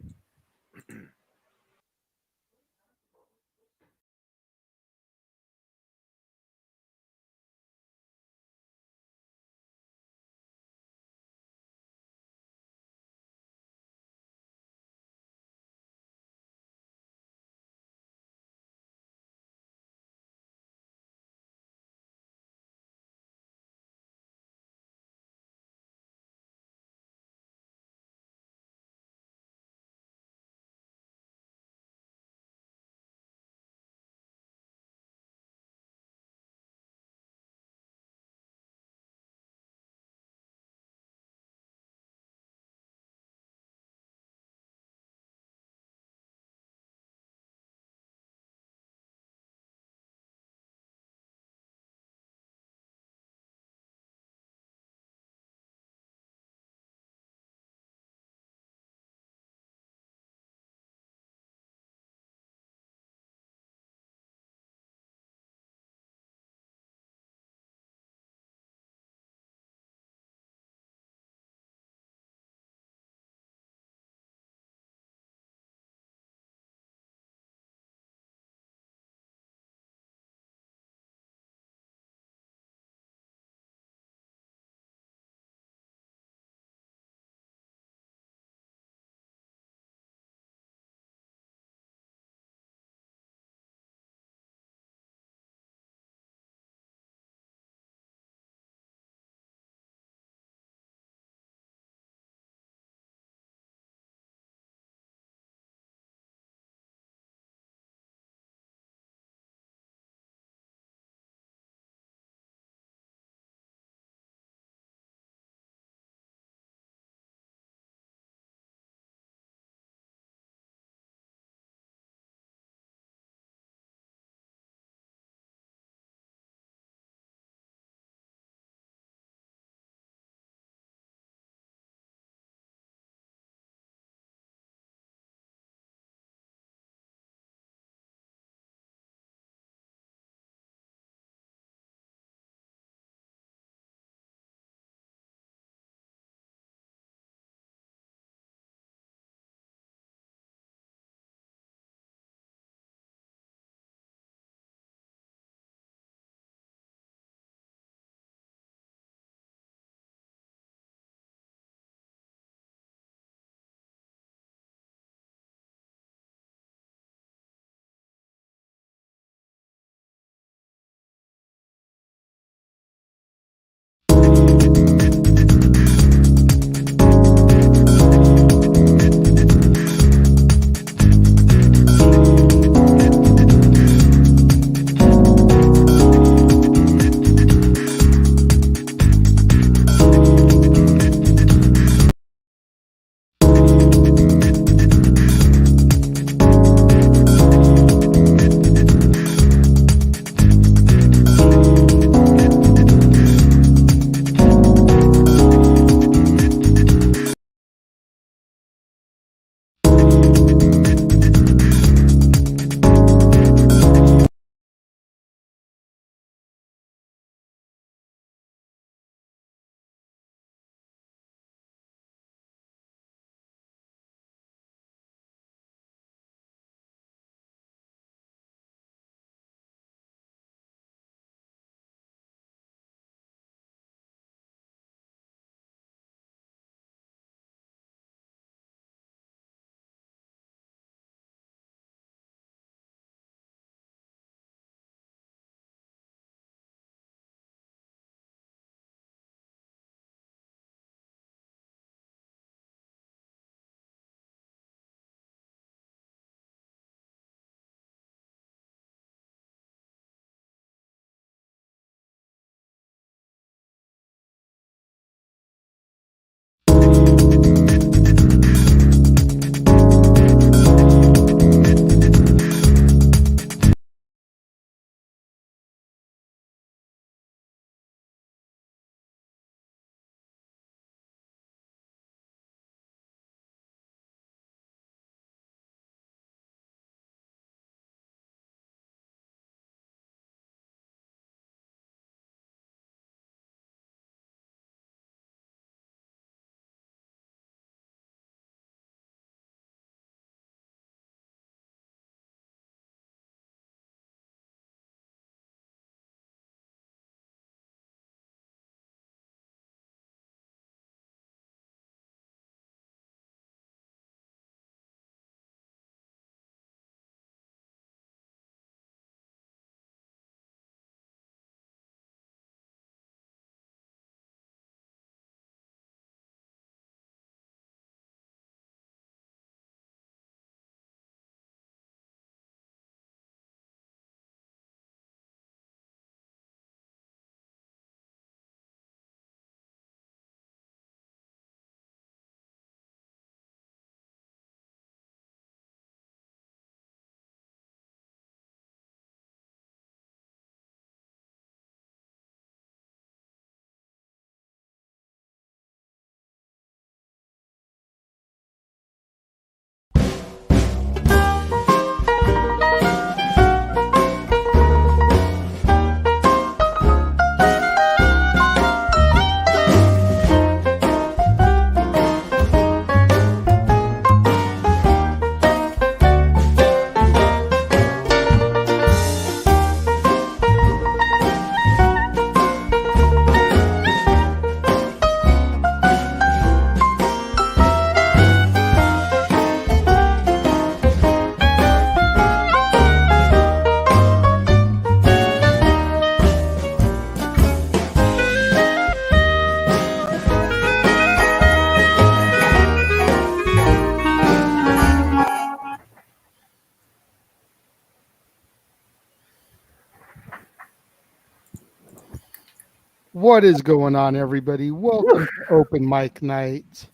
What is going on, everybody? Welcome to Open Mic Night.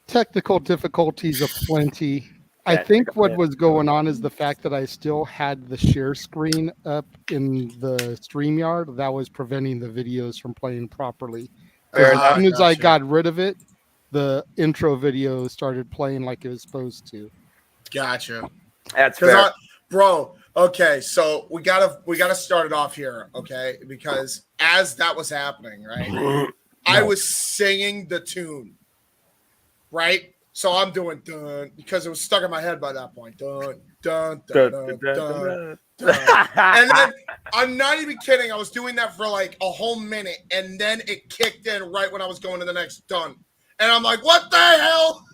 Technical difficulties aplenty. I think what was going on is the fact that I still had the share screen up in the StreamYard. That was preventing the videos from playing properly. As soon as I got rid of it, the intro video started playing like it was supposed to. Gotcha. That's fair. Bro, okay, so we gotta start it off here, okay? Because as that was happening, right, I was singing the tune, right? So I'm doing dun because it was stuck in my head by that point. Dun dun dun dun dun. dun. And then I'm not even kidding. I was doing that for like a whole minute, and then it kicked in right when I was going to the next dun. And I'm like, what the hell?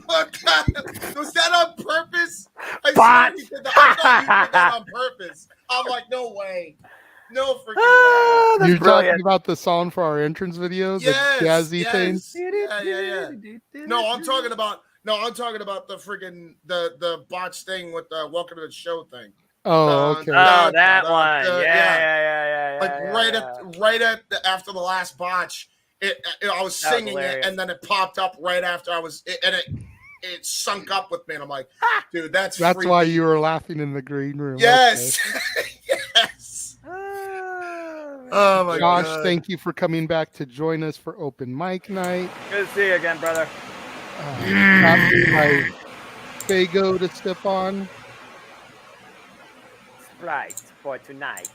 Was that on purpose? I thought you did that on purpose. I'm like, no way. No freaking way. You're talking about the song for our entrance video? The jazzy thing? Yeah. No, I'm talking about the freaking the botch thing with the welcome to the show thing. Oh, okay. That one. Yeah. Like after the last botch, I was singing it, and then it popped up right after it sunk up with me, and I'm like, dude, that's freaky. Why you were laughing in the green room. Yes. Okay. Yes. Oh my Josh, God. thank you for coming back to join us for Open Mic Night. Good to see you again, brother. Got me my Fago to sip on. Sprite for tonight.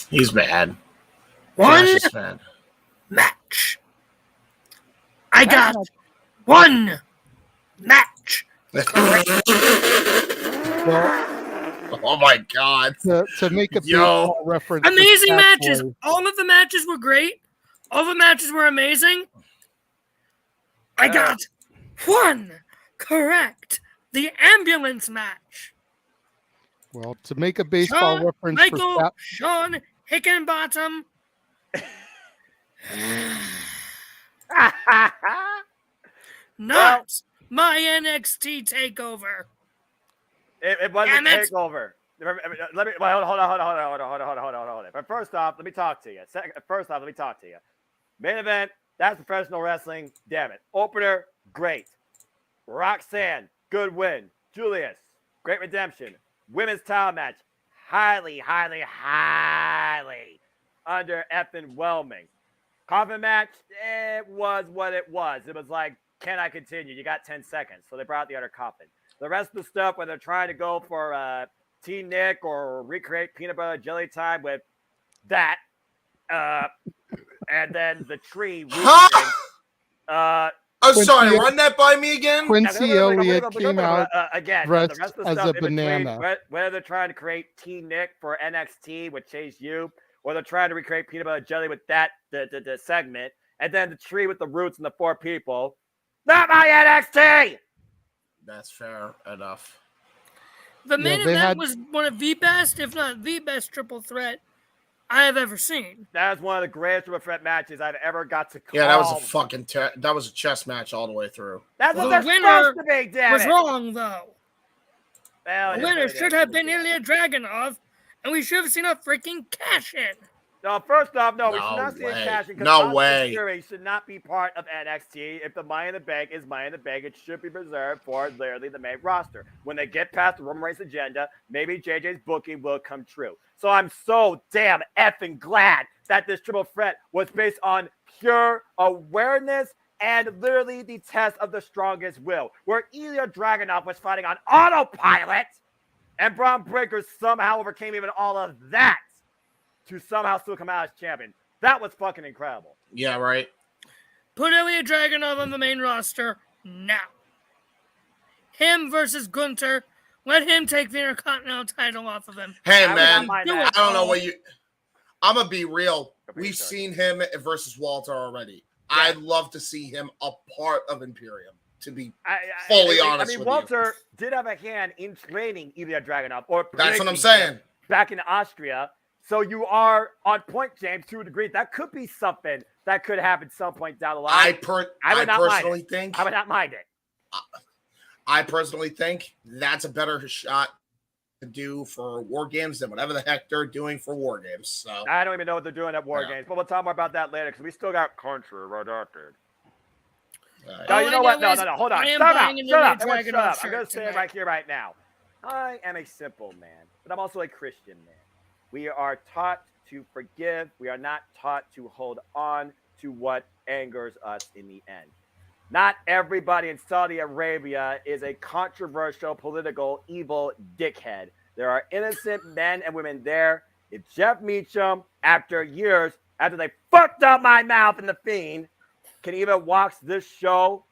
He's mad. One Josh is mad. match. I got one match. Oh my God. To make a baseball reference. Amazing matches. All of the matches were great. All the matches were amazing. I got one correct. The ambulance match. Well, to make a baseball reference for Sean Hickenbottom. Not my NXT takeover. It wasn't a takeover. Let me hold on. But first off, let me talk to you. Main event, that's professional wrestling. Damn it. Opener, great. Roxanne, good win. Julius, great redemption. Women's title match, highly under effing whelming. Coffin match, it was what it was. It was like, can I continue? You got 10 seconds. So they brought out the other coffin. The rest of the stuff, when they're trying to go for Teen Nick or recreate peanut butter jelly time with that, and then the tree. I'm sorry, run that by me again. Quincy Elliott came out again dressed the as a banana. Whether they're trying to create Teen Nick for NXT with Chase U, or they're trying to recreate peanut butter jelly with that the segment, and then the tree with the roots and the 4 people. Not my NXT. That's fair enough. The main event was one of the best, if not the best, triple threat I have ever seen. That was one of the greatest triple threat matches I've ever got to call. Yeah, that was a fucking that was a chess match all the way through. That's what they're supposed to be, damn was it. wrong, though. Well, the winner should have been Ilya Dragunov, and we should have seen a freaking cash-in. No, first off, we should not see a cash in. No way. Fury should not be part of NXT. If the Money in the Bank is Money in the Bank, it should be reserved for literally the main roster. When they get past the Roman Reigns agenda, maybe JJ's booking will come true. So I'm so damn effing glad that this triple threat was based on pure awareness and literally the test of the strongest will, where Ilya Dragunov was fighting on autopilot, and Braun Breaker somehow overcame even all of that to somehow still come out as champion. That was fucking incredible. Yeah, right. Put Ilya Dragunov on the main roster now. Him versus Gunther. Let him take the Intercontinental title off of him. Hey, man, I don't know what you... I'm going to be real. We've seen him versus Walter already. Yeah. I'd love to see him a part of Imperium, to be fully honest with you. Walter did have a hand in training Ilya Dragunov. That's what I'm saying. Back in Austria. So you are on point, James, to a degree. That could be something that could happen some point down the line. I personally think... I would not mind it. I personally think that's a better shot to do for War Games than whatever the heck they're doing for War Games. So I don't even know what they're doing at War Games, but we'll talk more about that later because we still got country right out there. No, you know what? No. Hold on. Shut up. Everyone shut up. I'm going to say it right here, right now. I am a simple man, but I'm also a Christian man. We are taught to forgive. We are not taught to hold on to what angers us in the end. Not everybody in Saudi Arabia is a controversial, political, evil dickhead. There are innocent men and women there. If Jeff Meacham, after years, after they fucked up my mouth in The Fiend, can even watch this show,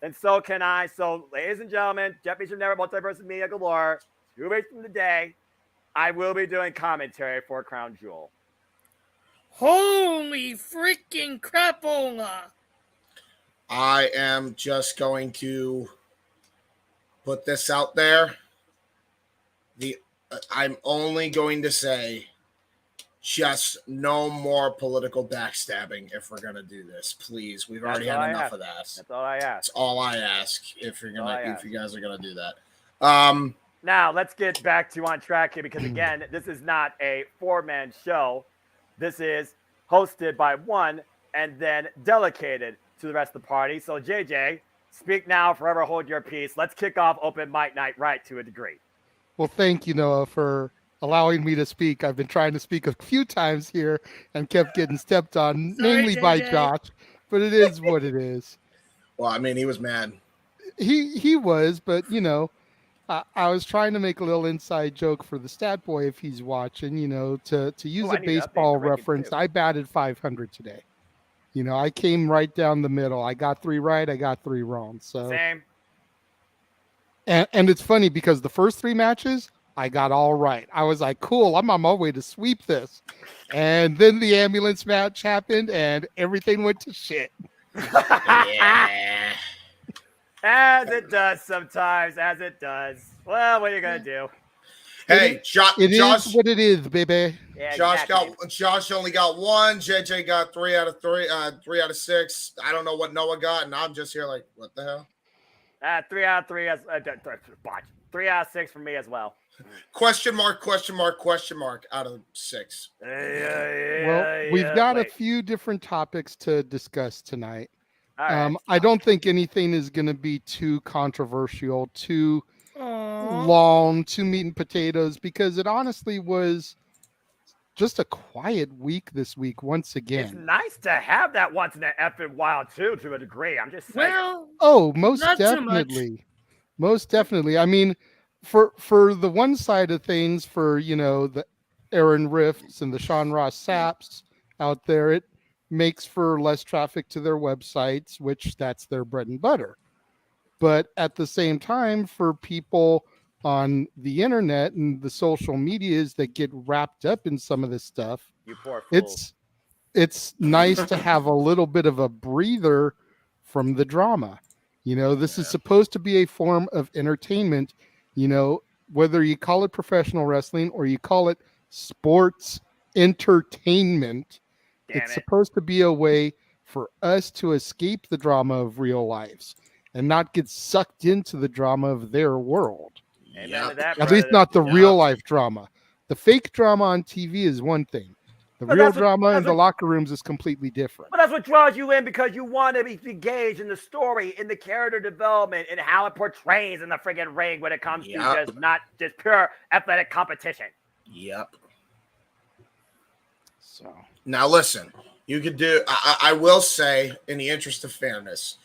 and so can I. So, ladies and gentlemen, Jeff Meacham Never, Multiverse Media Galore, 2 weeks from today, I will be doing commentary for Crown Jewel. Holy freaking crapola! I am just going to put this out there. I'm only going to say just no more political backstabbing if we're going to do this. Please. We've already had enough of that. That's all I ask. That's all I ask if you guys are going to do that. Now, let's get back to on track here because, again, this is not a four-man show. This is hosted by one and then delegated to the rest of the party. So, JJ, speak now, forever hold your peace. Let's kick off Open Mic Night right to a degree. Well, thank you, Noah, for allowing me to speak. I've been trying to speak a few times here and kept getting stepped on, mainly by Josh, but it is what it is. Well, I mean, he was mad. He was, but, I was trying to make a little inside joke for the stat boy if he's watching, to use a baseball reference. I batted 500 today. I came right down the middle. I got 3 right. I got 3 wrong. So same. And it's funny because the first 3 matches, I got all right. I was like, cool, I'm on my way to sweep this. And then the ambulance match happened and everything went to shit. Yeah. As it does sometimes, as it does. Well, what are you going to do? Hey, Josh. Is what it is, baby. Yeah, Josh only got 1. JJ got 3 out of 3, 3 out of 6. I don't know what Noah got, and I'm just here like, what the hell? 3 out of 3 as 3 out of 6 for me as well. Question mark out of 6. Well, we've got a few different topics to discuss tonight. Right. I don't think anything is going to be too controversial, too long, too meat and potatoes, because it honestly was just a quiet week this week once again. It's nice to have that once in a effing while, too, to a degree. I'm just saying. Well, most definitely. Most definitely. I mean, for the one side of things, for, the Aaron Rifts and the Sean Ross Sapps out there, it makes for less traffic to their websites, which that's their bread and butter. But at the same time, for people on the internet and the social medias that get wrapped up in some of this stuff, you poor fools. It's nice to have a little bit of a breather from the drama. This is supposed to be a form of entertainment, whether you call it professional wrestling or you call it sports entertainment. It's supposed to be a way for us to escape the drama of real lives and not get sucked into the drama of their world. At least not the real life drama. The fake drama on TV is one thing. The real drama in the locker rooms is completely different. But that's what draws you in because you want to be engaged in the story, in the character development, and how it portrays in the friggin' ring when it comes to just pure athletic competition. Yep. So now listen, you could do. I will say, in the interest of fairness,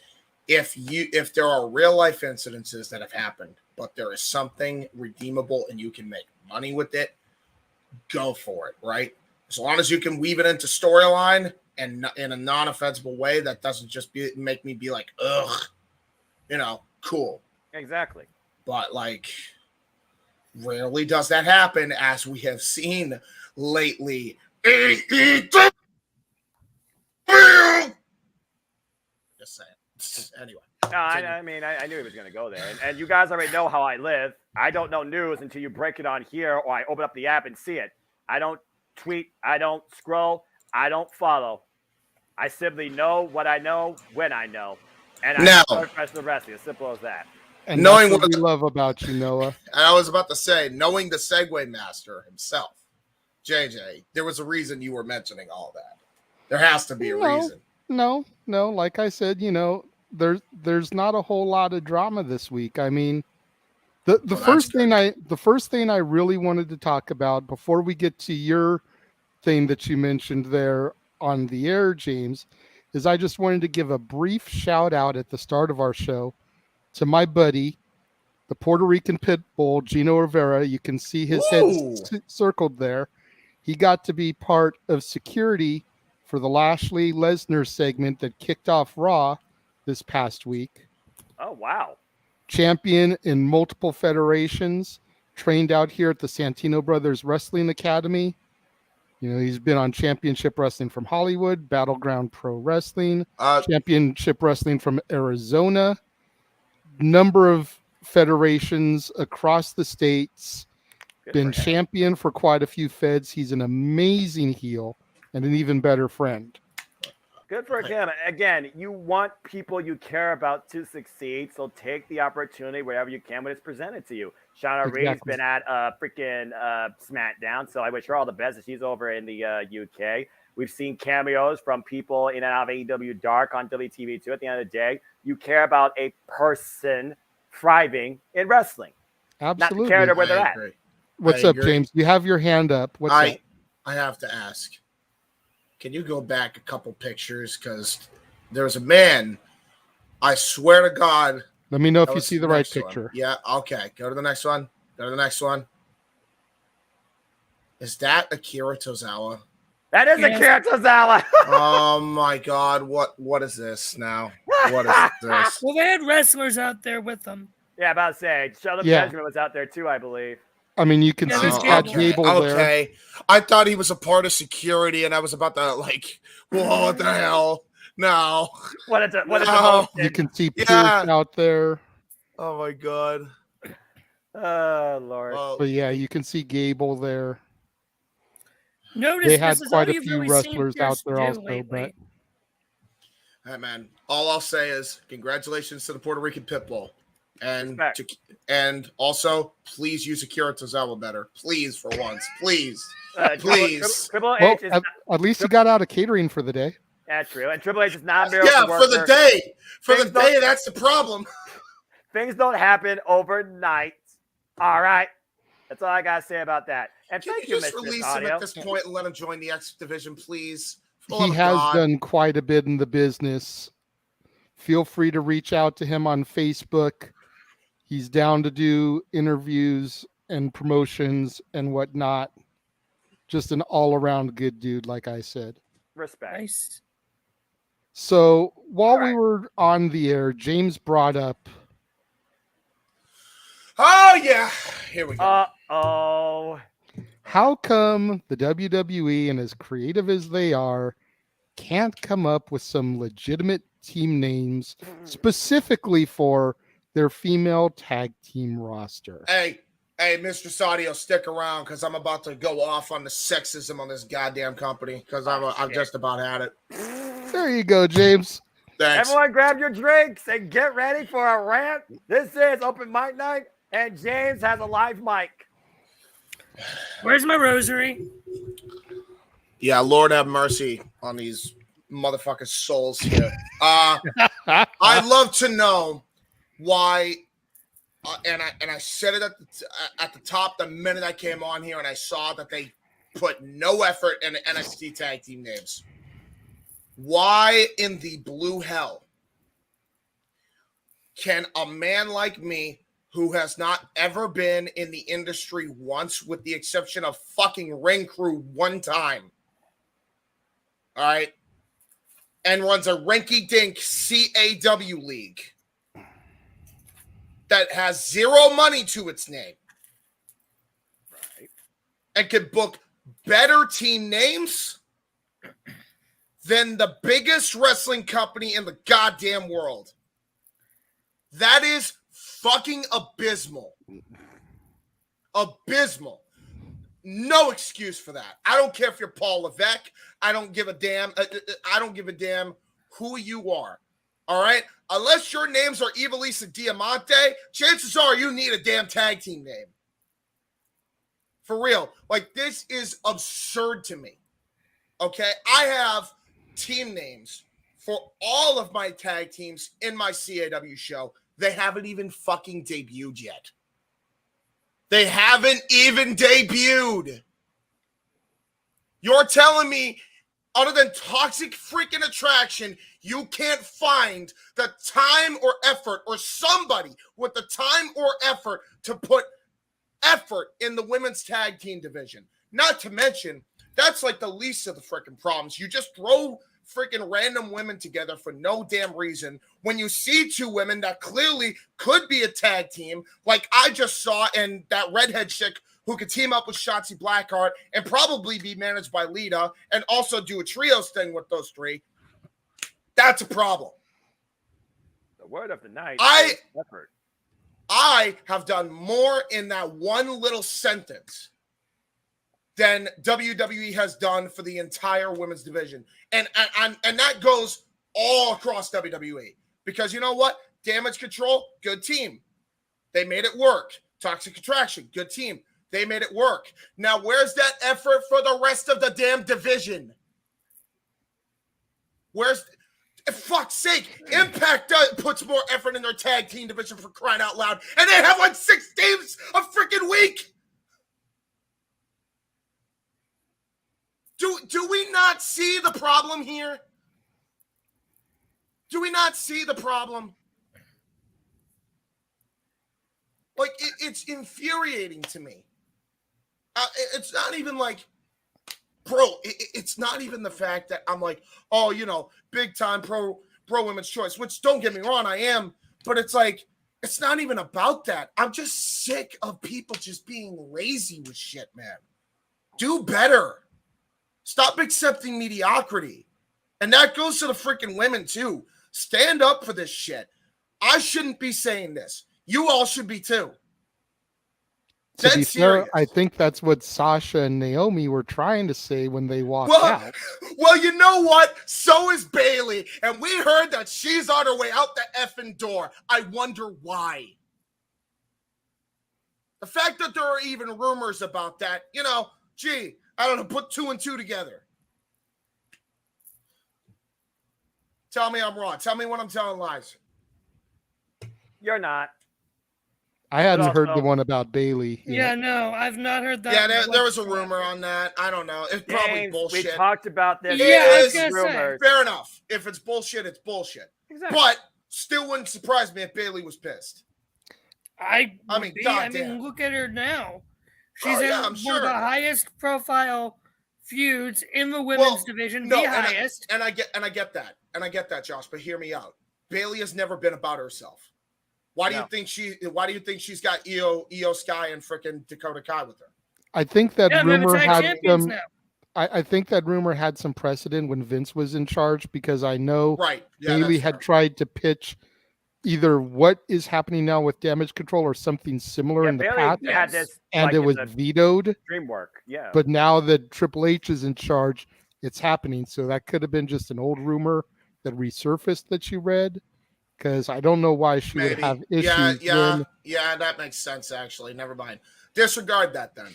if there are real life incidences that have happened, but there is something redeemable and you can make money with it, go for it, right? As long as you can weave it into storyline and in a non-offensive way that doesn't just make me be like, ugh, cool. Exactly. But rarely does that happen, as we have seen lately. Just saying. Anyway. No, I mean, I knew he was going to go there. And you guys already know how I live. I don't know news until you break it on here or I open up the app and see it. I don't tweet. I don't scroll. I don't follow. I simply know what I know when I know. And I know professional wrestling. As simple as that. And knowing that's what what we love about you, Noah. I was about to say, knowing the Segway master himself, JJ, there was a reason you were mentioning all that. There has to be a reason. No. Like I said, there's not a whole lot of drama this week. I mean, the first thing I really wanted to talk about before we get to your thing that you mentioned there on the air, James, is I just wanted to give a brief shout out at the start of our show to my buddy, the Puerto Rican pit bull, Gino Rivera. You can see his head circled there. He got to be part of security for the Lashley Lesnar segment that kicked off Raw this past week. Oh, wow. Champion in multiple federations, trained out here at the Santino Brothers Wrestling Academy. He's been on Championship Wrestling from Hollywood, Battleground Pro Wrestling, Championship Wrestling from Arizona, number of federations across the states, been champion for quite a few feds. He's an amazing heel and an even better friend. Good for him. Again, you want people you care about to succeed, so take the opportunity wherever you can when it's presented to you. Shauna Reed's been at freaking SmackDown, so I wish her all the best. She's over in the UK. We've seen cameos from people in and out of AEW Dark on WTV too. At the end of the day, you care about a person thriving in wrestling. Absolutely. Not the character where they're at. What's up, James? You have your hand up. What's up? I have to ask. Can you go back a couple pictures? Because there's a man, I swear to God. Let me know if you see the right picture. Yeah, okay. Go to the next one. Is that Akira Tozawa? That is Akira Tozawa. Oh, my God. What is this now? What is this? Well, they had wrestlers out there with them. Yeah, about to say. Charlotte Benjamin was out there, too, I believe. I mean, you can see Scott Gable there. Okay. I thought he was a part of security, and I was about to, whoa, what the hell? No. What is You can see Pierce out there. Oh, my God. Oh, Lord. But, yeah, you can see Gable there. Notice they had quite a few wrestlers out there also. Lately. Hey, man, all I'll say is congratulations to the Puerto Rican Pitbull. And also, please use Akira Tozawa better. Please, for once. Please. Please. Triple H at least you got out of catering for the day. That's true. And Triple H is not a miracle worker. For the day. For the day, that's the problem. Things don't happen overnight. All right. That's all I got to say about that. And Can thank you you, just Mr. release him at this point and let him join the X Division, please? He has done quite a bit in the business. Feel free to reach out to him on Facebook. He's down to do interviews and promotions and whatnot. Just an all-around good dude, like I said. Respect. Nice. So while we were on the air, James brought up. Oh, yeah. Here we go. Uh-oh. How come the WWE, and as creative as they are, can't come up with some legitimate team names specifically for their female tag team roster? Hey, Mr. Sadio, stick around because I'm about to go off on the sexism on this goddamn company because I've just about had it. There you go, James. Thanks. Everyone grab your drinks and get ready for a rant. This is Open Mic Night, and James has a live mic. Where's my rosary? Yeah, Lord have mercy on these motherfucking souls here. I'd love to know why, and I said it at the top the minute I came on here, and I saw that they put no effort in the NXT tag team names. Why in the blue hell can a man like me, who has not ever been in the industry once, with the exception of fucking Ring Crew one time, all right, and runs a rinky-dink CAW league that has zero money to its name, right, and can book better team names than the biggest wrestling company in the goddamn world? That is fucking abysmal. Abysmal. No excuse for that. I don't care if you're Paul Levesque. I don't give a damn. I don't give a damn who you are. All right? Unless your names are Ivelisse and Diamante, chances are you need a damn tag team name. For real. Like, this is absurd to me. Okay? I have team names for all of my tag teams in my CAW show. They haven't even fucking debuted yet. They haven't even debuted. You're telling me, other than Toxic Freaking Attraction, you can't find the time or effort, or somebody with the time or effort to put effort in the women's tag team division. Not to mention, that's like the least of the freaking problems. You just throw freaking random women together for no damn reason when you see two women that clearly could be a tag team, like I just saw, and that redhead chick who could team up with Shotzi Blackheart and probably be managed by Lita and also do a trios thing with those three. That's a problem. The word of the night is effort. I have done more in that one little sentence than WWE has done for the entire women's division. And that goes all across WWE. Because you know what? Damage Control, good team. They made it work. Toxic Attraction, good team. They made it work. Now, where's that effort for the rest of the damn division? Fuck's sake, Impact puts more effort in their tag team division, for crying out loud. And they have like 6 teams a freaking week. Do we not see the problem here? Do we not see the problem? Like, it's infuriating to me. It's not even like, bro, it's not even the fact that I'm like, oh, you know, big time pro women's choice, which, don't get me wrong, I am. But it's like, it's not even about that. I'm just sick of people just being lazy with shit, man. Do better. Stop accepting mediocrity. And that goes to the freaking women, too. Stand up for this shit. I shouldn't be saying this. You all should be, too. To be fair, I think that's what Sasha and Naomi were trying to say when they walked out. Well, you know what? So is Bailey. And we heard that she's on her way out the effing door. I wonder why. The fact that there are even rumors about that, you know, gee, I don't know, put 2 and 2 together. Tell me I'm wrong. Tell me when I'm telling lies. You're not. I hadn't heard the one about Bailey. Yeah, no, I've not heard that. Yeah, there was a rumor on that. I don't know. It's probably bullshit. We talked about this. Yeah, it is rumors. Fair enough. If it's bullshit, it's bullshit. Exactly. But still wouldn't surprise me if Bailey was pissed. I mean, look at her now. She's in one of the highest profile feuds in the women's division, the highest. And I get that. And I get that, Josh, but hear me out. Bailey has never been about herself. Why do you think she's got Io Sky and frickin' Dakota Kai with her? I think that rumor had some. I think that rumor had some precedent when Vince was in charge, because I know Bailey had tried to pitch either what is happening now with Damage Control or something similar in the past, and it was vetoed. Dream work, yeah. But now that Triple H is in charge, it's happening. So that could have been just an old rumor that resurfaced that she read. Because I don't know why she would have issues. Yeah, that makes sense, actually. Never mind. Disregard that then.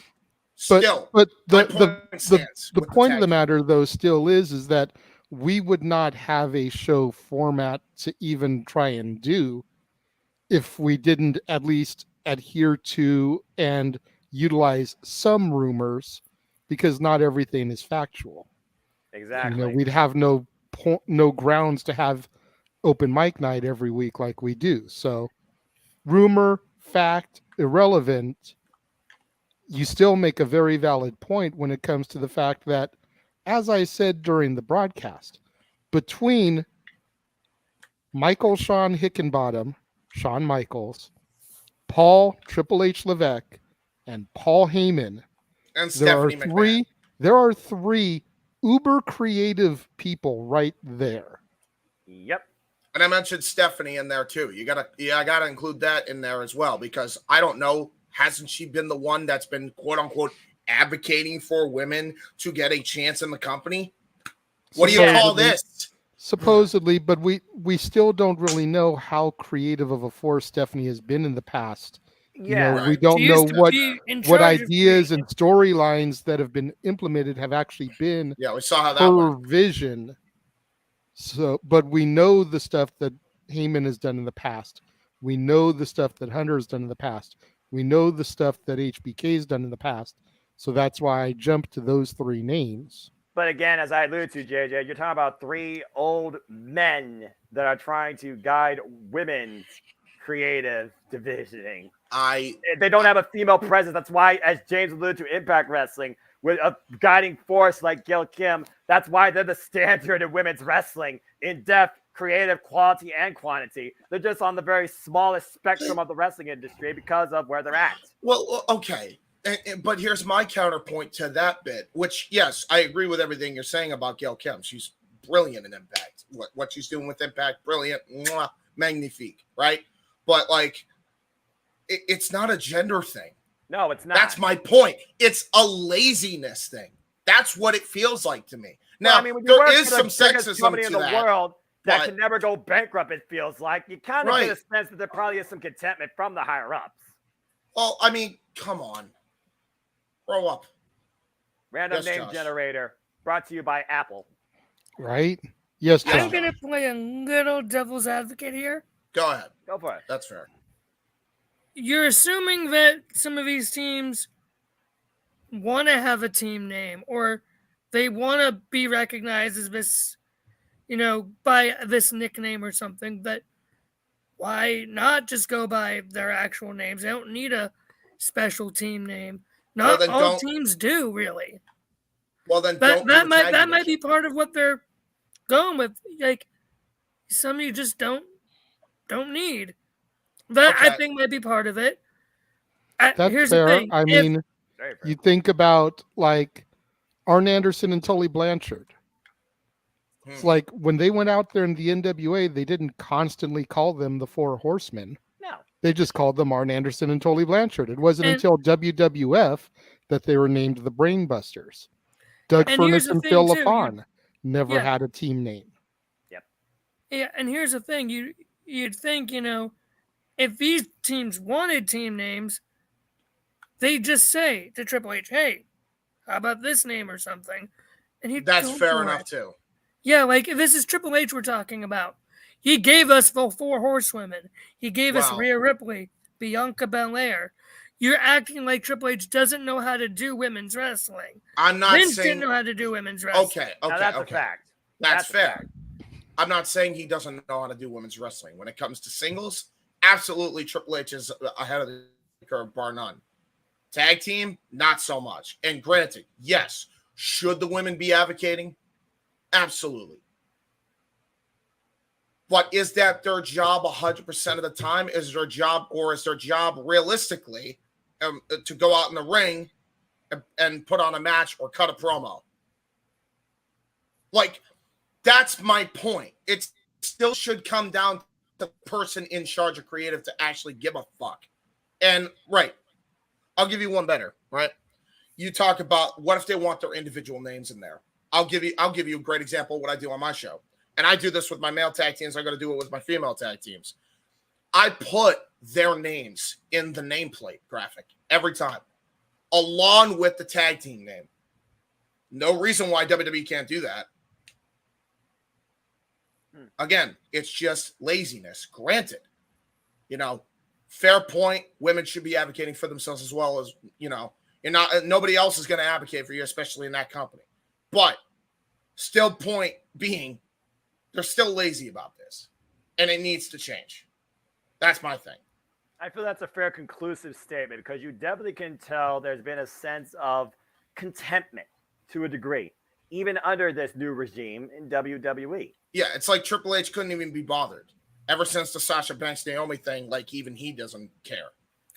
But the point of the matter, though, still is that we would not have a show format to even try and do if we didn't at least adhere to and utilize some rumors, because not everything is factual. Exactly. You know, we'd have no grounds to have open mic night every week like we do. So rumor, fact, irrelevant, you still make a very valid point when it comes to the fact that, as I said during the broadcast, between Shawn Hickenbottom, Shawn Michaels, Paul Triple H Levesque, and Paul Heyman, and Stephanie McMahon, there are 3 uber creative people right there. Yep. And I mentioned Stephanie in there too. I gotta include that in there as well, because I don't know, hasn't she been the one that's been quote unquote advocating for women to get a chance in the company? What do you call this? Supposedly, but we still don't really know how creative of a force Stephanie has been in the past. Yeah, we don't She know used to be in what charge of ideas creating. and storylines that have been implemented have actually been Yeah, we saw how that her went. vision. So, but we know the stuff that Heyman has done in the past. We know the stuff that Hunter has done in the past. We know the stuff that HBK has done in the past. So that's why I jumped to those three names. But again, as I alluded to, JJ, you're talking about three old men that are trying to guide women's creative divisioning. They don't have a female presence. That's why, as James alluded to, Impact Wrestling, with a guiding force like Gail Kim, that's why they're the standard in women's wrestling in depth, creative, quality, and quantity. They're just on the very smallest spectrum of the wrestling industry because of where they're at. Well, okay. But here's my counterpoint to that bit, which, yes, I agree with everything you're saying about Gail Kim. She's brilliant in Impact. What she's doing with Impact, brilliant, mwah, magnifique, right? But, like, it's not a gender thing. No, it's not. That's my point. It's a laziness thing. That's what it feels like to me. Now, well, I mean, when you there work is for some the biggest sexism company to in the that, world that but- can never go bankrupt, it feels like. You kind of Right. get a sense that there probably is some contentment from the higher-ups. Well, I mean, come on. Grow up. Random Yes, name Josh. generator brought to you by Apple. Right? Yes, I'm John. going to play a little devil's advocate here. Go ahead. Go for it. That's fair. You're assuming that some of these teams want to have a team name or they want to be recognized as this, by this nickname or something. But why not just go by their actual names? They don't need a special team name. Not then all don't- teams do, really. Well, then That don't do a tag might division. be part of what they're going with. Like some you just don't need. That I Okay. think might be part of it. That's Here's fair. the thing. I mean, Very fair. you think about like Arn Anderson and Tully Blanchard. It's like when they went out there in the NWA, they didn't constantly call them the Four Horsemen. No. They just called them Arn Anderson and Tully Blanchard. It wasn't And- until WWF that they were named the Brainbusters. Doug And here's Furnace the and thing, Phil too, LaFawn never Yeah. had a team name. Yeah, and here's the thing. You'd think, if these teams wanted team names, they'd just say to Triple H, hey, how about this name or something? And he'd That's go fair for enough, it. too. Yeah, like this is Triple H we're talking about. He gave us the Four Horsewomen. He gave us Wow. Rhea Ripley, Bianca Belair. You're acting like Triple H doesn't know how to do women's wrestling. I'm not Vince saying... didn't know how to do women's wrestling. Okay, Now, that's okay. a fact. That's a fair. fact. I'm not saying he doesn't know how to do women's wrestling. When it comes to singles, absolutely Triple H is ahead of the curve, bar none. Tag team, not so much. And granted, yes, should the women be advocating? Absolutely. But is that their job 100% of the time? Is their job realistically to go out in the ring and put on a match or cut a promo? Like, that's my point. It still should come down to the person in charge of creative to actually give a fuck. And, right, I'll give you one better, right? You talk about what if they want their individual names in there. I'll give you a great example of what I do on my show. And I do this with my male tag teams. I got to do it with my female tag teams. I put their names in the nameplate graphic every time, along with the tag team name. No reason why WWE can't do that. Again, it's just laziness. Granted, fair point. Women should be advocating for themselves as well as, nobody else is going to advocate for you, especially in that company. But still, point being, they're still lazy about this, and it needs to change. That's my thing. I feel that's a fair conclusive statement because you definitely can tell there's been a sense of contentment to a degree, even under this new regime in WWE. Yeah, it's like Triple H couldn't even be bothered. Ever since the Sasha Banks Naomi thing, like even he doesn't care.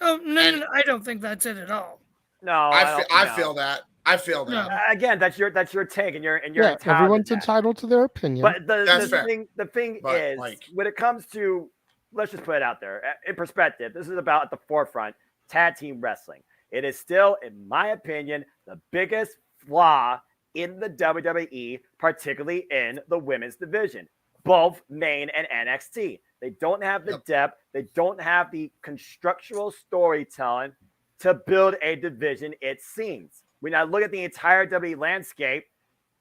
Oh, no, I don't think that's it at all. No, I feel that. I feel that. No. Again, that's your take, and you're Yeah, entitled everyone's to that. entitled to their opinion. But That's fair. the thing But, is, like- when it comes to, let's just put it out there in perspective. This is about at the forefront tag team wrestling. It is still, in my opinion, the biggest flaw in the WWE, particularly in the women's division. both main and NXT. They don't have the depth. They don't have the constructual storytelling to build a division, it seems. When I look at the entire WWE landscape,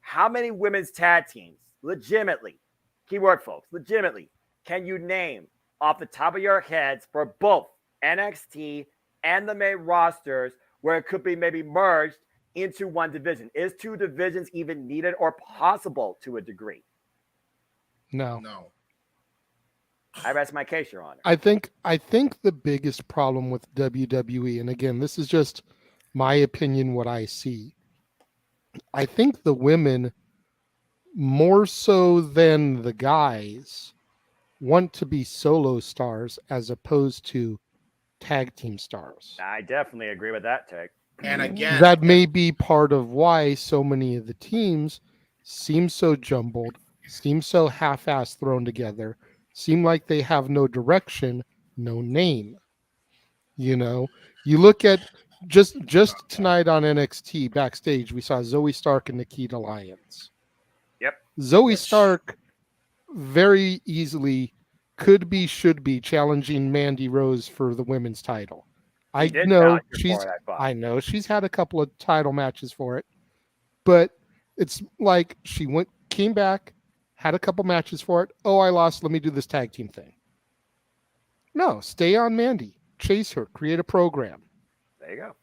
how many women's tag teams, legitimately, keyword folks, legitimately, can you name off the top of your heads for both NXT and the main rosters where it could be maybe merged into one division? Is two divisions even needed or possible to a degree? No. I rest my case, Your Honor. I think the biggest problem with WWE, and again, this is just my opinion, what I see. I think the women, more so than the guys, want to be solo stars as opposed to tag team stars. I definitely agree with that take. And again, that may be part of why so many of the teams seem so jumbled, seem so half-assed thrown together, seem like they have no direction, no name. You know, you look at just tonight on NXT backstage, we saw Zoe Stark and Nikita Lyons. Yep. Zoe Stark very easily should be challenging Mandy Rose for the women's title. I know she's had a couple of title matches for it, but it's like she came back, had a couple matches for it. Oh, I lost. Let me do this tag team thing. No, stay on Mandy. Chase her. Create a program. There you go.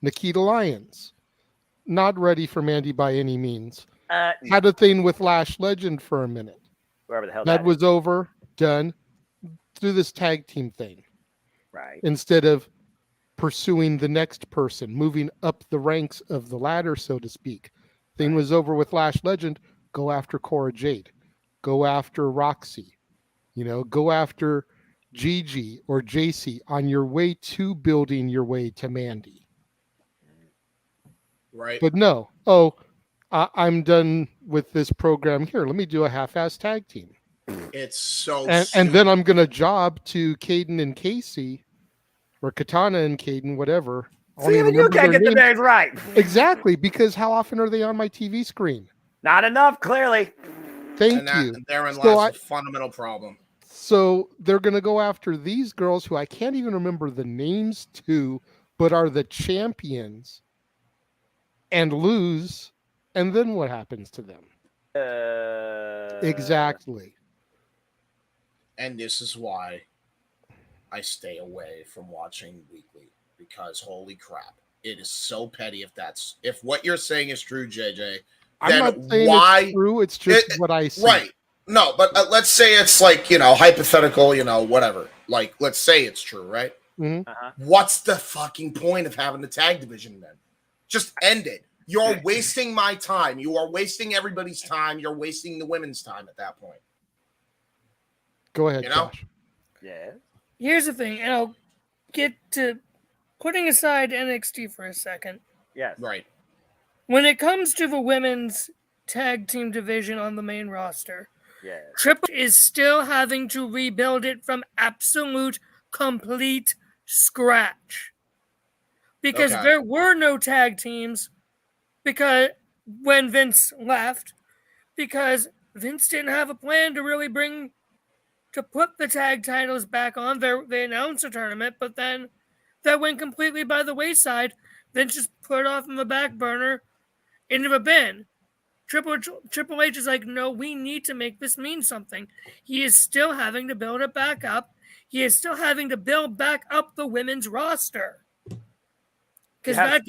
Nikita Lyons, not ready for Mandy by any means. Had a thing with Lash Legend for a minute. Wherever the hell that was over, done. Do this tag team thing. Right. Instead of pursuing the next person, moving up the ranks of the ladder, so to speak. Thing was over with Lash Legend. Go after Cora Jade. Go after Roxy. Go after Gigi or JC on your way to building your way to Mandy. Right. But no. I'm done with this program here. Let me do a half-ass tag team. It's so and then I'm going to job to Caden and Casey, or Katana and Caden, whatever. See, even you can't get the names right. Exactly, because how often are they on my TV screen? Not enough, clearly. Thank you. And therein lies the fundamental problem. So they're going to go after these girls who I can't even remember the names to, but are the champions, and lose, and then what happens to them? Exactly. And this is why I stay away from watching weekly, because holy crap, it is so petty. If what you're saying is true, JJ, I'm then not saying why? It's true. It's just what I see. Right. No, but let's say it's like, hypothetical, whatever. Like, let's say it's true, right? Mm-hmm. What's the fucking point of having the tag division then? Just end it. You're wasting my time. You are wasting everybody's time. You're wasting the women's time at that point. Go ahead, Josh. Yeah. Here's the thing, and I'll get to putting aside NXT for a second. Yes. Right. When it comes to the women's tag team division on the main roster, Triple H is still having to rebuild it from absolute, complete scratch. Because there were no tag teams when Vince left, because Vince didn't have a plan to really put the tag titles back on. They announced a tournament, but then that went completely by the wayside. Vince just put it off on the back burner into the bin. Triple H is like, no, we need to make this mean something. He is still having to build it back up. He is still having to build back up the women's roster. You have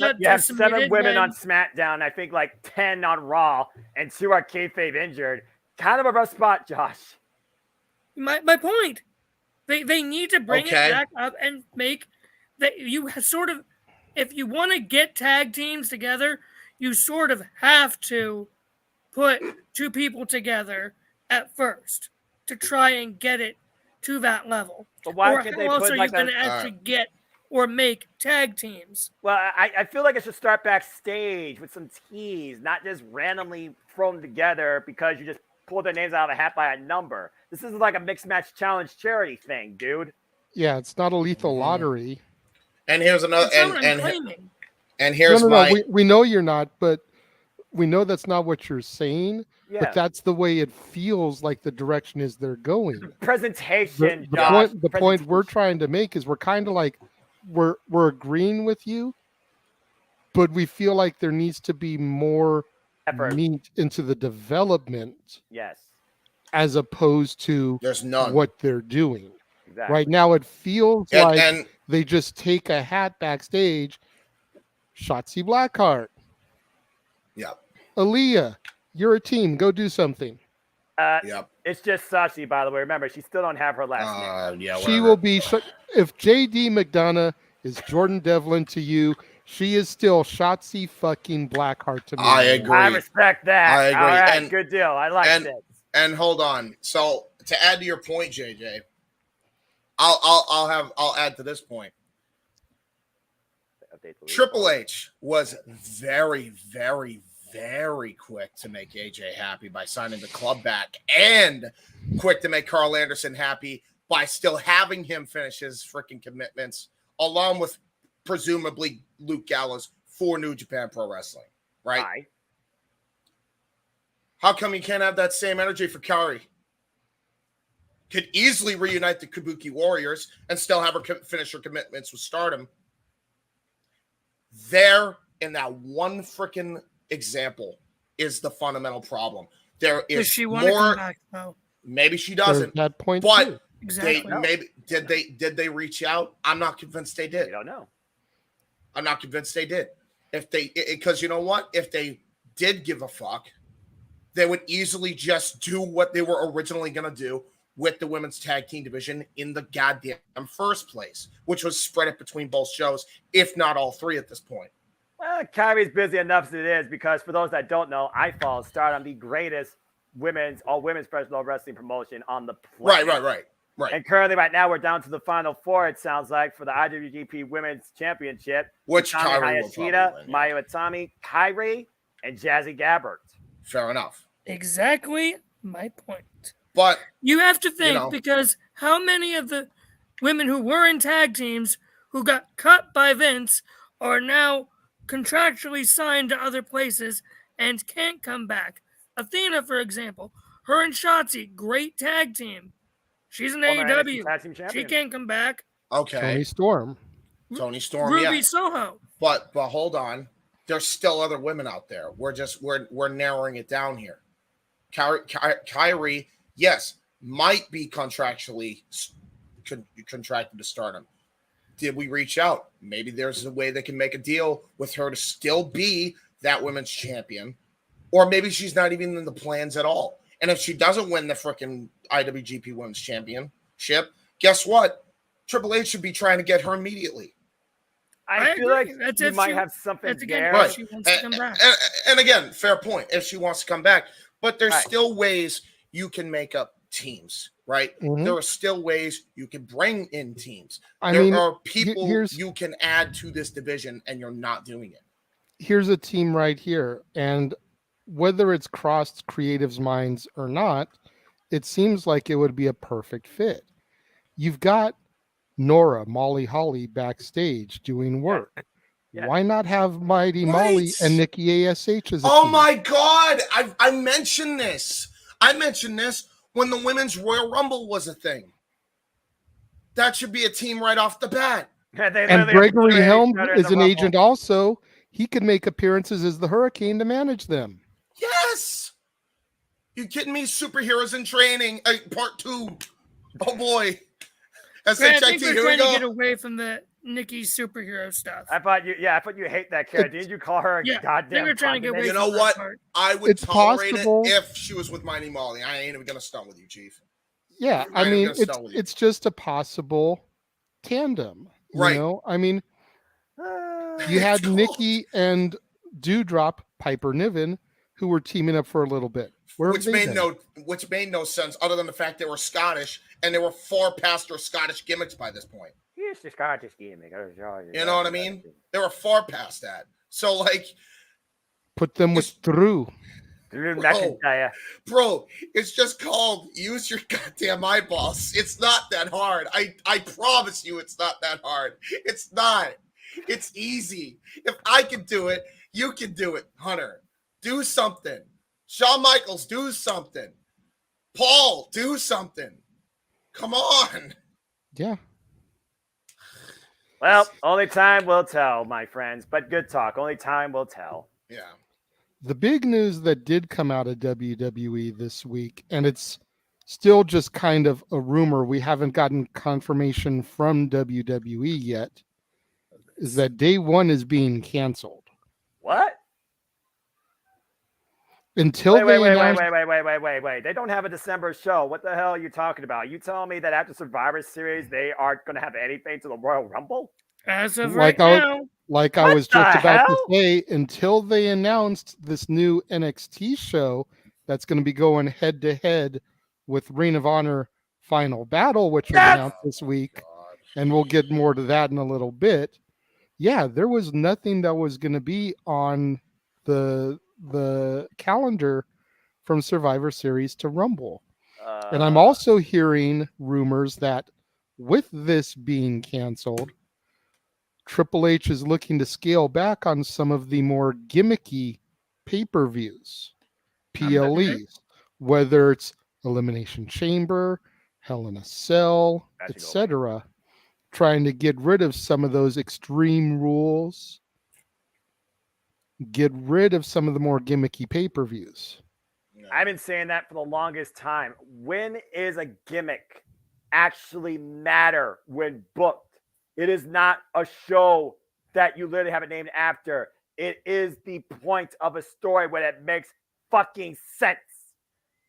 7 women on SmackDown, I think like 10 on Raw, and 2 are kayfabe injured. Kind of a rough spot, Josh. My point. They need to bring it back up and make that you sort of, if you want to get tag teams together, you sort of have to put 2 people together at first to try and get it to that level. But why or can't how they else put are like you going to actually get or make tag teams? Well, I feel like it should start backstage with some teas, not just randomly thrown together because you just pulled their names out of a hat by a number. This isn't like a mixed match challenge charity thing, dude. Yeah, it's not a lethal lottery. And here's another. That's not what I'm claiming. And here's we know you're not, but we know that's not what you're saying, Yeah. but that's the way it feels like the direction is they're going. Presentation, The Josh. point we're trying to make is we're kind of like we're agreeing with you, but we feel like there needs to be more effort meat into the development. Yes. As opposed to there's none what they're doing. Exactly. Right now it feels like they just take a hat backstage. Shotzi Blackheart. Yeah. Aaliyah, you're a team. Go do something. Yep. It's just Sachi, by the way. Remember, she still don't have her last name. Yeah, she will be. If J.D. McDonough is Jordan Devlin to you, she is still Shotzi fucking Blackheart to me. I agree. I respect that. I agree. All right, good deal. I like this. And hold on. So to add to your point, JJ, I'll add to this point. Triple H was very, very, very quick to make AJ happy by signing the club back, and quick to make Carl Anderson happy by still having him finish his freaking commitments, along with presumably Luke Gallows for New Japan Pro Wrestling, right? Aye. How come you can't have that same energy for Kairi? Could easily reunite the Kabuki Warriors and still have her finish her commitments with Stardom. There, in that one freaking example, is the fundamental problem. There is Does she want to come back, though? Maybe she doesn't. That point, but too. Exactly. Did they reach out? I'm not convinced they did. I don't know. I'm not convinced they did. Because you know what? If they did give a fuck, they would easily just do what they were originally going to do with the women's tag team division in the goddamn first place, which was spread it between both shows, if not all three at this point. Well, Kyrie's busy enough as it is, because for those that don't know, I follow Stardom, the greatest women's professional wrestling promotion on the planet. Right. And currently, right now, we're down to the final four, it sounds like, for the IWGP Women's Championship. Which Utami Kairi will probably Hayashida, win, Mayu Itami, Kairi, and Jazzy Gabbert. Fair enough. Exactly my point. But you have to think, because how many of the women who were in tag teams who got cut by Vince are now contractually signed to other places and can't come back? Athena, for example, her and Shotzi, great tag team. She's an AEW. She can't come back. Okay. Tony Storm, Ruby Soho. But hold on. There's still other women out there. We're narrowing it down here. Kairi, yes, might be contractually contracted to Stardom. Did we reach out? Maybe there's a way they can make a deal with her to still be that women's champion. Or maybe she's not even in the plans at all. And if she doesn't win the freaking IWGP Women's Championship, guess what? Triple H should be trying to get her immediately. I feel like you might have something there. Right. She wants to come back. And again, fair point, if she wants to come back. But there's still ways you can make up teams, right? Mm-hmm. There are still ways you can bring in teams. I there mean, are people you can add to this division, and you're not doing it. Here's a team right here. And whether it's crossed creatives' minds or not, it seems like it would be a perfect fit. You've got Nora, Molly Holly backstage doing work. Yeah. Why not have Mighty Molly and Nikki ASH as a team? My God. I mentioned this. I mentioned this when the Women's Royal Rumble was a thing. That should be a team right off the bat. And Gregory Helm is an agent also. He could make appearances as the Hurricane to manage them. Yes. You kidding me? Superheroes in Training, part 2. Oh boy. Grant, I think we're trying to get away from the Nikki superhero stuff. I thought you hate that character. Didn't you call her a goddamn? We're trying to get away. You know what? I would tolerate it if she was with Mighty Molly. I ain't even gonna stunt with you, Chief. Yeah, I mean, it's just a possible tandem. You know? I mean, you had Nikki and Dewdrop Piper Niven, who were teaming up for a little bit. Which made no sense other than the fact they were Scottish and they were far past their Scottish gimmicks by this point. Yes, the Scottish gimmick. You know what I mean? They were far past that. So, like, put them with Drew. Drew McIntyre. Bro, it's just called use your goddamn eyeballs. It's not that hard. I promise you it's not that hard. It's not. It's easy. If I can do it, you can do it, Hunter. do something. Shawn Michaels, do something. Paul, do something. Come on. Yeah. Well, only time will tell, my friends. But good talk. Only time will tell. Yeah. The big news that did come out of WWE this week, and it's still just kind of a rumor, we haven't gotten confirmation from WWE yet, is that Day One is being canceled. What? Until wait. They don't have a December show. What the hell are you talking about? You telling me that after Survivor Series, they aren't going to have anything to the Royal Rumble? As of right now. I was just about to say, until they announced this new NXT show that's going to be going head to head with Ring of Honor Final Battle, which was announced this week, and we'll get more to that in a little bit. Yeah, there was nothing that was going to be on the calendar from Survivor Series to Rumble. And I'm also hearing rumors that with this being canceled, Triple H is looking to scale back on some of the more gimmicky pay-per-views, PLEs, whether it's Elimination Chamber, Hell in a Cell, etc., trying to get rid of some of those Extreme Rules, get rid of some of the more gimmicky pay-per-views. I've been saying that for the longest time. When is a gimmick actually matter when booked? It is not a show that you literally have it named after. It is the point of a story when it makes fucking sense.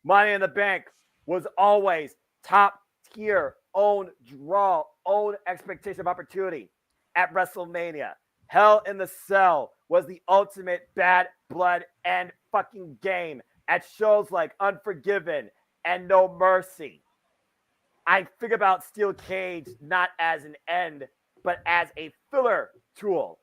Money in the Bank was always top tier, own draw, own expectation of opportunity at WrestleMania. Hell in the Cell was the ultimate bad blood and fucking game at shows like Unforgiven and No Mercy. I think about Steel Cage not as an end, but as a filler tool.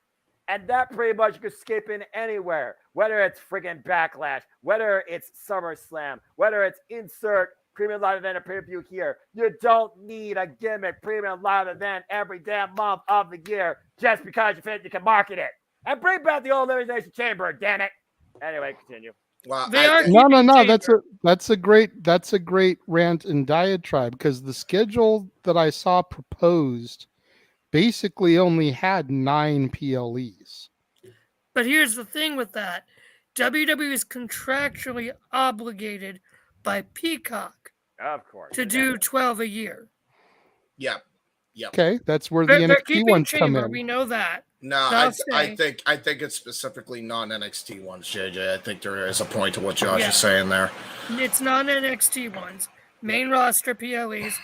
And that pretty much you could skip in anywhere, whether it's friggin' Backlash, whether it's SummerSlam, whether it's insert premium live event or pay-per-view here. You don't need a gimmick premium live event every damn month of the year just because you think you can market it. And bring back the old Elimination Chamber, damn it. Anyway, continue. Well, no. That's a great rant and diatribe, because the schedule that I saw proposed basically only had 9 PLEs. But here's the thing with that. WWE is contractually obligated by Peacock to do 12 a year. Yep. Okay, that's where the NXT ones come in. We know that. No, I think it's specifically non-NXT ones, JJ. I think there is a point to what Josh is saying there. It's non-NXT ones. Main roster PLEs,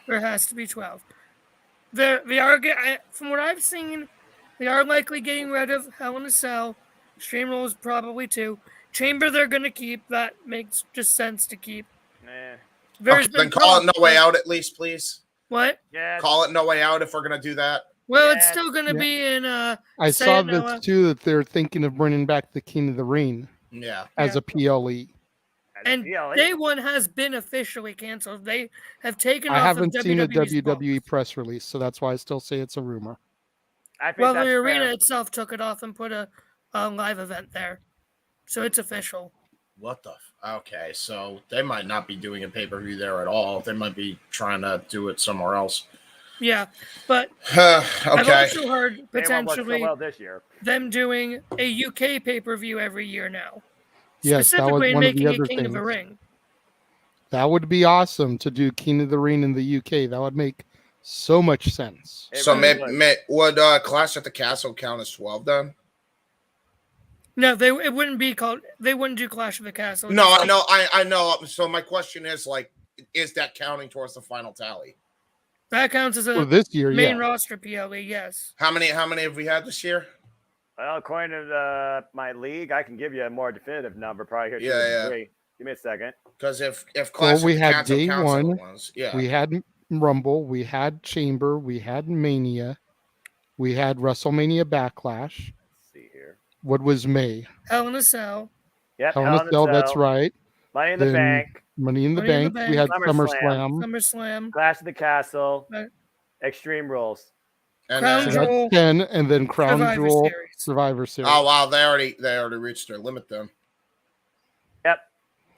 there has to be 12. They are, from what I've seen, they are likely getting rid of Hell in a Cell. Extreme Rules probably too. Chamber they're going to keep. That makes just sense to keep. Then call it No Way Out at least, please. What? Yeah. Call it No Way Out if we're going to do that. Well, it's still going to be in. I saw this too, that they're thinking of bringing back the King of the Ring. As a PLE. And Day One has been officially canceled. They have taken. I haven't seen a WWE press release, so that's why I still say it's a rumor. Well, the arena itself took it off and put a live event there, so it's official. What the? Okay, so they might not be doing a pay-per-view there at all. They might be trying to do it somewhere else. Yeah, but okay. I've also heard potentially this year. them doing a UK pay-per-view every year now. Yes, that was one of the other King things. of the Ring. That would be awesome to do King of the Ring in the UK. That would make so much sense. So would Clash at the Castle count as 12 then? No, it wouldn't be called. They wouldn't do Clash of the Castle. No, I know. So my question is, is that counting towards the final tally? That counts as a this year, main roster PLE. Yes. How many have we had this year? Well, according to my league, I can give you a more definitive number. Probably here. Yeah. Give me a second. Because if Clash we of the had Castle Day counts One, ones, we had Rumble, we had Chamber, we had Mania, we had WrestleMania Backlash. Let's see here. What was May? Hell in a Cell. Yep. Hell in a Cell. That's right. Money in the Bank. Money in the Bank. We had SummerSlam. Clash of the Castle. Extreme Rules. And Crown Jewel. 10, and then Crown Jewel. Survivor Series. Oh wow, they already reached their limit then.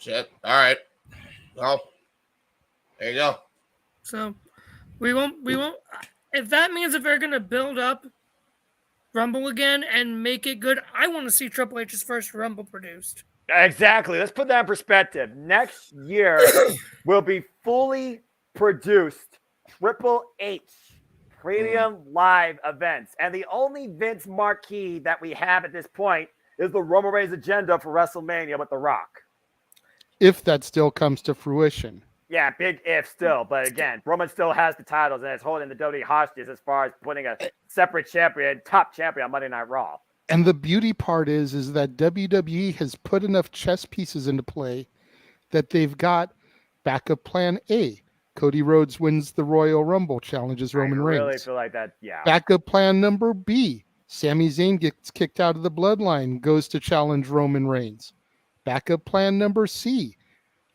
Shit. All right. Well, there you go. So we won't. If that means if they're going to build up Rumble again and make it good, I want to see Triple H's first Rumble produced. Exactly. Let's put that in perspective. Next year will be fully produced Triple H premium live events. And the only Vince marquee that we have at this point is the Roman Reigns agenda for WrestleMania with The Rock. If that still comes to fruition. Yeah, big if still. But again, Roman still has the titles and is holding the WWE hostage as far as putting a separate champion, top champion on Monday Night Raw. And the beauty part is that WWE has put enough chess pieces into play that they've got backup plan A. Cody Rhodes wins the Royal Rumble, challenges Roman Reigns. I really feel like that, yeah. Backup plan number B. Sami Zayn gets kicked out of the bloodline, goes to challenge Roman Reigns. Backup plan number C.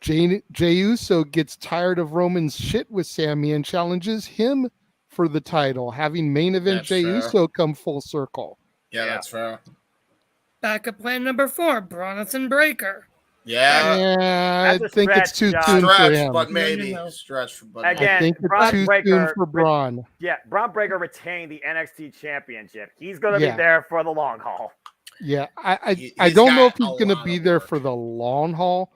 Jey Uso gets tired of Roman's shit with Sami and challenges him for the title, having main event Jey Uso come full circle. Yeah, that's fair. Backup plan number 4, Bronson Breakker. I think it's too soon for him. But maybe. Stretch, but again, I think it's too soon for Braun. Yeah, Braun Breaker retained the NXT championship. He's going to be there for the long haul. Yeah, I don't know if he's going to be there for the long haul,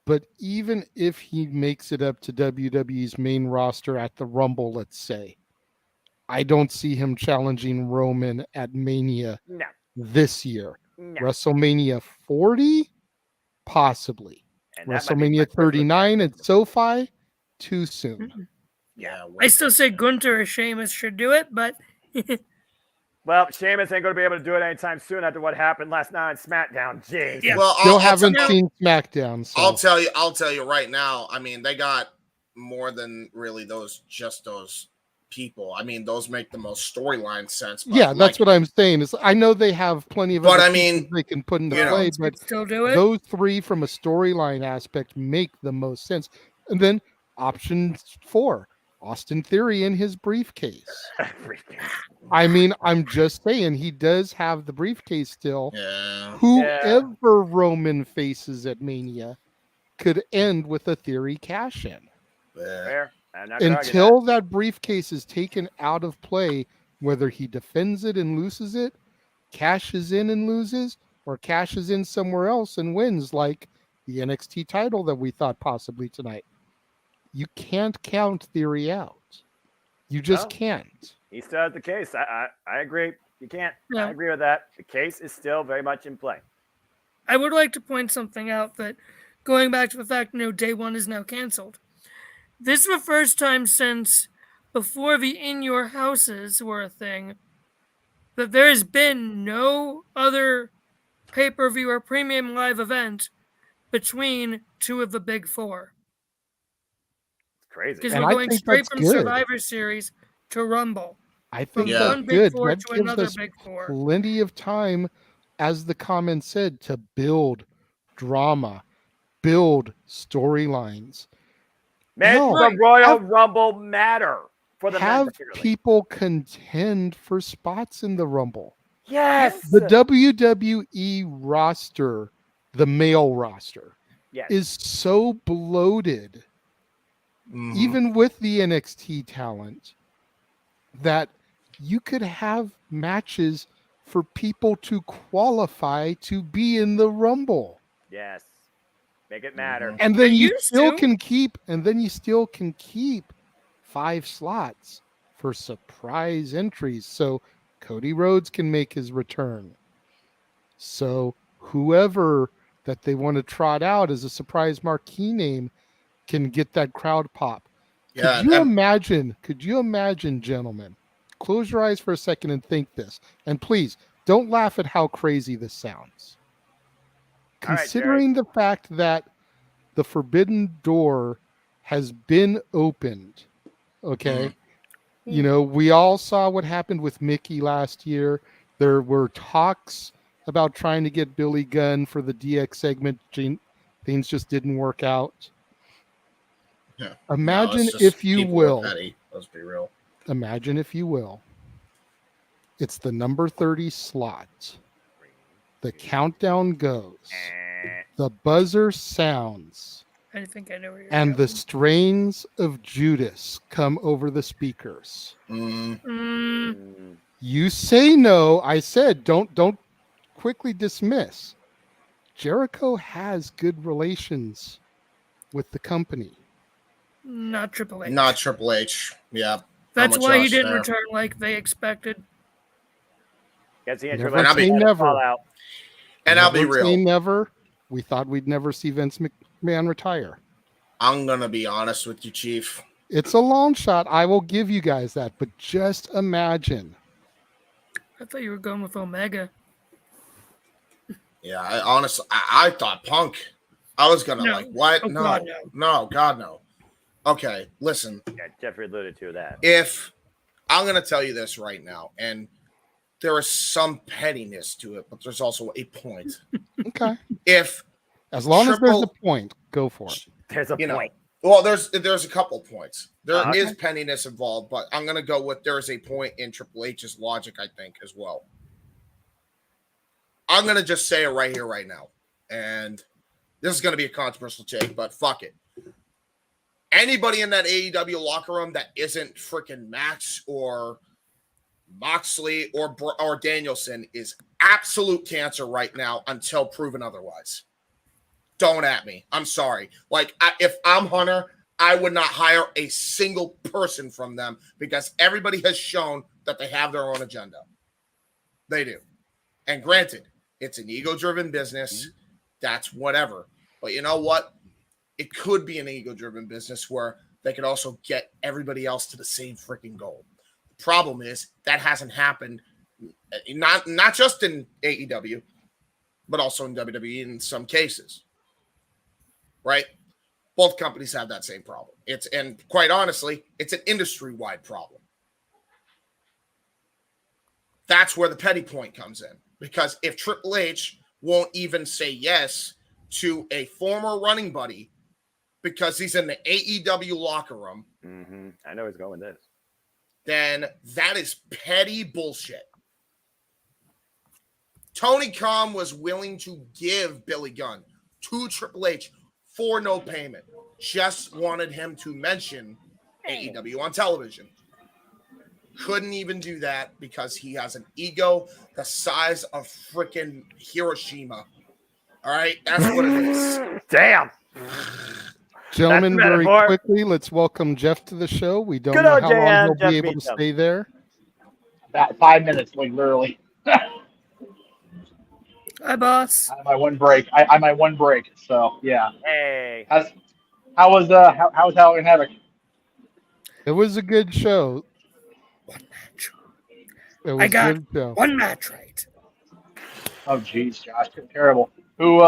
but even if he makes it up to WWE's main roster at the Rumble, let's say, I don't see him challenging Roman at Mania this year. No. WrestleMania 40? Possibly. WrestleMania 39 at SoFi? Too soon. Yeah. I still say Gunther or Sheamus should do it, but... Well, Sheamus ain't going to be able to do it anytime soon after what happened last night on SmackDown. Jeez. Yeah. Well, still haven't seen SmackDown. So. I'll tell you right now. I mean, they got more than really those people. I mean, those make the most storyline sense. Yeah, that's what I'm saying. Is I know they have plenty of but other I mean they can put into play, but still do it. Those three from a storyline aspect make the most sense. And then option 4, Austin Theory in his briefcase. I mean, I'm just saying he does have the briefcase still. Yeah. Whoever Roman faces at Mania could end with a Theory cash-in. Fair. Until that briefcase is taken out of play, whether he defends it and loses it, cashes in and loses, or cashes in somewhere else and wins, like the NXT title that we thought possibly tonight. You can't count Theory out. You just can't. He still has the case. I agree. You can't. Yeah. I agree with that. The case is still very much in play. I would like to point something out that going back to the fact, Day One is now canceled. This is the first time since before the In Your Houses were a thing that there has been no other pay-per-view or premium live event between two of the big four. It's crazy. Because we're going straight from Survivor Series to Rumble. I think that's good. Four that to gives another us big four. Plenty of time, as the comment said, to build drama, build storylines. The Royal Rumble matter for the have men people contend for spots in the Rumble. Yes, the WWE roster, the male roster, is so bloated, even with the NXT talent, that you could have matches for people to qualify to be in the Rumble. Yes. Make it matter. And then you still can keep 5 slots for surprise entries. So Cody Rhodes can make his return. So whoever that they want to trot out as a surprise marquee name can get that crowd pop. Yeah, Could you imagine, gentlemen? Close your eyes for a second and think this. And please don't laugh at how crazy this sounds. Considering the fact that the forbidden door has been opened, okay? You know, we all saw what happened with Mickey last year. There were talks about trying to get Billy Gunn for the DX segment. Things just didn't work out. Yeah. Imagine if you will. Let's be real. Imagine if you will. It's the number 30 slot. The countdown goes. the buzzer sounds. I think I know where you're And the going. strains of Judas come over the speakers. You say no. I said don't quickly dismiss. Jericho has good relations with the company. Not Triple H. Not Triple H. Yeah. That's why he didn't return like they expected. Never say never. And I'll be real. Say never. We thought we'd never see Vince McMahon retire. I'm going to be honest with you, Chief. It's a long shot. I will give you guys that. But just imagine. I thought you were going with Omega. Yeah, I thought Punk. I was going to what? Oh, no. God, No, God, no. Okay, listen. Yeah, Jeffrey alluded to that. If I'm going to tell you this right now, and there is some pettiness to it, but there's also a point. Okay. As long as there's a point, go for it. There's a point. Well, there's a couple points. There is pettiness involved, but I'm going to go with there is a point in Triple H's logic, I think, as well. I'm going to just say it right here, right now. And this is going to be a controversial take, but fuck it. Anybody in that AEW locker room that isn't freaking Max or Moxley or Danielson is absolute cancer right now until proven otherwise. Don't at me. I'm sorry. Like, if I'm Hunter, I would not hire a single person from them because everybody has shown that they have their own agenda. They do. And granted, it's an ego-driven business. That's whatever. But you know what? It could be an ego-driven business where they could also get everybody else to the same freaking goal. The problem is that hasn't happened, not just in AEW, but also in WWE in some cases. Right? Both companies have that same problem. And quite honestly, it's an industry-wide problem. That's where the petty point comes in. Because if Triple H won't even say yes to a former running buddy because he's in the AEW locker room, I know he's going this. Then that is petty bullshit. Tony Khan was willing to give Billy Gunn to Triple H for no payment. Just wanted him to mention AEW on television. Couldn't even do that because he has an ego the size of freaking Hiroshima. All right? That's what it is. Damn. Gentlemen, very quickly, let's welcome Jeff to the show. We don't know how long he'll be able to stay there. About 5 minutes, like literally. Hi, boss. My one break. I'm my one break. So yeah. Hey. How was Havoc and Havoc? It was a good show. One match. It was I got a good show. one match right. Oh geez, Josh, terrible. Who?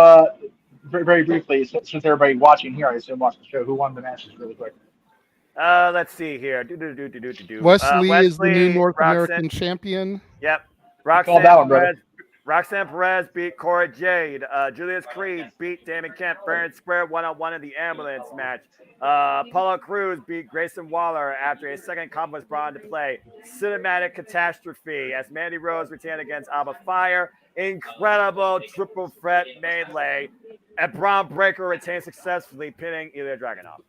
Very briefly, since everybody watching here, I assume watch the show. Who won the matches, really quick? Let's see here. Wesley is the new North American champion. Yep. Roxanne Perez beat Cora Jade. Julius Creed beat Damon Kemp fair and square 1-on-1 in the ambulance match. Apollo Crews beat Grayson Waller after a second comp was brought into play. Cinematic catastrophe as Mandy Rose retained against Alba Fire. Incredible triple threat melee. And Braun Breaker retained successfully, pinning Ilya Dragunov.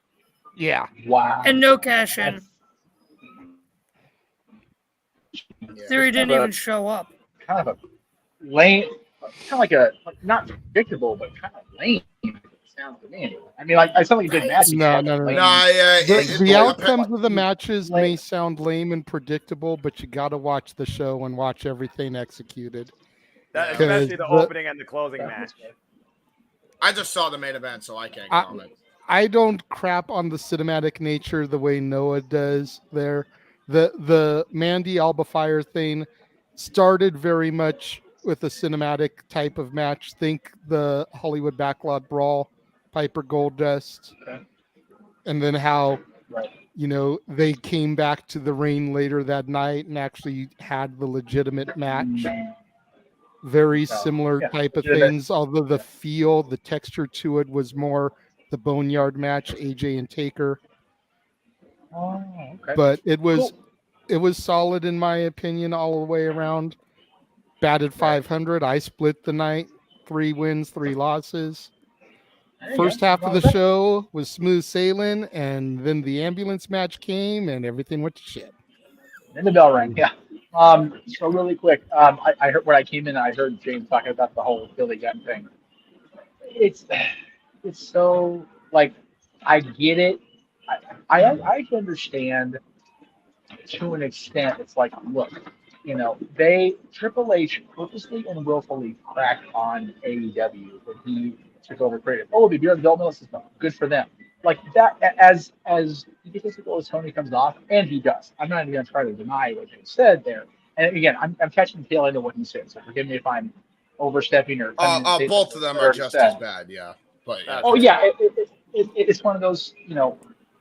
Yeah. Wow. And no cash in. Theory didn't even show up. Kind of a lame, kind of not predictable, but kind of lame. Sounds to me. I mean, I sound like a good match. No. The outcomes of the matches may sound lame and predictable, but you got to watch the show and watch everything executed. Especially the opening and the closing match. I just saw the main event, so I can't comment. I don't crap on the cinematic nature the way Noah does there. The Mandy Alba Fire thing started very much with a cinematic type of match. Think the Hollywood Backlot Brawl, Piper Goldust, and then how they came back to the ring later that night and actually had the legitimate match. Very similar type of things, although the feel, the texture to it was more the Boneyard match, AJ and Taker. Oh, okay. But it was solid in my opinion all the way around. Batted 500. I split the night. 3 wins, 3 losses. There you First go. half of the show was smooth sailing, and then the ambulance match came, and everything went to shit. Then the bell rang. Yeah. So really quick, I heard when I came in, I heard James talking about the whole Billy Gunn thing. It's so like I get it. I can understand to an extent. It's like, look, Triple H purposely and willfully cracked on AEW when he took over creative. Oh, the Bureau Developmental System, good for them. Like that, as egotistical as Tony comes off, and he does. I'm not even going to try to deny what he said there. And again, I'm catching the tail end of what he said, so forgive me if I'm overstepping or. Both of them are just as bad, yeah. But yeah. Oh yeah, it's one of those.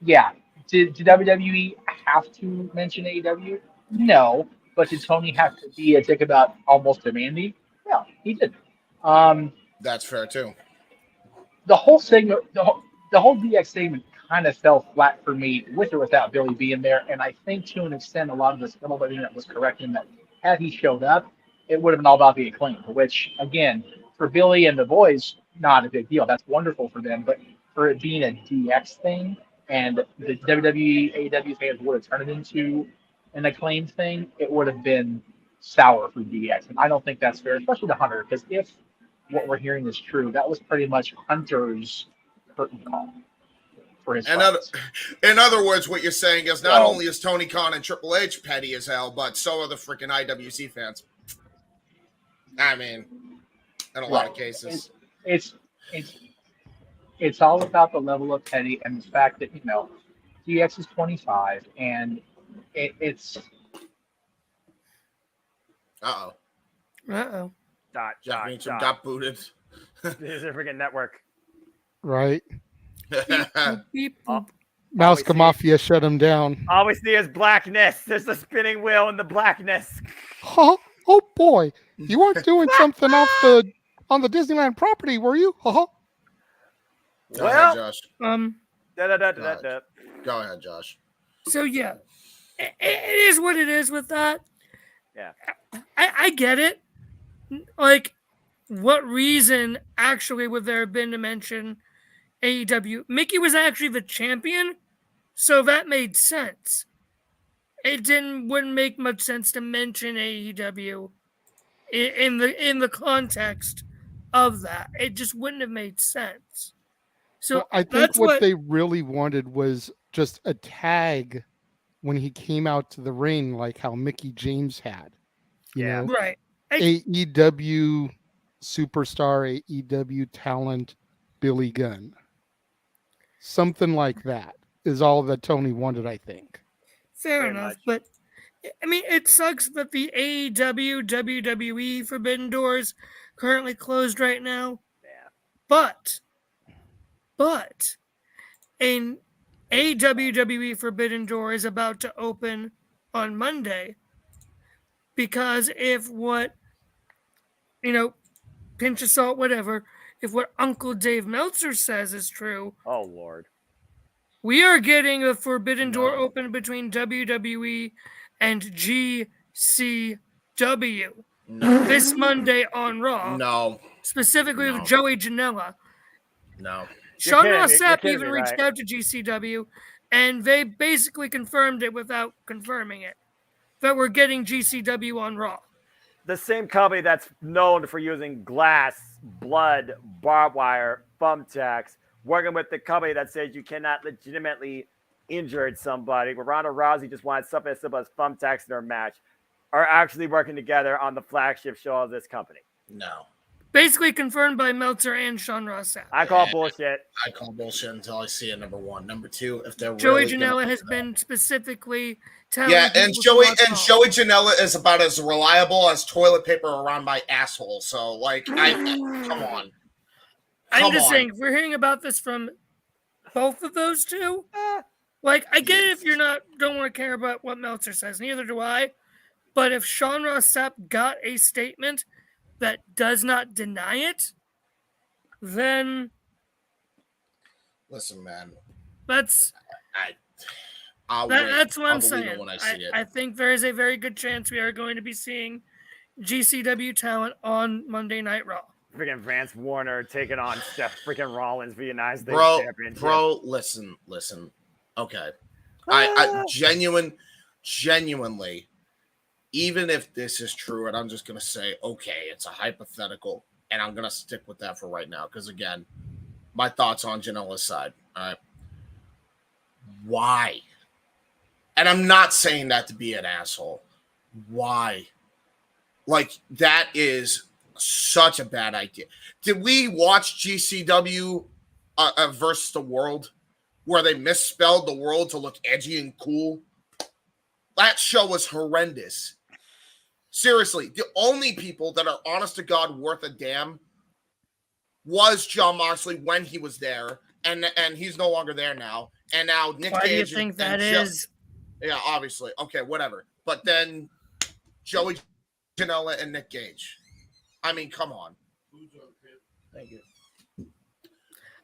Yeah. Did WWE have to mention AEW? No. But did Tony have to be a dick about almost demanding? No, he didn't. That's fair too. The whole segment, the whole DX segment kind of fell flat for me with or without Billy being there. And I think to an extent, a lot of the internet was correct in that had he showed up, it would have been all about the Acclaim, which again, for Billy and the boys, not a big deal. That's wonderful for them. But for it being a DX thing and the WWE, AEW fans would have turned it into an Acclaim thing, it would have been sour for DX. And I don't think that's fair, especially to Hunter, because if what we're hearing is true, that was pretty much Hunter's curtain call for his fights. In other words, what you're saying is not only is Tony Khan and Triple H petty as hell, but so are the freaking IWC fans. I mean, in a lot of cases. It's all about the level of petty and the fact that, DX is 25 and it's... Uh-oh. Jeff Meacham got booted. This is a freaking network. Right. Beep, boop. Mouse Mafia shut him down. All we see is blackness. There's the spinning wheel in the blackness. Oh boy. You weren't doing something on the Disneyland property, were you? Go ahead, Josh. Go ahead, Josh. So yeah, it is what it is with that. Yeah. I get it. Like, what reason actually would there have been to mention AEW? Mickey was actually the champion, so that made sense. It wouldn't make much sense to mention AEW in the context of that. It just wouldn't have made sense. So well, I think what they really wanted was just a tag when he came out to the ring, like how Mickey James had. You know? Right. AEW superstar, AEW talent, Billy Gunn. Something like that is all that Tony wanted, I think. Fair enough, but I mean, it sucks that the AEW, WWE Forbidden Doors currently closed right now. Yeah. But an WWE Forbidden Door is about to open on Monday, because if what, pinch of salt, whatever, if what Uncle Dave Meltzer says is true, oh Lord, we are getting a Forbidden Door open between WWE and GCW this Monday on Raw. No. Specifically with Joey Janela. No. Sean Ross Sapp even reached out to GCW, and they basically confirmed it without confirming it, that we're getting GCW on Raw. The same company that's known for using glass, blood, barbed wire, thumbtacks, working with the company that says you cannot legitimately injure somebody, where Ronda Rousey just wanted something as simple as thumbtacks in her match, are actually working together on the flagship show of this company. No. Basically confirmed by Meltzer and Sean Ross Sapp. I call bullshit. I call bullshit until I see it, number one. Number two, if they're Joey really Janela has been specifically telling and Joey Janela is about as reliable as toilet paper around my asshole. So, come on. I'm just saying, if we're hearing about this from both of those two, I get it if don't want to care about what Meltzer says. Neither do I. But if Sean Ross Sapp got a statement that does not deny it, then listen, man. That's what I'm saying. When I see it. I think there is a very good chance we are going to be seeing GCW talent on Monday Night Raw. freaking Vance Warner taking on Steph freaking Rollins for the United States Championship. Bro, listen. Okay. I genuinely, even if this is true, and I'm just going to say, okay, it's a hypothetical, and I'm going to stick with that for right now, because, again, my thoughts on Janela's side. All right. Why? And I'm not saying that to be an asshole. Why? Like, that is such a bad idea. Did we watch GCW versus the World, where they misspelled the World to look edgy and cool? That show was horrendous. Seriously, the only people that are honest to God worth a damn was Jon Moxley when he was there, and he's no longer there now. And now Nick Gage. Why do you think that is? Yeah, obviously. Okay, whatever. But then Joey Janela and Nick Gage. I mean, come on. Thank you.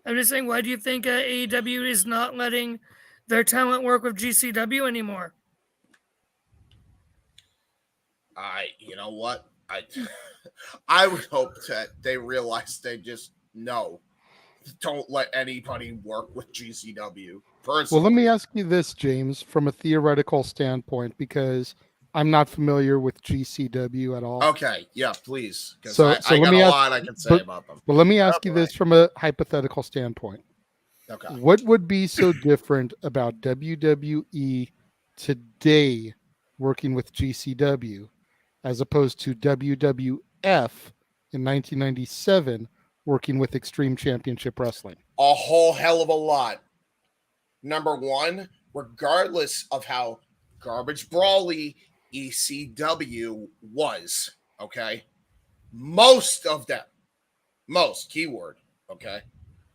I'm just saying, why do you think AEW is not letting their talent work with GCW anymore? You know what? I would hope that they realize they just don't let anybody work with GCW. Personally. Well, let me ask you this, James, from a theoretical standpoint, because I'm not familiar with GCW at all. Okay, yeah, please. So I let got me a ask, lot I can say about them. Well, let me ask you this from a hypothetical standpoint. Okay. What would be so different about WWE today working with GCW as opposed to WWF in 1997 working with Extreme Championship Wrestling? A whole hell of a lot. Number one, regardless of how garbage brawly ECW was, okay? Most of them, keyword, okay?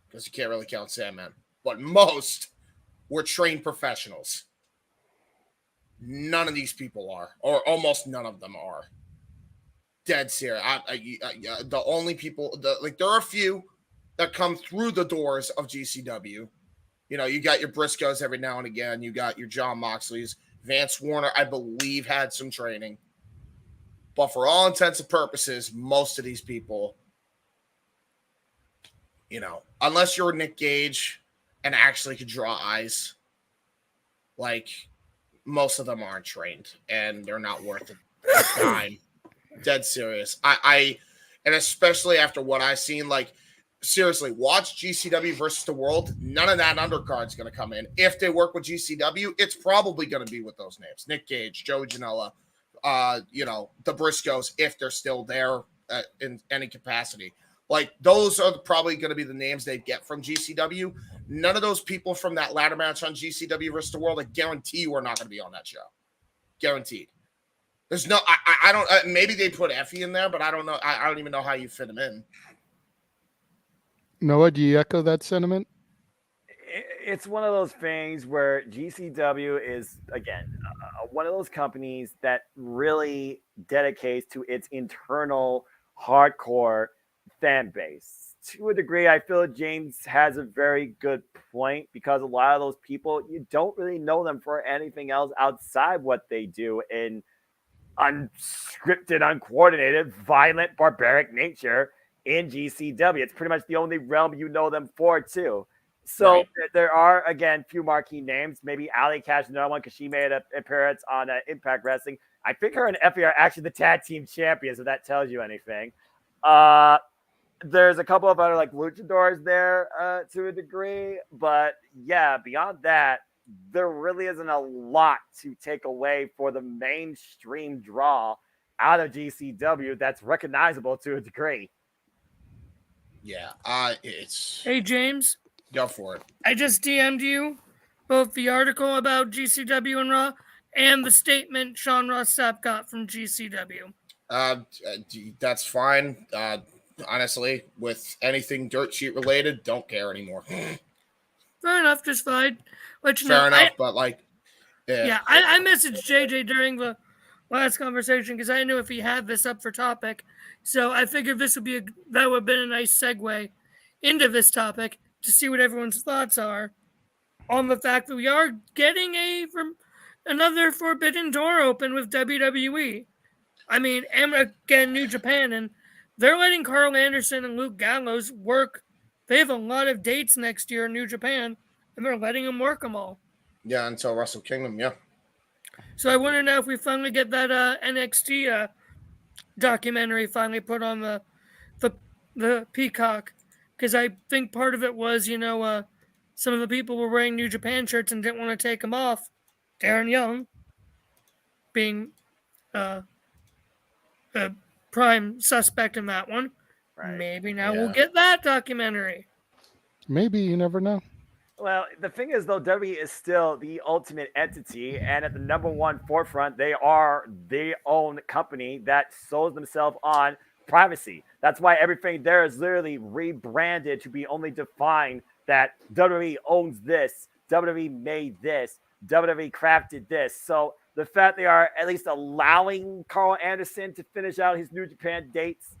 Because you can't really count Sandman, but most were trained professionals. None of these people are, or almost none of them are. Dead serious. The only people, there are a few that come through the doors of GCW. You know, you got your Briscoes every now and again. You got your Jon Moxleys. Vance Warner, I believe, had some training. But for all intents and purposes, most of these people, you know, unless you're Nick Gage and actually could draw eyes, like, most of them aren't trained. And they're not worth a dime. Dead serious. And especially after what I've seen, like, seriously, watch GCW versus the World. None of that undercard's going to come in. If they work with GCW, it's probably going to be with those names. Nick Gage, Joey Janela, you know, the Briscoes, if they're still there in any capacity. Like, those are probably going to be the names they get from GCW. None of those people from that ladder match on GCW versus the World, I guarantee you are not going to be on that show. Guaranteed. There's no, I don't, maybe they put Effie in there, but I don't know. I don't even know how you fit him in. Noah, do you echo that sentiment? It's one of those things where GCW is, again, one of those companies that really dedicates to its internal hardcore fan base. To a degree, I feel James has a very good point, because a lot of those people, you don't really know them for anything else outside what they do in unscripted, uncoordinated, violent, barbaric nature in GCW. It's pretty much the only realm you know them for, too. So right. There are, again, few marquee names. Maybe Allie Cash, another one, because she made an appearance on Impact Wrestling. I think her and Effie are actually the tag team champions, if that tells you anything. There's a couple of other, like, luchadors there to a degree. But, yeah, beyond that, there really isn't a lot to take away for the mainstream draw out of GCW that's recognizable to a degree. Yeah, it's... Hey, James. Go for it. I just DM'd you both the article about GCW and Raw and the statement Sean Ross Sapp got from GCW. That's fine. Honestly, with anything dirt sheet related, don't care anymore. Fair enough, just fine. Fair enough, but like... Yeah, I messaged JJ during the last conversation because I knew if he had this up for topic. So I figured that would have been a nice segue into this topic to see what everyone's thoughts are on the fact that we are getting another forbidden door open with WWE. I mean, again, New Japan, and they're letting Carl Anderson and Luke Gallows work. They have a lot of dates next year in New Japan, and they're letting them work them all. Yeah, until Wrestle Kingdom, yeah. So I wonder now if we finally get that NXT documentary finally put on the Peacock, because I think part of it was, some of the people were wearing New Japan shirts and didn't want to take them off. Darren Young being a prime suspect in that one. Right. Maybe now we'll get that documentary. Maybe, you never know. Well, the thing is, though, WWE is still the ultimate entity, and at the number one forefront, they are their own company that sells themselves on privacy. That's why everything there is literally rebranded to be only defined that WWE owns this, WWE made this, WWE crafted this. So the fact they are at least allowing Carl Anderson to finish out his New Japan dates,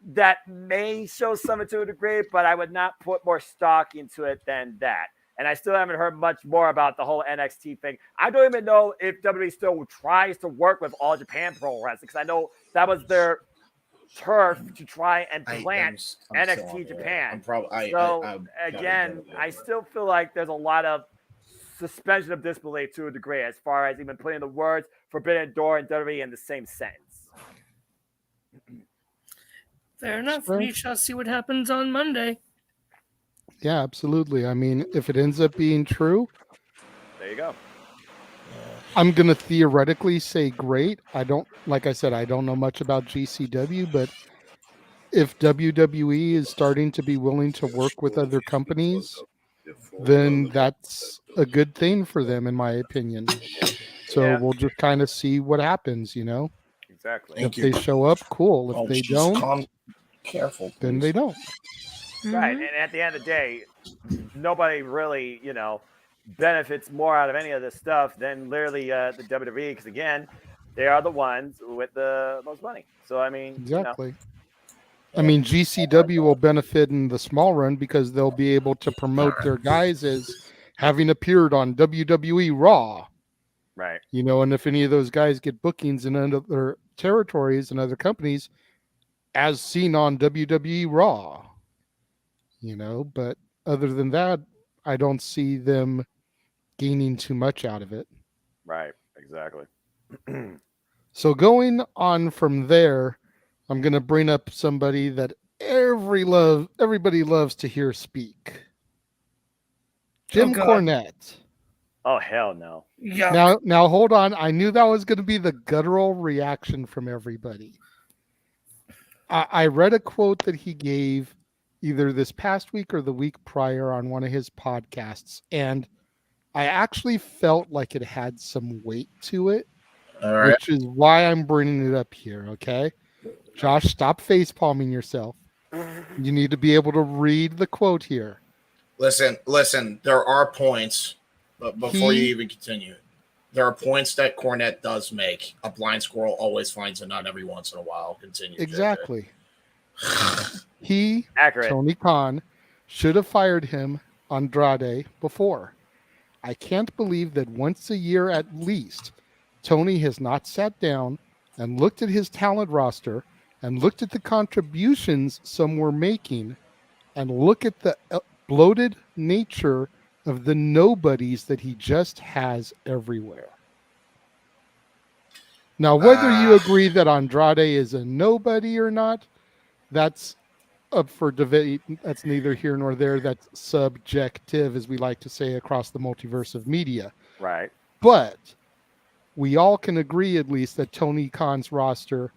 that may show something to a degree, but I would not put more stock into it than that. And I still haven't heard much more about the whole NXT thing. I don't even know if WWE still tries to work with All Japan Pro Wrestling, because I know that was their turf to try and plant NXT Japan. I still feel like there's a lot of suspension of disbelief to a degree as far as even putting the words Forbidden Door and WWE in the same sentence. Fair enough. We shall see what happens on Monday. Yeah, absolutely. I mean, if it ends up being true, there you go. I'm going to theoretically say great. Like I said, I don't know much about GCW, but if WWE is starting to be willing to work with other companies, then that's a good thing for them, in my opinion. So we'll just kind of see what happens, Exactly. If they show up, cool. If they don't, careful, then they don't. Right. And at the end of the day, nobody really, benefits more out of any of this stuff than literally the WWE, because, again, they are the ones with the most money. So, I mean, exactly. I mean, GCW will benefit in the small run because they'll be able to promote their guys as having appeared on WWE Raw. Right. And if any of those guys get bookings in other territories and other companies, as seen on WWE Raw, but other than that, I don't see them gaining too much out of it. Right. Exactly. So going on from there, I'm going to bring up somebody that everybody loves to hear speak. Jim Cornette. Oh, hell no. Yeah. Now hold on. I knew that was going to be the guttural reaction from everybody. I read a quote that he gave either this past week or the week prior on one of his podcasts, and I actually felt like it had some weight to it, which is why I'm bringing it up here, okay? Josh, stop facepalming yourself. You need to be able to read the quote here. Listen, there are points, but before you even continue, there are points that Cornette does make. A blind squirrel always finds a nut every once in a while. Continue. Exactly. Accurate. Tony Khan, should have fired him, Andrade, before. I can't believe that once a year at least, Tony has not sat down and looked at his talent roster and looked at the contributions some were making and look at the bloated nature of the nobodies that he just has everywhere. Now, whether you agree that Andrade is a nobody or not, that's up for debate. That's neither here nor there. That's subjective, as we like to say across the multiverse of media. Right. But we all can agree, at least, that Tony Khan's roster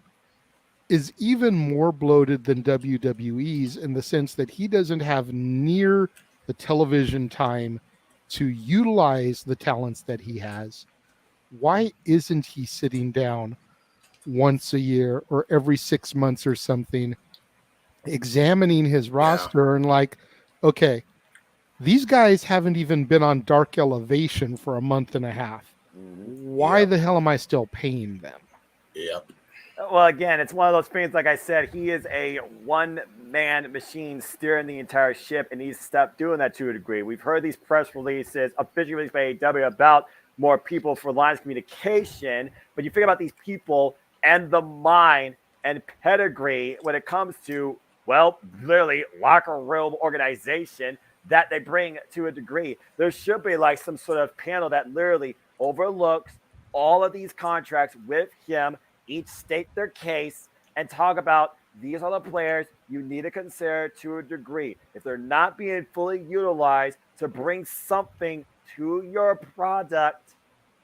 is even more bloated than WWE's in the sense that he doesn't have near the television time to utilize the talents that he has. Why isn't he sitting down once a year or every 6 months or something, examining his roster and like, okay, these guys haven't even been on Dark Elevation for a month and a half. Why the hell am I still paying them? Yep. Well, again, it's one of those things, like I said, he is a one-man machine steering the entire ship and needs to stop doing that to a degree. We've heard these press releases officially released by AEW about more people for lines of communication, but you think about these people and the mind and pedigree when it comes to, well, literally locker room organization that they bring to a degree. There should be like some sort of panel that literally overlooks all of these contracts with him, each state their case, and talk about these are the players you need to consider to a degree. If they're not being fully utilized to bring something to your product,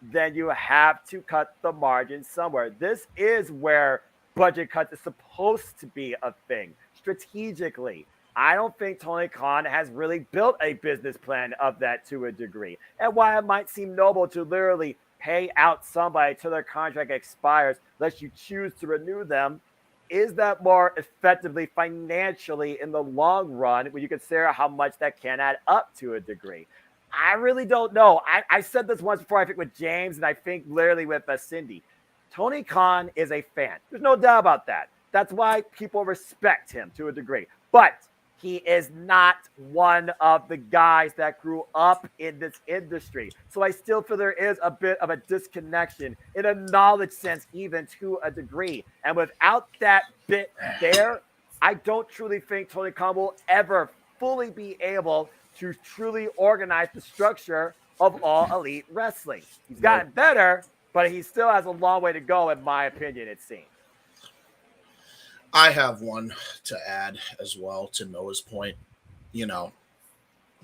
then you have to cut the margin somewhere. This is where budget cuts is supposed to be a thing strategically. I don't think Tony Khan has really built a business plan of that to a degree. And while it might seem noble to literally pay out somebody till their contract expires, unless you choose to renew them, is that more effectively financially in the long run when you consider how much that can add up to a degree? I really don't know. I said this once before, I think with James, and I think literally with Cindy. Tony Khan is a fan. There's no doubt about that. That's why people respect him to a degree. But he is not one of the guys that grew up in this industry. So I still feel there is a bit of a disconnection in a knowledge sense, even to a degree. And without that bit there, I don't truly think Tony Khan will ever fully be able to truly organize the structure of All Elite Wrestling. He's gotten better, but he still has a long way to go, in my opinion, it seems. I have one to add as well to Noah's point. You know,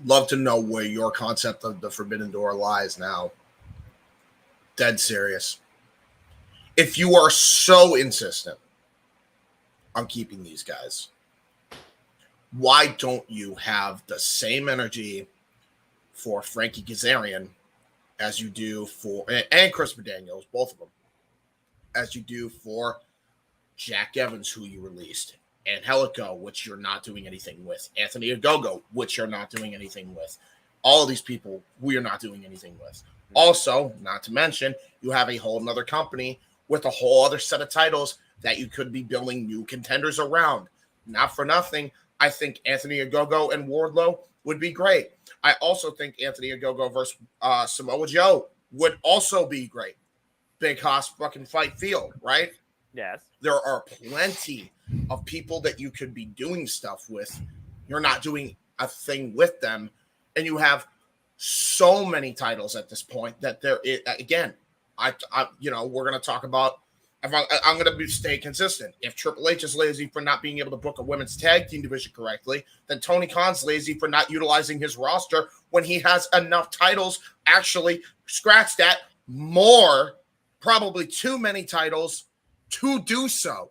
love to know where your concept of the Forbidden Door lies now. Dead serious. If you are so insistent on keeping these guys, why don't you have the same energy for Frankie Kazarian as you do for, and Christopher Daniels, both of them, as you do for Jack Evans, who you released, Angelico, which you're not doing anything with, Anthony Ogogo, which you're not doing anything with. All of these people we are not doing anything with. Also, not to mention, you have a whole nother company with a whole other set of titles that you could be building new contenders around. Not for nothing, I think Anthony Ogogo and Wardlow would be great. I also think Anthony Ogogo versus Samoa Joe would also be great. Big Hoss fucking fight field, right? Yes. There are plenty of people that you could be doing stuff with. You're not doing a thing with them. And you have so many titles at this point that there is, again, I we're going to talk about, I'm going to stay consistent. If Triple H is lazy for not being able to book a women's tag team division correctly, then Tony Khan's lazy for not utilizing his roster when he has enough titles, actually, scratch that, more, probably too many titles to do so.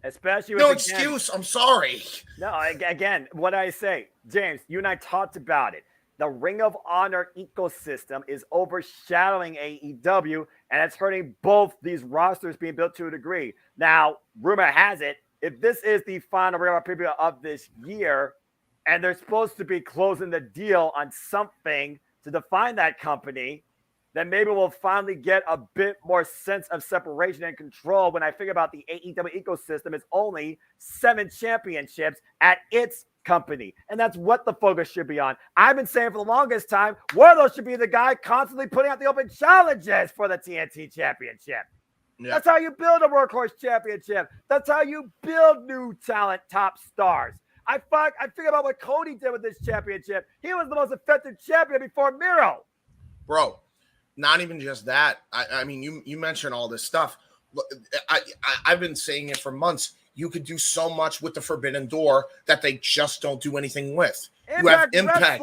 Especially with, no excuse. I'm sorry. No, again, what I say, James, you and I talked about it. The Ring of Honor ecosystem is overshadowing AEW, and it's hurting both these rosters being built to a degree. Now, rumor has it, if this is the final Ring of Honor preview of this year, and they're supposed to be closing the deal on something to define that company, then maybe we'll finally get a bit more sense of separation and control when I think about the AEW ecosystem is only 7 championships at its company. And that's what the focus should be on. I've been saying for the longest time, Wardlow should be the guy constantly putting out the open challenges for the TNT championship. Yeah. That's how you build a workhorse championship. That's how you build new talent, top stars. I think about what Cody did with this championship. He was the most effective champion before Miro. Bro. Not even just that. I mean, you mentioned all this stuff. I've been saying it for months. You could do so much with the Forbidden Door that they just don't do anything with. You have Impact.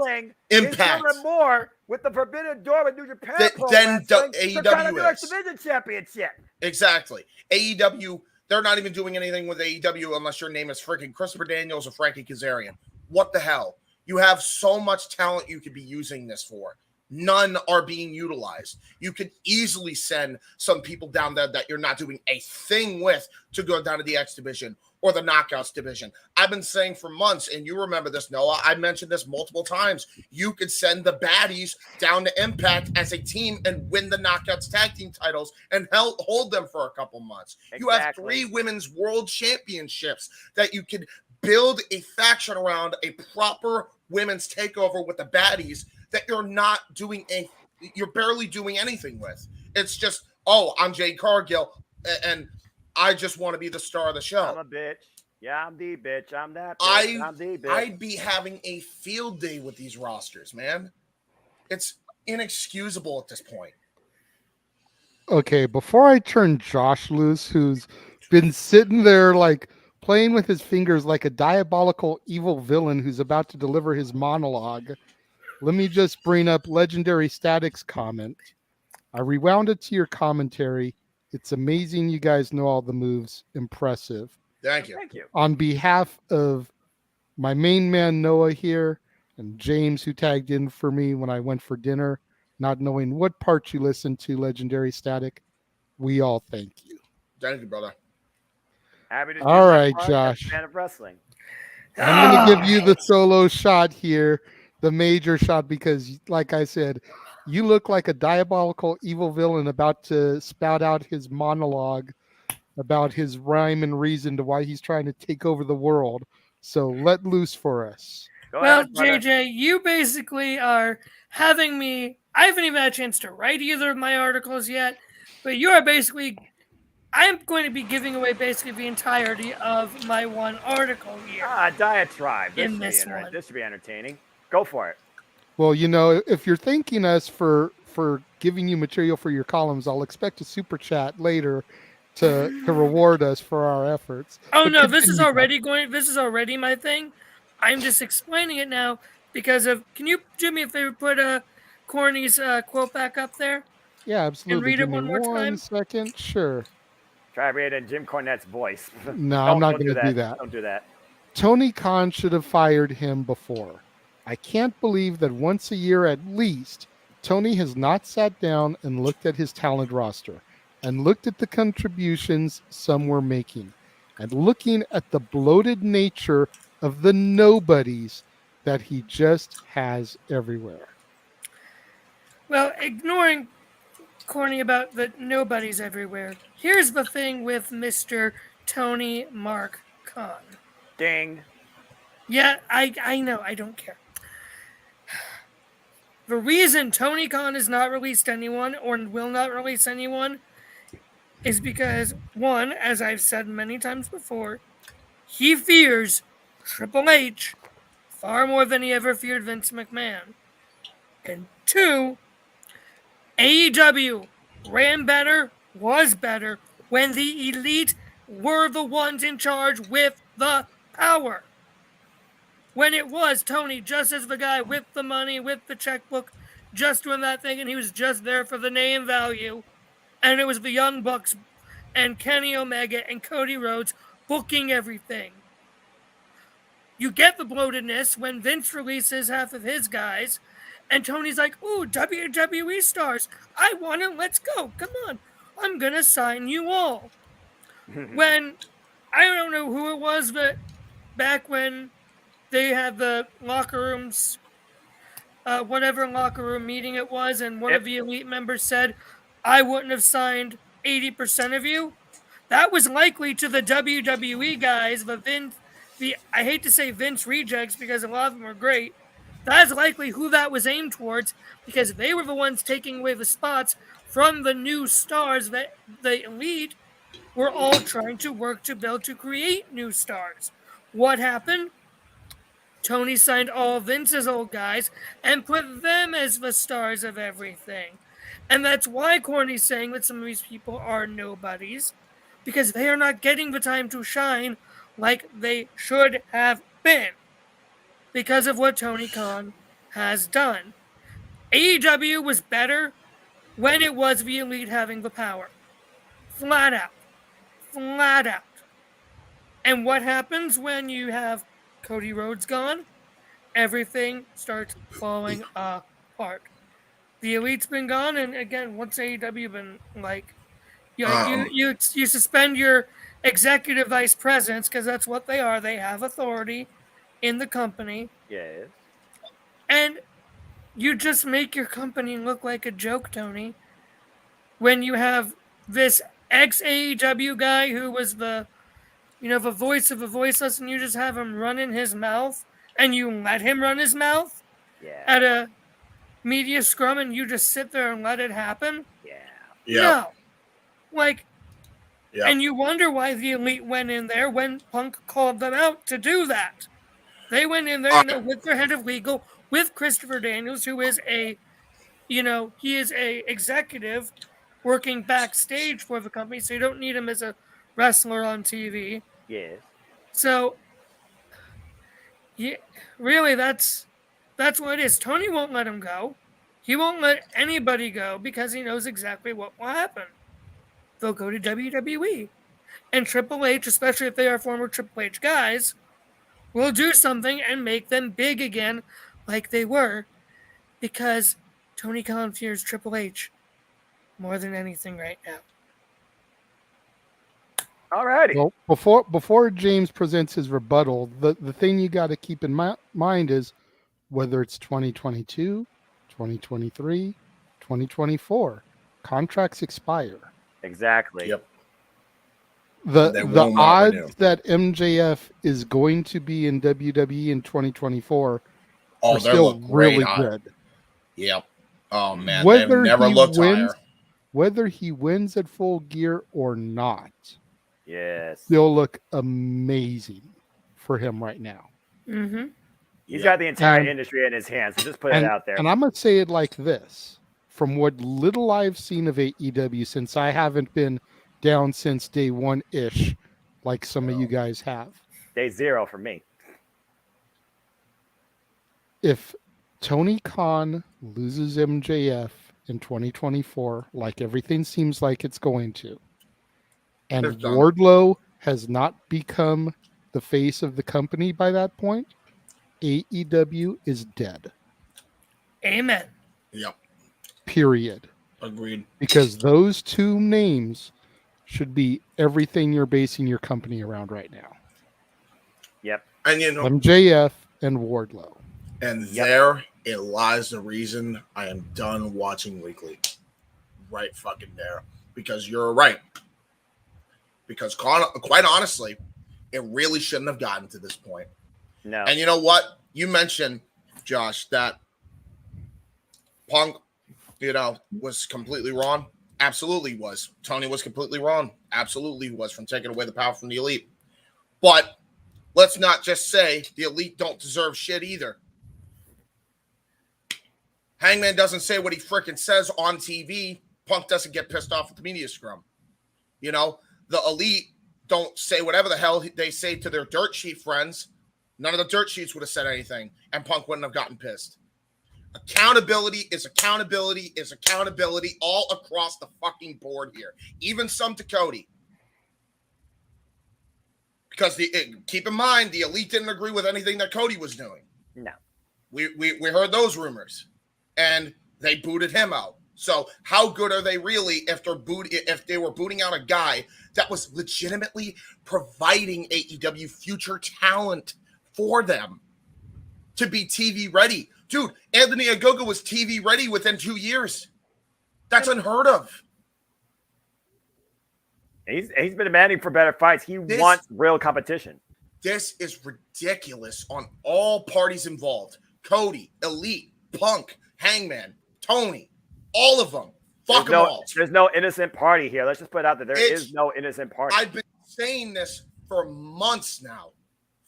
Is doing more with the Forbidden Door with New Japan then AEW is. Division championship. Exactly. AEW, they're not even doing anything with AEW unless your name is freaking Christopher Daniels or Frankie Kazarian. What the hell? You have so much talent you could be using this for. None are being utilized. You could easily send some people down there that you're not doing a thing with to go down to the X division or the Knockouts division. I've been saying for months, and you remember this, Noah, I mentioned this multiple times. You could send the baddies down to Impact as a team and win the Knockouts tag team titles and hold them for a couple months. Exactly. You have 3 women's world championships that you could build a faction around, a proper women's takeover with the baddies that you're barely doing anything with. It's just, I'm Jade Cargill, and I just want to be the star of the show. I'm a bitch. Yeah, I'm the bitch. I'm that bitch. I'm the bitch. I'd be having a field day with these rosters, man. It's inexcusable at this point. Okay, before I turn Josh loose, who's been sitting there like playing with his fingers like a diabolical evil villain who's about to deliver his monologue, let me just bring up Legendary Static's comment. I rewound it to your commentary. It's amazing you guys know all the moves. Impressive. Thank you. Thank you. On behalf of my main man Noah here and James, who tagged in for me when I went for dinner, not knowing what part you listened to, Legendary Static, we all thank you. Thank you, brother. Happy to do All my right, part as a Josh. fan of wrestling. I'm going to give you the solo shot here, the major shot, because, like I said, you look like a diabolical evil villain about to spout out his monologue about his rhyme and reason to why he's trying to take over the world. So let loose for us. Well, JJ, you basically are having me. I haven't even had a chance to write either of my articles yet, but you are basically. I'm going to be giving away basically the entirety of my one article here. Diatribe. In this one. This should be entertaining. Go for it. Well, you know, if you're thanking us for giving you material for your columns, I'll expect a super chat later to reward us for our efforts. Oh But no, this is continue, already my thing. I'm just explaining it now because of. Can you do me a favor? Put Corny's quote back up there. Yeah, absolutely. And read Give it me one more time. second. Sure. Try reading Jim Cornette's voice. No, I'm not going to do that. Don't do that. Tony Khan should have fired him before. I can't believe that once a year at least, Tony has not sat down and looked at his talent roster and looked at the contributions some were making and looking at the bloated nature of the nobodies that he just has everywhere. Well, ignoring Corny about the nobodies everywhere, here's the thing with Mr. Tony Mark Khan. Ding. Yeah, I know, I don't care. The reason Tony Khan has not released anyone or will not release anyone is because, one, as I've said many times before, he fears Triple H far more than he ever feared Vince McMahon. And two, AEW ran better, was better, when the elite were the ones in charge with the power. When it was Tony just as the guy with the money, with the checkbook, just doing that thing, and he was just there for the name value. And it was the Young Bucks and Kenny Omega and Cody Rhodes booking everything. You get the bloatedness when Vince releases half of his guys, and Tony's like, ooh, WWE stars. I want it. Let's go. Come on. I'm going to sign you all. When, I don't know who it was, but back when they had the locker rooms, whatever locker room meeting it was, and one of the elite members said, I wouldn't have signed 80% of you. That was likely to the WWE guys, I hate to say Vince rejects because a lot of them are great. That's likely who that was aimed towards because they were the ones taking away the spots from the new stars that the elite were all trying to work to build to create new stars. What happened? Tony signed all Vince's old guys and put them as the stars of everything. And that's why Corny's saying that some of these people are nobodies, because they are not getting the time to shine like they should have been because of what Tony Khan has done. AEW was better when it was the elite having the power. Flat out. Flat out. And what happens when you have Cody Rhodes gone? Everything starts falling apart. The elite's been gone, and again, what's AEW been like? You suspend your executive vice presidents because that's what they are. They have authority in the company. Yes. And you just make your company look like a joke, Tony. When you have this ex-AEW guy who was the voice of the voiceless, and you just have him running his mouth, and you let him run his mouth at a media scrum, and you just sit there and let it happen? Yeah. No. Like, Yeah. And you wonder why the Elite went in there when Punk called them out to do that. They went in there, with their head of legal, with Christopher Daniels, who is he is a executive working backstage for the company, so you don't need him as a wrestler on TV. Yes. So, really, that's what it is. Tony won't let him go. He won't let anybody go because he knows exactly what will happen. They'll go to WWE. And Triple H, especially if they are former Triple H guys, will do something and make them big again like they were, because Tony Khan fears Triple H more than anything right now. Alrighty. Well, before James presents his rebuttal, the thing you got to keep in mind is whether it's 2022, 2023, 2024, contracts expire. Exactly. Yep. The odds that MJF is going to be in WWE in 2024 are still really good. Yep. Oh man, they've never looked higher. Whether he wins at Full Gear or not, yes, they'll look amazing for him right now. Mm-hmm. He's got the entire industry in his hands, so just put it out there. And I'm going to say it like this. From what little I've seen of AEW, since I haven't been down since day one-ish, like some of you guys have. Day zero for me. If Tony Khan loses MJF in 2024, like everything seems like it's going to, and Wardlow has not become the face of the company by that point, AEW is dead. Amen. Yep. Period. Agreed. Because those two names should be everything you're basing your company around right now. Yep. And MJF and Wardlow. And there it lies the reason I am done watching weekly. Right fucking there. Because you're right. Because quite honestly, it really shouldn't have gotten to this point. No. And you know what? You mentioned, Josh, that Punk, was completely wrong. Absolutely was. Tony was completely wrong. Absolutely was, from taking away the power from the Elite. But let's not just say the Elite don't deserve shit either. Hangman doesn't say what he freaking says on TV. Punk doesn't get pissed off at the media scrum. The Elite don't say whatever the hell they say to their dirt sheet friends. None of the dirt sheets would have said anything, and Punk wouldn't have gotten pissed. Accountability is accountability is accountability all across the fucking board here. Even some to Cody. Because keep in mind, the Elite didn't agree with anything that Cody was doing. No. We heard those rumors. And they booted him out. So how good are they really if they were booting out a guy that was legitimately providing AEW future talent for them to be TV ready? Dude, Anthony Ogogo was TV ready within 2 years. That's unheard of. He's been demanding for better fights. He wants real competition. This is ridiculous on all parties involved. Cody, Elite, Punk, Hangman, Tony, all of them. Fuck them all. There's no innocent party here. Let's just put it out there. There is no innocent party. I've been saying this for months now.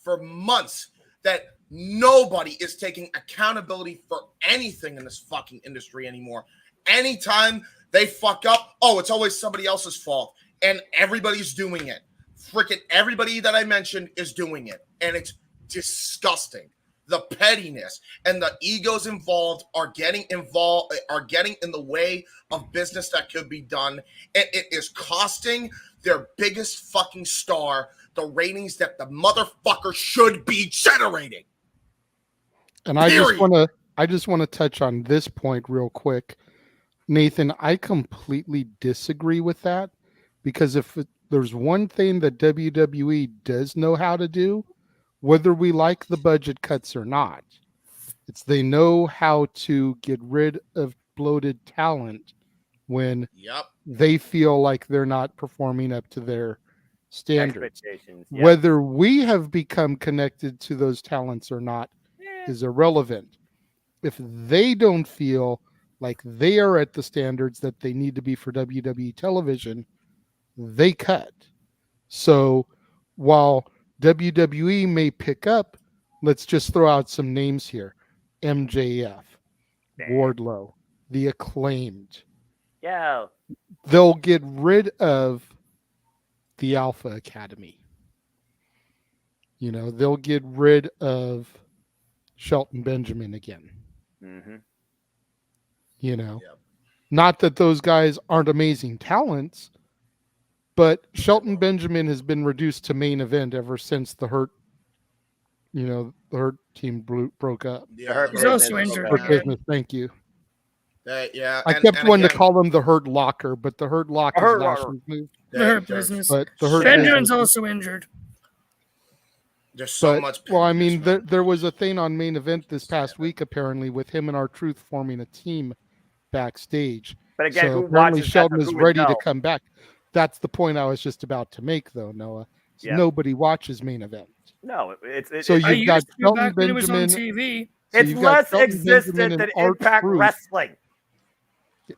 For months. That nobody is taking accountability for anything in this fucking industry anymore. Anytime they fuck up, it's always somebody else's fault. And everybody's doing it. Freaking everybody that I mentioned is doing it. And it's disgusting. The pettiness and the egos involved are getting in the way of business that could be done. And it is costing their biggest fucking star the ratings that the motherfucker should be generating. And I just want to touch on this point real quick. Nathan, I completely disagree with that, because if there's one thing that WWE does know how to do, whether we like the budget cuts or not, it's they know how to get rid of bloated talent when they feel like they're not performing up to their standards. Whether we have become connected to those talents or not is irrelevant. If they don't feel like they are at the standards that they need to be for WWE television, they cut. So while WWE may pick up, let's just throw out some names here. MJF, Wardlow, The Acclaimed. Yeah. They'll get rid of the Alpha Academy. They'll get rid of Shelton Benjamin again. Mm-hmm. Not that those guys aren't amazing talents, but Shelton Benjamin has been reduced to main event ever since the Hurt team broke up. Yeah, He's also injured. Hurt Business, thank you. Yeah, I kept wanting to call them the Hurt Locker, but the Hurt Locker is last week's move. The Hurt Business. But the Hurt Benjamin's Business. also injured. There's so much. Well, I mean, there was a thing on main event this past week, apparently, with him and R-Truth forming a team backstage. But again, so who apparently watches Sheldon that? is Who would ready to know? come back. That's the point I was just about to make, though, Noah. Yeah. Nobody watches main event. No, So I you've got used to Shelton back when it was on Benjamin. TV. So It's you've got less Shelton existent Benjamin than and Impact R-Truth. Wrestling.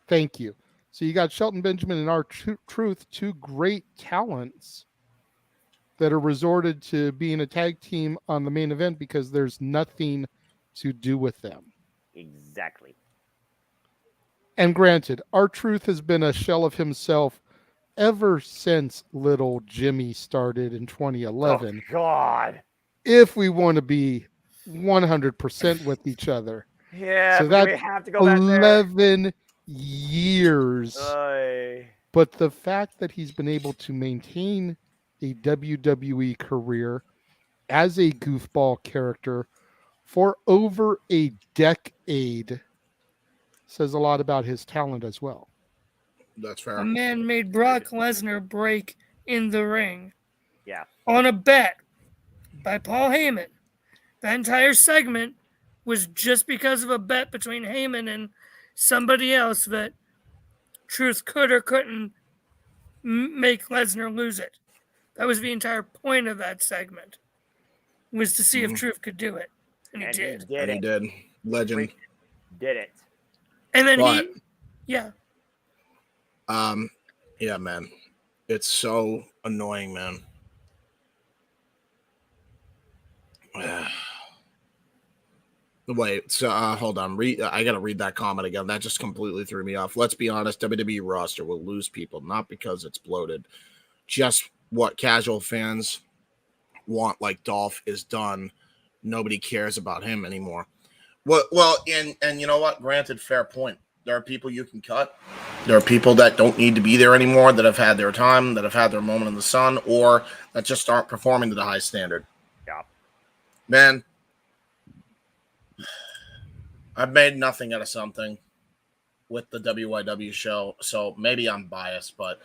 Thank you. So you got Shelton Benjamin and R-Truth, two great talents that are resorted to being a tag team on the main event because there's nothing to do with them. Exactly. And granted, R-Truth has been a shell of himself ever since little Jimmy started in 2011. Oh, God. If we want to be 100% with each other. Yeah, so but that's we have to go back there. 11 years. Oy. But the fact that he's been able to maintain a WWE career as a goofball character for over a decade says a lot about his talent as well. That's fair. A man made Brock Lesnar break in the ring. Yeah. On a bet by Paul Heyman. That entire segment was just because of a bet between Heyman and somebody else that Truth could or couldn't make Lesnar lose it. That was the entire point of that segment, was to see if Truth could do it. And he did. He did. Legend. Did it. And then But, yeah, man. It's so annoying, man. Wait, so hold on. I gotta read that comment again. That just completely threw me off. Let's be honest, WWE roster will lose people, not because it's bloated. Just what casual fans want, like Dolph, is done. Nobody cares about him anymore. Well, and you know what? Granted, fair point. There are people you can cut. There are people that don't need to be there anymore, that have had their time, that have had their moment in the sun, or that just aren't performing to the high standard. Yeah. Man, I've made nothing out of something with the WYW show, so maybe I'm biased, but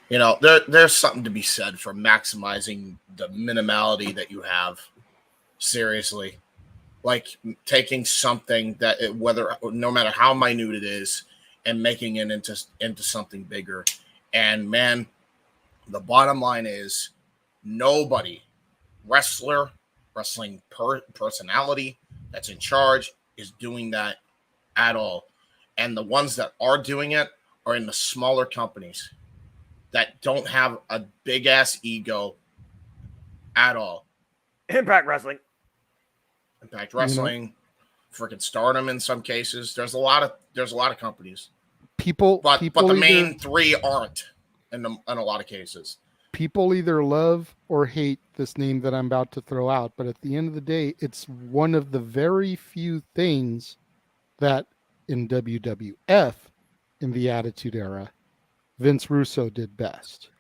there's something to be said for maximizing the minimality that you have. Seriously, like taking something that no matter how minute it is, and making it into something bigger. And man, the bottom line is nobody, wrestling personality that's in charge, is doing that at all. And the ones that are doing it are in the smaller companies that don't have a big ass ego at all. Impact Wrestling, freaking Stardom in some cases. There's a lot of companies. But the main three aren't in a lot of cases. People either love or hate this name that I'm about to throw out, but at the end of the day, it's one of the very few things that in WWF, in the Attitude Era, Vince Russo did best,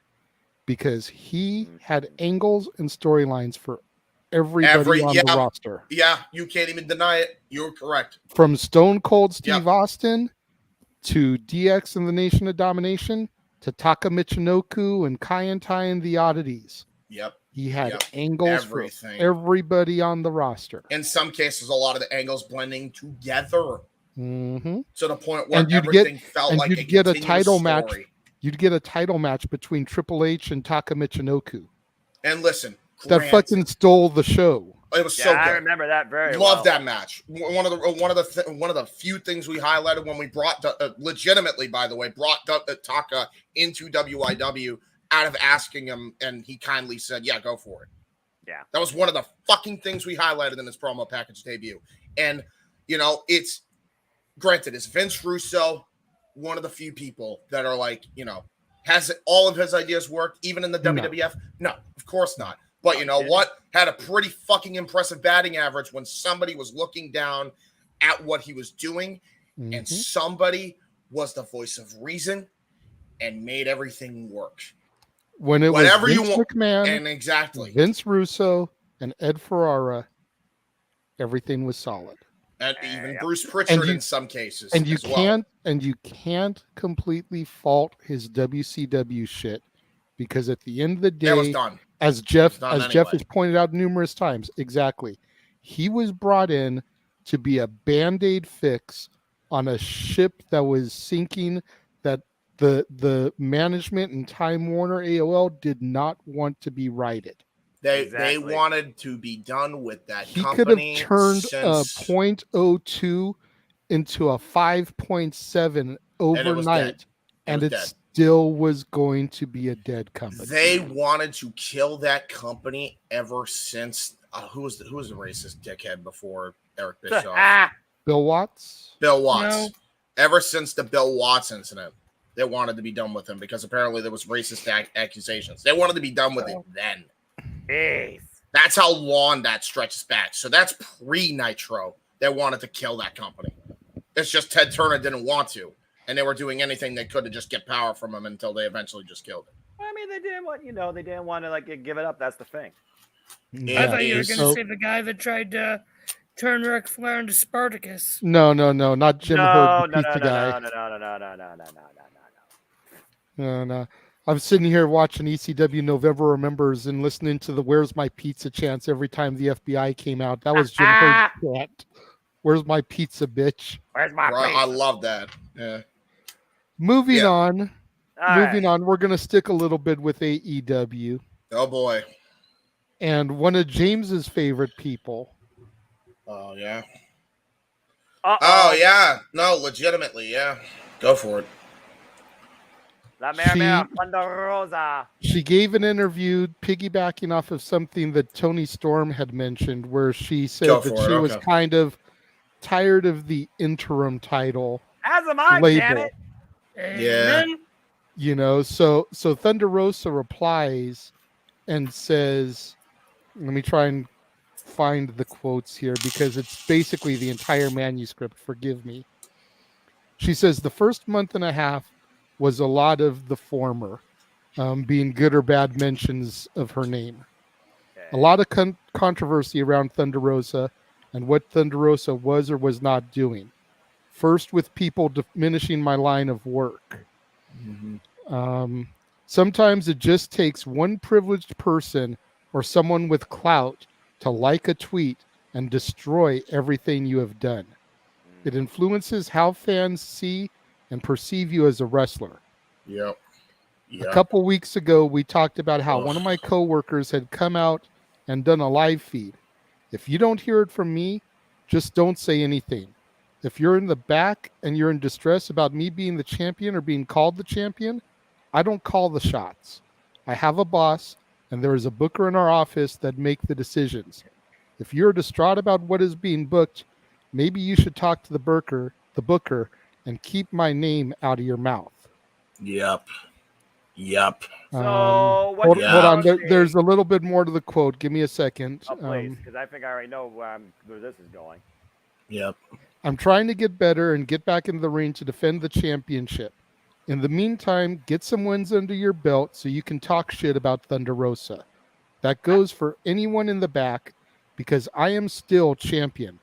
because he had angles and storylines for everybody on the roster. Yeah, you can't even deny it. You're correct. From Stone Cold Steve Austin to DX and the Nation of Domination to Taka Michinoku and Kaientai and the Oddities. Yep. He had angles for everybody on the roster. In some cases, a lot of the angles blending together to the point where everything felt like you'd get a title story. match. You'd get a title match between Triple H and Taka Michinoku. And listen, that fucking stole the show. It was so good. I remember that very well. Love that match. One of the few things we highlighted when we brought legitimately, by the way, brought Taka into WIW out of asking him, and he kindly said, yeah, go for it. Yeah. That was one of the fucking things we highlighted in his promo package debut. And, it's granted, is Vince Russo one of the few people that are like, has all of his ideas worked even in the WWF? No, of course not. But you know what? Had a pretty fucking impressive batting average when somebody was looking down at what he was doing, and somebody was the voice of reason and made everything work. When it Whatever was you Vince want, McMahon, and exactly Vince Russo and Ed Ferrara, everything was solid. And even Bruce Pritchard in some cases. And you as well. can't completely fault his WCW shit, because at the end of the day, That was done. As Jeff Jeff has pointed out numerous times, exactly, he was brought in to be a Band-Aid fix on a ship that was sinking, that the management and Time Warner AOL did not want to be righted. They wanted to be done with that. He company could have turned since... a .02 into a 5.7 overnight, and it still was going to be a dead company. They wanted to kill that company ever since who was the racist dickhead before Eric Bischoff? Bill Watts. Bill Watts. No. Ever since the Bill Watts incident, they wanted to be done with him because apparently there was racist accusations. They wanted to be done with it then. Jeez. That's how long that stretches back. So that's pre-Nitro. They wanted to kill that company. It's just Ted Turner didn't want to, and they were doing anything they could to just get power from him until they eventually just killed him. I mean, they didn't want to give it up. That's the thing. I thought you were going to say the guy that tried to turn Ric Flair into Spartacus. No, not Jim Herd, the pizza guy. No. I'm sitting here watching ECW November Remembers and listening to the "Where's My Pizza" chants every time the FBI came out. That was Jim Herd's chant. Where's my pizza, bitch? Where's my pizza? I love that. Yeah. Moving on. Moving on. We're going to stick a little bit with AEW. Oh, boy. And one of James's favorite people. Oh, yeah. Uh-oh. Oh, yeah. No, legitimately, yeah. Go for it. La Mera Ponderosa. She gave an interview piggybacking off of something that Tony Storm had mentioned, where she said that she was kind of tired of the interim title As am I, label. damn it. Yeah. You know, so Thunder Rosa replies and says, let me try and find the quotes here because it's basically the entire manuscript. Forgive me. She says the first month and a half was a lot of the former, being good or bad mentions of her name. Okay. A lot of controversy around Thunder Rosa and what Thunder Rosa was or was not doing. First, with people diminishing my line of work. Sometimes it just takes one privileged person or someone with clout to like a tweet and destroy everything you have done. It influences how fans see and perceive you as a wrestler. Yep. A couple weeks ago, we talked about how one of my coworkers had come out and done a live feed. If you don't hear it from me, just don't say anything. If you're in the back and you're in distress about me being the champion or being called the champion, I don't call the shots. I have a boss, and there is a booker in our office that make the decisions. If you're distraught about what is being booked, maybe you should talk to the booker, and keep my name out of your mouth. Yep. So hold on. There's a little bit more to the quote. Give me a second. Oh, please, because I think I already know where this is going. Yep. I'm trying to get better and get back into the ring to defend the championship. In the meantime, get some wins under your belt so you can talk shit about Thunder Rosa. That goes for anyone in the back because I am still champion.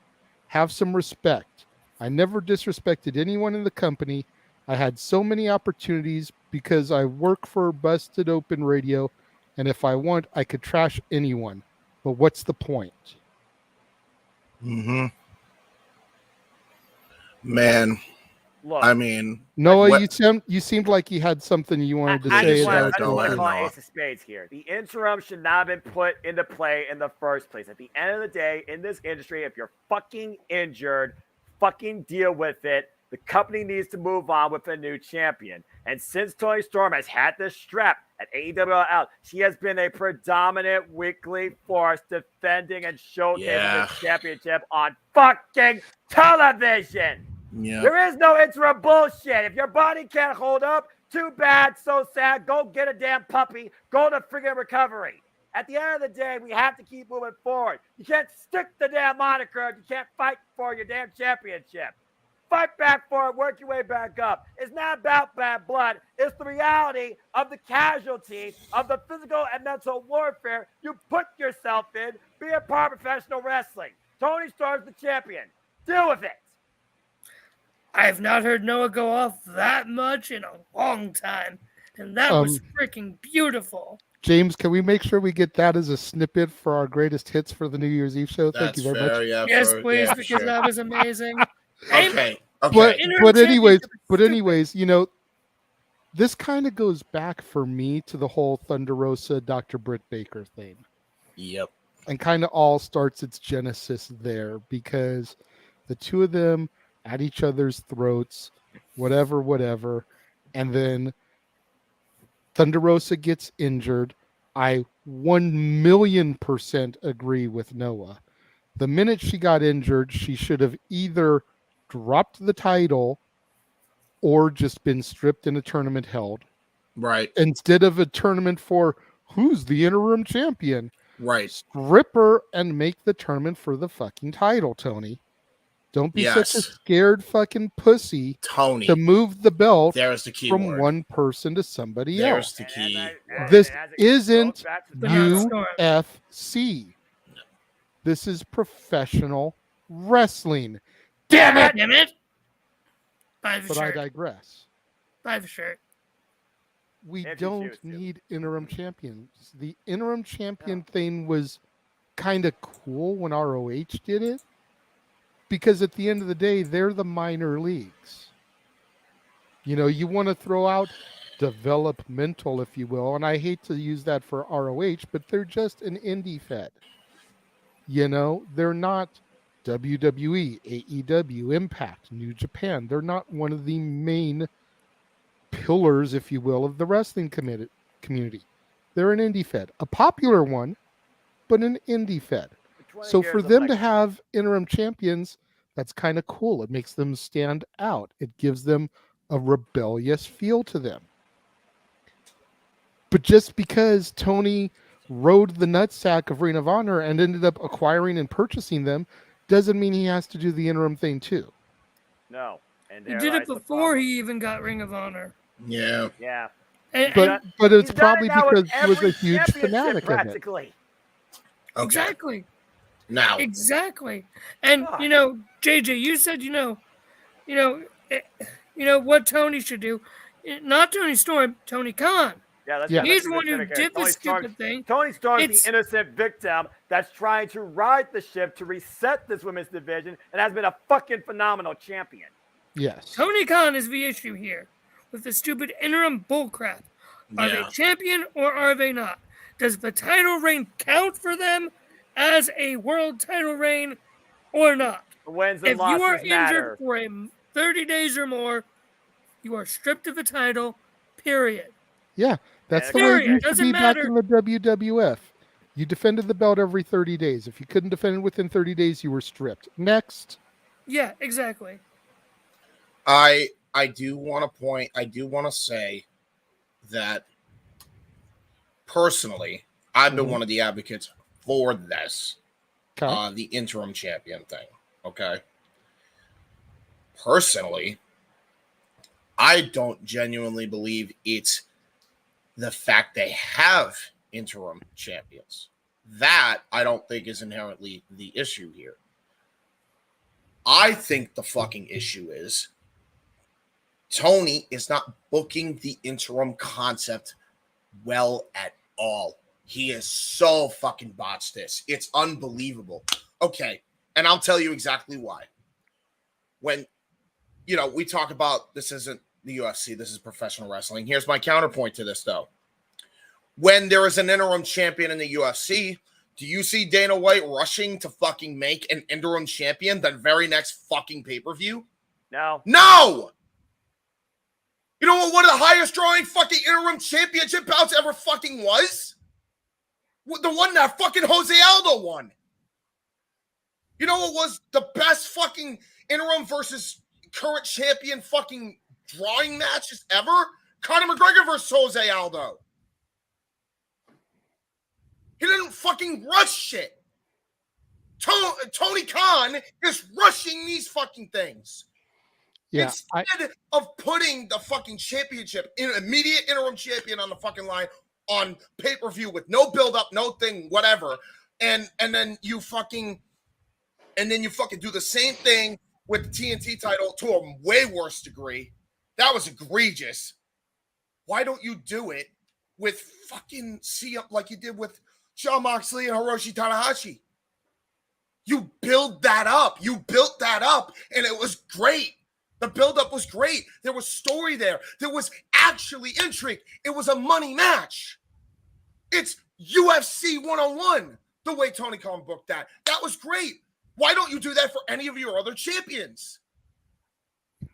Have some respect. I never disrespected anyone in the company. I had so many opportunities because I work for Busted Open Radio, and if I want, I could trash anyone. But what's the point? Man. Look, I mean, Noah, you seemed like you had something you wanted to say. I just want to call Ace of Spades here. The interim should not have been put into play in the first place. At the end of the day, in this industry, if you're fucking injured, fucking deal with it. The company needs to move on with a new champion. And since Tony Storm has had this strep, at AEW out. She has been a predominant weekly force defending and showcasing this championship on fucking television. Yeah. There is no interim bullshit. If your body can't hold up, too bad, so sad. Go get a damn puppy. Go to friggin' recovery. At the end of the day, we have to keep moving forward. You can't stick the damn moniker if you can't fight for your damn championship. Fight back for it, work your way back up. It's not about bad blood. It's the reality of the casualty of the physical and mental warfare you put yourself in being a part of professional wrestling. Tony Storm's the champion. Deal with it. I have not heard Noah go off that much in a long time, and that was freaking beautiful. James, can we make sure we get that as a snippet for our greatest hits for the New Year's Eve show? Thank you very much. Yeah, yes, please, because that was amazing. Okay. But anyways, you know, this kind of goes back for me to the whole Thunder Rosa, Dr. Britt Baker thing. Yep. And kind of all starts its genesis there because the two of them at each other's throats, whatever. And then Thunder Rosa gets injured. I 1,000,000% agree with Noah. The minute she got injured, she should have either dropped the title or just been stripped in a tournament held. Right. Instead of a tournament for who's the interim champion. Right. Strip her and make the tournament for the fucking title, Tony. Don't be such a scared fucking pussy, Tony, to move the belt from word. one person to somebody There's else. the key. This isn't UFC. This is professional wrestling. Damn it! Damn it! Buy the But shirt. I digress. Buy the shirt. We don't need interim champions. The interim champion thing was kind of cool when ROH did it. Because at the end of the day, they're the minor leagues. You know, you want to throw out developmental, if you will, and I hate to use that for ROH, but they're just an indie fed. You know, they're not WWE, AEW, Impact, New Japan. They're not one of the main pillars, if you will, of the wrestling community. They're an indie fed. A popular one, but an indie fed. So for them to have interim champions, that's kind of cool. It makes them stand out. It gives them a rebellious feel to them. But just because Tony rode the nutsack of Ring of Honor and ended up acquiring and purchasing them, doesn't mean he has to do the interim thing too. No. And He did it before he even got Ring of Honor. Yeah. Yeah. But it's probably because he was a huge fanatic of it. Okay. Exactly. Now. Exactly. And you know, JJ, you said you know what Tony should do. Not Tony Storm, Tony Khan. Yeah, He's the one who did the stupid thing. Tony Storm's the innocent victim that's trying to ride the ship to reset this women's division and has been a fucking phenomenal champion. Yes. Tony Khan is the issue here with the stupid interim bullcrap. Are they champion or are they not? Does the title reign count for them as a world title reign or not? Wins and if you are losses matter. injured for 30 days or more, you are stripped of the title, period. Yeah, that's the way it used to be back in the WWF. You defended the belt every 30 days. If you couldn't defend it within 30 days, you were stripped. Next. Yeah, exactly. I do want to say that personally, I've been one of the advocates for this, the interim champion thing. Okay. Personally, I don't genuinely believe it's the fact they have interim champions. That I don't think is inherently the issue here. I think the fucking issue is Tony is not booking the interim concept well at all. He is so fucking botched this. It's unbelievable. Okay, and I'll tell you exactly why. When, we talk about this isn't the UFC, this is professional wrestling. Here's my counterpoint to this, though. When there is an interim champion in the UFC, do you see Dana White rushing to fucking make an interim champion the very next fucking pay-per-view? No. No! You know what one of the highest drawing fucking interim championship bouts ever fucking was? The one that fucking Jose Aldo won. You know what was the best fucking interim versus current champion fucking drawing matches ever? Conor McGregor versus Jose Aldo. He didn't fucking rush shit. Tony Khan is rushing these fucking things. Yeah, Instead of putting the fucking championship, immediate interim champion on the fucking line on pay-per-view with no build-up, no thing, whatever, and then you fucking do the same thing with the TNT title to a way worse degree. That was egregious. Why don't you do it with fucking CM like you did with Jon Moxley and Hiroshi Tanahashi? You build that up. You built that up, and it was great. The build-up was great. There was story there. There was actually intrigue. It was a money match. It's UFC 101, the way Tony Khan booked that. That was great. Why don't you do that for any of your other champions?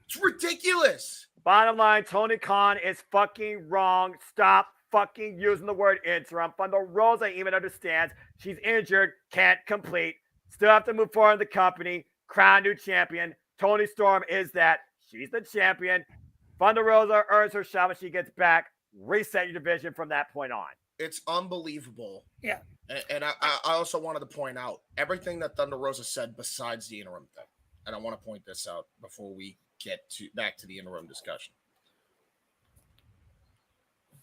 It's ridiculous. Bottom line, Tony Khan is fucking wrong. Stop fucking using the word interim. Thunder Rosa even understands she's injured, can't complete. Still have to move forward in the company. Crown new champion. Tony Storm is that. She's the champion. Thunder Rosa earns her shot when she gets back. Reset your division from that point on. It's unbelievable. Yeah. And I also wanted to point out everything that Thunder Rosa said besides the interim thing. And I want to point this out before we get back to the interim discussion.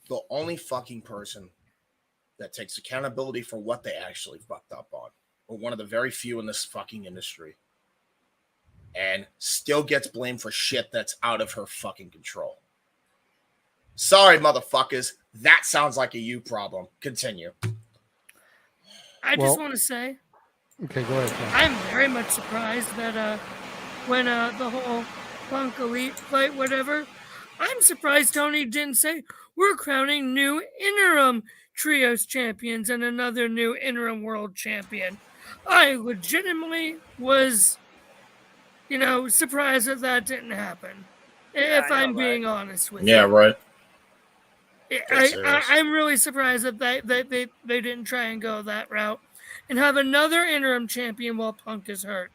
The only fucking person that takes accountability for what they actually fucked up on, or one of the very few in this fucking industry, and still gets blamed for shit that's out of her fucking control. Sorry, motherfuckers. That sounds like a you problem. Continue. I just want to say. Okay, go ahead. I'm very much surprised that when the whole Punk Elite fight, whatever, I'm surprised Tony didn't say we're crowning new interim trios champions and another new interim world champion. I legitimately was, surprised that didn't happen. Yeah, if I'm being honest with you. Yeah, right. I'm really surprised that they didn't try and go that route and have another interim champion while Punk is hurt.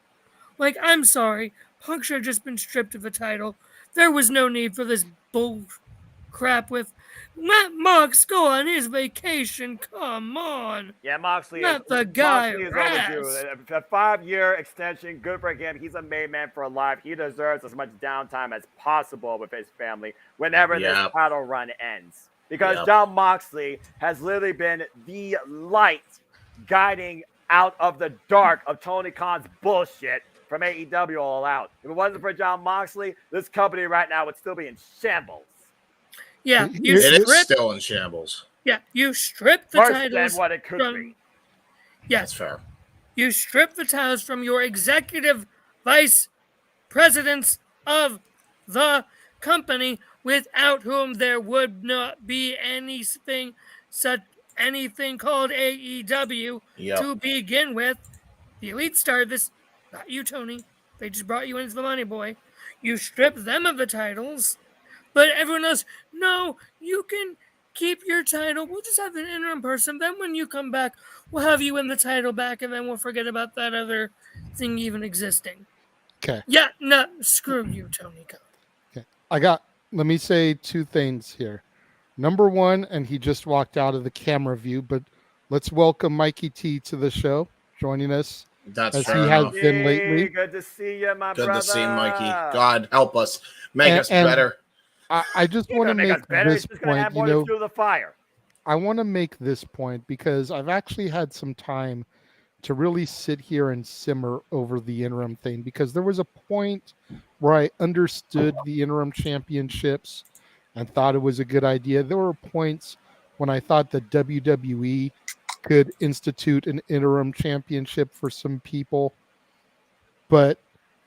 Like, I'm sorry, Punk should have just been stripped of the title. There was no need for this bull crap with let Mox go on his vacation. Come on. Yeah, Moxley Not is, the guy. Moxley is overdue. A 5-year extension, good for him. He's a made man for life. He deserves as much downtime as possible with his family whenever this title run ends. Because Jon Moxley has literally been the light guiding out of the dark of Tony Khan's bullshit from AEW All Out. If it wasn't for Jon Moxley, this company right now would still be in shambles. Yeah, it is still in shambles. Yeah, you strip the Worse titles than what it could be. Yeah, that's fair. You strip the titles from your executive vice presidents of the company, without whom there would not be anything called AEW to begin with. The Elite started this, not you, Tony. They just brought you into the money, boy. You strip them of the titles, but everyone else, no, you can keep your title. We'll just have an interim person. Then when you come back, we'll have you in the title back, and then we'll forget about that other thing even existing. Okay. Yeah, no, screw you, Tony Khan. Okay. Let me say two things here. Number one, and he just walked out of the camera view, but let's welcome Mikey T to the show, joining us as he has been lately. Good to see you, my brother. Good to see Mikey. God help us. Make us better. I just want to make this point. The fire. I want to make this point because I've actually had some time to really sit here and simmer over the interim thing, because there was a point where I understood the interim championships and thought it was a good idea. There were points when I thought that WWE could institute an interim championship for some people. But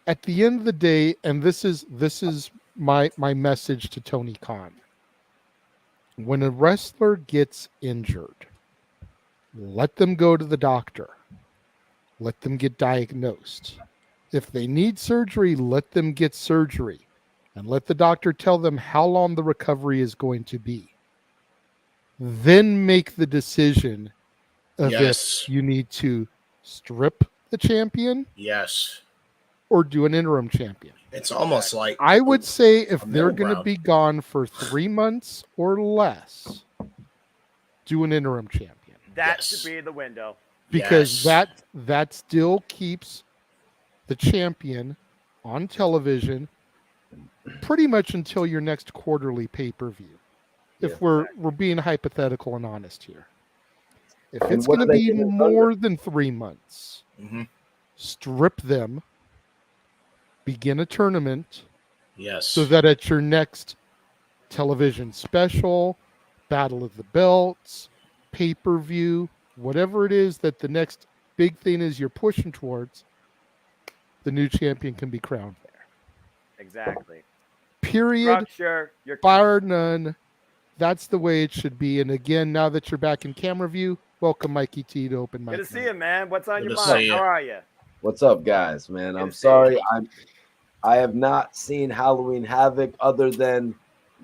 at the end of the day, and this is my message to Tony Khan, when a wrestler gets injured, let them go to the doctor. Let them get diagnosed. If they need surgery, let them get surgery. and let the doctor tell them how long the recovery is going to be. Then make the decision of Yes. if you need to strip the champion Yes. or do an interim champion. It's almost like I would say if they're middle going to ground. be gone for 3 months or less, do an interim champion. That should be the window. Because that still keeps the champion on television pretty much until your next quarterly pay-per-view. If we're being hypothetical and honest here. If And it's what going to are they be getting more than 3 months, Mhm. strip them, begin a tournament, Yes. so that at your next television special, Battle of the Belts, pay-per-view, whatever it is that the next big thing is you're pushing towards, the new champion can be crowned there. Exactly. Period. Structure, Bar none. That's the way it should be. And again, now that you're back in camera view, welcome Mikey T to Open Mic. Good to see you, man. What's on Good your to mind? see How you. are you? What's up, guys? Man, I'm sorry. I have not seen Halloween Havoc other than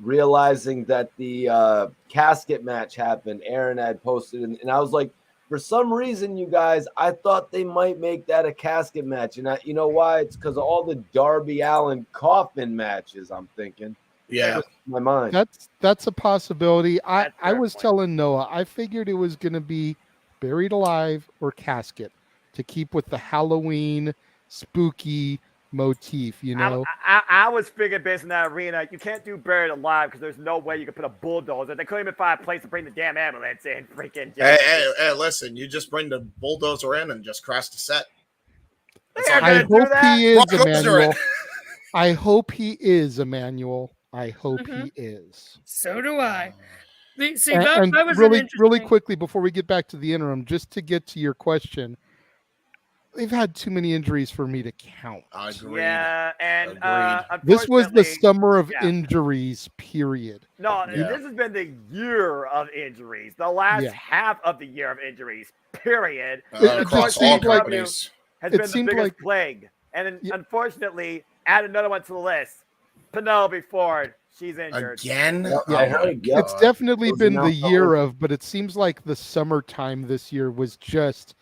realizing that the casket match happened. Aaron had posted, and I was like, for some reason, you guys, I thought they might make that a casket match, and you know why? It's because of all the Darby Allin coffin matches. I'm thinking, Yeah, Just in my mind. That's a possibility. I was telling Noah, I figured it was going to be buried alive or casket to keep with the Halloween spooky motif, you know. I was figuring based on that arena, you can't do buried alive because there's no way you could put a bulldozer. They couldn't even find a place to bring the damn ambulance in. Freaking. Hey, listen, you just bring the bulldozer in and just crash the set. I hope he is, Brock Lesnar Emmanuel. it. I hope he is, Emmanuel. I hope he is. So do I. See, And, that, and that was really, an really interesting. quickly before we get back to the interim, just to get to your question, they've had too many injuries for me to count. Yeah, and This was the unfortunately- summer of yeah. injuries, period. No, this has been the year of injuries. The last Yeah. half of the year of injuries, period. It And across unfortunately, all AEW companies. has It been the seemed biggest like- plague. And unfortunately, add another one to the list. Penelope Ford, she's injured. Again? I heard. Yeah. It's definitely It was been the announced all year over. of, but it seems like the summertime this year was just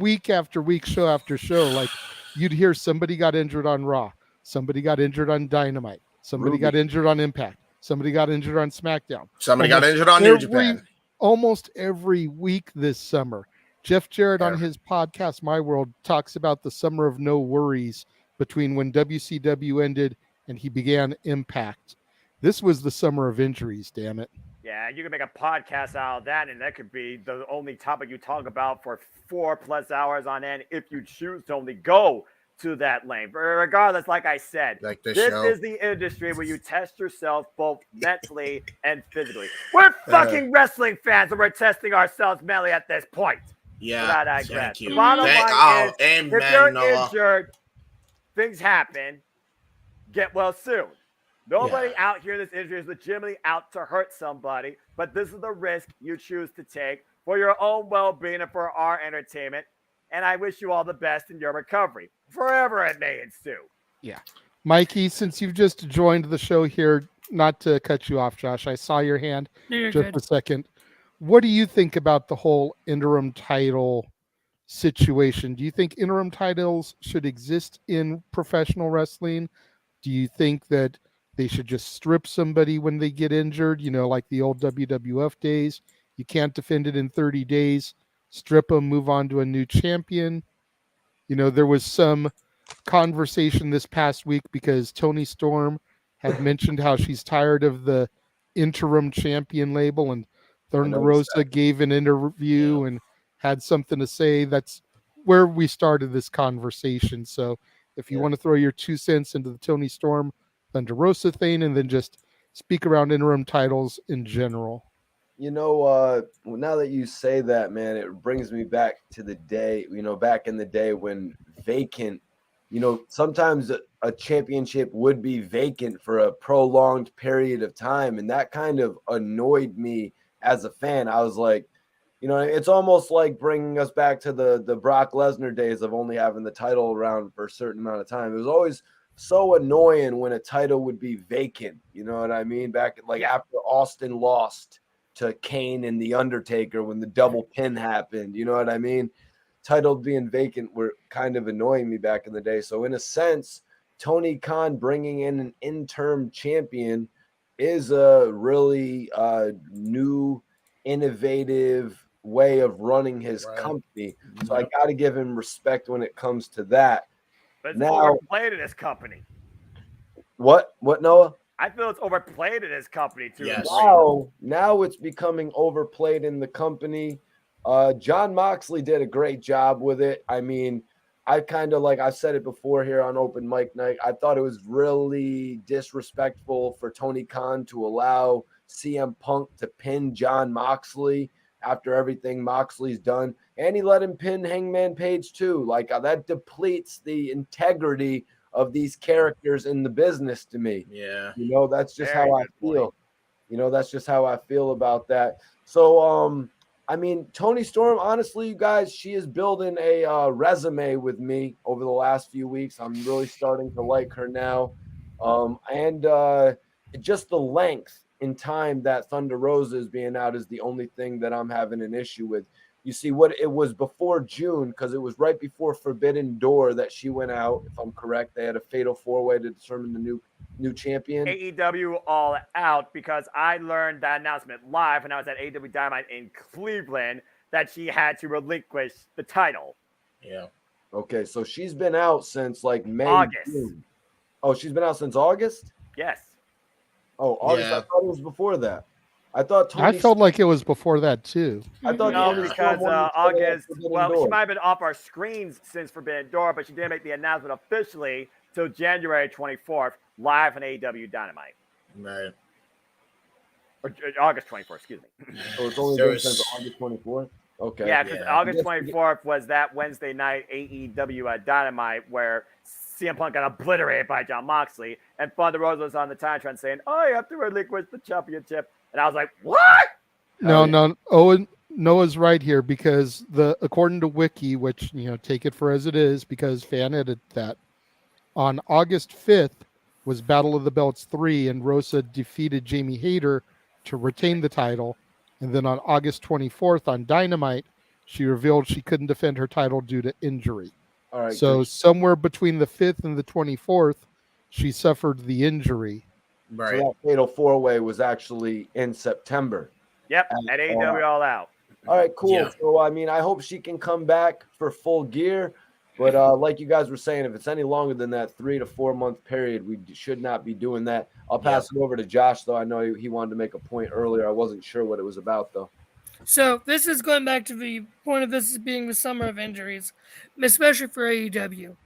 week after week, show after show. Like you'd hear somebody got injured on Raw, somebody got injured on Dynamite, somebody got Ruby. injured on Impact, somebody got injured on SmackDown. Somebody got Almost injured on New Japan. Almost every week this summer. Jeff Jarrett on Yeah. his podcast, My World, talks about the summer of no worries between when WCW ended and he began Impact. This was the summer of injuries, damn it. Yeah, you can make a podcast out of that, and that could be the only topic you talk about for 4+ hours on end if you choose to only go to that length. But regardless, like I said, Like this this show. is the industry where you test yourself both mentally and physically. We're fucking wrestling fans, and we're testing ourselves mentally at this point. Yeah, But I digress. thank you. The bottom Thank- line is, amen, if you're Noah. injured, things happen. Get well soon. Nobody out here in this industry is legitimately out to hurt somebody, but this is the risk you choose to take for your own well-being and for our entertainment. And I wish you all the best in your recovery, forever it may ensue. Yeah. Mikey, since you've just joined the show here, not to cut you off, Josh, I saw your hand No, you're just good. a second. What do you think about the whole interim title situation? Do you think interim titles should exist in professional wrestling? Do you think that they should just strip somebody when they get injured, you know, like the old WWF days? You can't defend it in 30 days, strip them, move on to a new champion. You know, there was some conversation this past week because Toni Storm had mentioned how she's tired of the interim champion label, and Thunder noticed Rosa gave an interview and had something to say. That's where we started this conversation. So if you want to throw your 2 cents into the Toni Storm Thunder Rosa thing, and then just speak around interim titles in general. You know, now that you say that, man, it brings me back to the day, you know, back in the day when vacant, you know, sometimes a championship would be vacant for a prolonged period of time. And that kind of annoyed me as a fan. I was like, you know, it's almost like bringing us back to the Brock Lesnar days of only having the title around for a certain amount of time. It was always so annoying when a title would be vacant. You know what I mean? Back like after Austin lost to Kane and The Undertaker when the double pin happened. You know what I mean? Title being vacant were kind of annoying me back in the day. So in a sense, Tony Khan bringing in an interim champion is a really new, innovative way of running his company. So I got to give him respect when it comes to that. But it's Now, overplayed in his company. What, Noah? I feel it's overplayed in his company too. Yes. Now it's becoming overplayed in the company. John Moxley did a great job with it. I mean, I kind of like I said it before here on Open Mic Night. I thought it was really disrespectful for Tony Khan to allow CM Punk to pin John Moxley after everything Moxley's done, and he let him pin Hangman Page too. Like that depletes the integrity of these characters in the business to me. Yeah. You know, that's just how I feel. You know, that's just how I feel about that. So, I mean, Toni Storm, honestly, you guys, she is building a resume with me over the last few weeks. I'm really starting to like her now. And just the length in time that Thunder Rosa is being out is the only thing that I'm having an issue with. You see, what it was before June, because it was right before Forbidden Door that she went out, if I'm correct. They had a fatal four-way to determine the new champion. AEW All Out, because I learned that announcement live when I was at AEW Dynamite in Cleveland that she had to relinquish the title. Yeah. Okay, so she's been out since like May. August. June. Oh, she's been out since August? Yes. Oh, August. Yeah. I thought it was before that. I thought I felt like it was before that too. I thought No, Toni because Storm wanted to August. Forbidden Well, Door. she might have been off our screens since Forbidden Door, but she didn't make the announcement officially till January 24th, live on AEW Dynamite. Right. Or August 24th, excuse me. So it's only been since August 24th? Okay. Yeah, because August I guess- 24th was that Wednesday night AEW Dynamite where CM Punk got obliterated by John Moxley, and Thunder Rosa was on the Titantron saying, "Oh, you have to relinquish the championship," and I was like, "What?" No. Owen, Noah's right here because according to Wiki, which take it for as it is because fan edited that, on August 5th was Battle of the Belts 3, and Rosa defeated Jamie Hayter to retain the title, and then on August 24th on Dynamite, she revealed she couldn't defend her title due to injury. All right. So good. somewhere between the 5th and the 24th, she suffered the injury. Right. So that fatal four-way was actually in September. Yep, at AEW All Out. All right, cool. Yeah. So, I mean, I hope she can come back for Full Gear. But like you guys were saying, if it's any longer than that 3 to 4 month period, we should not be doing that. I'll pass it over to Josh, though. I know he wanted to make a point earlier. I wasn't sure what it was about, though. So this is going back to the point of this being the summer of injuries, especially for AEW.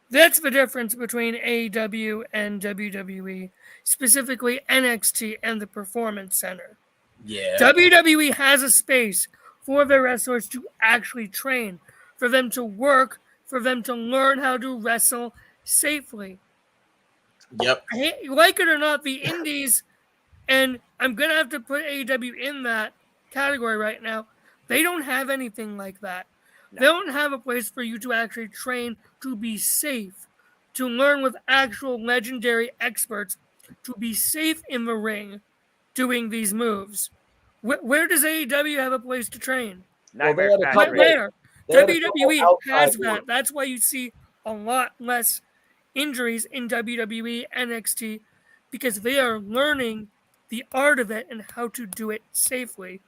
That's the difference between AEW and WWE, specifically NXT and the Performance Center. Yeah. WWE has a space for their wrestlers to actually train, for them to work, for them to learn how to wrestle safely. Yep. Like it or not, the indies, and I'm going to have to put AEW in that category right now, they don't have anything like that. No. They don't have a place for you to actually train to be safe, to learn with actual legendary experts, to be safe in the ring doing these moves. Where does AEW have a place to train? Nightmare Factory. Where? WWE has that. Work. That's why you see a lot less injuries in WWE, NXT, because they are learning the art of it and how to do it safely.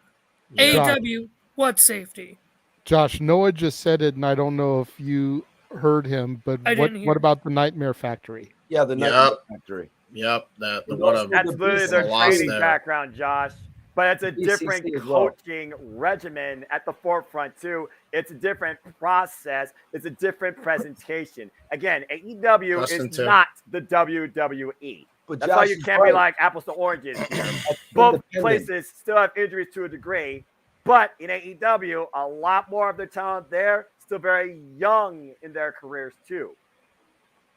Yeah. AEW, what safety? Josh, Noah just said it, and I don't know if you heard him, but what about the Nightmare Factory? Yeah, the Nightmare Factory. Yep, the one of that's literally their training background, Josh. But it's a BCC different as well. coaching regimen at the forefront too. It's a different process. It's a different presentation. Again, AEW is not the WWE. But that's why you can't be like apples to oranges here. Both places still have injuries to a degree, but in AEW, a lot more of the talent there still very young in their careers too.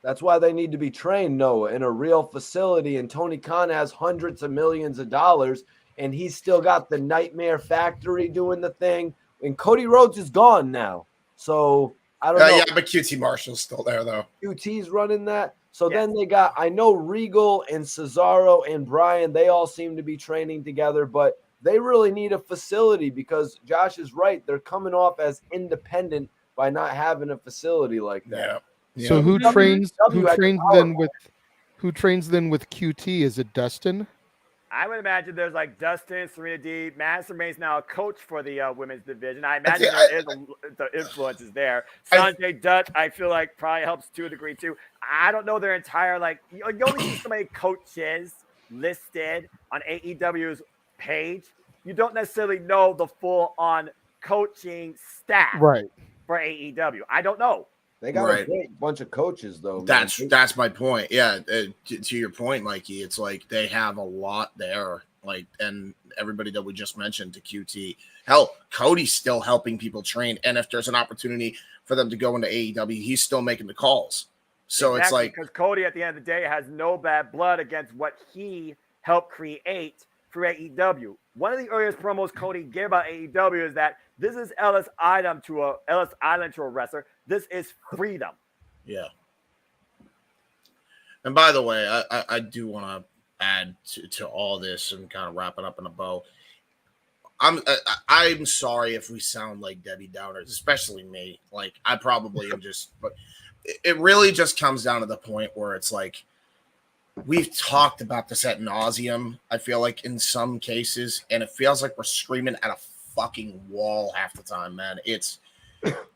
That's why they need to be trained, Noah, in a real facility. And Tony Khan has hundreds of millions of dollars, and he's still got the Nightmare Factory doing the thing. And Cody Rhodes is gone now. So I don't know. Yeah, but QT Marshall's still there though. QT's running that. So then they got, I know Regal and Cesaro and Bryan, they all seem to be training together, but they really need a facility because Josh is right. They're coming off as independent by not having a facility like that. Yeah. So who trains then with QT? Is it Dustin? I would imagine there's like Dustin, Serena D. Madison Ray's now a coach for the women's division. I imagine the influence is there. Sanjay Dutt, I feel like probably helps to a degree too. I don't know their entire you only see so many coaches listed on AEW's page. You don't necessarily know the full on coaching staff for AEW. I don't know. They got a great bunch of coaches, though. That's my point. Yeah, to your point, Mikey, it's like they have a lot there. Like, and everybody that we just mentioned to QT. Hell, Cody's still helping people train, and if there's an opportunity for them to go into AEW, he's still making the calls. So it's like because Cody, at the end of the day, has no bad blood against what he helped create for AEW. One of the earliest promos Cody gave about AEW is that this is Ellis Island to a wrestler. This is freedom. Yeah. And by the way, I do want to add to all this and kind of wrap it up in a bow. I'm sorry if we sound like Debbie Downers, especially me. Like I probably am but it really just comes down to the point where it's like we've talked about this ad nauseum, I feel like in some cases, and it feels like we're screaming at a fucking wall half the time, man. It's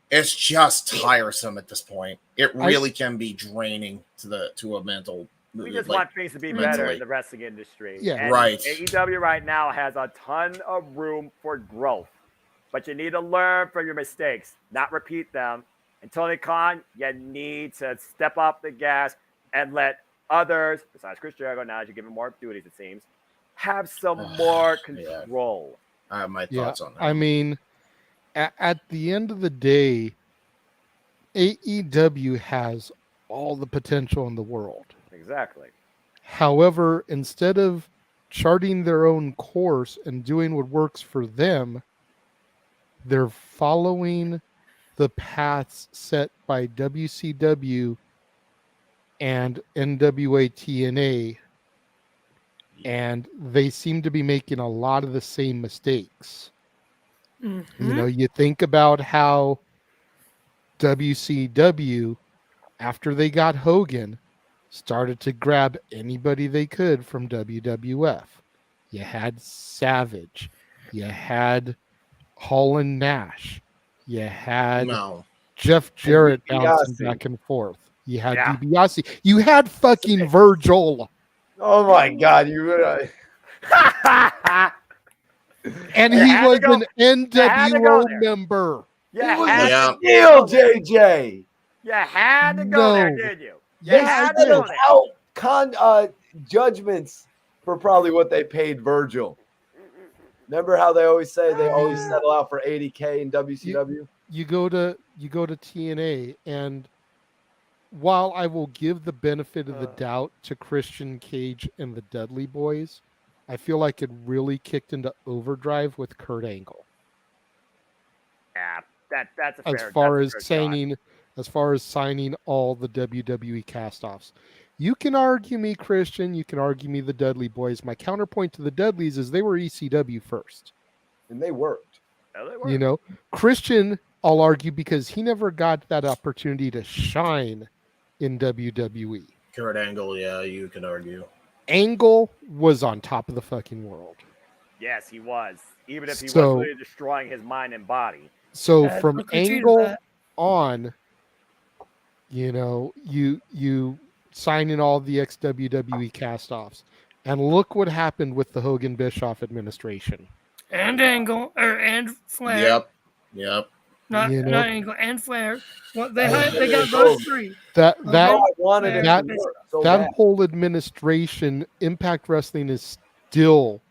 just tiresome at this point. It really can be draining to a mental. We just want things to be better in the wrestling industry. Yeah, and AEW right now has a ton of room for growth, but you need to learn from your mistakes, not repeat them. And Tony Khan, you need to step up the gas and let others, besides Chris Jericho, now that you give him more duties, it seems, have some more control. I have my thoughts on that. I mean, at the end of the day, AEW has all the potential in the world. Exactly. However, instead of charting their own course and doing what works for them, they're following the paths set by WCW and NWA TNA, and they seem to be making a lot of the same mistakes. Mm-hmm. You know, you think about how WCW, after they got Hogan, started to grab anybody they could from WWF. You had Savage, you had Hall and Nash, you had Jeff Jarrett bouncing back and forth. You had DiBiase. You had fucking Virgil. Oh my God! You really... And he was an NWO member. Yeah, he was a deal, JJ. You had to go there, did you? They settled out judgments for probably what they paid Virgil. Remember how they always say they always settle out for $80K in WCW? You go to TNA, and while I will give the benefit of the doubt to Christian Cage and the Dudley Boys, I feel like it really kicked into overdrive with Kurt Angle. Yeah, that's a fair. As far as signing all the WWE cast-offs. You can argue me, Christian. You can argue me, the Dudley Boys. My counterpoint to the Dudleys is they were ECW first. And they worked. Yeah, they worked. You know, Christian, I'll argue, because he never got that opportunity to shine in WWE. Kurt Angle, yeah, you can argue. Angle was on top of the fucking world. Yes, he was. Even if he was really destroying his mind and body. So from Angle on, you know, you sign in all the ex-WWE cast-offs. And look what happened with the Hogan Bischoff administration. And Angle, and Flair. Yep. Not Angle and Flair. Well, they got those three. That whole administration, Impact Wrestling is still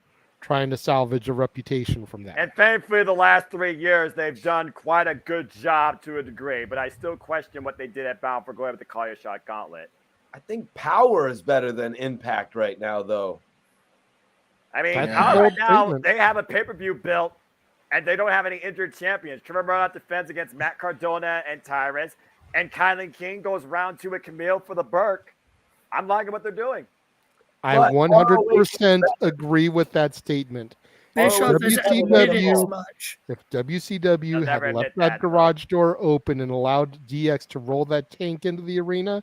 trying to salvage a reputation from that. And thankfully, the last 3 years, they've done quite a good job to a degree. But I still question what they did at Bound for Glory with the Call Your Shot Gauntlet. I think Power is better than Impact right now, though. I mean, right now, they have a pay-per-view built, And they don't have any injured champions. Trevor Murdoch defends against Matt Cardona and Tyrus. And Kylan King goes round 2 with Camille for the Burke. I'm liking what they're doing. I 100% agree with that statement. Bischoff has admitted as much. If WCW had left that garage door open and allowed DX to roll that tank into the arena,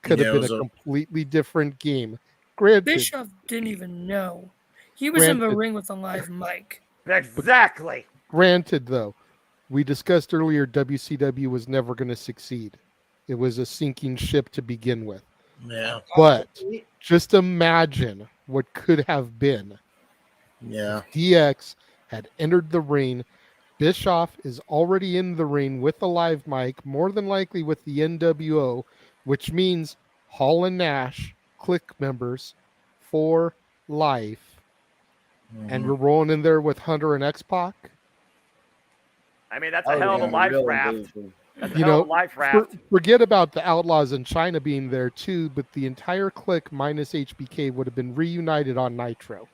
could have been a completely different game. Granted, Bischoff didn't even know. He was in the ring with a live mic. Exactly. Granted, though, we discussed earlier WCW was never going to succeed. It was a sinking ship to begin with. Yeah. But just imagine what could have been. Yeah. DX had entered the ring. Bischoff is already in the ring with a live mic, more than likely with the NWO, which means Hall and Nash, Click members for life. And you're rolling in there with Hunter and X-Pac. I mean, that's a hell of a life raft. That's a You hell know, of a life raft. forget about the Outlaws in China being there too, but the entire Click minus HBK would have been reunited on Nitro.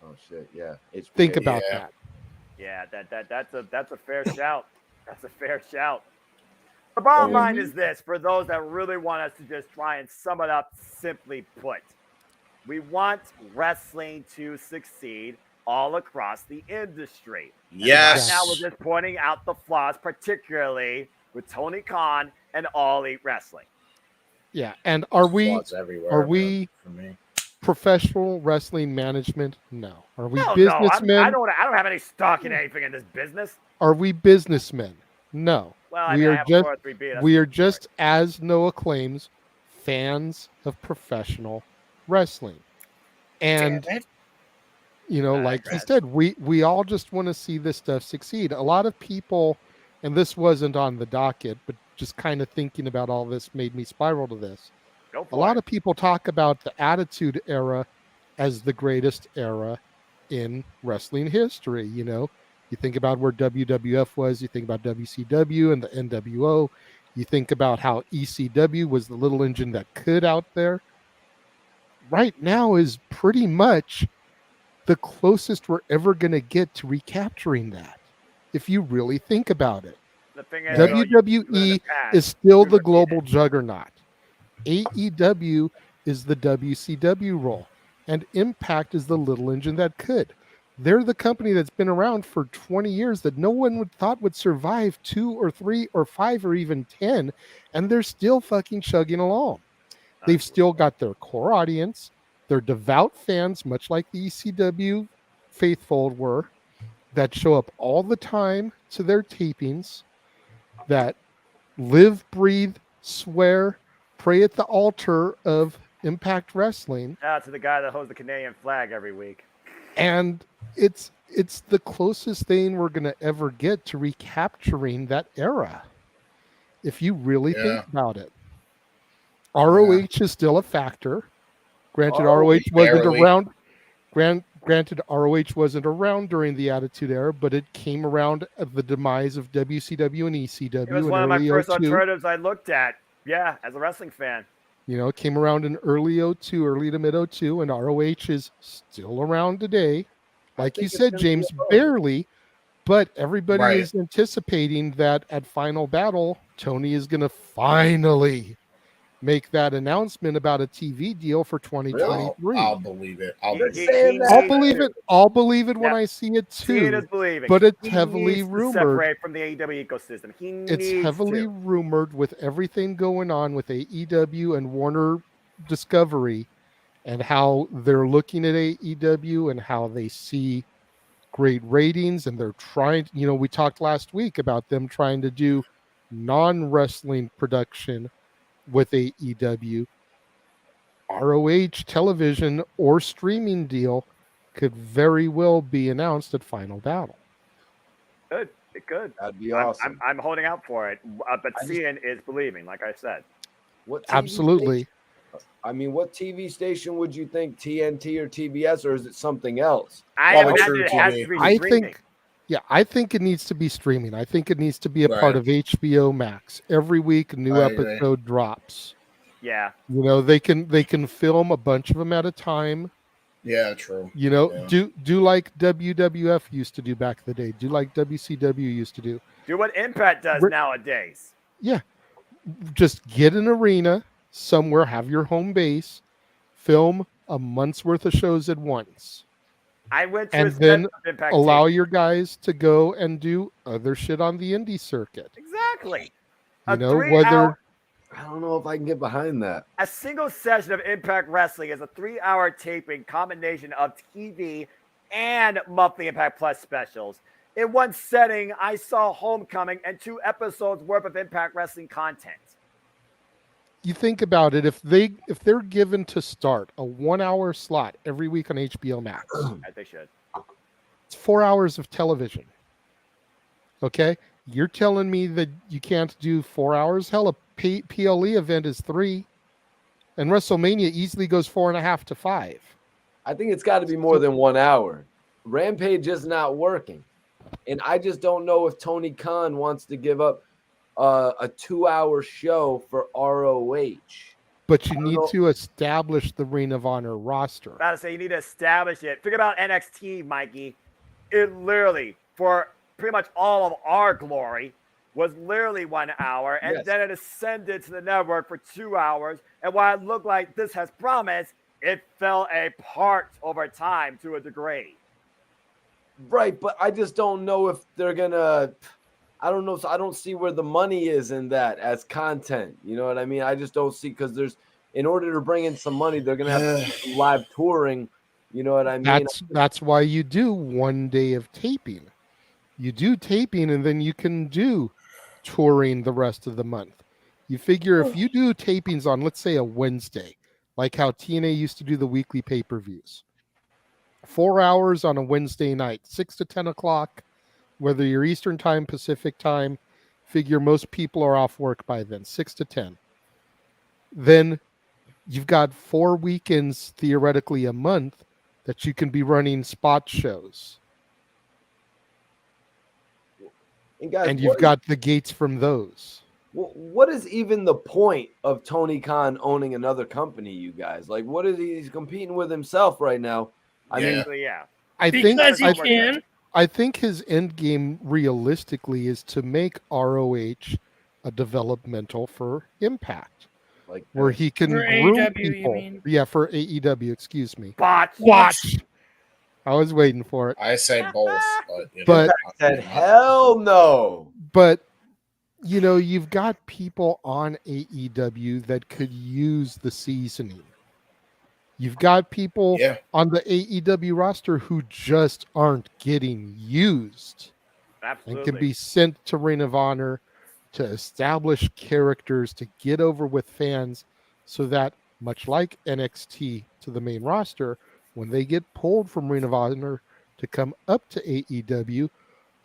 Oh shit, yeah. Think about that. Yeah, that's a fair shout. That's a fair shout. The bottom line is this, for those that really want us to just try and sum it up simply put. We want wrestling to succeed all across the industry. Yes. And right now we're just pointing out the flaws, particularly with Tony Khan and All Elite Wrestling. Yeah, and are we for me. professional wrestling management? No. Are we No, businessmen? I don't have any stock in anything in this business. Are we businessmen? No. Well, I mean, I have 403B, that's we are just, as Noah claims, fans of professional wrestling. And you know, like he said, we all just want to see this stuff succeed. A lot of people, and this wasn't on the docket, but just kind of thinking about all this made me spiral to this. A lot of people talk about the Attitude Era as the greatest era in wrestling history. You know, you think about where WWF was, you think about WCW and the NWO, you think about how ECW was the little engine that could out there. Right now is pretty much the closest we're ever going to get to recapturing that, if you really think about it. The thing is, WWE is still the global juggernaut. AEW is the WCW role, and Impact is the little engine that could. They're the company that's been around for 20 years that no one would thought would survive 2 or 3 or 5 or even 10, and they're still fucking chugging along. They've still got their core audience. They're devout fans, much like the ECW faithful were, that show up all the time to their tapings, that live, breathe, swear, pray at the altar of Impact Wrestling. Shout out to the guy that holds the Canadian flag every week. And it's the closest thing we're going to ever get to recapturing that era, if you really think about it. ROH is still a factor. Granted, ROH wasn't around. Granted, ROH wasn't around during the Attitude Era, but it came around at the demise of WCW and ECW. It was one of my first alternatives I looked at. Yeah, as a wrestling fan. You know, it came around in early 02, early to mid 02, and ROH is still around today. Like you said, James, barely, but everybody is anticipating that at Final Battle, Tony is going to finally make that announcement about a TV deal for 2023. I'll believe it. I'll believe it when I see it too. Seeing is believing. But it's heavily rumored. Separate from the AEW ecosystem. It's heavily rumored with everything going on with AEW and Warner Discovery, and how they're looking at AEW and how they see great ratings, and they're trying. You know, we talked last week about them trying to do non-wrestling production with AEW. ROH television or streaming deal could very well be announced at Final Battle. Good. It could. That'd be awesome. I'm holding out for it, but seeing is believing, like I said. What Absolutely. I mean, what TV station would you think? TNT or TBS, or is it something else? I imagine it has to be streaming. I think it needs to be streaming. I think it needs to be a part of HBO Max. Every week, a new episode drops. Yeah. You know, they can film a bunch of them at a time, Yeah, true. You know, do like WWF used to do back in the day. Do like WCW used to do. Do what Impact does nowadays. Yeah. Just get an arena somewhere, have your home base, film a month's worth of shows at once. I went to and a then set of Impact allow taping. your guys to go and do other shit on the indie circuit. Exactly. You know, whether I don't know if I can get behind that. A single session of Impact Wrestling is a 3-hour taping combination of TV and monthly Impact Plus specials. In one setting, I saw Homecoming and 2 episodes worth of Impact Wrestling content. you think about it, if they're given to start a 1-hour slot every week on HBO Max, As they should. it's 4 hours of television. Okay, you're telling me that you can't do 4 hours? Hell, a PLE event is 3, and WrestleMania easily goes 4.5 to 5. I think it's got to be more than 1 hour. Rampage is not working, and I just don't know if Tony Khan wants to give up a 2-hour show for ROH. But you need to establish the Ring of Honor roster. About to say, you need to establish it. Think about NXT, Mikey. It literally, for pretty much all of our glory, was literally 1 hour, and then it ascended to the network for 2 hours. And while it looked like this has promise, it fell apart over time to a degree. Right, but I just don't know if they're gonna. I don't know. So I don't see where the money is in that as content. You know what I mean? I just don't see, because in order to bring in some money, they're gonna have to do some live touring. You know what I mean? That's why you do 1 day of taping. You do taping, and then you can do touring the rest of the month. You figure if you do tapings on, let's say, a Wednesday, like how TNA used to do the weekly pay-per-views, 4 hours on a Wednesday night, 6 to 10 o'clock, whether you're Eastern time, Pacific time, figure most people are off work by then, 6 to 10. Then you've got 4 weekends, theoretically a month, that you can be running spot shows. And you've got the gates from those. What is even the point of Tony Khan owning another company, you guys? Like, what is he's competing with himself right now? I mean, I think his end game realistically is to make ROH a developmental for Impact, like where he can for groom AEW, people. you mean? Yeah, for AEW. Excuse me. Watch. I was waiting for it. I say both, but But said hell no. But you know, you've got people on AEW that could use the seasoning. You've got people on the AEW roster who just aren't getting used. Absolutely. And can be sent to Ring of Honor to establish characters, to get over with fans, so that, much like NXT to the main roster, when they get pulled from Ring of Honor to come up to AEW,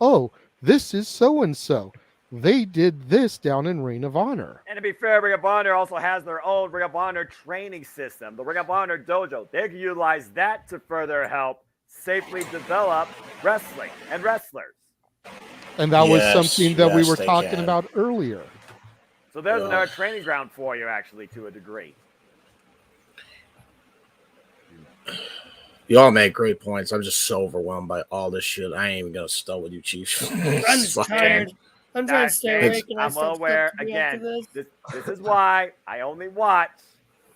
oh, this is so-and-so. They did this down in Ring of Honor. And to be fair, Ring of Honor also has their own Ring of Honor training system, the Ring of Honor Dojo. They can utilize that to further help safely develop wrestling and wrestlers. And that was something that we were talking about earlier. So there's another training ground for you, actually, to a degree. You all make great points. I'm just so overwhelmed by all this shit. I ain't even gonna start with you, Chief. I'm just tired. I'm trying to stay awake. I'm well aware. Again, this is why I only watch.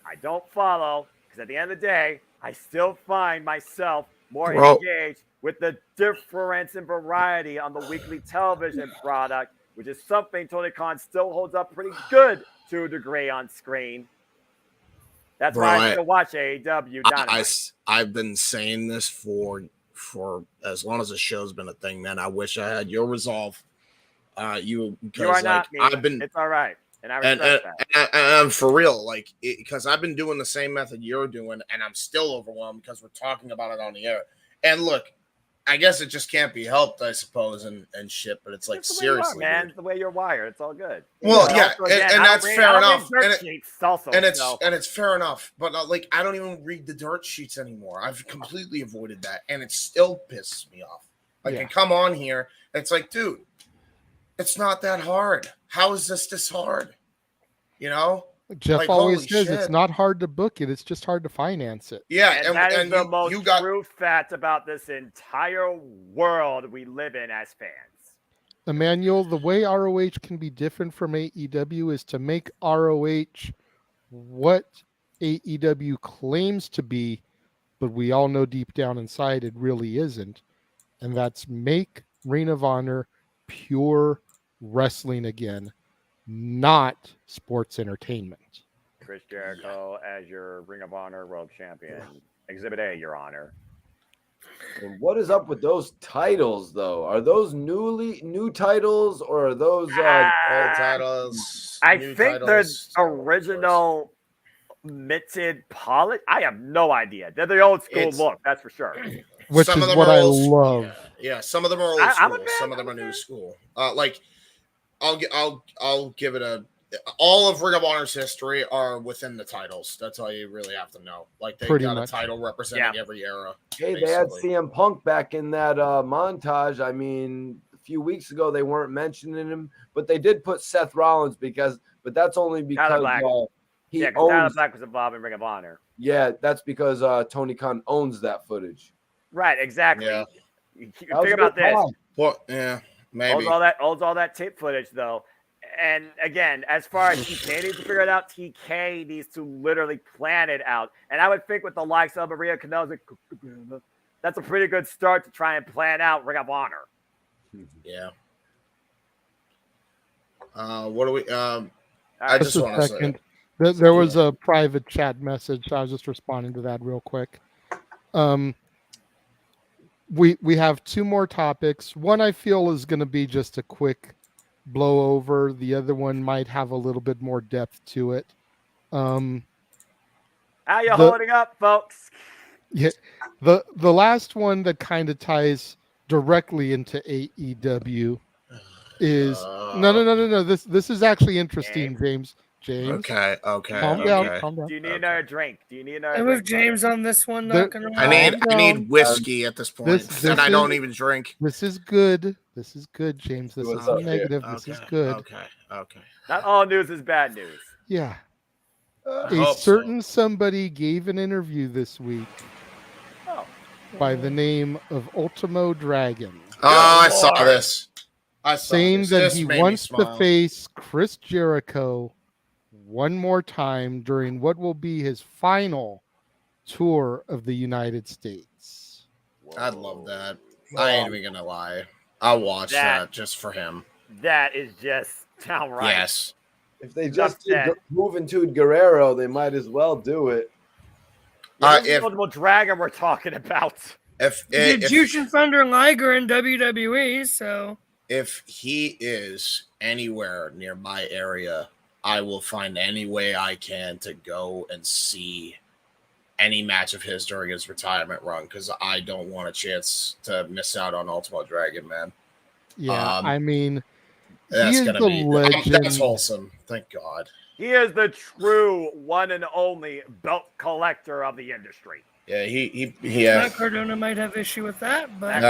I don't follow, because at the end of the day, I still find myself more engaged with the difference in variety on the weekly television product, which is something Tony Khan still holds up pretty good to a degree on screen. That's why I still watch AEW. I've been saying this for as long as the show's been a thing, man. I wish I had your resolve. You are not me. It's all right, and I respect that. And I'm for real, because I've been doing the same method you're doing, and I'm still overwhelmed because we're talking about it on the air. And look, I guess it just can't be helped, I suppose, and shit. But it's like, seriously, man, it's the way you're wired. It's all good. Well, yeah, and that's fair enough. And it's fair enough. But I don't even read the dirt sheets anymore. I've completely avoided that, and it still pisses me off. I come on here, and it's like, dude, it's not that hard. How is this hard? You know, Jeff Like, always holy says it's shit. not hard to book it; it's just hard to finance it. Yeah, And that is and the you most got true fact about this entire world we live in as fans. Emmanuel, the way ROH can be different from AEW is to make ROH what AEW claims to be, but we all know deep down inside it really isn't. And that's make Ring of Honor pure wrestling again, not sports entertainment. Chris Jericho as your Ring of Honor World Champion. Exhibit A, Your Honor. And what is up with those titles, though? Are those new titles, or are those old titles? I new think titles, the original minted polish. I have no idea. They're the old school look, that's for sure. Which some is of them what are I old, love. Yeah, some of them are old I'm a school. fan, Some of them are new school. Like, I'll give it a. All of Ring of Honor's history are within the titles. That's all you really have to know. Like, they Pretty got much. a title representing every era. Hey, basically. they had CM Punk back in that montage. I mean, a few weeks ago they weren't mentioning him, but they did put Seth Rollins but that's only because Black. he Tyler owns. Black was involved in Ring of Honor. Yeah, that's because Tony Khan owns that footage. Right, exactly. Yeah. You That was think a about good this. time. Well, yeah, maybe. Owns all that tape footage, though. And again, as far as TK needs to figure it out, TK needs to literally plan it out. And I would think with the likes of Maria Kanellis, that's a pretty good start to try and plan out Ring of Honor. Yeah. What do we? I just want to say. There was a private chat message. So I was just responding to that real quick. We have two more topics. One I feel is going to be just a quick blow over. The other one might have a little bit more depth to it. How you holding up, folks? Yeah, the last one that kind of ties directly into AEW is no. This is actually interesting, James. Okay. Calm down. Do you need another drink? I'm with James on this one. Not gonna I need whiskey at this point, and I don't even drink. This is good. This is good, James. This isn't negative. This is good. Okay. Not all news is bad news. Yeah. I A hope certain somebody gave an interview this week by the name of Ultimo Dragon. Oh, I saw this. Saying that This he made me wants to smile. face Chris Jericho one more time during what will be his final tour of the United States. I'd love that. I ain't even gonna lie. I'll watch that just for him. That is just downright. Yes. If they just did Juventud Guerrero, they might as well do it. If multiple dragon we're talking about. Jushin Thunder Liger in WWE, so if he is anywhere near my area, I will find any way I can to go and see any match of his during his retirement run, because I don't want a chance to miss out on Ultimate Dragon, man. Yeah, I mean, that's he is gonna the be legend. that's wholesome. Thank God. He is the true one and only belt collector of the industry. Yeah, he Matt Cardona might have issue with that, but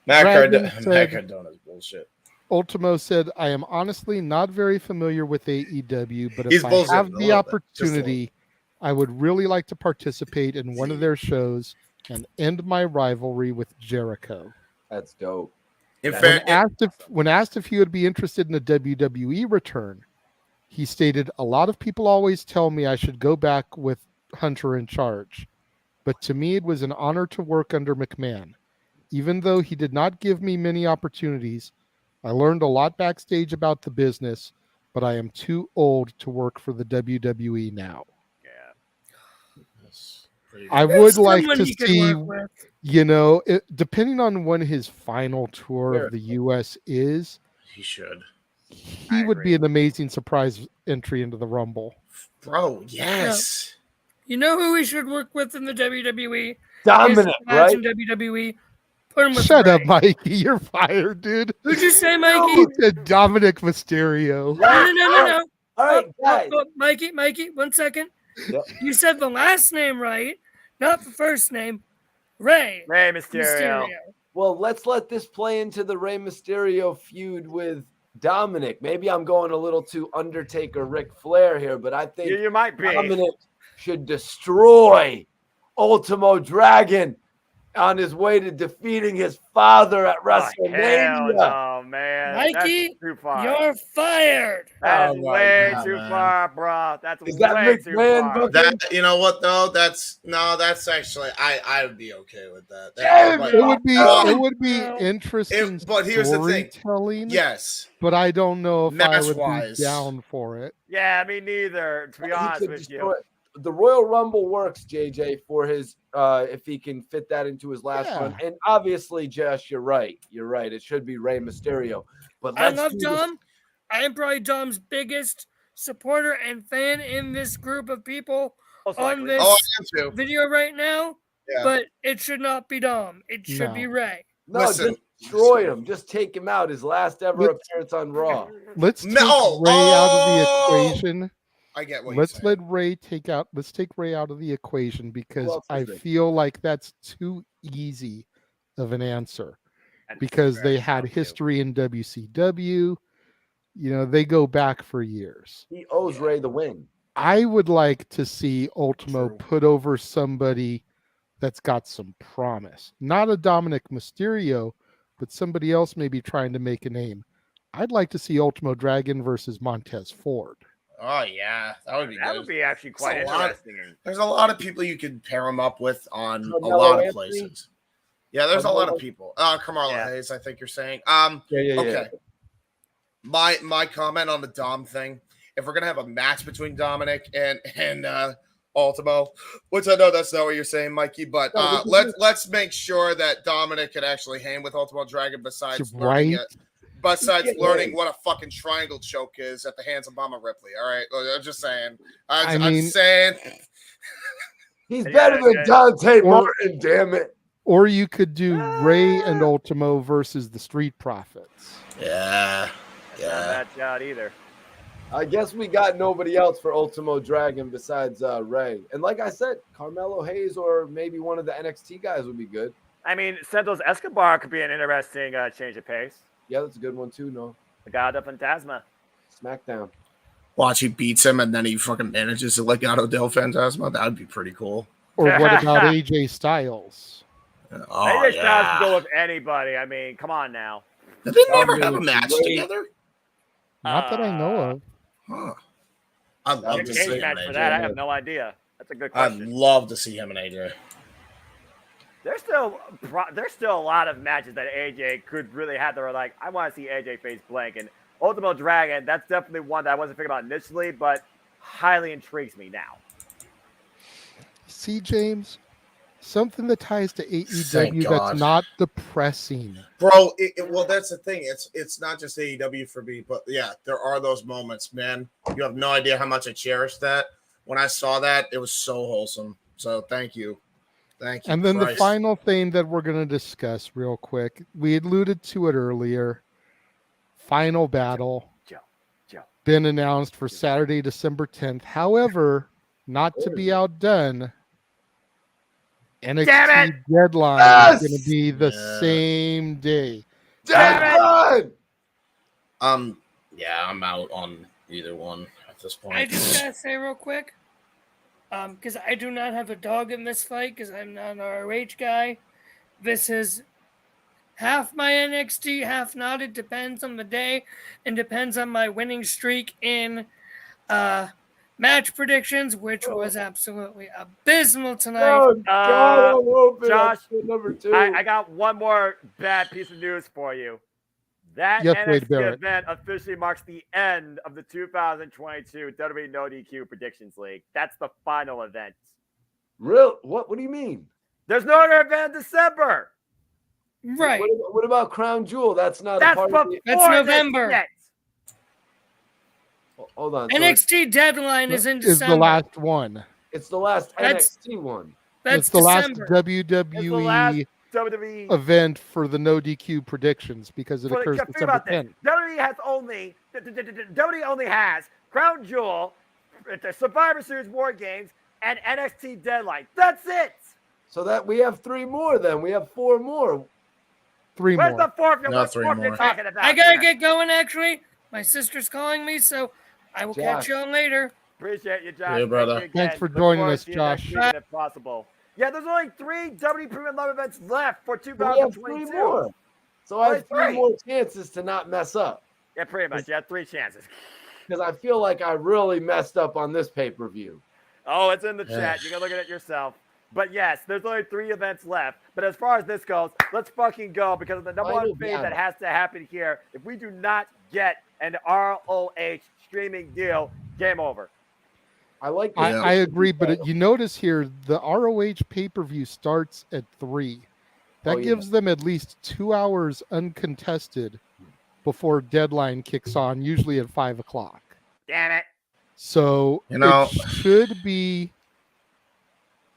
Matt Dragon said- Cardona's bullshit. Ultimo said, I am honestly not very familiar with AEW, but He's if I bullshitting have a the little bit, just a opportunity, I would really like to participate in one of their shows and end my rivalry with Jericho. That's dope. When asked if he would be interested in a WWE return, he stated, a lot of people always tell me I should go back with Hunter in charge, but to me it was an honor to work under McMahon. Even though he did not give me many opportunities, I learned a lot backstage about the business, but I am too old to work for the WWE now. I would like to see, depending on when his final tour of the U.S. is, he should. He would be an amazing surprise entry into the Rumble. Bro, yes. You know who we should work with in the WWE? Dominic, right? In WWE. Put him with Shut Ray. up, Mikey. You're fired, dude. Who'd you say, Mikey? You said Dominic Mysterio. No. All right, guys. Mikey, 1 second. Yep. You said the last name right, not the first name. Rey Mysterio. Well, let's let this play into the Rey Mysterio feud with Dominic, maybe I'm going a little too Undertaker Ric Flair here, but I think You might be. Dominic should destroy Ultimo Dragon on his way to defeating his father at WrestleMania. Hell no, man. Mikey, That's too far. you're fired. That is Oh my way God, too man. far, bro. That's Is that way too McMahon far. That, you know what though? That's actually I would be okay with that. It would be interesting. But here's the thing. Storytelling. Yes. But I don't know if I would Match-wise. be down for it. Yeah, me neither, to be honest with you. The Royal Rumble works, JJ, for his if he can fit that into his last run. And obviously, Josh, you're right. You're right. It should be Rey Mysterio. But I love Dom. I am probably Dom's biggest supporter and fan in this group of people on this video right now. Yeah. But it should not be Dom. It should be Rey. No, just destroy him. Just take him out. His last ever appearance on Raw. Let's take Ray out of the equation. I get what Let's take Ray out of the equation because I feel like that's too easy of an answer. Because they had history in WCW. You know, they go back for years. He owes Ray the win. I would like to see Ultimo put over somebody that's got some promise. Not a Dominic Mysterio, but somebody else maybe trying to make a name. I'd like to see Ultimo Dragon versus Montez Ford. Oh yeah, that would be good. That would be actually quite interesting. There's a lot of people you could pair him up with on a Carmelo lot of Anthony? places. Yeah, there's a lot of Carmelo? people. Carmelo Hayes, I think you're saying. Yeah. Okay. My comment on the Dom thing. If we're gonna have a match between Dominic and Ultimo, which I know that's not what you're saying, Mikey, but let's make sure that Dominic could actually hang with Ultimo Dragon besides learning learning what a fucking triangle choke is at the hands of Mama Ripley. All right, I'm just saying. I'm saying he's better than Dante Martin. Damn it. Or you could do Ray and Ultimo versus the Street Profits. Yeah. Not match out either. I guess we got nobody else for Ultimo Dragon besides Ray. And like I said, Carmelo Hayes or maybe one of the NXT guys would be good. I mean, Santos Escobar could be an interesting change of pace. Yeah, that's a good one too, no? The God of Fantasma. SmackDown. Watch, he beats him and then he fucking manages to Legado del Fantasma. That would be pretty cool. Or what about AJ Styles? Oh, AJ Styles can go with anybody. I mean, come on now. Did they never have a match together? Not that I know of. Huh. I'd love to see him match and for AJ. that. I have no idea. That's a good I'd question. love to see him and AJ. There's still a lot of matches that AJ could really have that are like, I want to see AJ face blank. And Ultimo Dragon, that's definitely one that I wasn't thinking about initially, but highly intrigues me now. See, James, something that ties to Thank AEW God. that's not depressing. Bro, well, that's the thing. It's not just AEW for me, but yeah, there are those moments, man. You have no idea how much I cherish that. When I saw that, it was so wholesome. So thank you. Thank you. And then Christ. the final thing that we're going to discuss real quick, we alluded to it earlier. Final battle been announced for Saturday, December 10th. However, not to be outdone, NXT deadline is going to be the same day. Deadline! Yeah, I'm out on either one at this point. I just gotta say real quick, because I do not have a dog in this fight because I'm not an ROH guy. This is half my NXT, half not. It depends on the day and depends on my winning streak in match predictions, which was absolutely abysmal tonight. Josh, number 2. I got one more bad piece of news for you. That NXT event officially marks the end of the 2022 WWE No DQ Predictions League. That's the final event. Real? What do you mean? There's no other event in December. Right. What about Crown Jewel? That's not a part of the... That's November. Hold on. NXT deadline is in December. Is the last one. It's the last NXT one. That's It's the December. last WWE event for the no DQ predictions because it occurs December 10th. WWE only has Crown Jewel, the Survivor Series War Games, and NXT Deadline. That's it. So that we have 3 more then. We have 4 more. 3 Where's more. the fourth? No, What 3 fourth more. you talking about? I gotta here? get going. Actually, my sister's calling me, so I will catch Josh. you on later. Appreciate you, Josh. Yeah, brother. Thank you again. Thanks for Look joining forward us, to you next Josh. weekend if possible. Yeah, there's only 3 WWE Premium Live events left for We have 3 2022. more. So I Only have 3 3. more chances to not mess up. Yeah, pretty much. You had 3 chances. Because I feel like I really messed up on this pay-per-view. Oh, it's in the chat. You can look at it yourself. But yes, there's only 3 events left. But as far as this goes, let's fucking go because of the number one thing that has to happen here. If we do not get an ROH streaming deal, game over. I like. I agree, but you notice here the ROH pay-per-view starts at 3. That gives them at least 2 hours uncontested before deadline kicks on, usually at 5 o'clock. Damn it. So know, it should be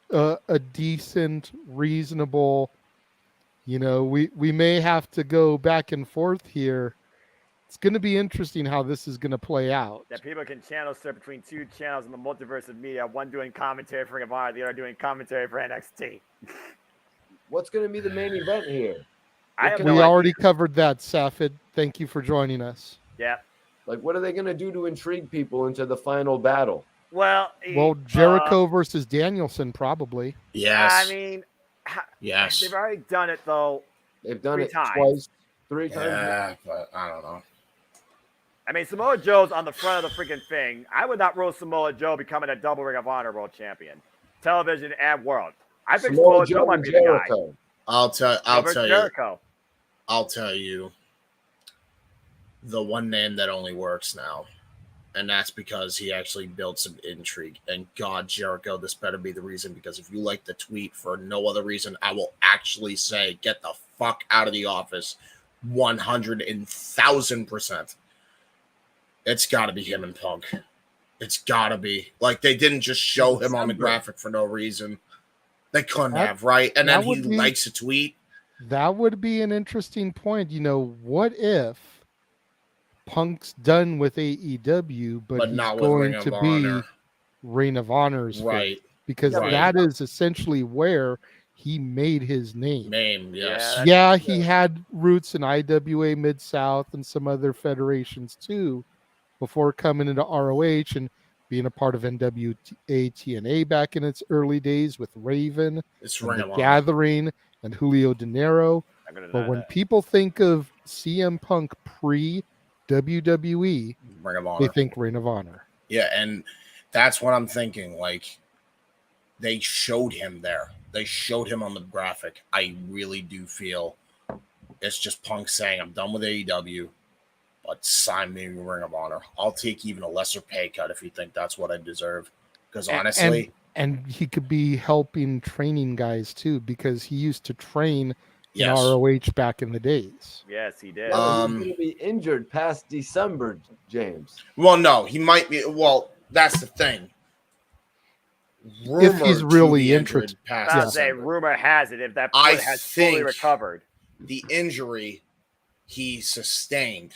a decent, reasonable. We may have to go back and forth here. It's going to be interesting how this is going to play out. That people can channel surf between 2 channels in the multiverse of media, one doing commentary for Ring of Honor, the other doing commentary for NXT. What's going to be the main event here? We already covered that, Safid. Thank you for joining us. Yeah. Like, what are they going to do to intrigue people into the final battle? Well, Jericho versus Danielson, probably. Yes. I mean, yes. They've already done it, though. They've done 3 it times. twice, 3 times. Yeah, but I don't know. I mean, Samoa Joe's on the front of the freaking thing. I would not rule Samoa Joe becoming a double Ring of Honor world champion, television and world. I think Samoa Joe might be the guy. I'll tell Jericho. I'll tell you the one name that only works now, and that's because he actually built some intrigue. And God, Jericho, this better be the reason, because if you like the tweet for no other reason, I will actually say get the fuck out of the office 100,000%. It's got to be him and Punk. It's got to be. Like, they didn't just show him on the graphic for no reason. They couldn't have, right? And then he likes a tweet. That would be an interesting point. What if Punk's done with AEW, but he's not with going Ring of to Honor. be Reign of Honor's Right. fate? Because that is essentially where he made his name. Yes. Yeah, he had roots in IWA Mid-South and some other federations too before coming into ROH and being a part of NWA TNA back in its early days with Raven, It's and Ring The of Honor. Gathering, and Julio De Niro. But when people think of CM Punk pre-WWE, Ring of Honor. they think Reign of Honor. Yeah, and that's what I'm thinking. Like, they showed him there. They showed him on the graphic. I really do feel it's just Punk saying, I'm done with AEW, but sign me to Ring of Honor. I'll take even a lesser pay cut if you think that's what I deserve. Because honestly... And he could be helping training guys too, because he used to train in Yes. ROH back in the days. Yes, he did. He's going to be injured past December, James. Well, no, he might be. Well, that's the thing. If he's Rumored to really be injured interested. past I'll say December. rumor has it if that foot I has fully think recovered. the injury he sustained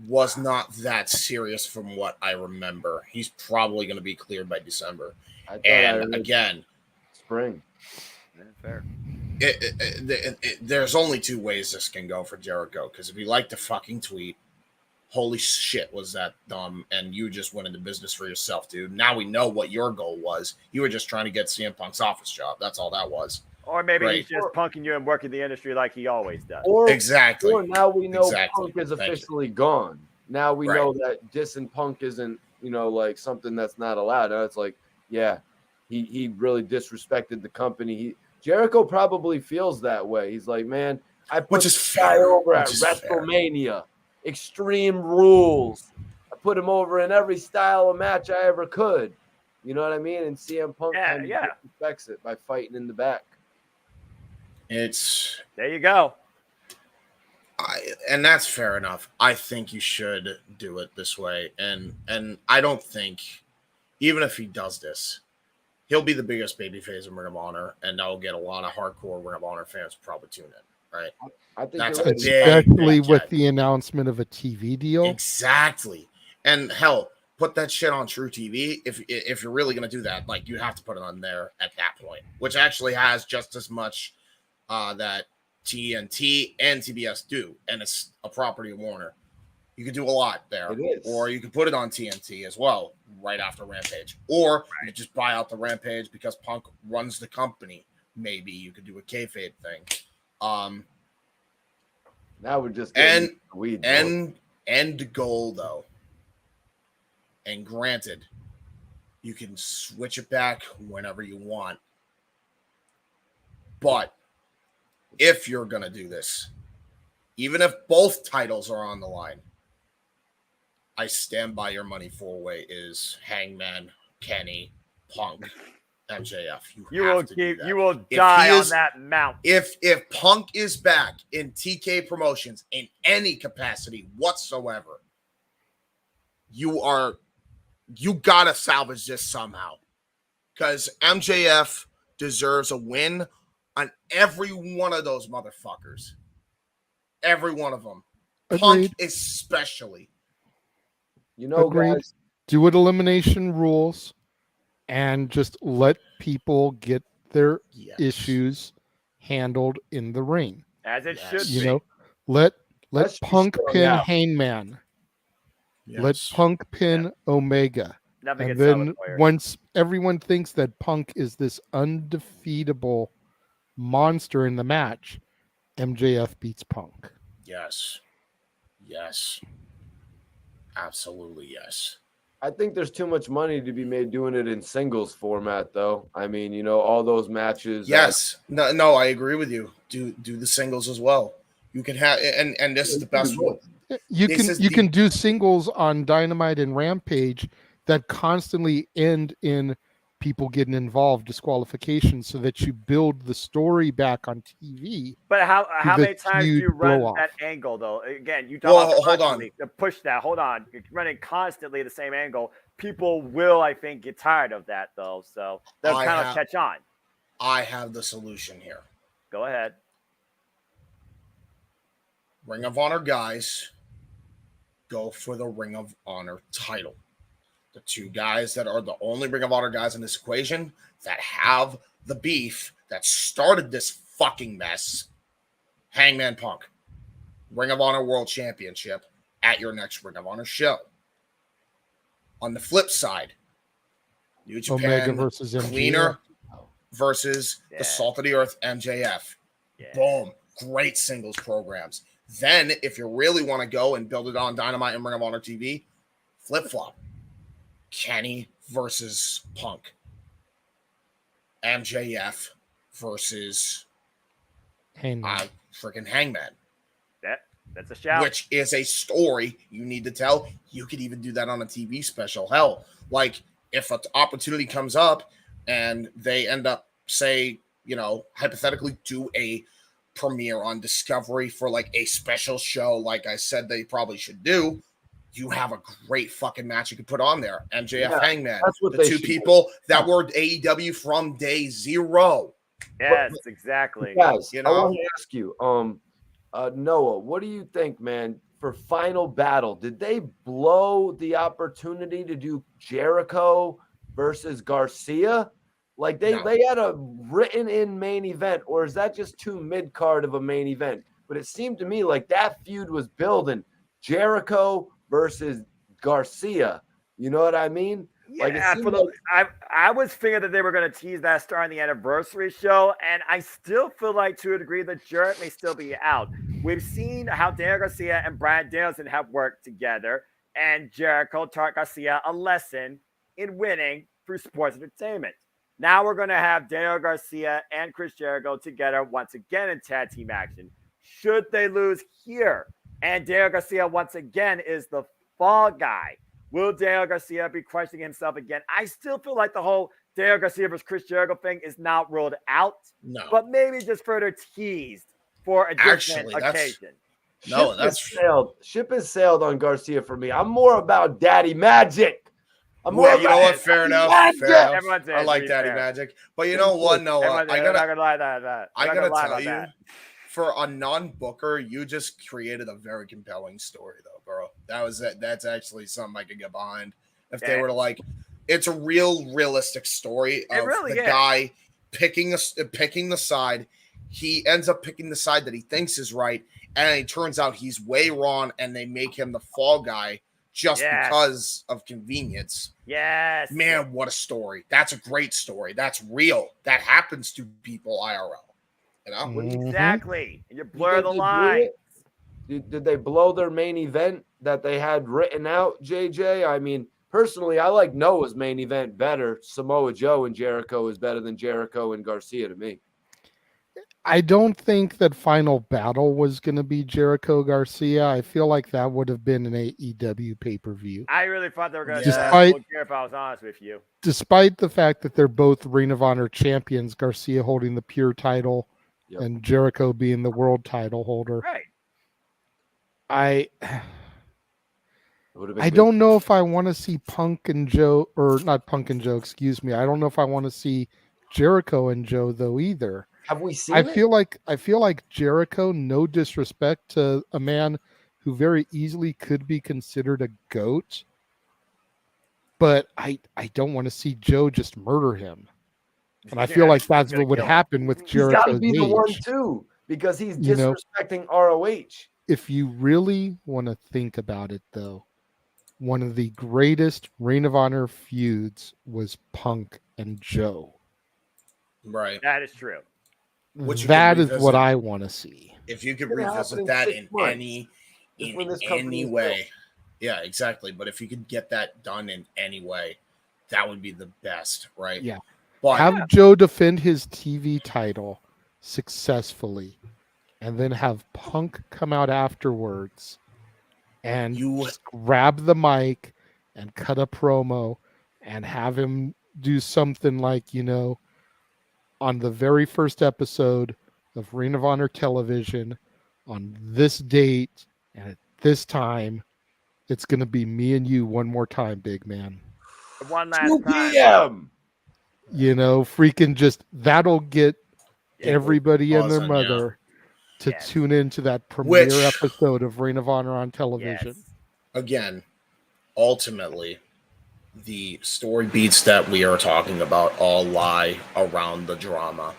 was not that serious from what I remember. He's probably going to be cleared by December. And again, spring. Fair. There's only 2 ways this can go for Jericho. Because if you like to fucking tweet, holy shit, was that dumb? And you just went into business for yourself, dude. Now we know what your goal was. You were just trying to get CM Punk's office job. That's all that was. Or maybe Right. he's just punking you and working the industry like he always does. Exactly. Or now we know Exactly. Punk is Thank you. officially gone. Now we Right. know that dissing Punk isn't, like something that's not allowed. Now it's like, yeah, he really disrespected the company. Jericho probably feels that way. He's like, man, I put Which is this guy fair. over at Which is fair. WrestleMania. Extreme Rules. I put him over in every style of match I ever could. You know what I mean? And CM Punk kind of disrespects it by fighting in the back. There you go. And that's fair enough. I think you should do it this way. And I don't think, even if he does this, he'll be the biggest babyface in Ring of Honor, and that'll get a lot of hardcore Ring of Honor fans probably tune in, right? I think that's especially with the announcement of a TV deal. Exactly. And hell, put that shit on True TV. If you're really gonna do that, like, you have to put it on there at that point, which actually has just as much that TNT and TBS do, and it's a property of Warner. You could do a lot there. It is. Or you could put it on TNT as well, right after Rampage. Or you could just buy out the Rampage because Punk runs the company. Maybe you could do a kayfabe thing. Now we're just end goal though. And granted, you can switch it back whenever you want. But if you're going to do this, even if both titles are on the line, I stand by your money four-way is Hangman, Kenny, Punk, MJF. You will die on that mount. If Punk is back in TK Promotions in any capacity whatsoever, you gotta salvage this somehow. Because MJF deserves a win on every one of those motherfuckers. Every one of them. Agreed. Punk especially. You know, guys, do it elimination rules and just let people get their issues handled in the ring. As it should be. You know, let Let's Punk just pin out. Hangman. Yes. Let Punk pin Omega. Nothing And gets then solid players. once everyone thinks that Punk is this undefeatable monster in the match, MJF beats Punk. Yes. Yes. Absolutely yes. I think there's too much money to be made doing it in singles format, though. I mean, you know, all those matches. Yes. No, I agree with you. Do the singles as well. You can have and this is the best one. You can do singles on Dynamite and Rampage that constantly end in people getting involved, disqualification, so that you build the story back on TV. But how many times do you run blow-off. that angle though? Again, you talk about hold on. constantly to push that. Hold on, you're running constantly the same angle. People will, I think, get tired of that though. So they'll kind of catch on. I have the solution here. Go ahead. Ring of Honor guys go for the Ring of Honor title. The two guys that are the only Ring of Honor guys in this equation that have the beef that started this fucking mess. Hangman Punk. Ring of Honor World Championship at your next Ring of Honor show. On the flip side, New Japan Omega versus MJF. Cleaner versus the Salt of the Earth MJF. Yeah. Boom. Great singles programs. Then, if you really want to go and build it on Dynamite and Ring of Honor TV, flip-flop. Kenny versus Punk. MJF versus freaking Hangman. That's a shout. Which is a story you need to tell. You could even do that on a TV special. Hell, like if an opportunity comes up and they end up, say, you know, hypothetically do a premiere on Discovery for like a special show, like I said they probably should do, you have a great fucking match you could put on there. MJF Hangman. That's what the they two should people that were AEW from day zero. Yes, exactly. Guys, You I know? want to ask you, Noah, what do you think, man, for Final Battle? Did they blow the opportunity to do Jericho versus Garcia? Like they had a written in main event, or is that just too mid card of a main event? But it seemed to me like that feud was building Jericho versus Garcia. You know what I mean? Yeah, I was figuring that they were going to tease that starting the anniversary show, and I still feel like, to a degree, that Jarrett may still be out. We've seen how Daniel Garcia and Bryan Danielson have worked together, and Jericho taught Garcia a lesson in winning through sports entertainment. Now we're going to have Daniel Garcia and Chris Jericho together once again in tag team action. Should they lose here, and Daniel Garcia once again is the fall guy, will Daniel Garcia be questioning himself again? I still feel like the whole Daniel Garcia versus Chris Jericho thing is not ruled out, but maybe just further teased for a different occasion. Ship has sailed on Garcia for me. I'm more about Daddy Magic. I'm more you know what? Fair enough. Fair enough. I like Daddy fair. Magic, but you know what? No, I gotta tell you, that. For a non-booker, you just created a very compelling story, though, bro. That's actually something I could get behind. If they were to like, it's a realistic story of the guy picking the side. he ends up picking the side that he thinks is right, and it turns out he's way wrong, and they make him the fall guy just because of convenience. Yes. Man, what a story. That's a great story. That's real. That happens to people IRL. You know? Exactly. And you blur the line. Did they blow their main event that they had written out, JJ? I mean, personally, I like Noah's main event better. Samoa Joe and Jericho is better than Jericho and Garcia to me. I don't think that Final Battle was going to be Jericho Garcia. I feel like that would have been an AEW pay-per-view. I really thought they were going to if I was honest with you. Despite the fact that they're both Ring of Honor champions, Garcia holding the pure title and Jericho being the world title holder. Right. I don't know if I want to see Punk and Joe, or not Punk and Joe, excuse me. I don't know if I want to see Jericho and Joe though either. Have we seen I feel like Jericho, no disrespect to a man who very easily could be considered a GOAT, but I don't want to see Joe just murder him. And I feel like that's what would happen with Jericho. He's got to be the one too, because he's disrespecting ROH. If you really want to think about it though, one of the greatest Ring of Honor feuds was Punk and Joe. Right. That is true. That is what I want to see. If you could revisit that in any way. Yeah, exactly. But if you could get that done in any way, that would be the best, right? Yeah. But have Joe defend his TV title successfully, and then have Punk come out afterwards and just grab the mic and cut a promo and have him do something like, on the very first episode of Ring of Honor television on this date and at this time, it's going to be me and you one more time, big man. One last 2 time. p.m. Freaking just that'll get everybody and their mother to tune into that premiere episode of Ring of Honor on television. Again, ultimately, the story beats that we are talking about all lie around the drama.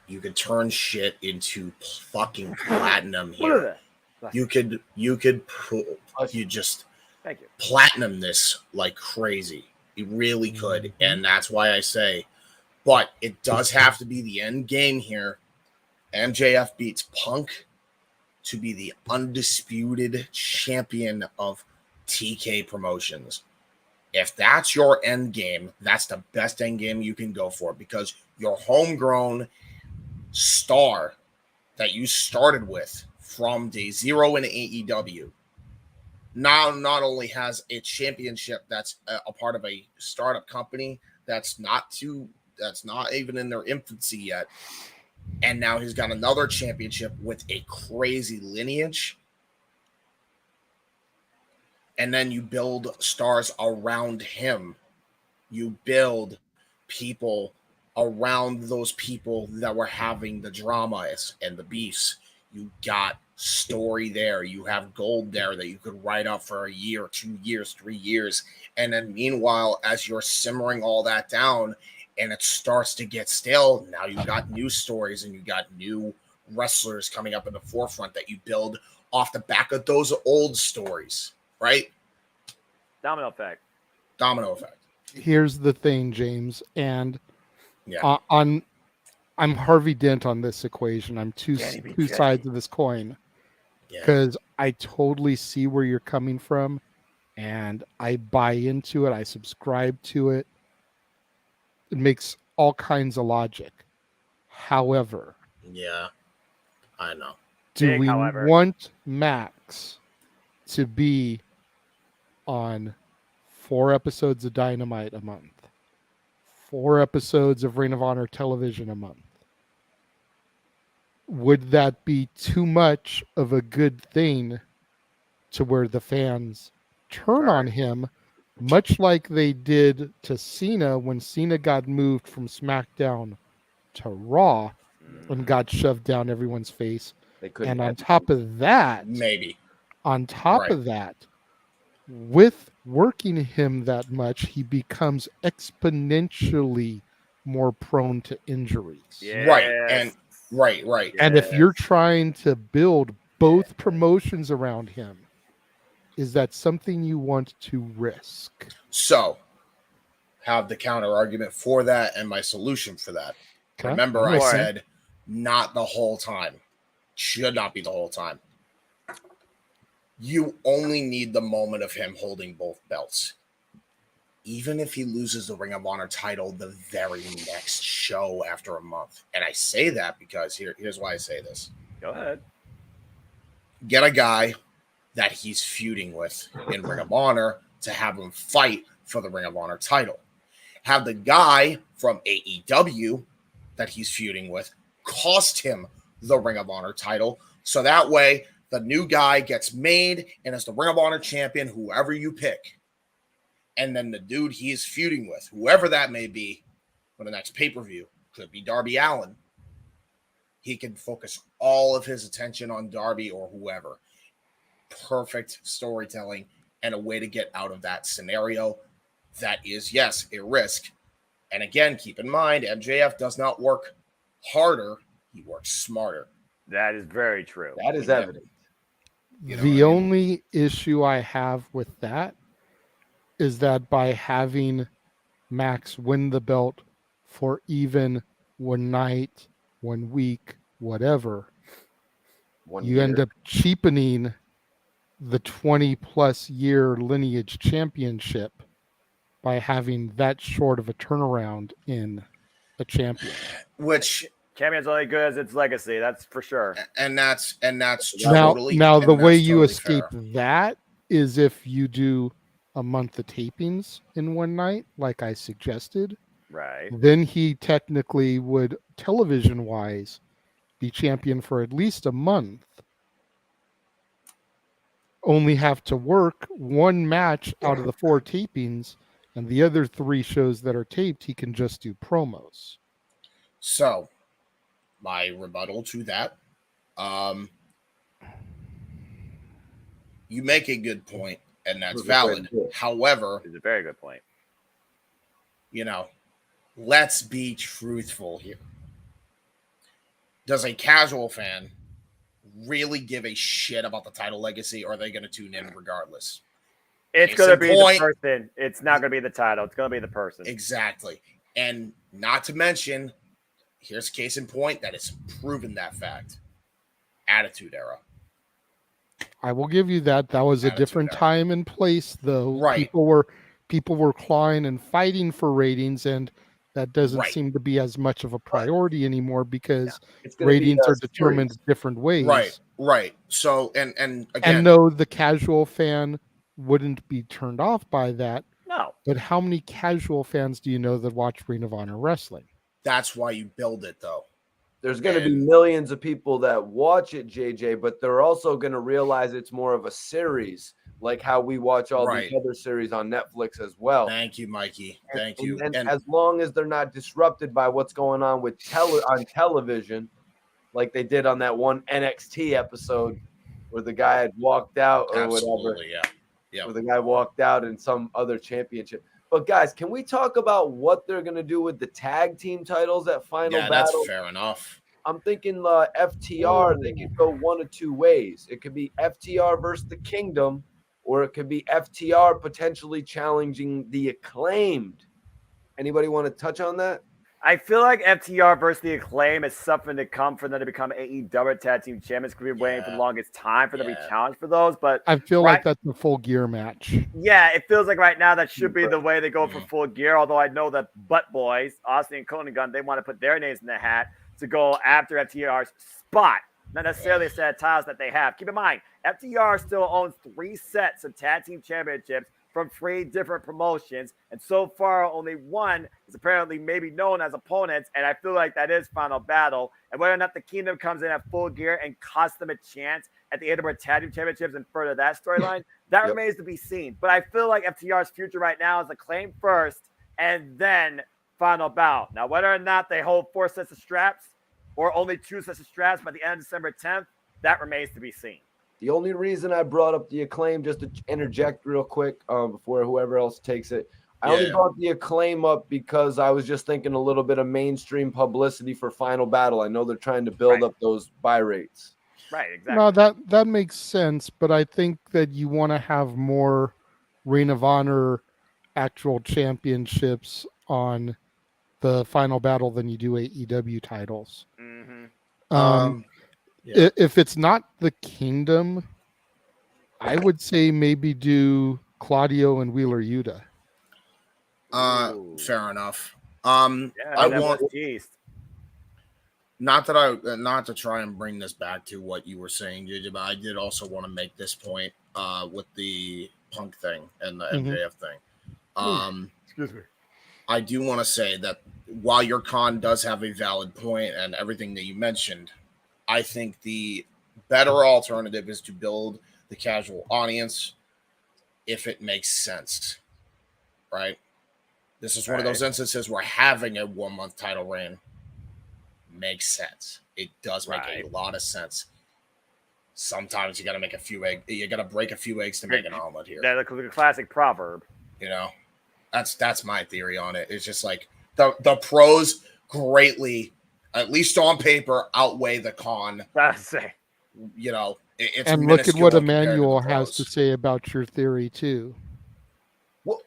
You could turn shit into fucking platinum here. You just platinum this like crazy. You really could. And that's why I say, but it does have to be the end game here. MJF beats Punk to be the undisputed champion of TK Promotions. If that's your end game, that's the best end game you can go for, because your homegrown star that you started with from day zero in AEW now not only has a championship that's a part of a startup company that's not even in their infancy yet, and now he's got another championship with a crazy lineage. And then you build stars around him. You build people around those people that were having the dramas and the beefs. You got story there. You have gold there that you could write up for a year, 2 years, 3 years. And then meanwhile, as you're simmering all that down and it starts to get stale, now you got new stories and you got new wrestlers coming up in the forefront that you build off the back of those old stories. Right? Domino effect. Here's the thing, James, and I'm Harvey Dent on this equation. I'm two sides of this coin, because I totally see where you're coming from, and I buy into it. I subscribe to it. It makes all kinds of logic. However, I know. Do we want Max to be on 4 episodes of Dynamite a month, 4 episodes of Ring of Honor television a month? Would that be too much of a good thing to where the fans turn on him, much like they did to Cena when Cena got moved from SmackDown to Raw and got shoved down everyone's face? And on top of that, with working him that much, he becomes exponentially more prone to injuries. Right. Right. And if you're trying to build both promotions around him, is that something you want to risk? So, have the counter argument for that and my solution for that. Okay. Remember, I said not the whole time. Should not be the whole time. You only need the moment of him holding both belts. Even if he loses the Ring of Honor title the very next show after a month. And I say that because here's why I say this. Go ahead. Get a guy that he's feuding with in Ring of Honor to have him fight for the Ring of Honor title. Have the guy from AEW that he's feuding with cost him the Ring of Honor title. So that way, the new guy gets made and is the Ring of Honor champion, whoever you pick. And then the dude he is feuding with, whoever that may be, for the next pay-per-view, could be Darby Allin. He can focus all of his attention on Darby or whoever. Perfect storytelling and a way to get out of that scenario. That is, yes, a risk. And again, keep in mind, MJF does not work harder. He works smarter. That is very true. That is evident. The only issue I have with that is that by having Max win the belt for even one night, 1 week, whatever, you end up cheapening the 20-plus year lineage championship by having that short of a turnaround in a champion. Which champion's only good as its legacy, that's for sure. And that's now, totally now the way you totally escape that is if you do a month of tapings in one night, like I suggested. Right. Then he technically would, television-wise, be champion for at least a month. Only have to work one match out of the 4 tapings, and the other 3 shows that are taped, he can just do promos. So, my rebuttal to that, you make a good point, and that's valid. However, it's a very good point. Let's be truthful here. Does a casual fan really give a shit about the title legacy, or are they going to tune in regardless? It's going to be the person. It's not going to be the title. It's going to be the person. Exactly. And not to mention, here's a case in point that has proven that fact. Attitude Era. I will give you that. That was a different time and place, though. Right. People were clawing and fighting for ratings, and that doesn't seem to be as much of a priority anymore because ratings are determined different ways. Right. So, and again, and no, the casual fan wouldn't be turned off by that. No. But how many casual fans do you know that watch Ring of Honor wrestling? That's why you build it, though. There's going to be millions of people that watch it, JJ, but they're also going to realize it's more of a series, like how we watch all these other series on Netflix as well. Thank you, Mikey. Thank you. And as long as they're not disrupted by what's going on with on television, like they did on that one NXT episode where the guy had walked out or whatever. Yeah. Where the guy walked out in some other championship. But guys, can we talk about what they're going to do with the tag team titles at Final Battle? That's fair enough. I'm thinking FTR, they could go one of 2 ways. It could be FTR versus the Kingdom, or it could be FTR potentially challenging the Acclaimed. Anybody want to touch on that? I feel like FTR versus the Acclaim is something to come for them to become AEW Tag Team Champions. Could be waiting for the longest time for them to be challenged for those. But I feel like that's a Full Gear match. Yeah, it feels like right now that should be the way they go for Full Gear. Although I know that Butt Boys, Austin and Konigan, they want to put their names in the hat to go after FTR's spot. Not necessarily a set of titles that they have. Keep in mind, FTR still owns 3 sets of Tag Team Championships from 3 different promotions, and so far only one is apparently maybe known as opponents, and I feel like that is Final Battle. And whether or not the Kingdom comes in at Full Gear and costs them a chance at the AEW Tag Team Championships and further that storyline, that remains to be seen. But I feel like FTR's future right now is Acclaim first and then Final Battle. Now, whether or not they hold 4 sets of straps or only 2 sets of straps by the end of December 10th, that remains to be seen. The only reason I brought up the Acclaim, just to interject real quick before whoever else takes it, I only brought the Acclaim up because I was just thinking a little bit of mainstream publicity for Final Battle. I know they're trying to build up those buy rates. Right, exactly. No, that makes sense, but I think that you want to have more Ring of Honor actual championships on the Final Battle than you do AEW titles. Mm-hmm. If it's not the Kingdom, I would say maybe do Claudio and Wheeler Yuta. Fair enough. Yeah, I that want was teased. not to try and bring this back to what you were saying, JJ, but I did also want to make this point with the Punk thing and the MJF thing. Excuse me. I do want to say that while your con does have a valid point and everything that you mentioned, I think the better alternative is to build the casual audience if it makes sense, right? This is one of those instances where having a 1 month title reign makes sense. It does make a lot of sense. Sometimes you got to make you got to break a few eggs to make an omelet here. That's a classic proverb. You know, that's my theory on it. It's just like the pros greatly, at least on paper, outweigh the con. That's it. You know, it's and look at what Emmanuel has to say about your theory too. Well,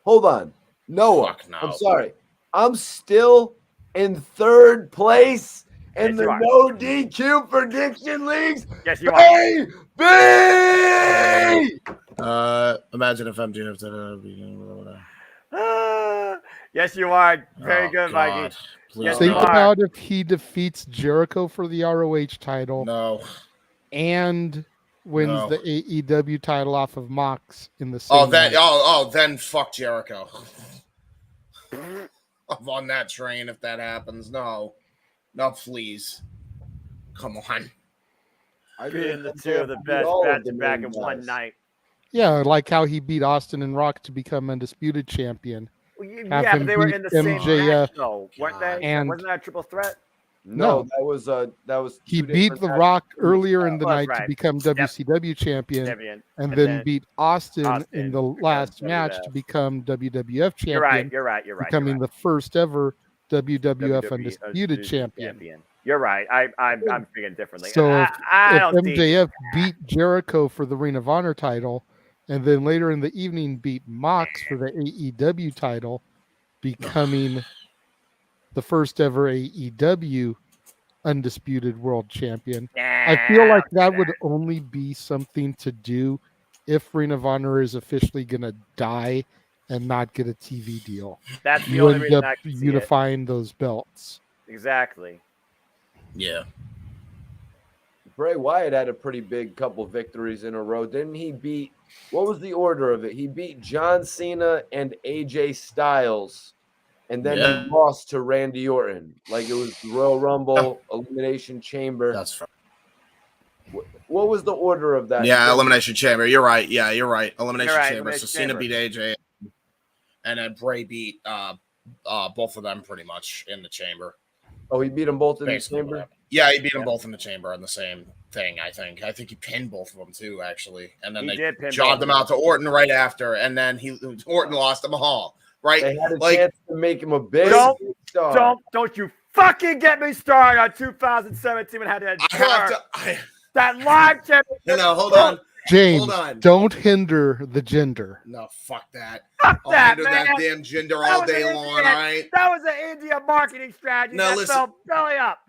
hold on, Noah. No. I'm sorry. I'm still in third place in the no DQ prediction leagues. Yes, you are. Baby! Imagine if MJF yes, you are. Very good, Mikey. Please Think about if he defeats Jericho for the ROH title. No. And wins the AEW title off of Mox in the same night. Then fuck Jericho. I'm on that train if that happens. No, please. Come on. Being the two of the best back-to-back in one night. Yeah, like how he beat Austin and Rock to become undisputed champion. Yeah, but they were in the same match, though, weren't they? And wasn't that a triple threat? No, that was he beat The Rock earlier in the night to become WCW champion, and then beat Austin in the last match to become WWF champion. You're right. Becoming the first ever WWF undisputed champion. You're right. I'm thinking differently. So if MJF beat Jericho for the Ring of Honor title, and then later in the evening beat Mox for the AEW title, becoming the first ever AEW undisputed world champion. I feel like that would only be something to do if Ring of Honor is officially going to die and not get a TV deal. That's the you only end reason up I can see unifying those belts. Exactly. Yeah. Bray Wyatt had a pretty big couple victories in a row. Didn't he beat, what was the order of it? He beat John Cena and AJ Styles, and then he lost to Randy Orton. Like it was Royal Rumble, Elimination Chamber. That's fine. What was the order of that? Yeah, Elimination Chamber. You're right. Yeah, you're right. Elimination Chamber. So Cena Chamber. beat AJ, and then Bray beat both of them pretty much in the chamber. Oh, he beat them both in the chamber? Yeah, he beat them both in the chamber on the same thing, I think. I think he pinned both of them too, actually. And then they jobbed them out to Orton right after, and then Orton lost them all. Right? They had a chance to make him a big star. Don't you fucking get me started on 2017 when I had that live championship. Hold on. James, hold on. Don't hinder the gender. No, fuck that. Fuck I'll that, hinder man. that damn gender all day long, all right? That was an India marketing strategy. No, that listen. fell belly up.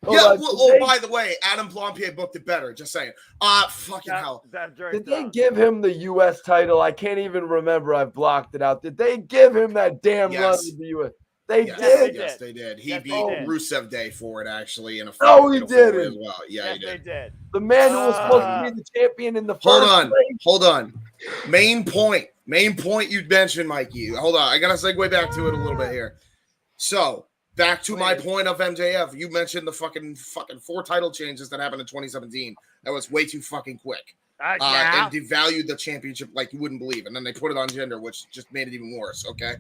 Yeah, by the way, Adam Blampied booked it better. Just saying. Fucking hell. Did they give him the U.S. title? I can't even remember. I've blocked it out. Did they give him that damn run to the U.S.? They did. Yes, they did. He beat Rusev Day for it, actually. He did as well. Yeah, he did. They did. The man who was supposed to be the champion in the first Hold on. Main point you mentioned, Mikey. Hold on. I got to segue back to it a little bit here. So, back to my point of MJF. You mentioned the fucking 4 title changes that happened in 2017. That was way too fucking quick. And devalued the championship like you wouldn't believe. And then they put it on gender, which just made it even worse, okay?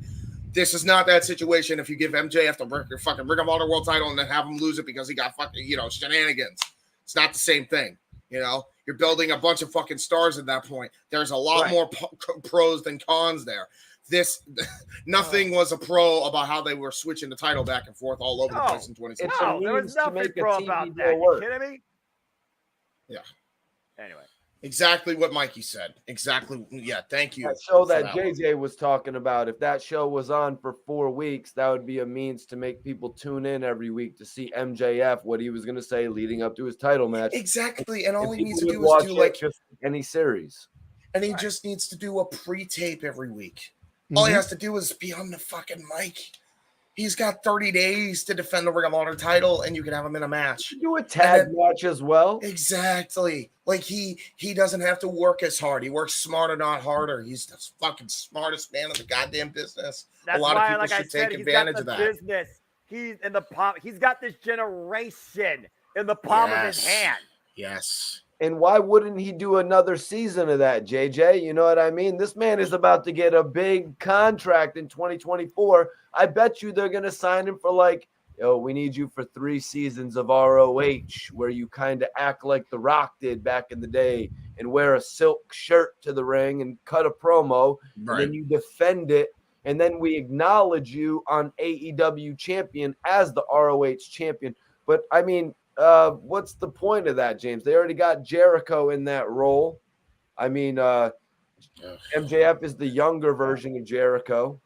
This is not that situation if you give MJF the fucking Ring of Honor World title and then have him lose it because he got fucking, shenanigans. It's not the same thing, You're building a bunch of fucking stars at that point. There's a lot more pros than cons there. nothing was a pro about how they were switching the title back and forth all over the place in 2016. No, there was nothing pro about that. You kidding me? Yeah. Anyway. Exactly what Mikey said. Exactly. Yeah, thank you. That show that JJ was talking about, if that show was on for 4 weeks, that would be a means to make people tune in every week to see MJF, what he was going to say leading up to his title match. Exactly. And all he needs to would do watch is do like just any series. And he just needs to do a pre-tape every week. All he has to do is be on the fucking mic. He's got 30 days to defend the Ring of Honor title, and you can have him in a match. Do a tag match as well. Exactly. Like he doesn't have to work as hard. He works smarter, not harder. He's the fucking smartest man in the goddamn business. That's a lot why, of people should take advantage of that. Business. He's in the palm. He's got this generation in the palm of his hand. Yes. And why wouldn't he do another season of that, JJ? You know what I mean? This man is about to get a big contract in 2024. I bet you they're going to sign him for like, yo, we need you for 3 seasons of ROH where you kind of act like The Rock did back in the day and wear a silk shirt to the ring and cut a promo. Right. And then you defend it. And then we acknowledge you on AEW champion as the ROH champion. But, I mean, what's the point of that, James? They already got Jericho in that role. I mean, MJF is the younger version of Jericho.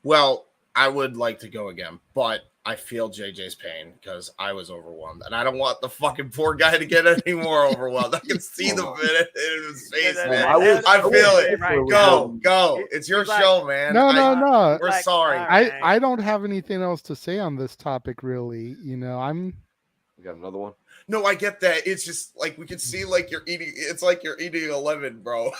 Well, I would like to go again, but I feel JJ's pain because I was overwhelmed, and I don't want the fucking poor guy to get any more overwhelmed. I can see the minute in his face, man. I feel it. Right. Go. It's your show, man. No. We're sorry. I don't have anything else to say on this topic, really. You know, We got another one. No, I get that. It's just like we can see, like you're eating. It's like you're eating a lemon, bro.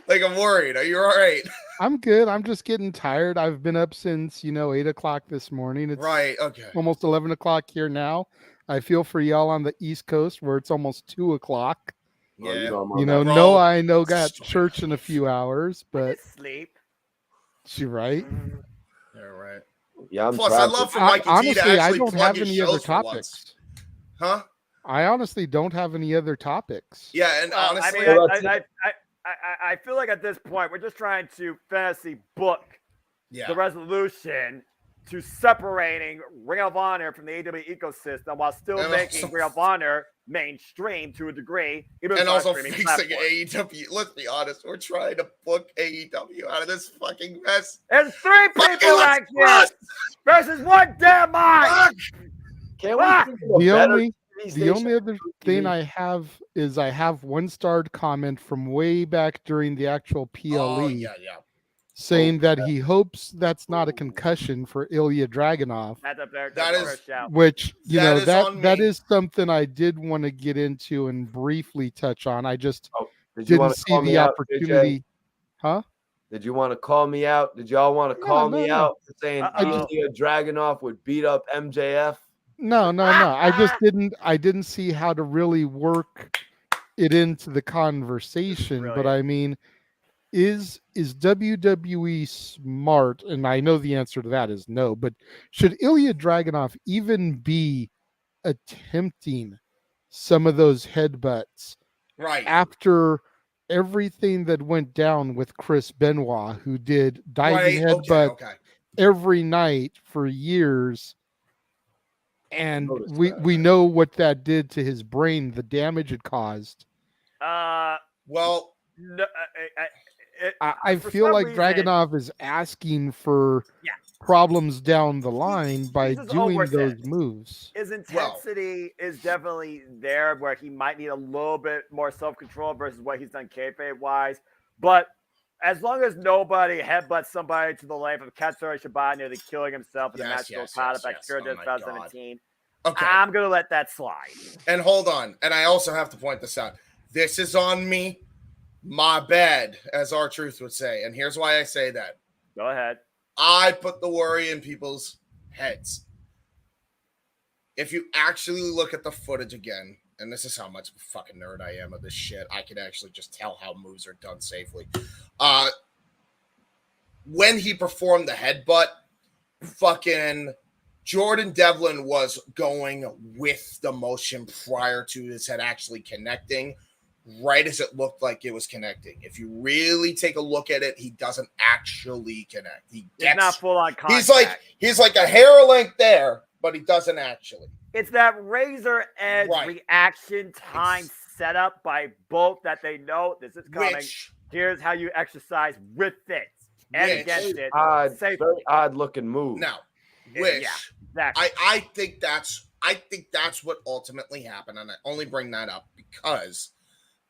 Like I'm worried. Are you all right? I'm good. I'm just getting tired. I've been up since 8 o'clock this morning. It's right. Okay. Almost 11 o'clock here now. I feel for y'all on the East Coast where it's almost 2 o'clock. Yeah. I know got church in a few hours, but sleep. She right. Yeah, right. Yeah. Plus, I love for Mikey T to actually I don't plug have his any other shows for topics. once. Huh? I honestly don't have any other topics. Yeah, and honestly, I feel like at this point we're just trying to fantasy book the resolution to separating Ring of Honor from the AEW ecosystem while still making Ring of Honor mainstream to a degree. And also fixing AEW. Let's be honest, we're trying to book AEW out of this fucking mess. There's 3 people like this versus 1 damn mic. The only other thing I have is I have 1-starred comment from way back during the actual PLE saying that he hopes that's not a concussion for Ilya Dragunov. That's up there. Which, that is something I did want to get into and briefly touch on. I just didn't see the opportunity. Huh? Did you want to call me out? Did y'all want to call me out for saying Ilya Dragunov would beat up MJF? No. I just didn't see how to really work it into the conversation. Brilliant. But I mean, is WWE smart? And I know the answer to that is no, but should Ilya Dragunov even be attempting some of those headbutts after everything that went down with Chris Benoit, who did diving headbutt every night for years? And we know what that did to his brain, the damage it caused. Well, no, I feel like Dragunov is asking for problems down the line by doing those moves. His intensity is definitely there where he might need a little bit more self-control versus what he's done kayfabe-wise. But as long as nobody headbutts somebody to the length of Katsura Shibata nearly killing himself in the match with Okada back in 2017, I'm going to let that slide. And hold on. And I also have to point this out. This is on me. My bad, as R-Truth would say. And here's why I say that. Go ahead. I put the worry in people's heads. If you actually look at the footage again, and this is how much of a fucking nerd I am of this shit, I can actually just tell how moves are done safely. When he performed the headbutt, fucking Jordan Devlin was going with the motion prior to his head actually connecting. right as it looked like it was connecting. If you really take a look at it, he doesn't actually connect. He's not full on contact. He's like a hair length there, but he doesn't actually. It's that razor edge reaction time setup by both that they know this is coming. Here's how you exercise with it and against it. Very odd looking move. Now, exactly. I think that's what ultimately happened, and I only bring that up because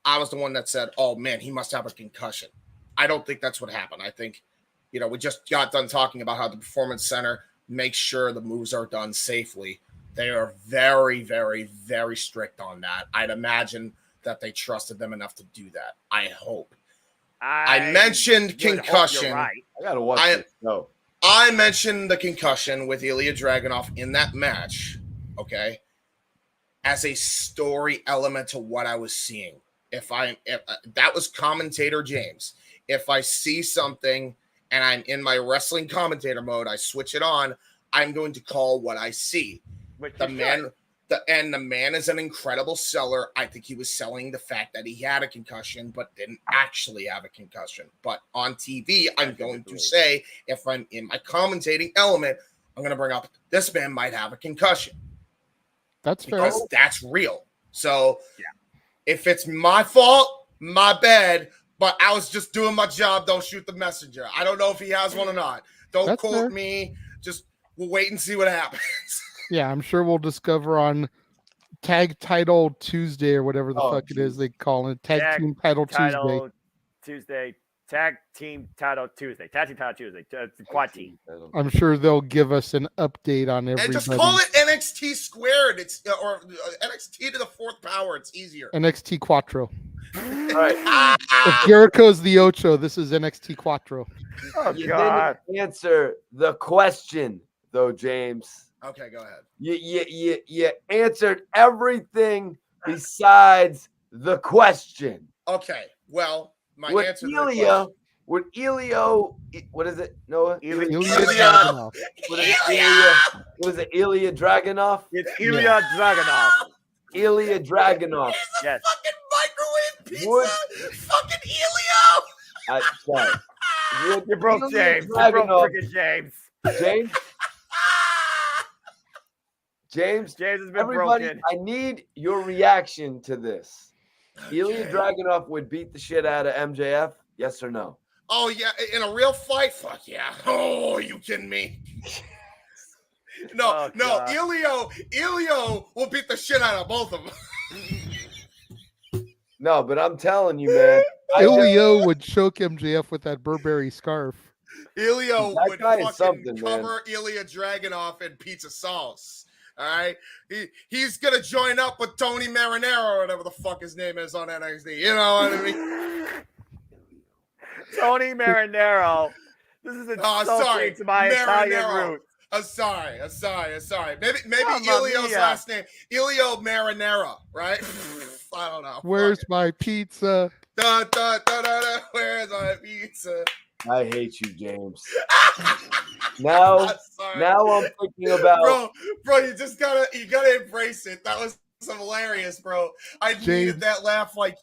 I was the one that said, "Oh man, he must have a concussion." I don't think that's what happened. I think, we just got done talking about how the Performance Center makes sure the moves are done safely. They are very, very, very strict on that. I'd imagine that they trusted them enough to do that. I hope. I mentioned concussion. Right. I gotta watch this show. I mentioned the concussion with Ilya Dragunov in that match, okay, as a story element to what I was seeing. If that was commentator James. If I see something and I'm in my wrestling commentator mode, I switch it on. I'm going to call what I see. The man is an incredible seller. I think he was selling the fact that he had a concussion, but didn't actually have a concussion. But on TV, I'm going to say, if I'm in my commentating element, I'm going to bring up this man might have a concussion. That's fair. Because that's real. So if it's my fault, my bad, but I was just doing my job. Don't shoot the messenger. I don't know if he has one or not. Don't quote me. Just we'll wait and see what happens. Yeah, I'm sure we'll discover on Tag Title Tuesday or whatever the fuck it is they call it. Tag Team Title Tuesday. Tag Team Title Tuesday. Tag Team Title Tuesday. Quad team. I'm sure they'll give us an update on everybody. And just call it NXT squared. It's or NXT to the fourth power. It's easier. NXT Quattro. All right. If Jericho's the Ocho, this is NXT Quattro. Oh, you God. didn't answer the question, though, James. Okay, go ahead. You answered everything besides the question. Okay, well, my with answer Ilya, with Elio, what is it, Noah? Ilya Dragunov. What is it, Ilya? What is it, Ilya Dragunov? It's Ilya Dragunov. Ilya Dragunov. Yes. Fucking microwave pizza. Fucking Elio. Sorry. You broke James. You broke freaking James. James, has been everybody, broken. I need your reaction to this. Ilya Dragunov would beat the shit out of MJF, yes or no? Oh, yeah, in a real fight? Fuck yeah. Oh, are you kidding me? No, Elio will beat the shit out of both of them. No, but I'm telling you, man. Elio would choke MJF with that Burberry scarf. Elio would fucking cover Ilya Dragunov in pizza sauce. All right, he's gonna join up with Tony Marinero or whatever the fuck his name is on NXT. You know what I mean? Tony Marinero. This is insulting to my Italian roots. I'm sorry. Maybe Ilio's last name, Ilio Marinero, right? I don't know. Where's my pizza? Where's my pizza? I hate you, James. Now I'm thinking about bro. You just gotta embrace it. That was hilarious, bro. I needed that laugh like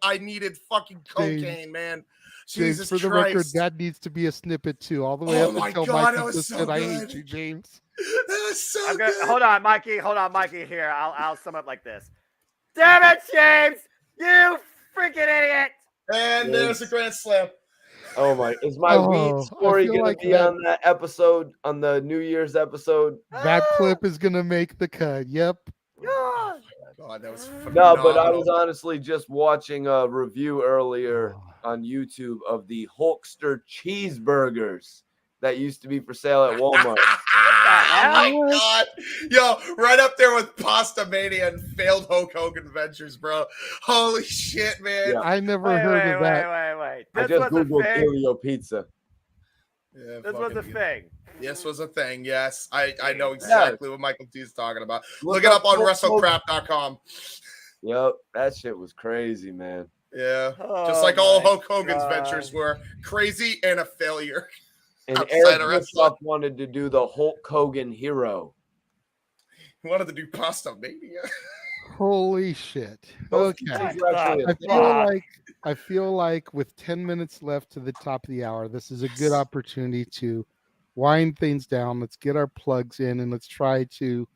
I needed fucking cocaine, man. Jesus for the Christ. record, that needs to be a snippet too, all the way up until Mikey just said, "I hate you, James." That was so good. Hold on, Mikey. Here, I'll sum up like this. Damn it, James! You freaking idiot! And there's a grand slam. Oh my! Is my weed story gonna be on that episode, on the New Year's episode? That clip is gonna make the cut. Yep. Oh God, that was phenomenal. No, but I was honestly just watching a review earlier on YouTube of the Hulkster cheeseburgers that used to be for sale at Walmart. Oh my God. Yo, right up there with Pasta Mania and failed Hulk Hogan Ventures, bro. Holy shit, man. Yeah. I never heard of that. Wait. I just Googled Elio Pizza. Yeah, this was a thing. This was a thing, yes. I know exactly what Michael T is talking about. Look it up on WrestleCrap.com. Yep, that shit was crazy, man. Yeah, just like all Hulk Hogan's ventures were crazy and a failure. And Eric Bischoff wanted to do the Hulk Hogan hero. He wanted to do Pasta Mania. Holy shit. Those Okay. kids are actually a I feel like with 10 minutes left to the top of the hour, this is a good opportunity to wind things down. Let's get our plugs in and let's try to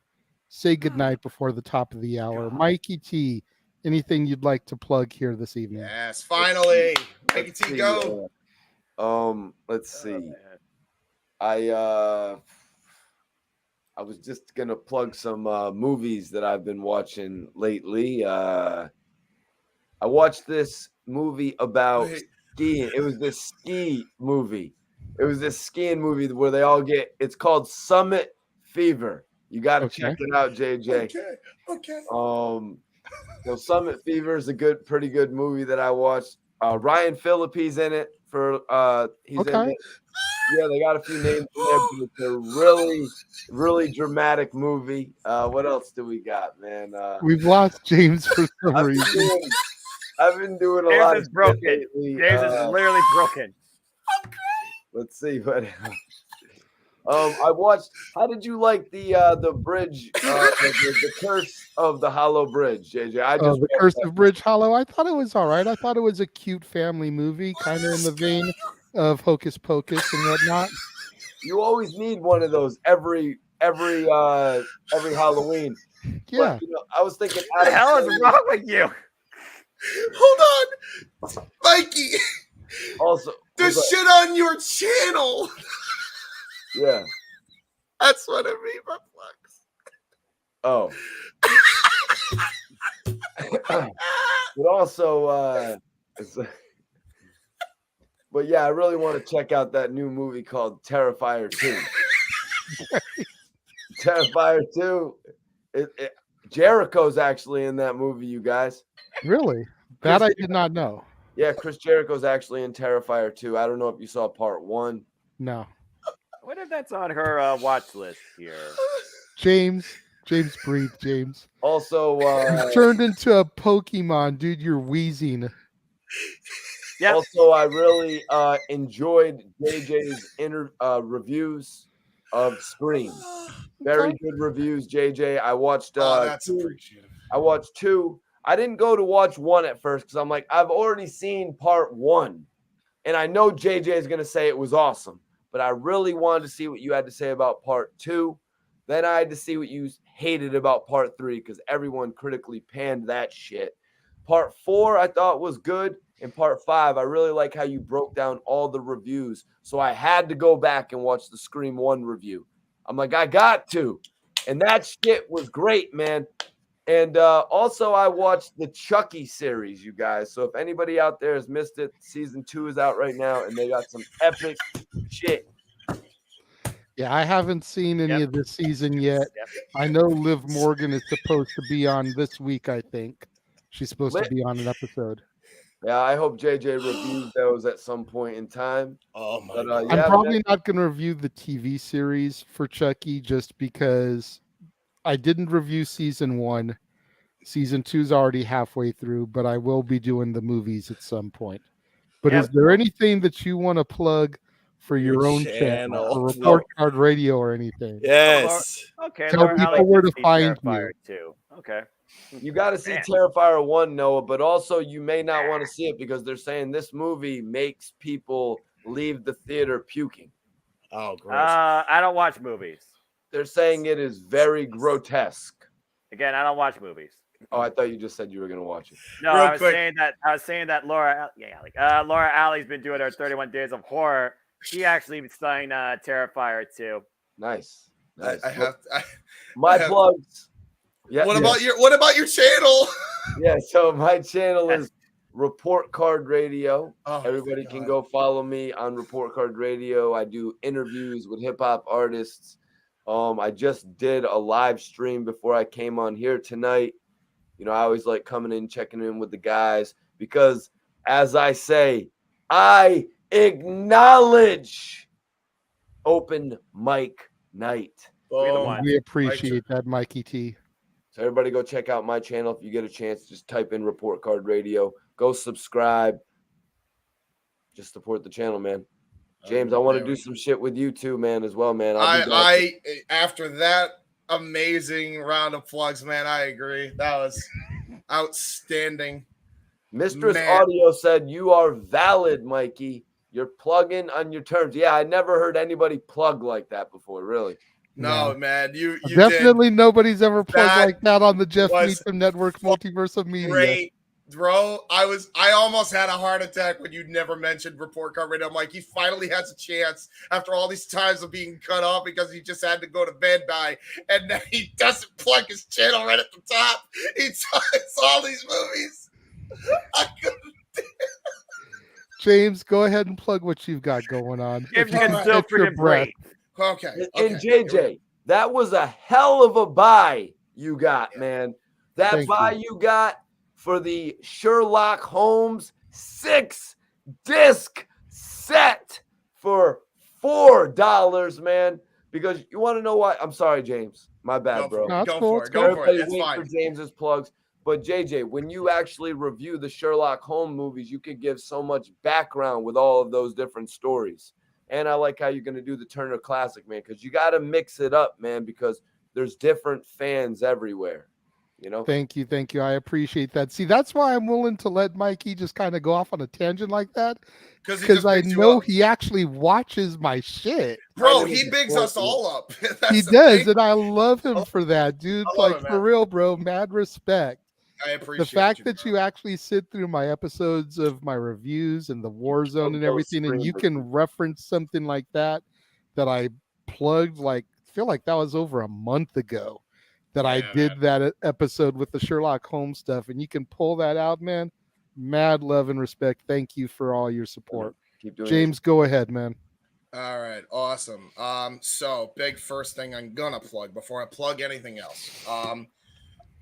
say goodnight before the top of the hour. Mikey T, anything you'd like to plug here this evening? Yes, finally. Mikey T, go. Let's see. I was just gonna plug some movies that I've been watching lately. I watched this movie about skiing. It was this ski movie. It was this skiing movie where they all get. It's called Summit Fever. You got to check it out, JJ. Okay. So Summit Fever is a pretty good movie that I watched. Ryan Phillippe's in it he's in it. Yeah, they got a few names in there, but it's a really, really dramatic movie. What else do we got, man? We've lost James for some reason. I've been doing a James lot is of broken. lately. James is literally broken. Let's see what. I watched. How did you like the bridge? The Curse of the Hollow Bridge, JJ. The Curse of Bridge Hollow. I thought it was all right. I thought it was a cute family movie, kind of in the vein of Hocus Pocus and whatnot. You always need one of those every Halloween. Yeah. But, I was thinking, What the hell is wrong with you? Hold on, Mikey. Also, there's shit on your channel. Yeah. That's what I mean by plugs. Oh. But also, but yeah, I really want to check out that new movie called Terrifier 2. Terrifier 2. Jericho's actually in that movie, you guys. Really? That I did not know. Yeah, Chris Jericho's actually in Terrifier 2. I don't know if you saw part 1. No. What if that's on her watch list here? James, breathe, James. Also, you turned into a Pokemon, dude. You're wheezing. Yep. Also, I really enjoyed JJ's reviews of Scream. Very good reviews, JJ. I watched. That's appreciative. I watched 2. I didn't go to watch 1 at first because I'm like, I've already seen part 1, and I know JJ is gonna say it was awesome, but I really wanted to see what you had to say about part 2. Then I had to see what you hated about part 3 because everyone critically panned that shit. Part 4 I thought was good. And part 5, I really like how you broke down all the reviews. So I had to go back and watch the Scream 1 review. I'm like, I got to. And that shit was great, man. And also I watched the Chucky series, you guys. So if anybody out there has missed it, season 2 is out right now. And they got some epic shit. Yeah, I haven't seen any of this season yet. I know Liv Morgan is supposed to be on this week, I think. She's supposed to be on an episode. Yeah, I hope JJ reviews those at some point in time. Oh my God. I'm probably not going to review the TV series for Chucky just because I didn't review season 1. Season 2 is already halfway through, but I will be doing the movies at some point. But is there anything that you want to plug for your own channel, or Report Card Radio or anything? Yes. Okay. Tell people where to find you. Too. Okay. You got to see Terrifier 1, Noah, but also you may not want to see it because they're saying this movie makes people leave the theater puking. Oh, gross. I don't watch movies. They're saying it is very grotesque. Again, I don't watch movies. Oh, I thought you just said you were going to watch it. No, I was saying that Laura Alley's been doing her 31 Days of Horror. She actually been studying Terrifier 2. Nice. My plugs. Yeah. What about your channel? Yeah, so my channel is Report Card Radio. Oh, everybody can go follow me on Report Card Radio. I do interviews with hip hop artists. I just did a live stream before I came on here tonight. I always like coming in, checking in with the guys because, as I say, I acknowledge open mic night. We appreciate that, Mikey T. So everybody go check out my channel. If you get a chance, just type in Report Card Radio. Go subscribe. Just support the channel, man. James, I want to do some shit with you too, man, as well, man. I after that amazing round of plugs, man. I agree. That was outstanding. Mistress Man. Audio said, "You are valid, Mikey. You're plugging on your terms." Yeah, I never heard anybody plug like that before, really. No, man. You Definitely did. nobody's ever plugged That like that on the Jeff was Meacham Network Multiverse of Media. Great, bro. I almost had a heart attack when you never mentioned Report Card Radio. I'm like, he finally has a chance after all these times of being cut off because he just had to go to bed by, and then he doesn't plug his channel right at the top. He talks all these movies. I couldn't. James, go ahead and plug what you've got going on. If you can still freaking breathe. Okay. And JJ, that was a hell of a buy you got, man. That Thank buy you got for the Sherlock Holmes 6-disc set for $4, man. Because you want to know why? I'm sorry, James. My bad, bro. Go for it. Go for it. It's wait fine. for James's plugs. But JJ, when you actually review the Sherlock Holmes movies, you could give so much background with all of those different stories. And I like how you're going to do the Turner Classic, man, because you got to mix it up, man, because there's different fans everywhere, you know? Thank you. I appreciate that. See, that's why I'm willing to let Mikey just kind of go off on a tangent like that. Because I know he actually watches my shit. Bro, he bigs us all up. He does, and I love him for that, dude. Like, for real, bro, mad respect. I appreciate the fact that you actually sit through my episodes of my reviews and the Warzone and everything, and you can reference something like that I plugged, like, I feel like that was over a month ago that I did that episode with the Sherlock Holmes stuff, and you can pull that out, man. Mad love and respect. Thank you for all your support. Keep doing James, go ahead, man. All right, awesome. So big first thing I'm gonna plug before I plug anything else.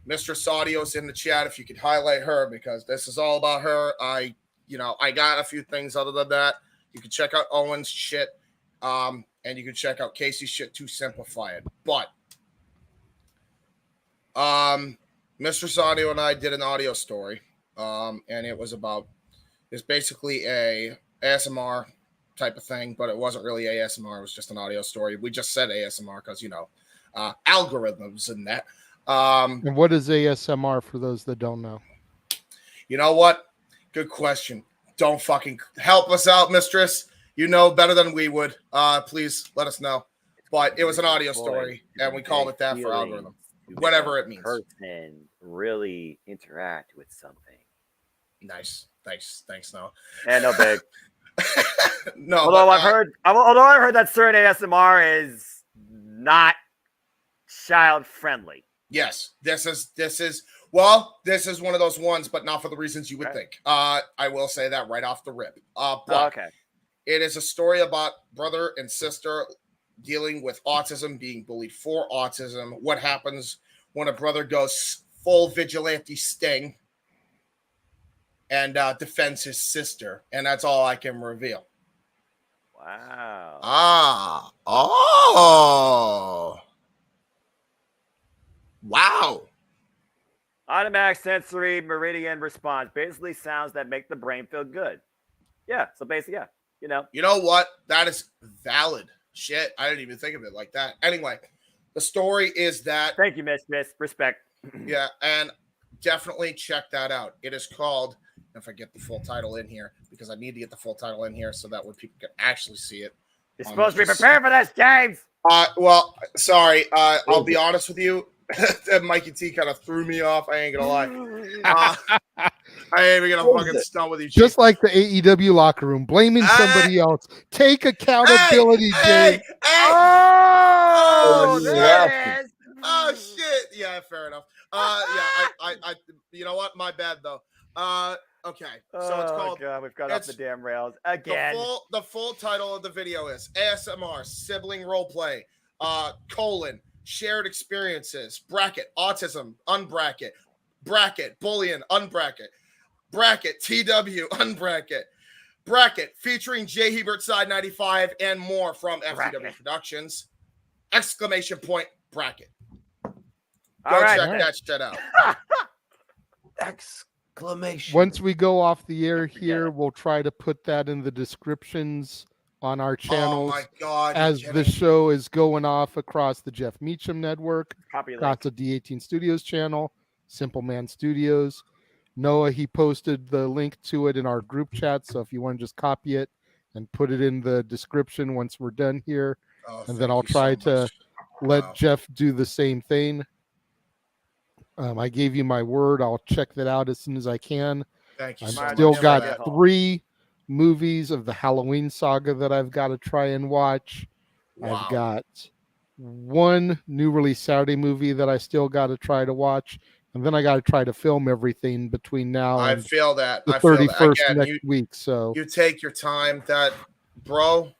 Mistress Audio's in the chat. If you could highlight her, because this is all about her. I got a few things other than that. You can check out Owen's shit, and you can check out Casey's shit to simplify it. But Mistress Audio and I did an audio story, and it's basically a ASMR type of thing, but it wasn't really ASMR. It was just an audio story. We just said ASMR because algorithms and that. And what is ASMR for those that don't know? You know what? Good question. Don't fucking help us out, Mistress. You know better than we would. Please let us know. But it was an audio story, and we called it that for algorithm. Whatever it means. Person really interact with something. Nice. Thanks, Noah. And no big. No. Although I've heard that certain ASMR is not child friendly. Yes, this is one of those ones, but not for the reasons you would think. I will say that right off the rip. But it is a story about brother and sister dealing with autism, being bullied for autism. What happens when a brother goes full vigilante Sting and defends his sister, and that's all I can reveal. Wow. Wow. Automatic sensory meridian response. Basically sounds that make the brain feel good. Yeah. So basically, yeah. You know what? That is valid. Shit. I didn't even think of it like that. Anyway, the story is that. Thank you, Miss. Respect. Yeah. And definitely check that out. It is called, if I get the full title in here, because I need to get the full title in here so that way people can actually see it. You're supposed to be prepared for this, James. Well, sorry. I'll be honest with you. Mikey T kind of threw me off. I ain't gonna lie. I ain't even gonna fucking stunt with you. Just like the AEW locker room, blaming somebody else. Take accountability, James. Oh, there it is. Oh shit. Yeah, fair enough. I you know what? My bad though. Okay. So it's called. God, we've got off the damn rails again. The full title of the video is ASMR Sibling Roleplay, shared experiences, bracket, autism, unbracket, bracket, bullying, unbracket, bracket, TW, unbracket, bracket, featuring J Hebert Side 95 and more from FTW Productions, exclamation point, bracket. Go check that shit out. Exclamation. Once we go off the air here, we'll try to put that in the descriptions on our Oh channels my God! as you're the kidding. show is going off across the Jeff Meacham Network, Copy across link. the D18 Studios channel, Simple Man Studios. Noah, he posted the link to it in our group chat. So if you want to just copy it and put it in the description once we're done here, Oh, and then thank I'll you so try much. to let Wow. Jeff do the same thing. I gave you my word. I'll check that out as soon as I can. Thank you I've so much. still for got that. 3 movies of the Halloween saga that I've got to try and watch. Wow. I've got 1 new release Saturday movie that I still got to try to watch, and then I got to try to film everything between now I and feel that. the I feel that. 31st Again, next week. So you take your time. That, bro.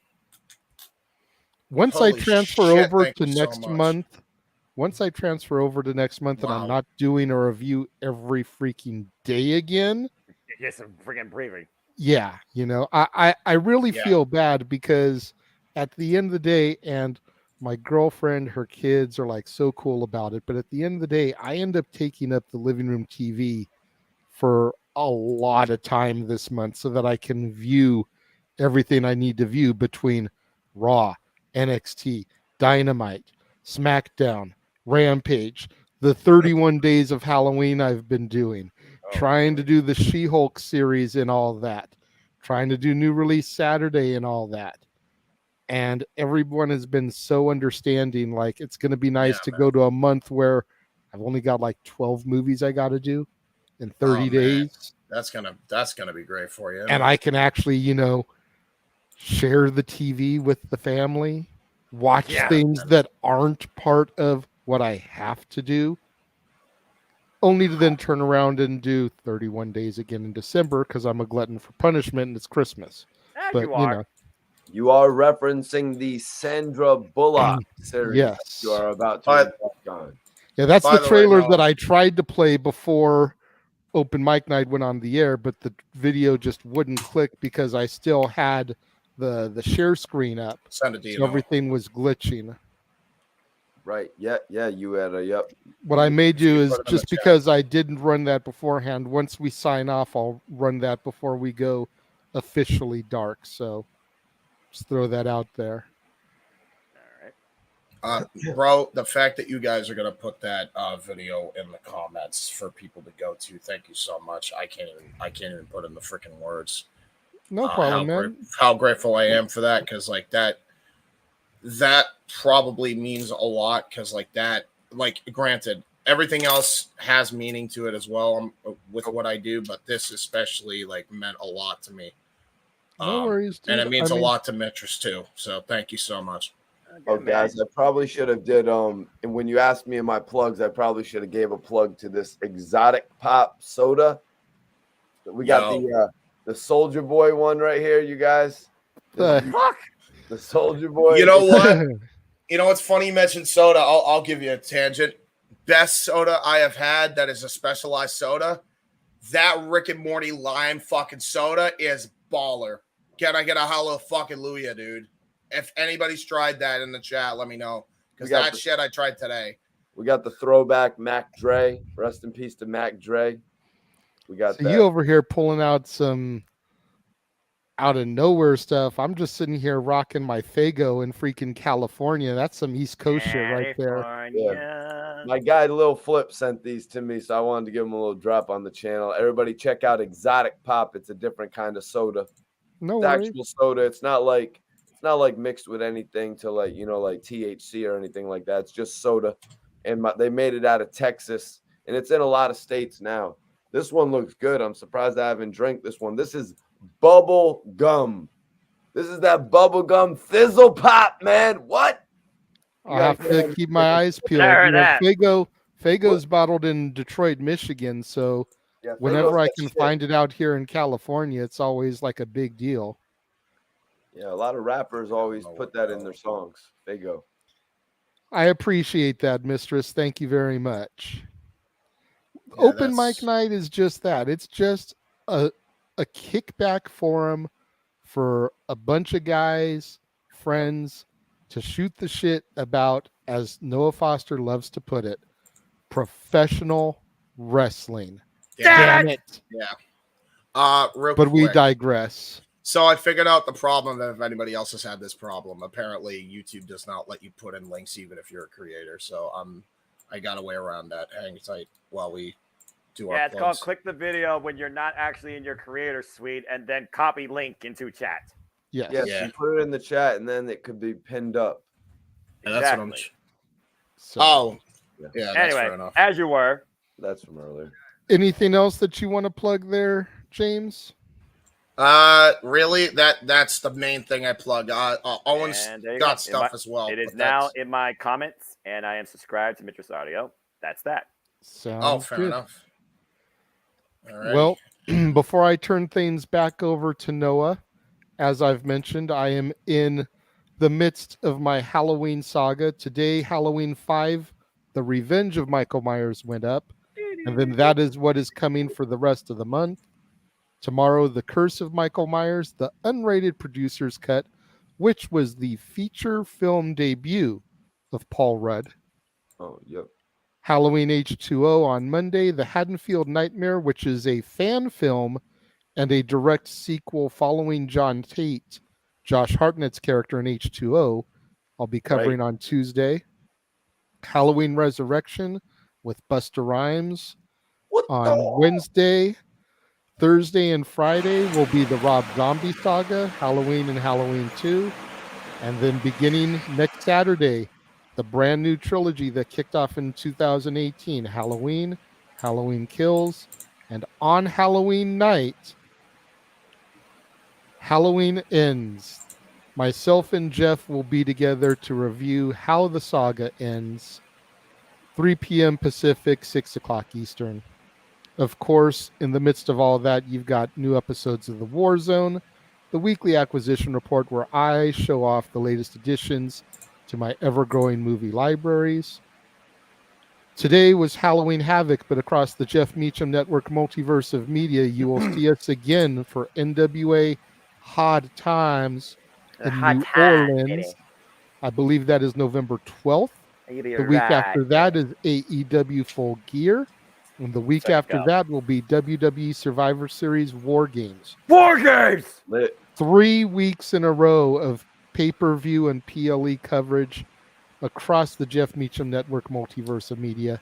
once I Holy transfer shit, over thank to you so next much. month, and I'm not doing a review every freaking day again. Get some freaking breathing. Yeah, I really Yeah. feel bad because at the end of the day, and my girlfriend, her kids are like so cool about it, but at the end of the day, I end up taking up the living room TV for a lot of time this month so that I can view everything I need to view between Raw, NXT, Dynamite, SmackDown, Rampage, the 31 days of Halloween I've been doing, trying to do the She-Hulk series and all that, trying to do new release Saturday and all that. And everyone has been so understanding. Like, it's going to be nice to go to a month where I've only got like 12 movies I got to do in 30 days. That's gonna be great for you. And I can actually, share the TV with the family, watch things that aren't part of what I have to do, only to then turn around and do 31 days again in December because I'm a glutton for punishment and it's Christmas. But you are referencing the Sandra Bullock series. Yes. You are about to embark on. Yeah, that's the trailer that I tried to play before Open Mic Night went on the air, but the video just wouldn't click because I still had the share screen up. Send it to So everything was glitching. Right. Yeah. You had a yep. What I may do is, just because I didn't run that beforehand, once we sign off, I'll run that before we go officially dark. So just throw that out there. Bro, the fact that you guys are gonna put that video in the comments for people to go to, thank you so much. I can't even put in the freaking words. No problem, man. How grateful I am for that, because like that probably means a lot, because like that, like, granted, everything else has meaning to it as well with what I do, but this especially like meant a lot to me. No worries, dude. And it means a lot to Mitris too. So thank you so much. Oh, guys, I probably should have did and when you asked me in my plugs, I probably should have gave a plug to this exotic pop soda. We got the Soldier Boy one right here, you guys. The Soldier Boy. You know what? You know what's funny? You mentioned soda. I'll give you a tangent. Best soda I have had that is a specialized soda. That Rick and Morty lime fucking soda is baller. Can I get a hallelujah, dude? If anybody's tried that in the chat, let me know. Because that shit I tried today. We got the throwback Mac Dre. Rest in peace to Mac Dre. We got that. You over here pulling out some out of nowhere stuff. I'm just sitting here rocking my Faygo in freaking California. That's some East Coast shit right there. Yeah. My guy Lil Flip sent these to me, so I wanted to give him a little drop on the channel. Everybody check out Exotic Pop. It's a different kind of soda. No it's actual soda. It's not like mixed with anything to like THC or anything like that. It's just soda. And they made it out of Texas, and it's in a lot of states now. This one looks good. I'm surprised I haven't drank this one. This is bubble gum. This is that bubble gum fizzle pop, man. What? I'll have to keep my eyes peeled. Faygo's bottled in Detroit, Michigan, so whenever I can find it out here in California, it's always like a big deal. Yeah, a lot of rappers always put that in their songs. Faygo. I appreciate that, Mistress. Thank you very much. Open Mic Night is just that. It's just a kickback forum for a bunch of guys, friends, to shoot the shit about, as Noah Foster loves to put it, professional wrestling. Damn it. Yeah. Real but quick. we digress. So I figured out the problem that if anybody else has had this problem, apparently YouTube does not let you put in links even if you're a creator. So I got a way around that. Hang tight while we do our Yeah, it's plugs. called click the video when you're not actually in your creator suite and then copy link into chat. Yes. Yes, Yeah. you put it in the chat and then it could be pinned up. Yeah, that's what I'm. So, Yeah, that's anyway, fair enough. as you were. That's from earlier. anything else that you want to plug there, James? Really, that's the main thing I plug. Owen's And there you got go. stuff as well. It is but now that's- in my comments, and I am subscribed to Mitras Audio. That's that. Sounds fair good. enough. All right. Well, before I turn things back over to Noah, as I've mentioned, I am in the midst of my Halloween saga. Today, Halloween 5, The Revenge of Michael Myers went up, and then that is what is coming for the rest of the month. Tomorrow, The Curse of Michael Myers, the unrated producer's cut, which was the feature film debut of Paul Rudd. Oh, yep. Halloween H2O on Monday, The Haddonfield Nightmare, which is a fan film and a direct sequel following John Tate, Josh Hartnett's character in H2O. I'll be covering on Tuesday. Halloween Resurrection with Busta Rhymes on Wednesday. Thursday and Friday will be the Rob Zombie saga, Halloween and Halloween 2. And then beginning next Saturday, the brand new trilogy that kicked off in 2018, Halloween, Halloween Kills, and on Halloween night, Halloween Ends. Myself and Jeff will be together to review how the saga ends, 3 p.m. Pacific, 6 o'clock Eastern. Of course, in the midst of all that, you've got new episodes of The War Zone, the weekly acquisition report where I show off the latest additions to my ever-growing movie libraries. Today was Halloween Havoc, but across the Jeff Meacham Network multiverse of media, you will see us again for NWA Hard Times in New Orleans. I believe that is November 12th. The week after that is AEW Full Gear. And the week after that will be WWE Survivor Series War Games. War Games! 3 weeks in a row of pay-per-view and PLE coverage across the Jeff Meacham Network multiverse of media.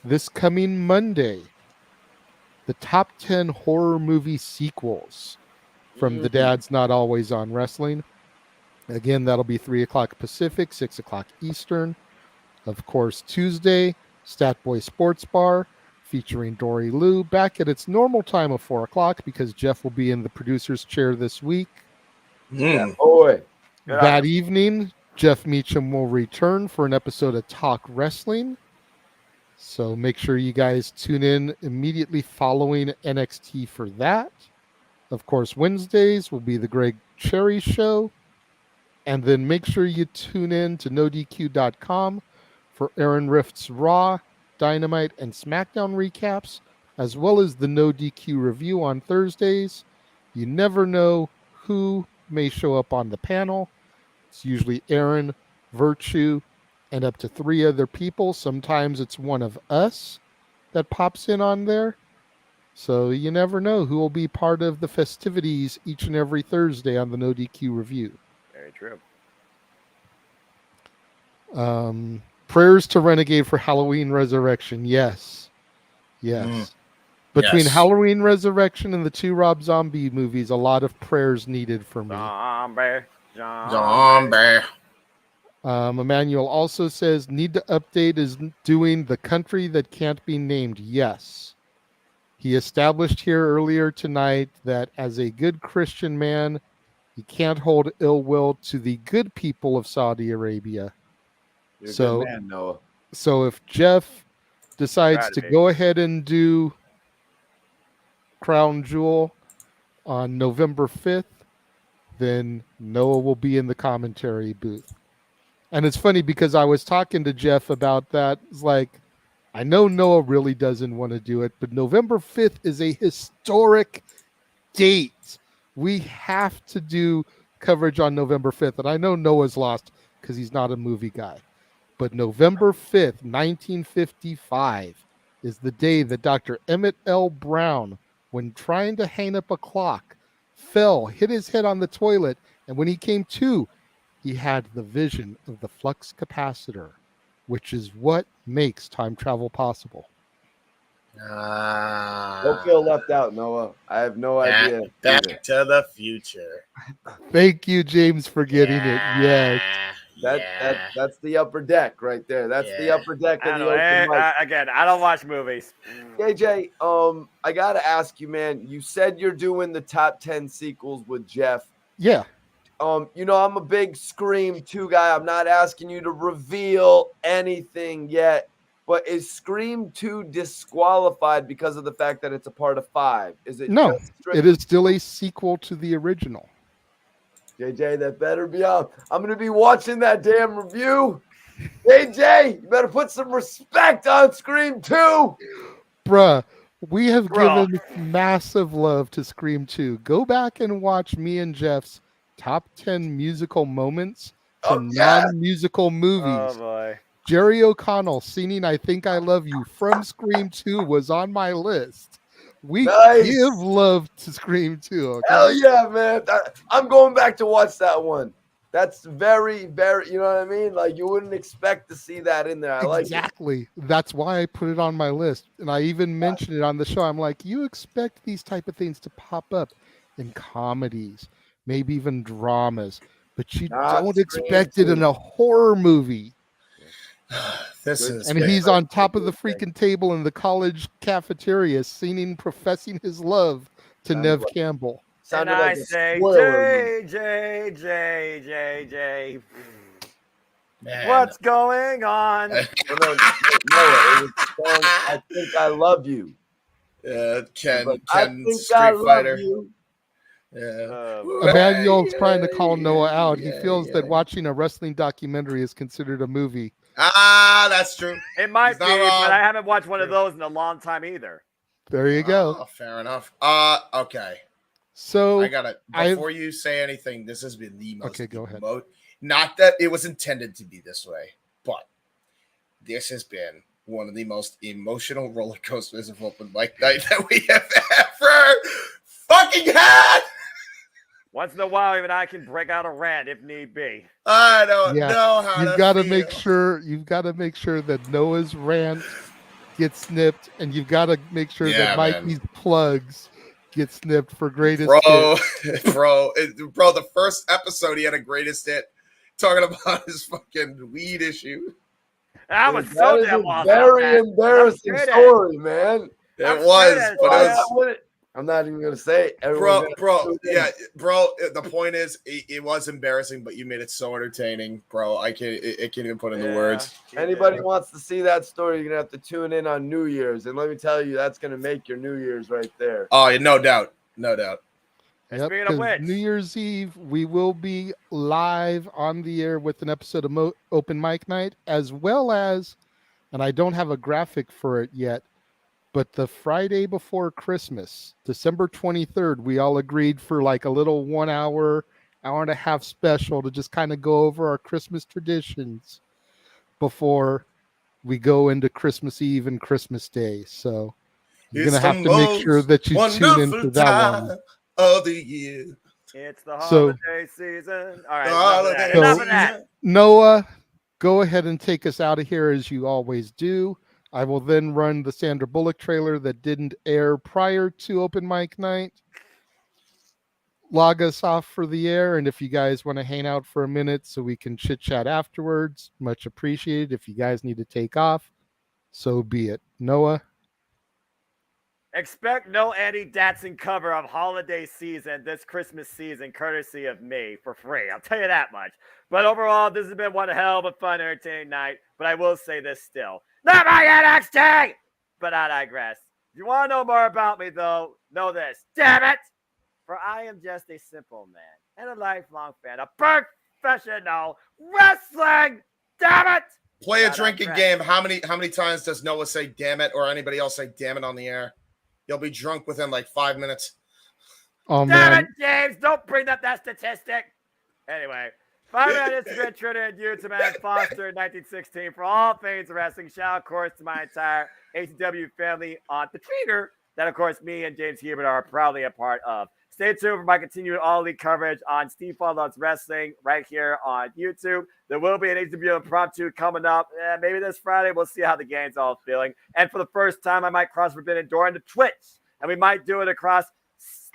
This coming Monday, the top 10 horror movie sequels from The Dad's Not Always on Wrestling. Again, that'll be 3 o'clock Pacific, 6 o'clock Eastern. Of course, Tuesday, Stat Boy Sports Bar, featuring Dory Lou, back at its normal time of 4 o'clock because Jeff will be in the producer's chair this week. Yeah, boy. That evening, Jeff Meacham will return for an episode of Talk Wrestling. So make sure you guys tune in immediately following NXT for that. Of course, Wednesdays will be the Greg Cherry Show. And then make sure you tune in to NoDQ.com for Aaron Rift's Raw, Dynamite, and SmackDown recaps, as well as the No DQ review on Thursdays. You never know who may show up on the panel. It's usually Aaron, Virtue, and up to 3 other people. Sometimes it's one of us that pops in on there. So you never know who will be part of the festivities each and every Thursday on the No DQ review. Very true. Prayers to Renegade for Halloween Resurrection. Yes. Between Yes. Halloween Resurrection and the 2 Rob Zombie movies, a lot of prayers needed for me. Zombie. Emmanuel also says, need to update is doing The Country That Can't Be Named. Yes. He established here earlier tonight that as a good Christian man, he can't hold ill will to the good people of Saudi Arabia. You're a So, good man, Noah. so if Jeff decides Try to to be. go ahead and do Crown Jewel on November 5th, then Noah will be in the commentary booth. And it's funny because I was talking to Jeff about that. It's like, I know Noah really doesn't want to do it, but November 5th is a historic date. We have to do coverage on November 5th. And I know Noah's lost because he's not a movie guy. But November 5th, 1955 is the day that Dr. Emmett L. Brown, when trying to hang up a clock, fell, hit his head on the toilet, and when he came to, he had the vision of the flux capacitor, which is what makes time travel possible. Don't feel left out, Noah. I have no idea. Back either. to the Future. Thank you, James, for getting it. Yes. That's the upper deck right there. That's the upper deck of the open mic. Again, I don't watch movies. KJ, I gotta ask you, man. You said you're doing the top 10 sequels with Jeff. Yeah. You know, I'm a big Scream 2 guy. I'm not asking you to reveal anything yet, but is Scream 2 disqualified because of the fact that it's a part of 5? Is it? No, it is still a sequel to the original. JJ, that better be up. I'm going to be watching that damn review. JJ, you better put some respect on Scream 2. Bruh, we have given massive love to Scream 2. Go back and watch me and Jeff's top 10 musical moments to non-musical movies. Oh, boy. Jerry O'Connell singing I Think I Love You from Scream 2 was on my list. We give love to Scream 2. Okay? Hell yeah, man. I'm going back to watch that one. That's very, very, you know what I mean? Like, you wouldn't expect to see that in there. I like it. Exactly. That's why I put it on my list. And I even mentioned it on the show. I'm like, you expect these type of things to pop up in comedies, maybe even dramas, but you don't expect it in a horror movie. And he's on top of the freaking table in the college cafeteria singing, professing his love to Nev Campbell. And I say, J. What's going on? No, it was the song, I Think I Love You. Ken I Think Street I Love Fighter. You. Yeah. Emmanuel's trying to call Noah out. He feels that watching a wrestling documentary is considered a movie. Ah, that's true. It might He's be, not wrong. but I haven't watched one of those in a long time either. There you go. Oh, fair enough. Okay. So I gotta before you say anything, this has been the most go ahead. Not that it was intended to be this way, but this has been one of the most emotional roller coasters of open mic night that we have ever fucking had. Once in a while, even I can break out a rant if need be. I don't know how you've got to make sure that Noah's rant gets snipped, and you've got to make sure that Mikey's plugs get snipped for greatest hit. Bro, the first episode he had a greatest hit talking about his fucking weed issue. That was so damn awesome. Very embarrassing story, man. It was, but it was. I'm not even gonna say it. Bro. The point is, it was embarrassing, but you made it so entertaining, bro. I can't even put in the words. Anybody wants to see that story, you're gonna have to tune in on New Year's, and let me tell you, that's gonna make your New Year's right there. Oh, yeah, no doubt. Yep, 'cause New Year's Eve, we will be live on the air with an episode of Open Mic Night, as well as, and I don't have a graphic for it yet, but the Friday before Christmas, December 23rd, we all agreed for like a little 1 hour, hour and a half special to just kind of go over our Christmas traditions before we go into Christmas Eve and Christmas Day. So you're going to have to make sure that you tune in for that one. Of the year. It's the holiday season. All right. Enough of that. Noah, go ahead and take us out of here as you always do. I will then run the Sandra Bullock trailer that didn't air prior to Open Mic Night. Log us off for the air, and if you guys want to hang out for a minute so we can chit-chat afterwards, much appreciated. If you guys need to take off, so be it. Noah? Expect no Andy Datson cover of holiday season this Christmas season, courtesy of me, for free. I'll tell you that much. But overall, this has been one hell of a fun, entertaining night. But I will say this still. Not my NXT! But I digress. If you want to know more about me, though, know this. Damn it! For I am just a simple man and a lifelong fan of professional wrestling. Damn it! Play a drinking game. How many times does Noah say damn it or anybody else say damn it on the air? You'll be drunk within like 5 minutes. Oh, Damn man. it, James. Don't bring up that statistic. Anyway, 5 minutes to Trinity and you to man Foster in 1916 for all things wrestling. Shout out, of course, to my entire ACW family on the Twitter that, of course, me and James Hebert are proudly a part of. Stay tuned for my continued All Elite coverage on Steve Paul Loves Wrestling right here on YouTube. There will be an AEW Impromptu coming up. Maybe this Friday. We'll see how the gang's all feeling. And for the first time, I might cross Forbidden Door into Twitch. And we might do it across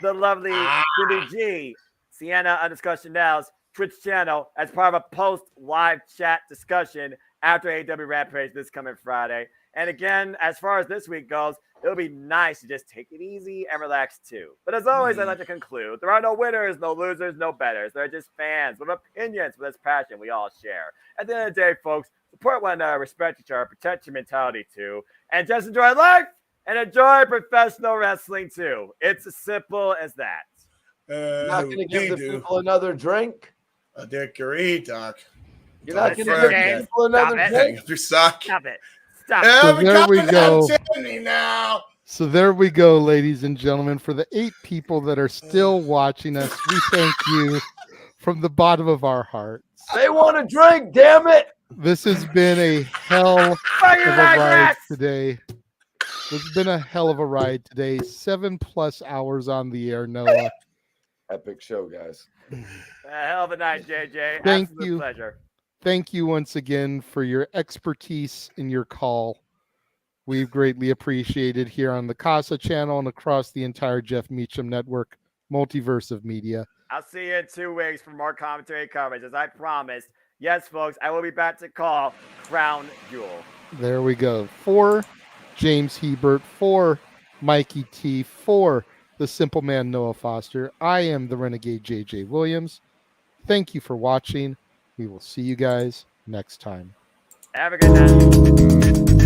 the lovely Cindy G, Sienna _Chanel's Twitch channel as part of a post-live chat discussion after AEW Rampage this coming Friday. And again, as far as this week goes, it'll be nice to just take it easy and relax too. But as always, I'd like to conclude, there are no winners, no losers, no betters. There are just fans with opinions for this passion we all share. At the end of the day, folks, support one another, respect each other, protect your mentality too, and just enjoy life and enjoy professional wrestling too. It's as simple as that. You're not going to give the people another drink? A dickery, Doc. You're not going to give people another drink? Stop it. So there we go. Now. So there we go, ladies and gentlemen. For the 8 people that are still watching us, we thank you from the bottom of our hearts. They want a drink, damn it! This has been a hell of a ride today. This has been a hell of a ride today. 7+ hours on the air, Noah. Epic show, guys. A hell of a night, JJ. Thank Absolute you. pleasure. Thank you once again for your expertise in your call. We've greatly appreciated here on the Casa channel and across the entire Jeff Meacham network, Multiverse of Media. I'll see you in 2 weeks for more commentary coverage, as I promised. Yes, folks, I will be back to call Crown Jewel. There we go. For James Hebert, for Mikey T, for the Simple Man Noah Foster, I am the Renegade JJ Williams. Thank you for watching. We will see you guys next time. Have a good night.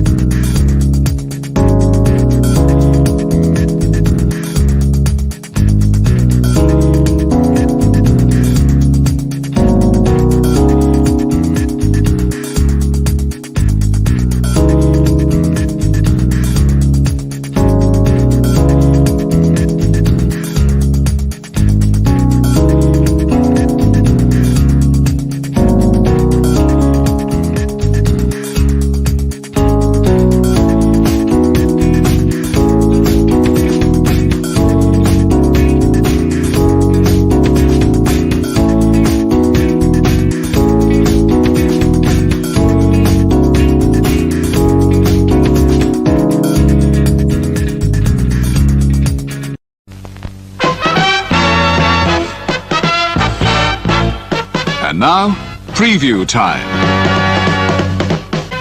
And now, preview time.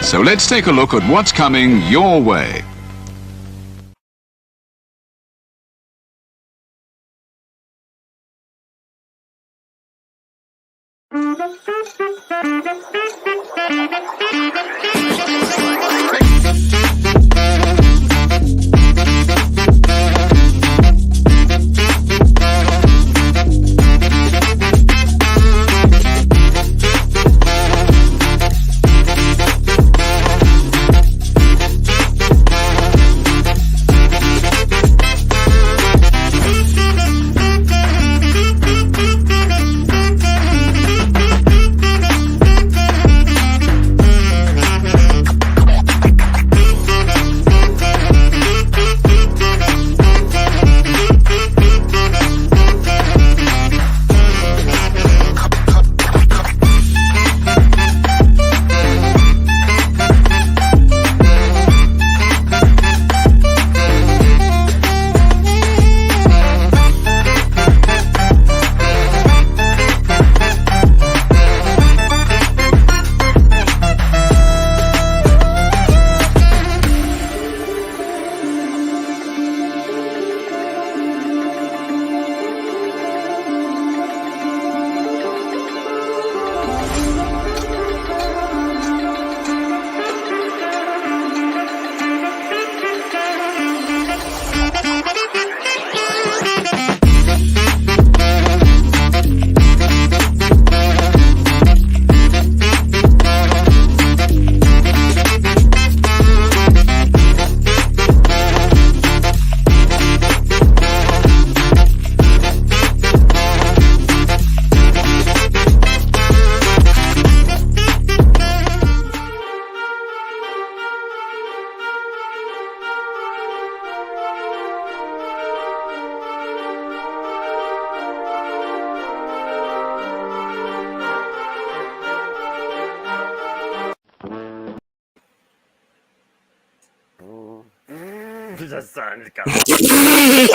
So let's take a look at what's coming your way. the sun's coming.